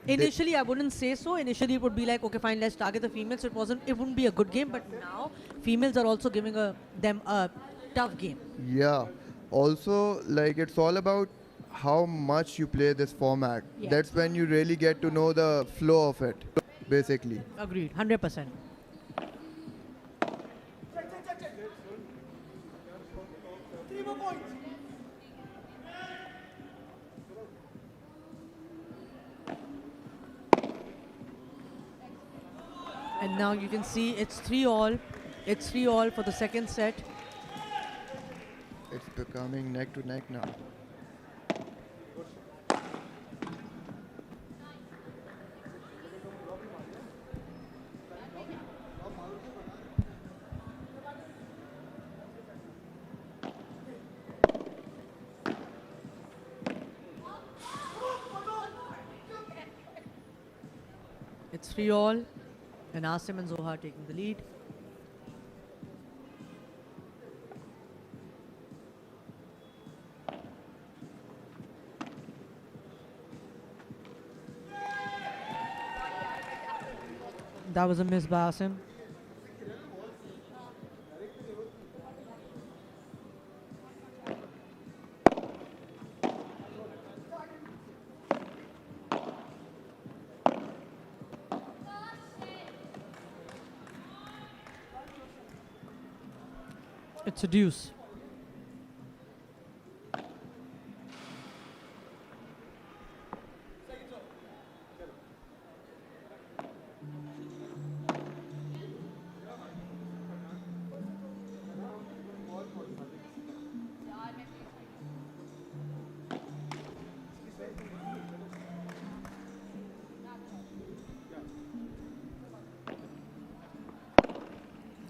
they- Initially, I wouldn't say so. Initially, it would be like, okay, fine, let's target the females. It wouldn't be a good game. But now, females are also giving them a tough game. Yeah. Also, like it's all about how much you play this format. Yeah. That's when you really get to know the flow of it, basically. Agreed, 100%. And now you can see it's 3-all. It's 3-all for the second set. It's becoming neck to neck now. It's 3-all. And Asim and Zoha taking the lead. That was a miss by Asim. It's a deuce.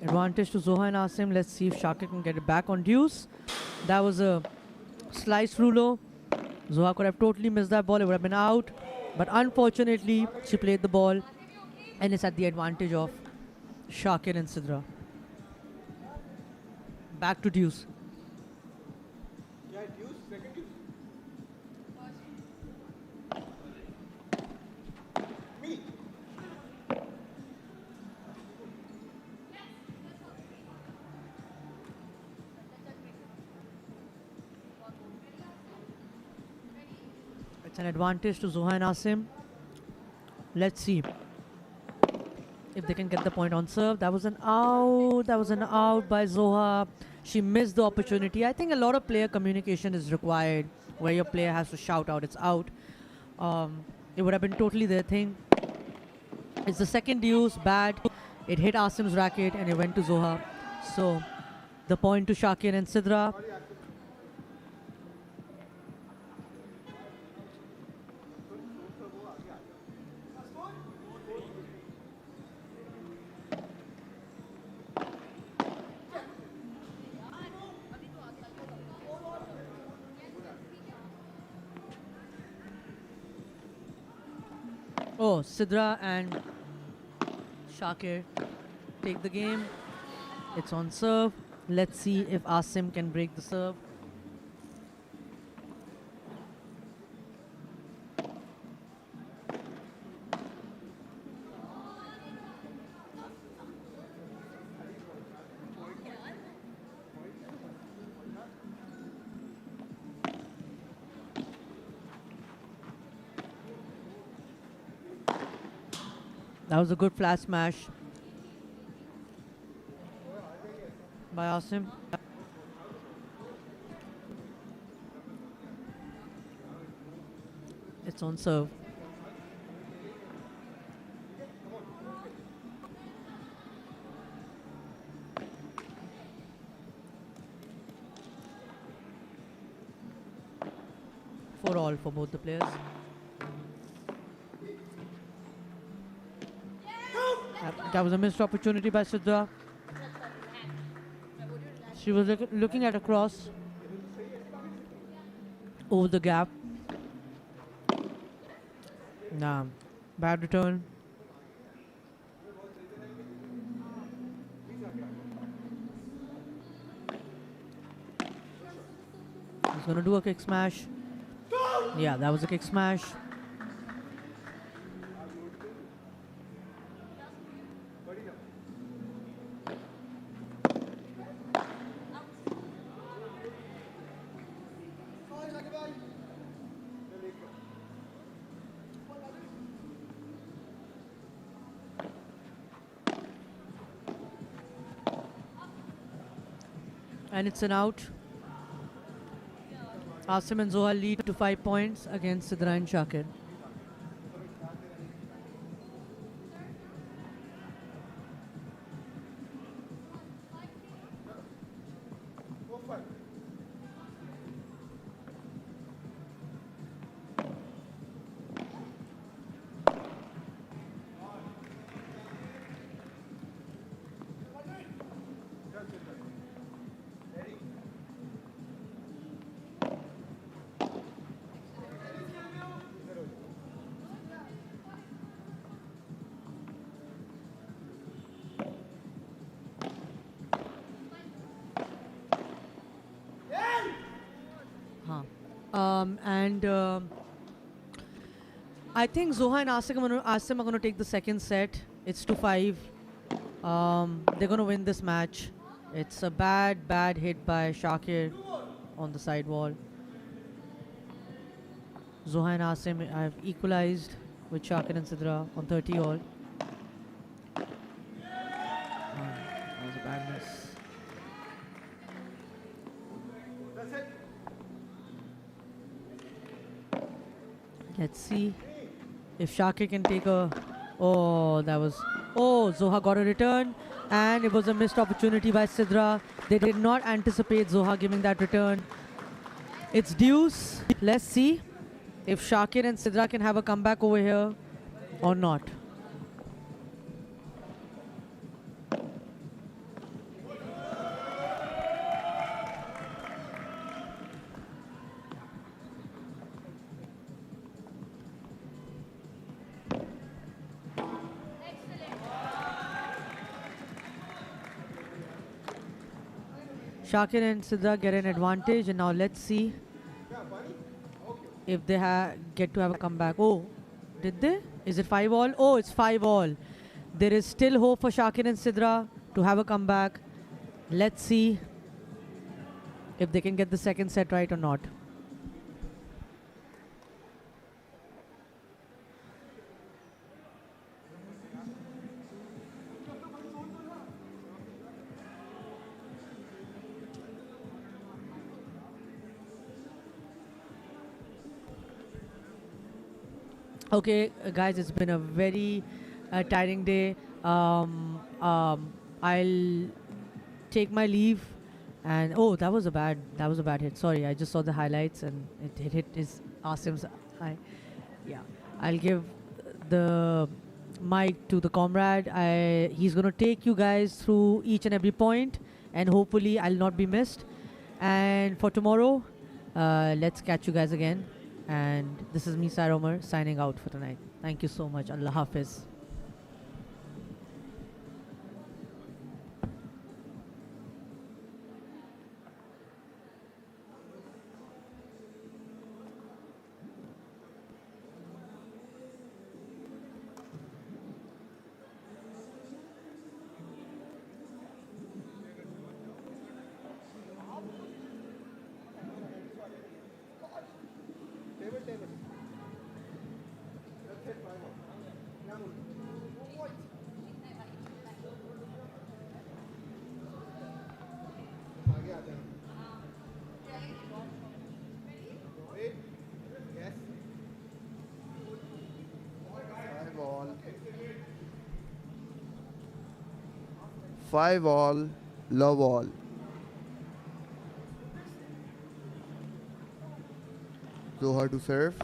Advantage to Zoha and Asim. Let's see if Shakir can get it back on deuce. That was a slice rulo. Zoha could have totally missed that ball. It would have been out. But unfortunately, she played the ball. And it's at the advantage of Shakir and Sidra. Back to deuce. It's an advantage to Zoha and Asim. Let's see if they can get the point on serve. That was an out. That was an out by Zoha. She missed the opportunity. I think a lot of player communication is required where your player has to shout out, it's out. It would have been totally their thing. It's the second deuce, bad. It hit Asim's racket and it went to Zoha. So the point to Shakir and Sidra. Oh, Sidra and Shakir take the game. It's on serve. Let's see if Asim can break the serve. That was a good flash smash by Asim. It's on serve. For all for both the players. That was a missed opportunity by Sidra. She was looking at a cross over the gap. Nah, bad return. He's gonna do a kick smash. Yeah, that was a kick smash. And it's an out. Asim and Zoha lead to 5 points against Sidra and Shakir. I think Zoha and Asim are going to take the second set. It's 2-5. They're going to win this match. It's a bad hit by Shakir on the side wall. Zoha and Asim have equalized with Shakir and Sidra on 30 all. That was a bad miss. Let's see if Shakir can take a... Oh, that was... Oh, Zoha got a return. And it was a missed opportunity by Sidra. They did not anticipate Zoha giving that return. It's deuce. Let's see if Shakir and Sidra can have a comeback over here or not. Shakir and Sidra get an advantage, and now let's see if they get to have a comeback. Oh, did they? Is it 5 all? Oh, it's 5 all. There is still hope for Shakir and Sidra to have a comeback. Let's see if they can get the second set right or not. Okay, guys, it's been a very tiring day. I'll take my leave. And oh, that was a bad hit. Sorry, I just saw the highlights and it hit his Asim's eye. Yeah, I'll give the mic to the comrade. He's gonna take you guys through each and every point, and hopefully I'll not be missed. And for tomorrow, let's catch you guys again. And this is me, Sir Omar, signing out for tonight. Thank you so much. Allah Hafiz. Five all, love all. Zoha to serve.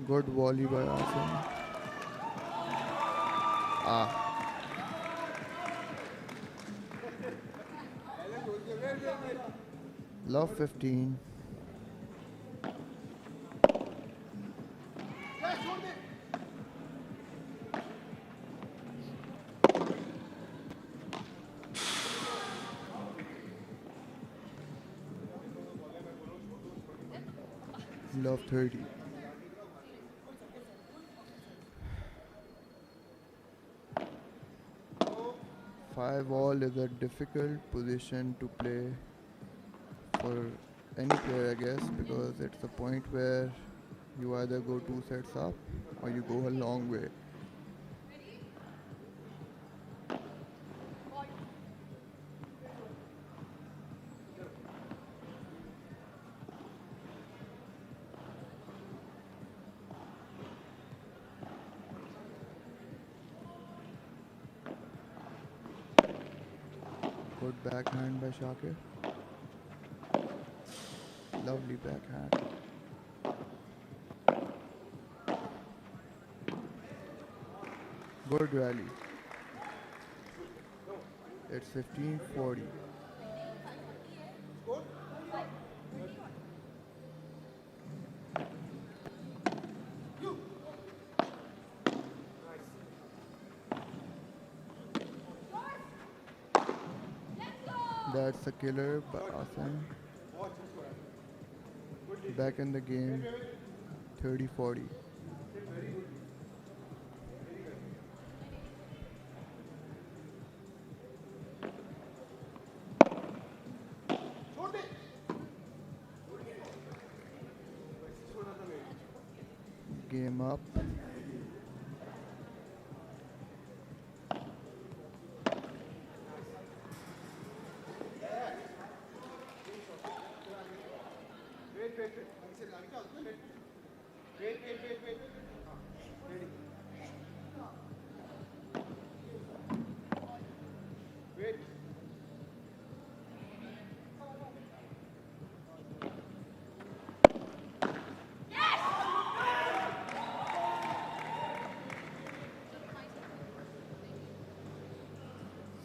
Good volley by Asim. Love 15. Love 30. Five all is a difficult position to play for any player, I guess, because it's a point where you either go 2 sets up or you go a long way. Good backhand by Shakir. Lovely backhand. Good rally. It's 15-40. That's a killer by Asim. Back in the game, 30-40. Game up.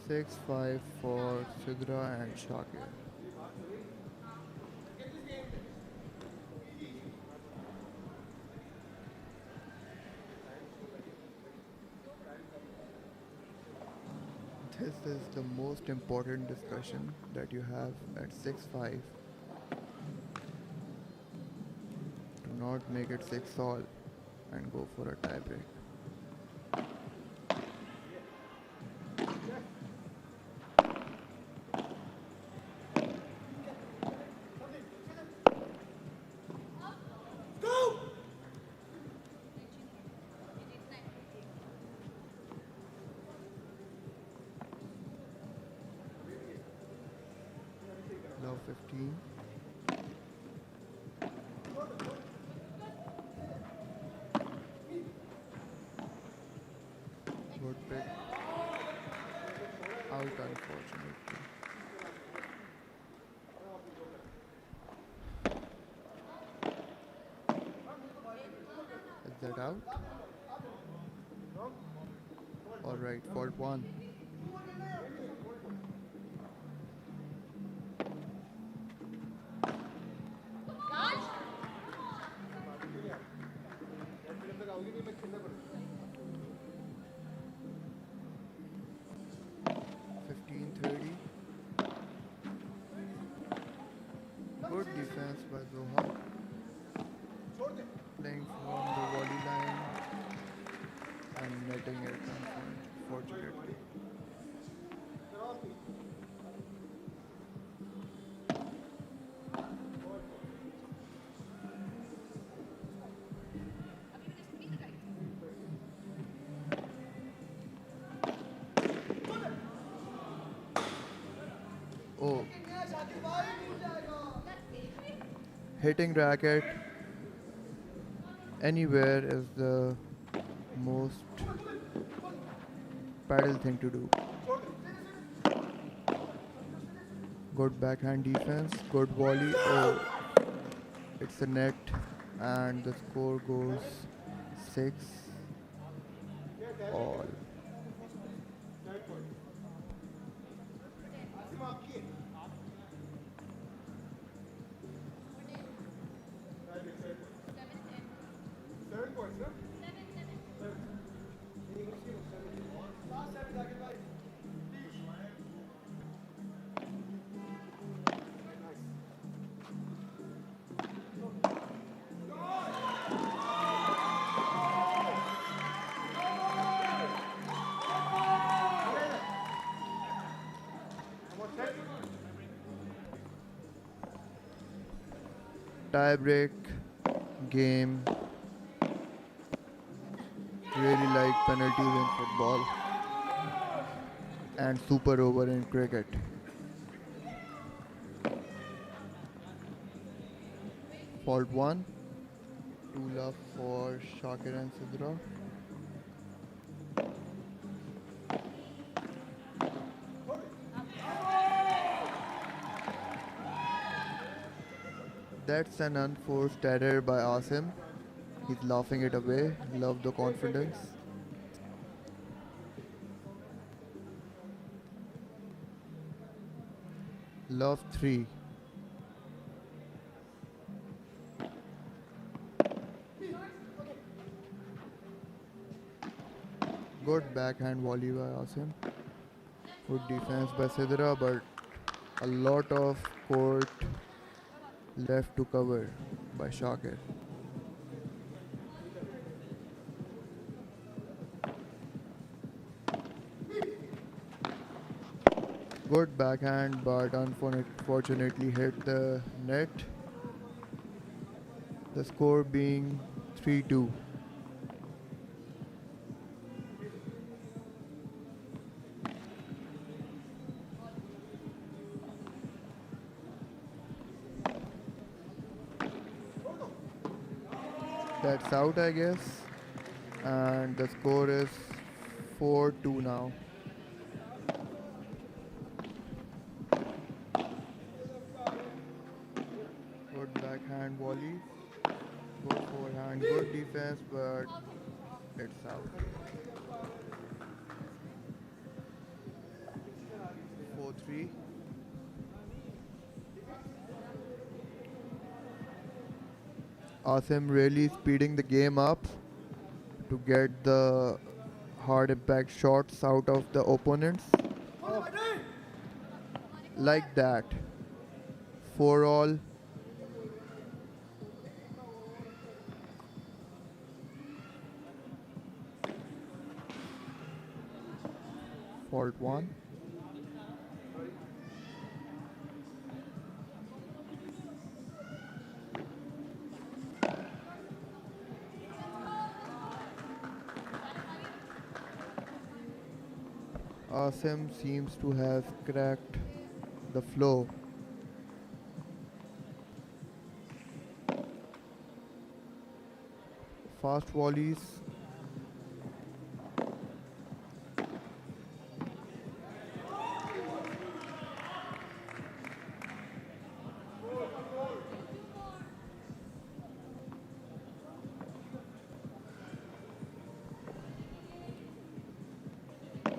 Six, 5 for Sidra and Shakir. This is the most important discussion that you have at 6-5. Do not make it 6-all and go for a tie break. Love 15. Good pick. Out, unfortunately. Is that out? Alright, fault 1. Good defense by Zoha. Playing from the volley line and netting it, unfortunately. Oh. Hitting racket anywhere is the most paddle thing to do. Good backhand defense, good volley. Oh, it's a net, and the score goes 6-all. tie-break game. Really like penalties in football and super over in cricket. Fault 1. 2 love for Shakir and Sidra. That's an unforced error by Asim. He's laughing it away. Love the confidence. Love 3. Good backhand volley by Asim. Good defense by Sidra, but a lot of court left to cover by Shakir. Good backhand, but unfortunately hit the net. The score being 3-2. That's out, I guess. And the score is 4-2 now. Good backhand volley. Good forehand. Good defense, but it's out. 4-3. Asim really speeding the game up to get the hard impact shots out of the opponents. Like that. 4 all. Fault 1. Asim seems to have cracked the flow. Fast volleys.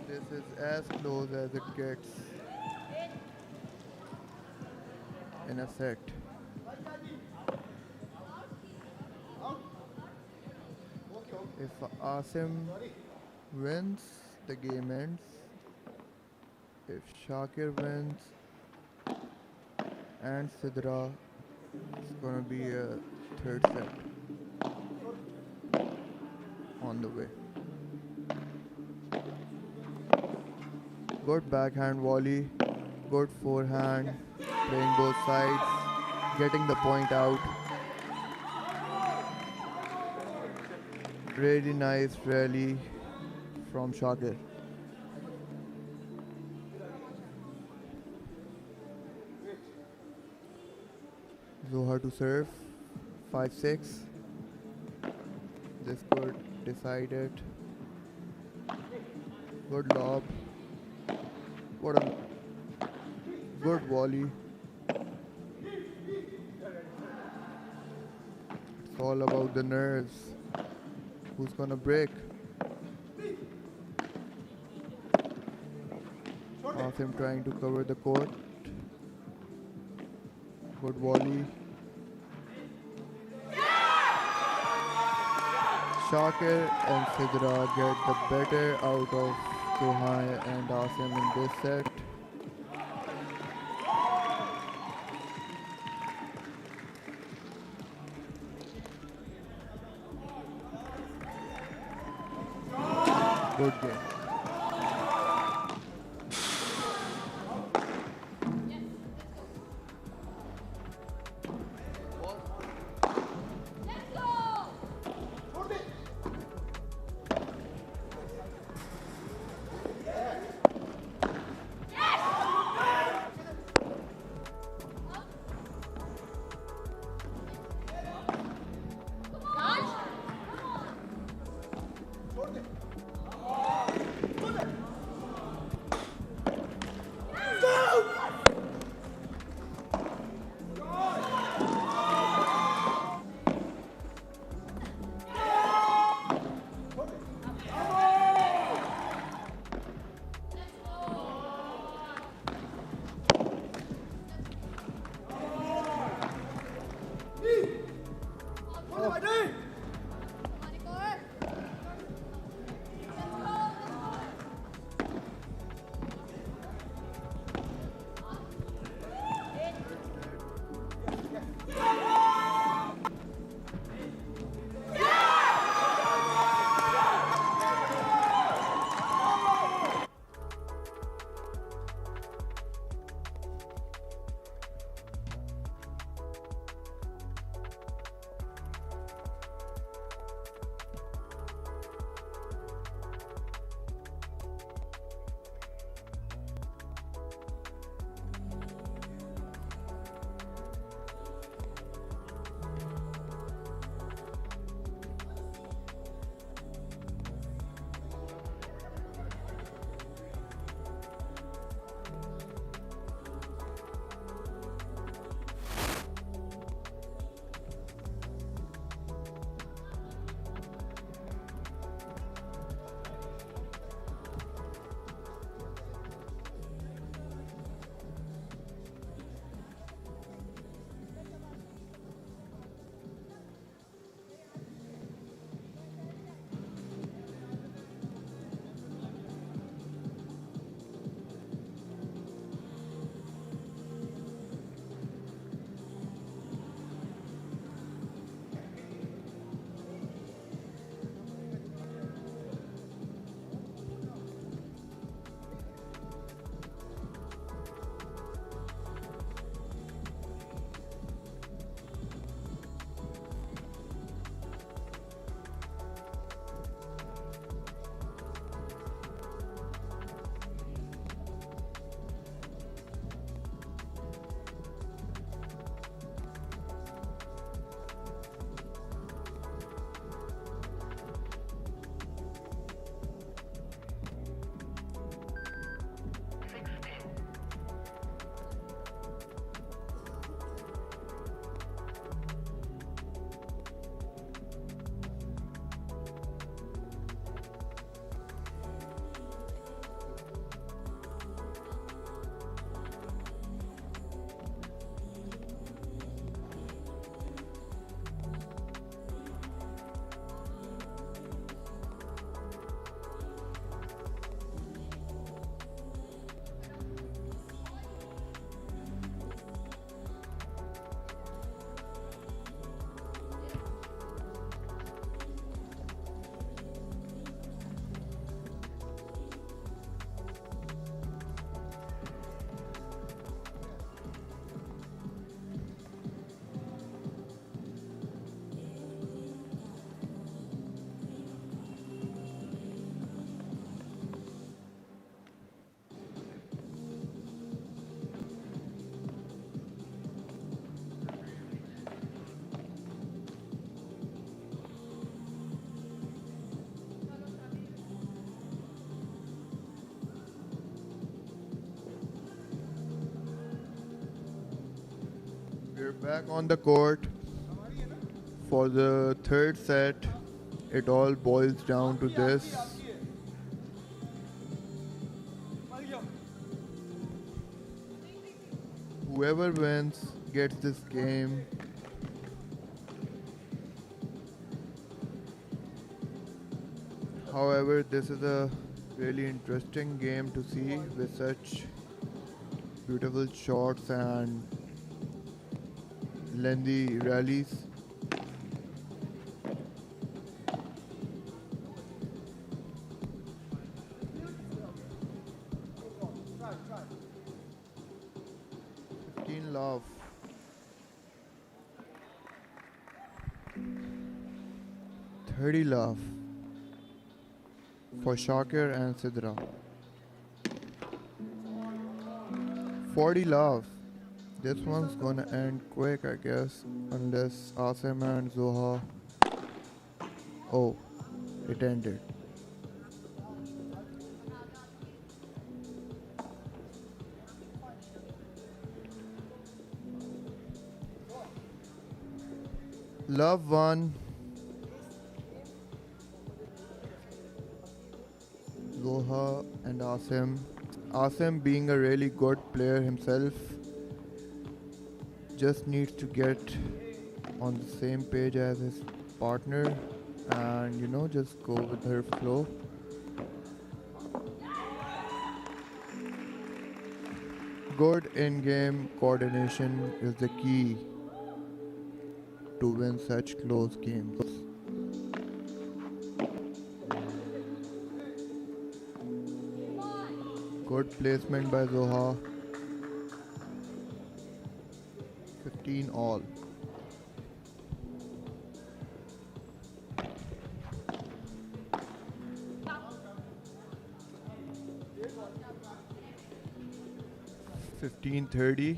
This is as close as it gets in a set. If Asim wins, the game ends. If Shakir wins and Sidra, it's gonna be a third set on the way. Good backhand volley, good forehand, playing both sides, getting the point out. Really nice rally from Shakir. Zohar to serve, 5-6. This could decide it. Good lob. What a good volley. It's all about the nerves. Who's gonna break? Asim trying to cover the court. Good volley. Shakir and Sidra get the better out of Zohar and Asim in this set. Good game. We're back on the court for the third set. It all boils down to this. Whoever wins gets this game. However, this is a really interesting game to see with such beautiful shots and lengthy rallies. Love. $30 love for Shakir and Sidra. 40 love. This one's gonna end quick, I guess, unless Asim and Zoha. Oh, it ended. Love one. Zoha and Asim. Asim, being a really good player himself, just needs to get on the same page as his partner and just go with her flow. Good in-game coordination is the key to win such close games. Good placement by Zoha. 15 all. $15.30.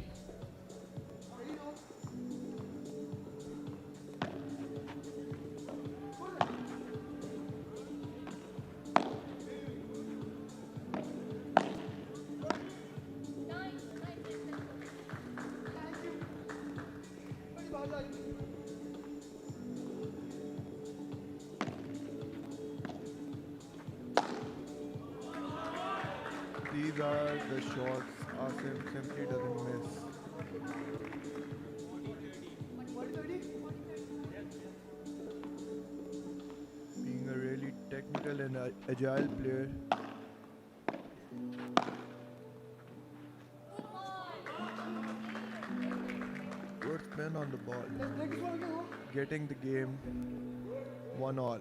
These are the shots Asim simply doesn't miss. Being a really technical and agile player, good spin on the ball, getting the game 1 all.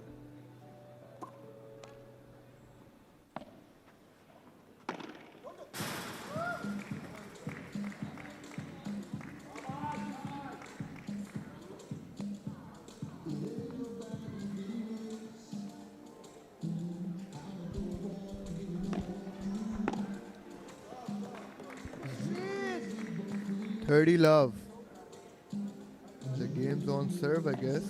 $30 love. The game's on serve, I guess.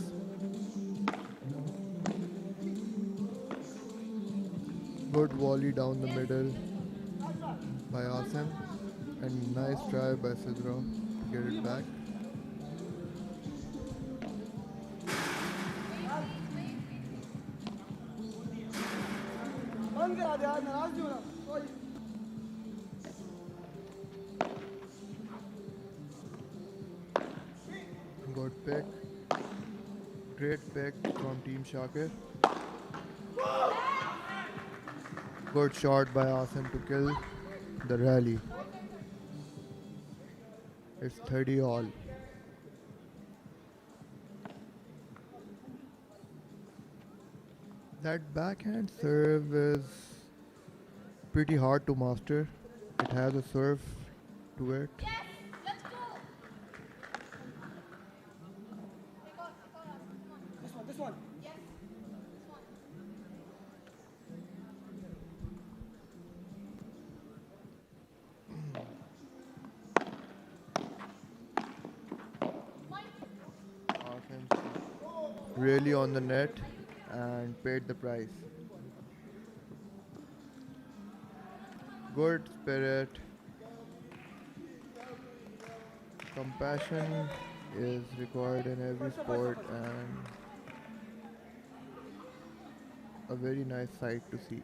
Good volley down the middle by Asim. And nice try by Sidra to get it back. Good pick. Great pick from Team Shakir. Good shot by Asim to kill the rally. It's 30 all. That backhand serve is pretty hard to master. It has a serve to it. This one. Asim really on the net and paid the price. Good spirit. Compassion is required in every sport and a very nice sight to see.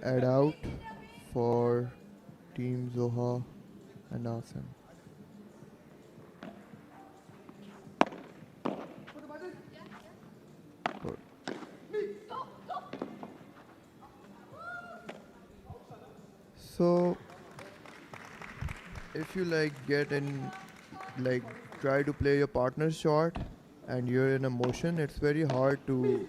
Add out for Team Zoha and Asim. Good. So if you get in try to play your partner's shot and you're in a motion, it's very hard to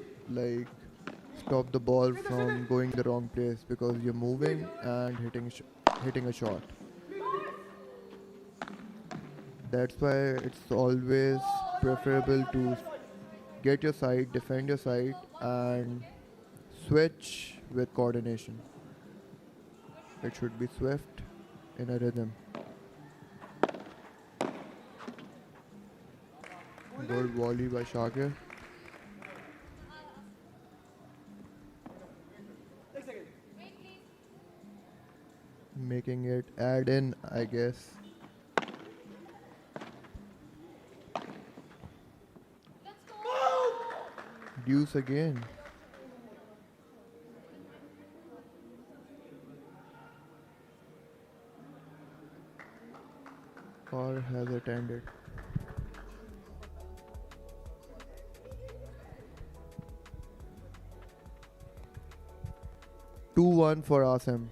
stop the ball from going the wrong place because you're moving and hitting a shot. That's why it's always preferable to get your side, defend your side, and switch with coordination. It should be swift in a rhythm. Good volley by Shakir. Making it add in, I guess. Deuce again. Or has attended. 2-1 for Asim.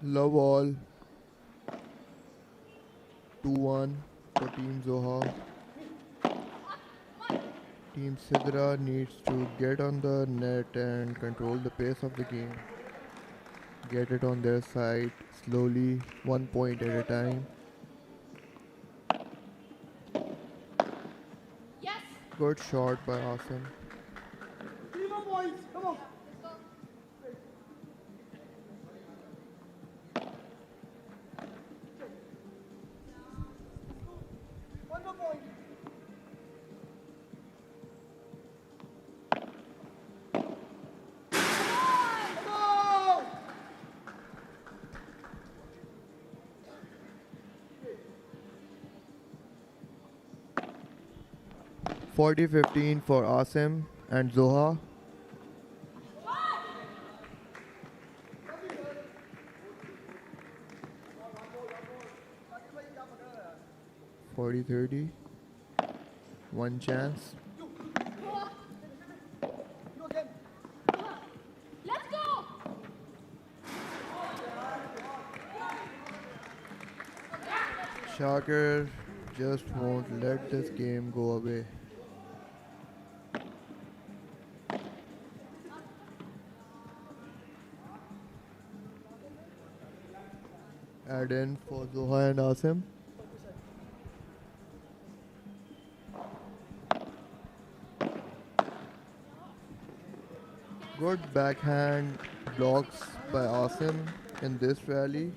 Love all. 2-1 for Team Zoha. Team Sidra needs to get on the net and control the pace of the game. Get it on their side slowly, 1 point at a time. Good shot by Asim. 40-15 for Asim and Zoha. (40-30). One chance. Shakir just won't let this game go away. Add in for Zoha and Asim. Good backhand blocks by Asim in this rally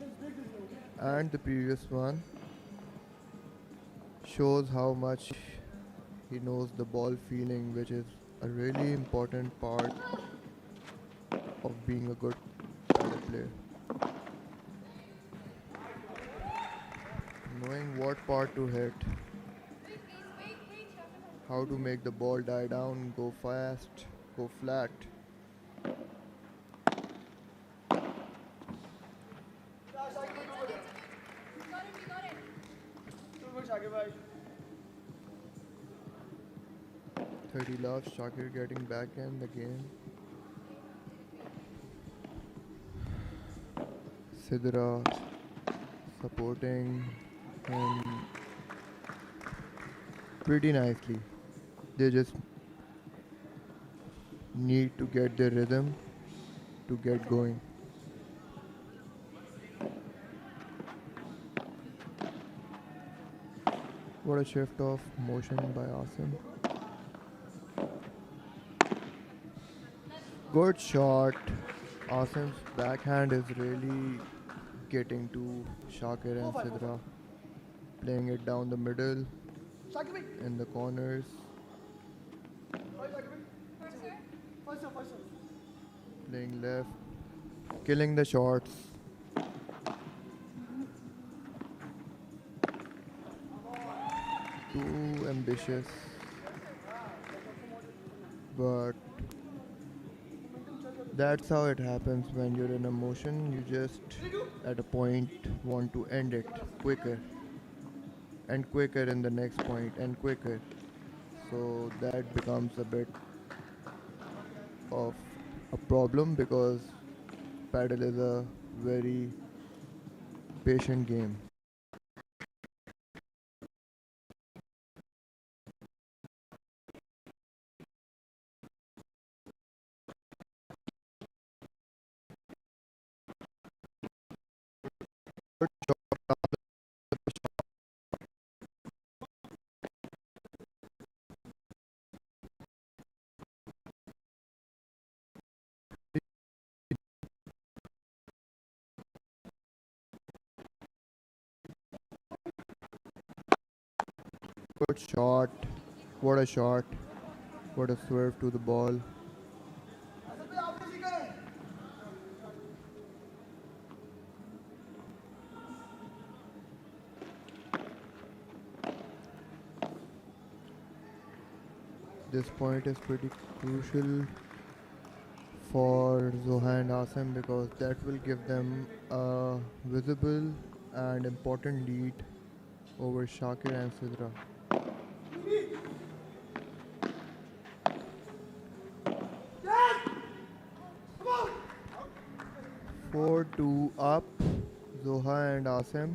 and the previous one. Shows how much he knows the ball feeling, which is a really important part of being a good paddle player. Knowing what part to hit, how to make the ball die down, go fast, go flat. Thirty love, Shakir getting back in the game. Sidra supporting him pretty nicely. They just need to get their rhythm to get going. What a shift of motion by Asim. Good shot. Asim's backhand is really getting to Shakir and Sidra. Playing it down the middle, in the corners. Playing left, killing the shots. too ambitious, but that's how it happens when you're in emotion. You just at a point want to end it quicker and quicker in the next point and quicker. So that becomes a bit of a problem because paddle is a very patient game. Good shot. What a shot. What a swerve to the ball. This point is pretty crucial for Zoha and Asim because that will give them a visible and important lead over Shakir and Sidra. 4-2 up, Zoha and Asim.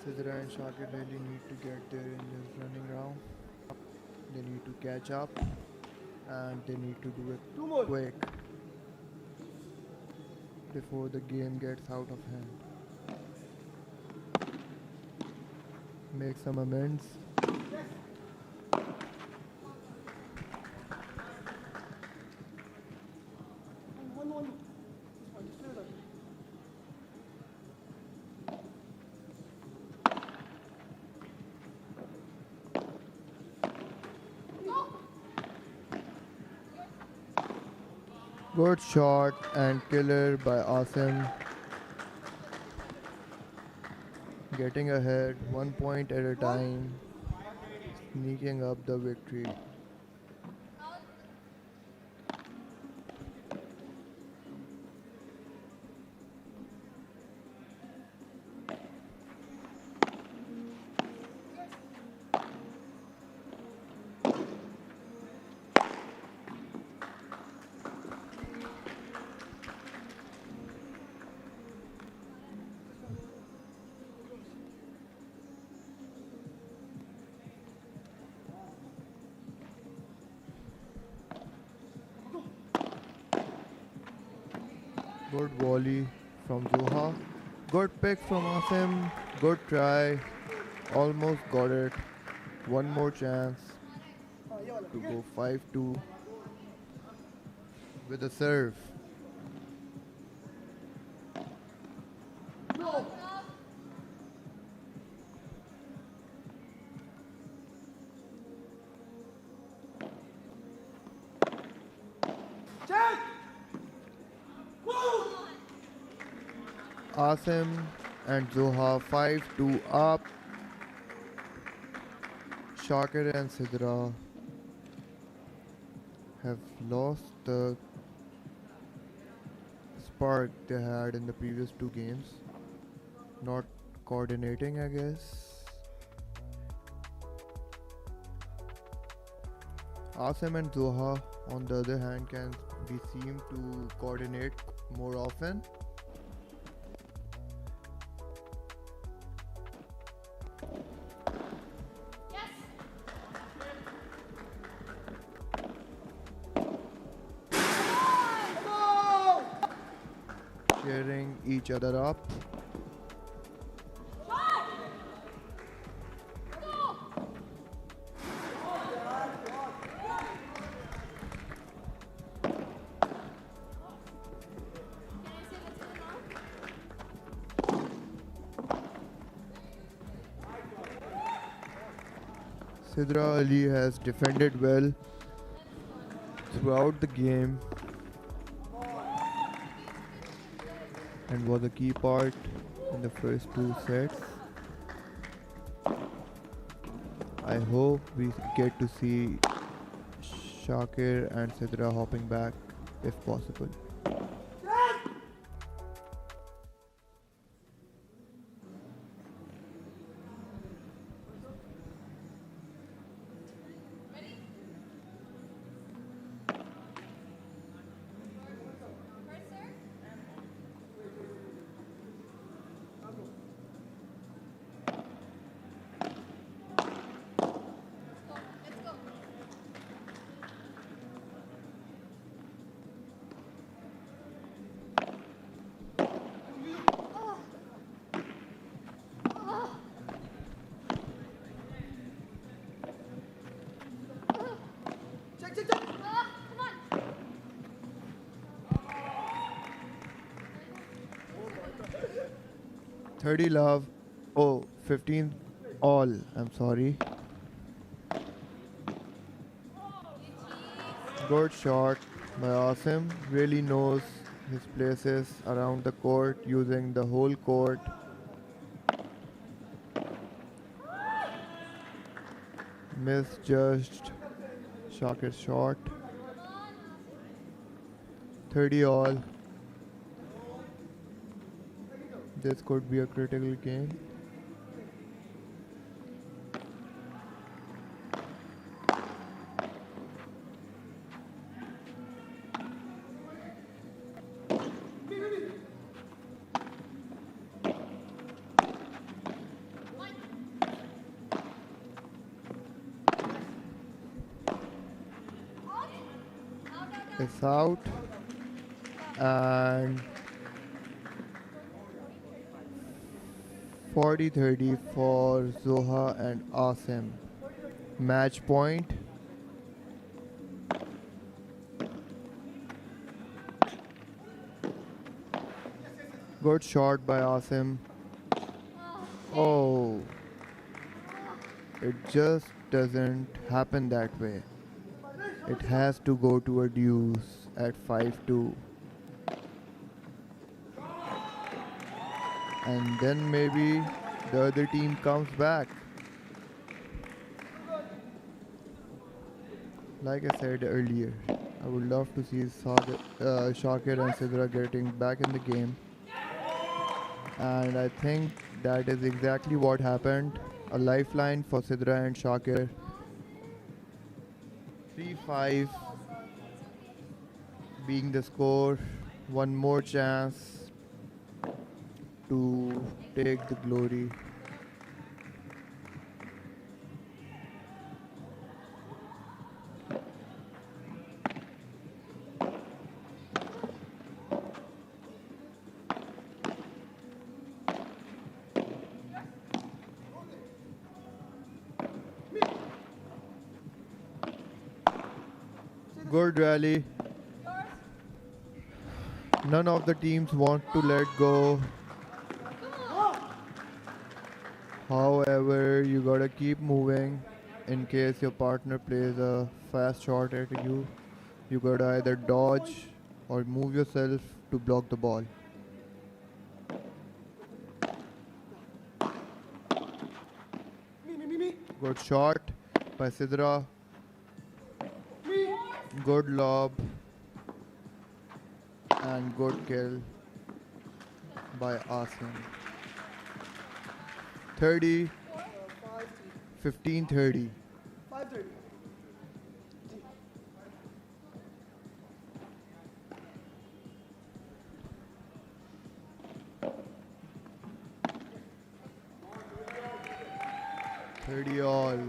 Sidra and Shakir really need to get there in this running round. They need to catch up and they need to do it quick before the game gets out of hand. Make some amends. Good shot and killer by Asim. Getting ahead 1 point at a time, sneaking up the victory. Good volley from Zoha. Good pick from Asim. Good try. Almost got it. One more chance to go 5-2 with a serve. Asim and Zoha 5-2 up. Shakir and Sidra have lost the spark they had in the previous two games. Not coordinating, I guess. Asim and Zoha, on the other hand, can be seen to coordinate more often. Cheering each other up. Sidra Ali has defended well. throughout the game and was a key part in the first two sets. I hope we get to see Shakir and Sidra hopping back if possible. Come on. 30 love. Oh, 15 all. I'm sorry. Good shot by Asim. Really knows his places around the court, using the whole court. Misjudged Shakir's shot. 30 all. This could be a critical game. It's out, and 40-30 for Zoha and Asim. Match point. Good shot by Asim. Oh, it just doesn't happen that way. It has to go to a deuce at 5-2. And then maybe the other team comes back. Like I said earlier, I would love to see Shakir and Sidra getting back in the game. And I think that is exactly what happened. A lifeline for Sidra and Shakir. 3-5 being the score. One more chance to take the glory. Good rally. None of the teams want to let go. However, you gotta keep moving in case your partner plays a fast shot at you. You gotta either dodge or move yourself to block the ball. Good shot by Sidra. Good lob and good kill by Asim. 30, 15-30. 5-30. All.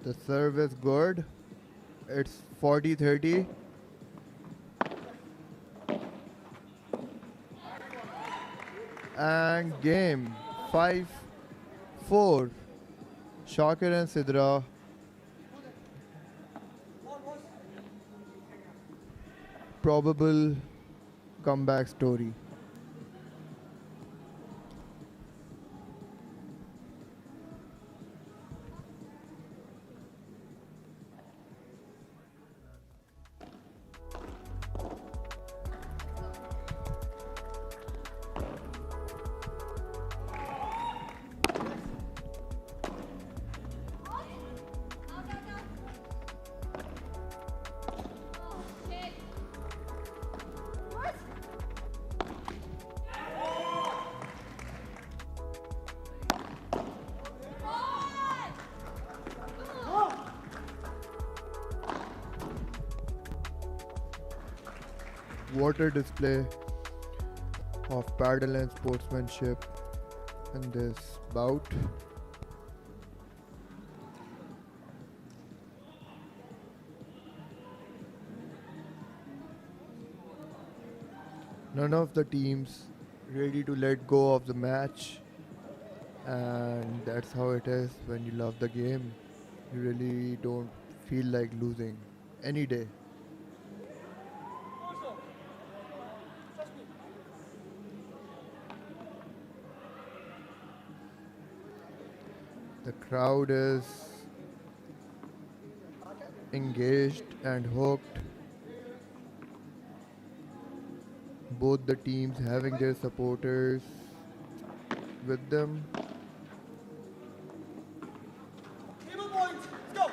The serve is good. It's 40-30. And game 5-4. Shakir and Sidra. probable comeback story. Water display of paddle and sportsmanship in this bout. None of the teams ready to let go of the match, and that's how it is when you love the game. You really don't feel like losing any day. The crowd is engaged and hooked. Both the teams having their supporters with them. Table points. Let's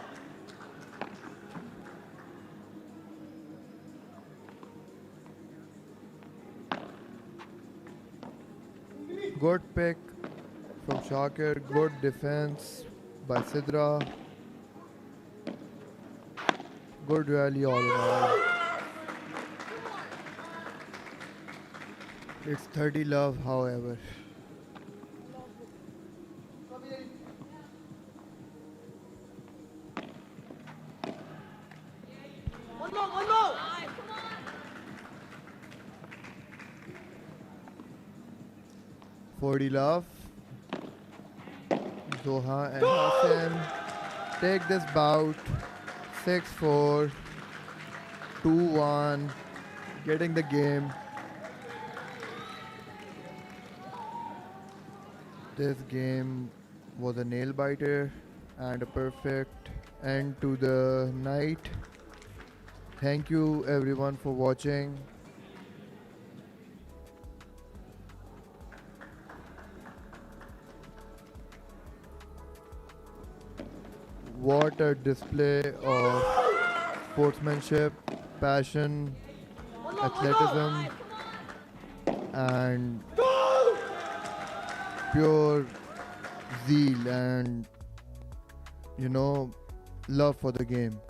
go. Good pick from Shakir, good defense by Sidra. Good rally all in all. It's 30 love, however. One more. 40 love. Zoha and Hassan take this bout 6-4, 2-1, getting the game. This game was a nail biter and a perfect end to the night. Thank you everyone for watching. What a display of sportsmanship, passion, athleticism, and pure zeal and, love for the game.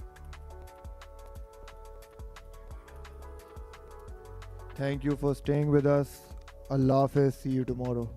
Thank you for staying with us. Allah Hafiz. See you tomorrow.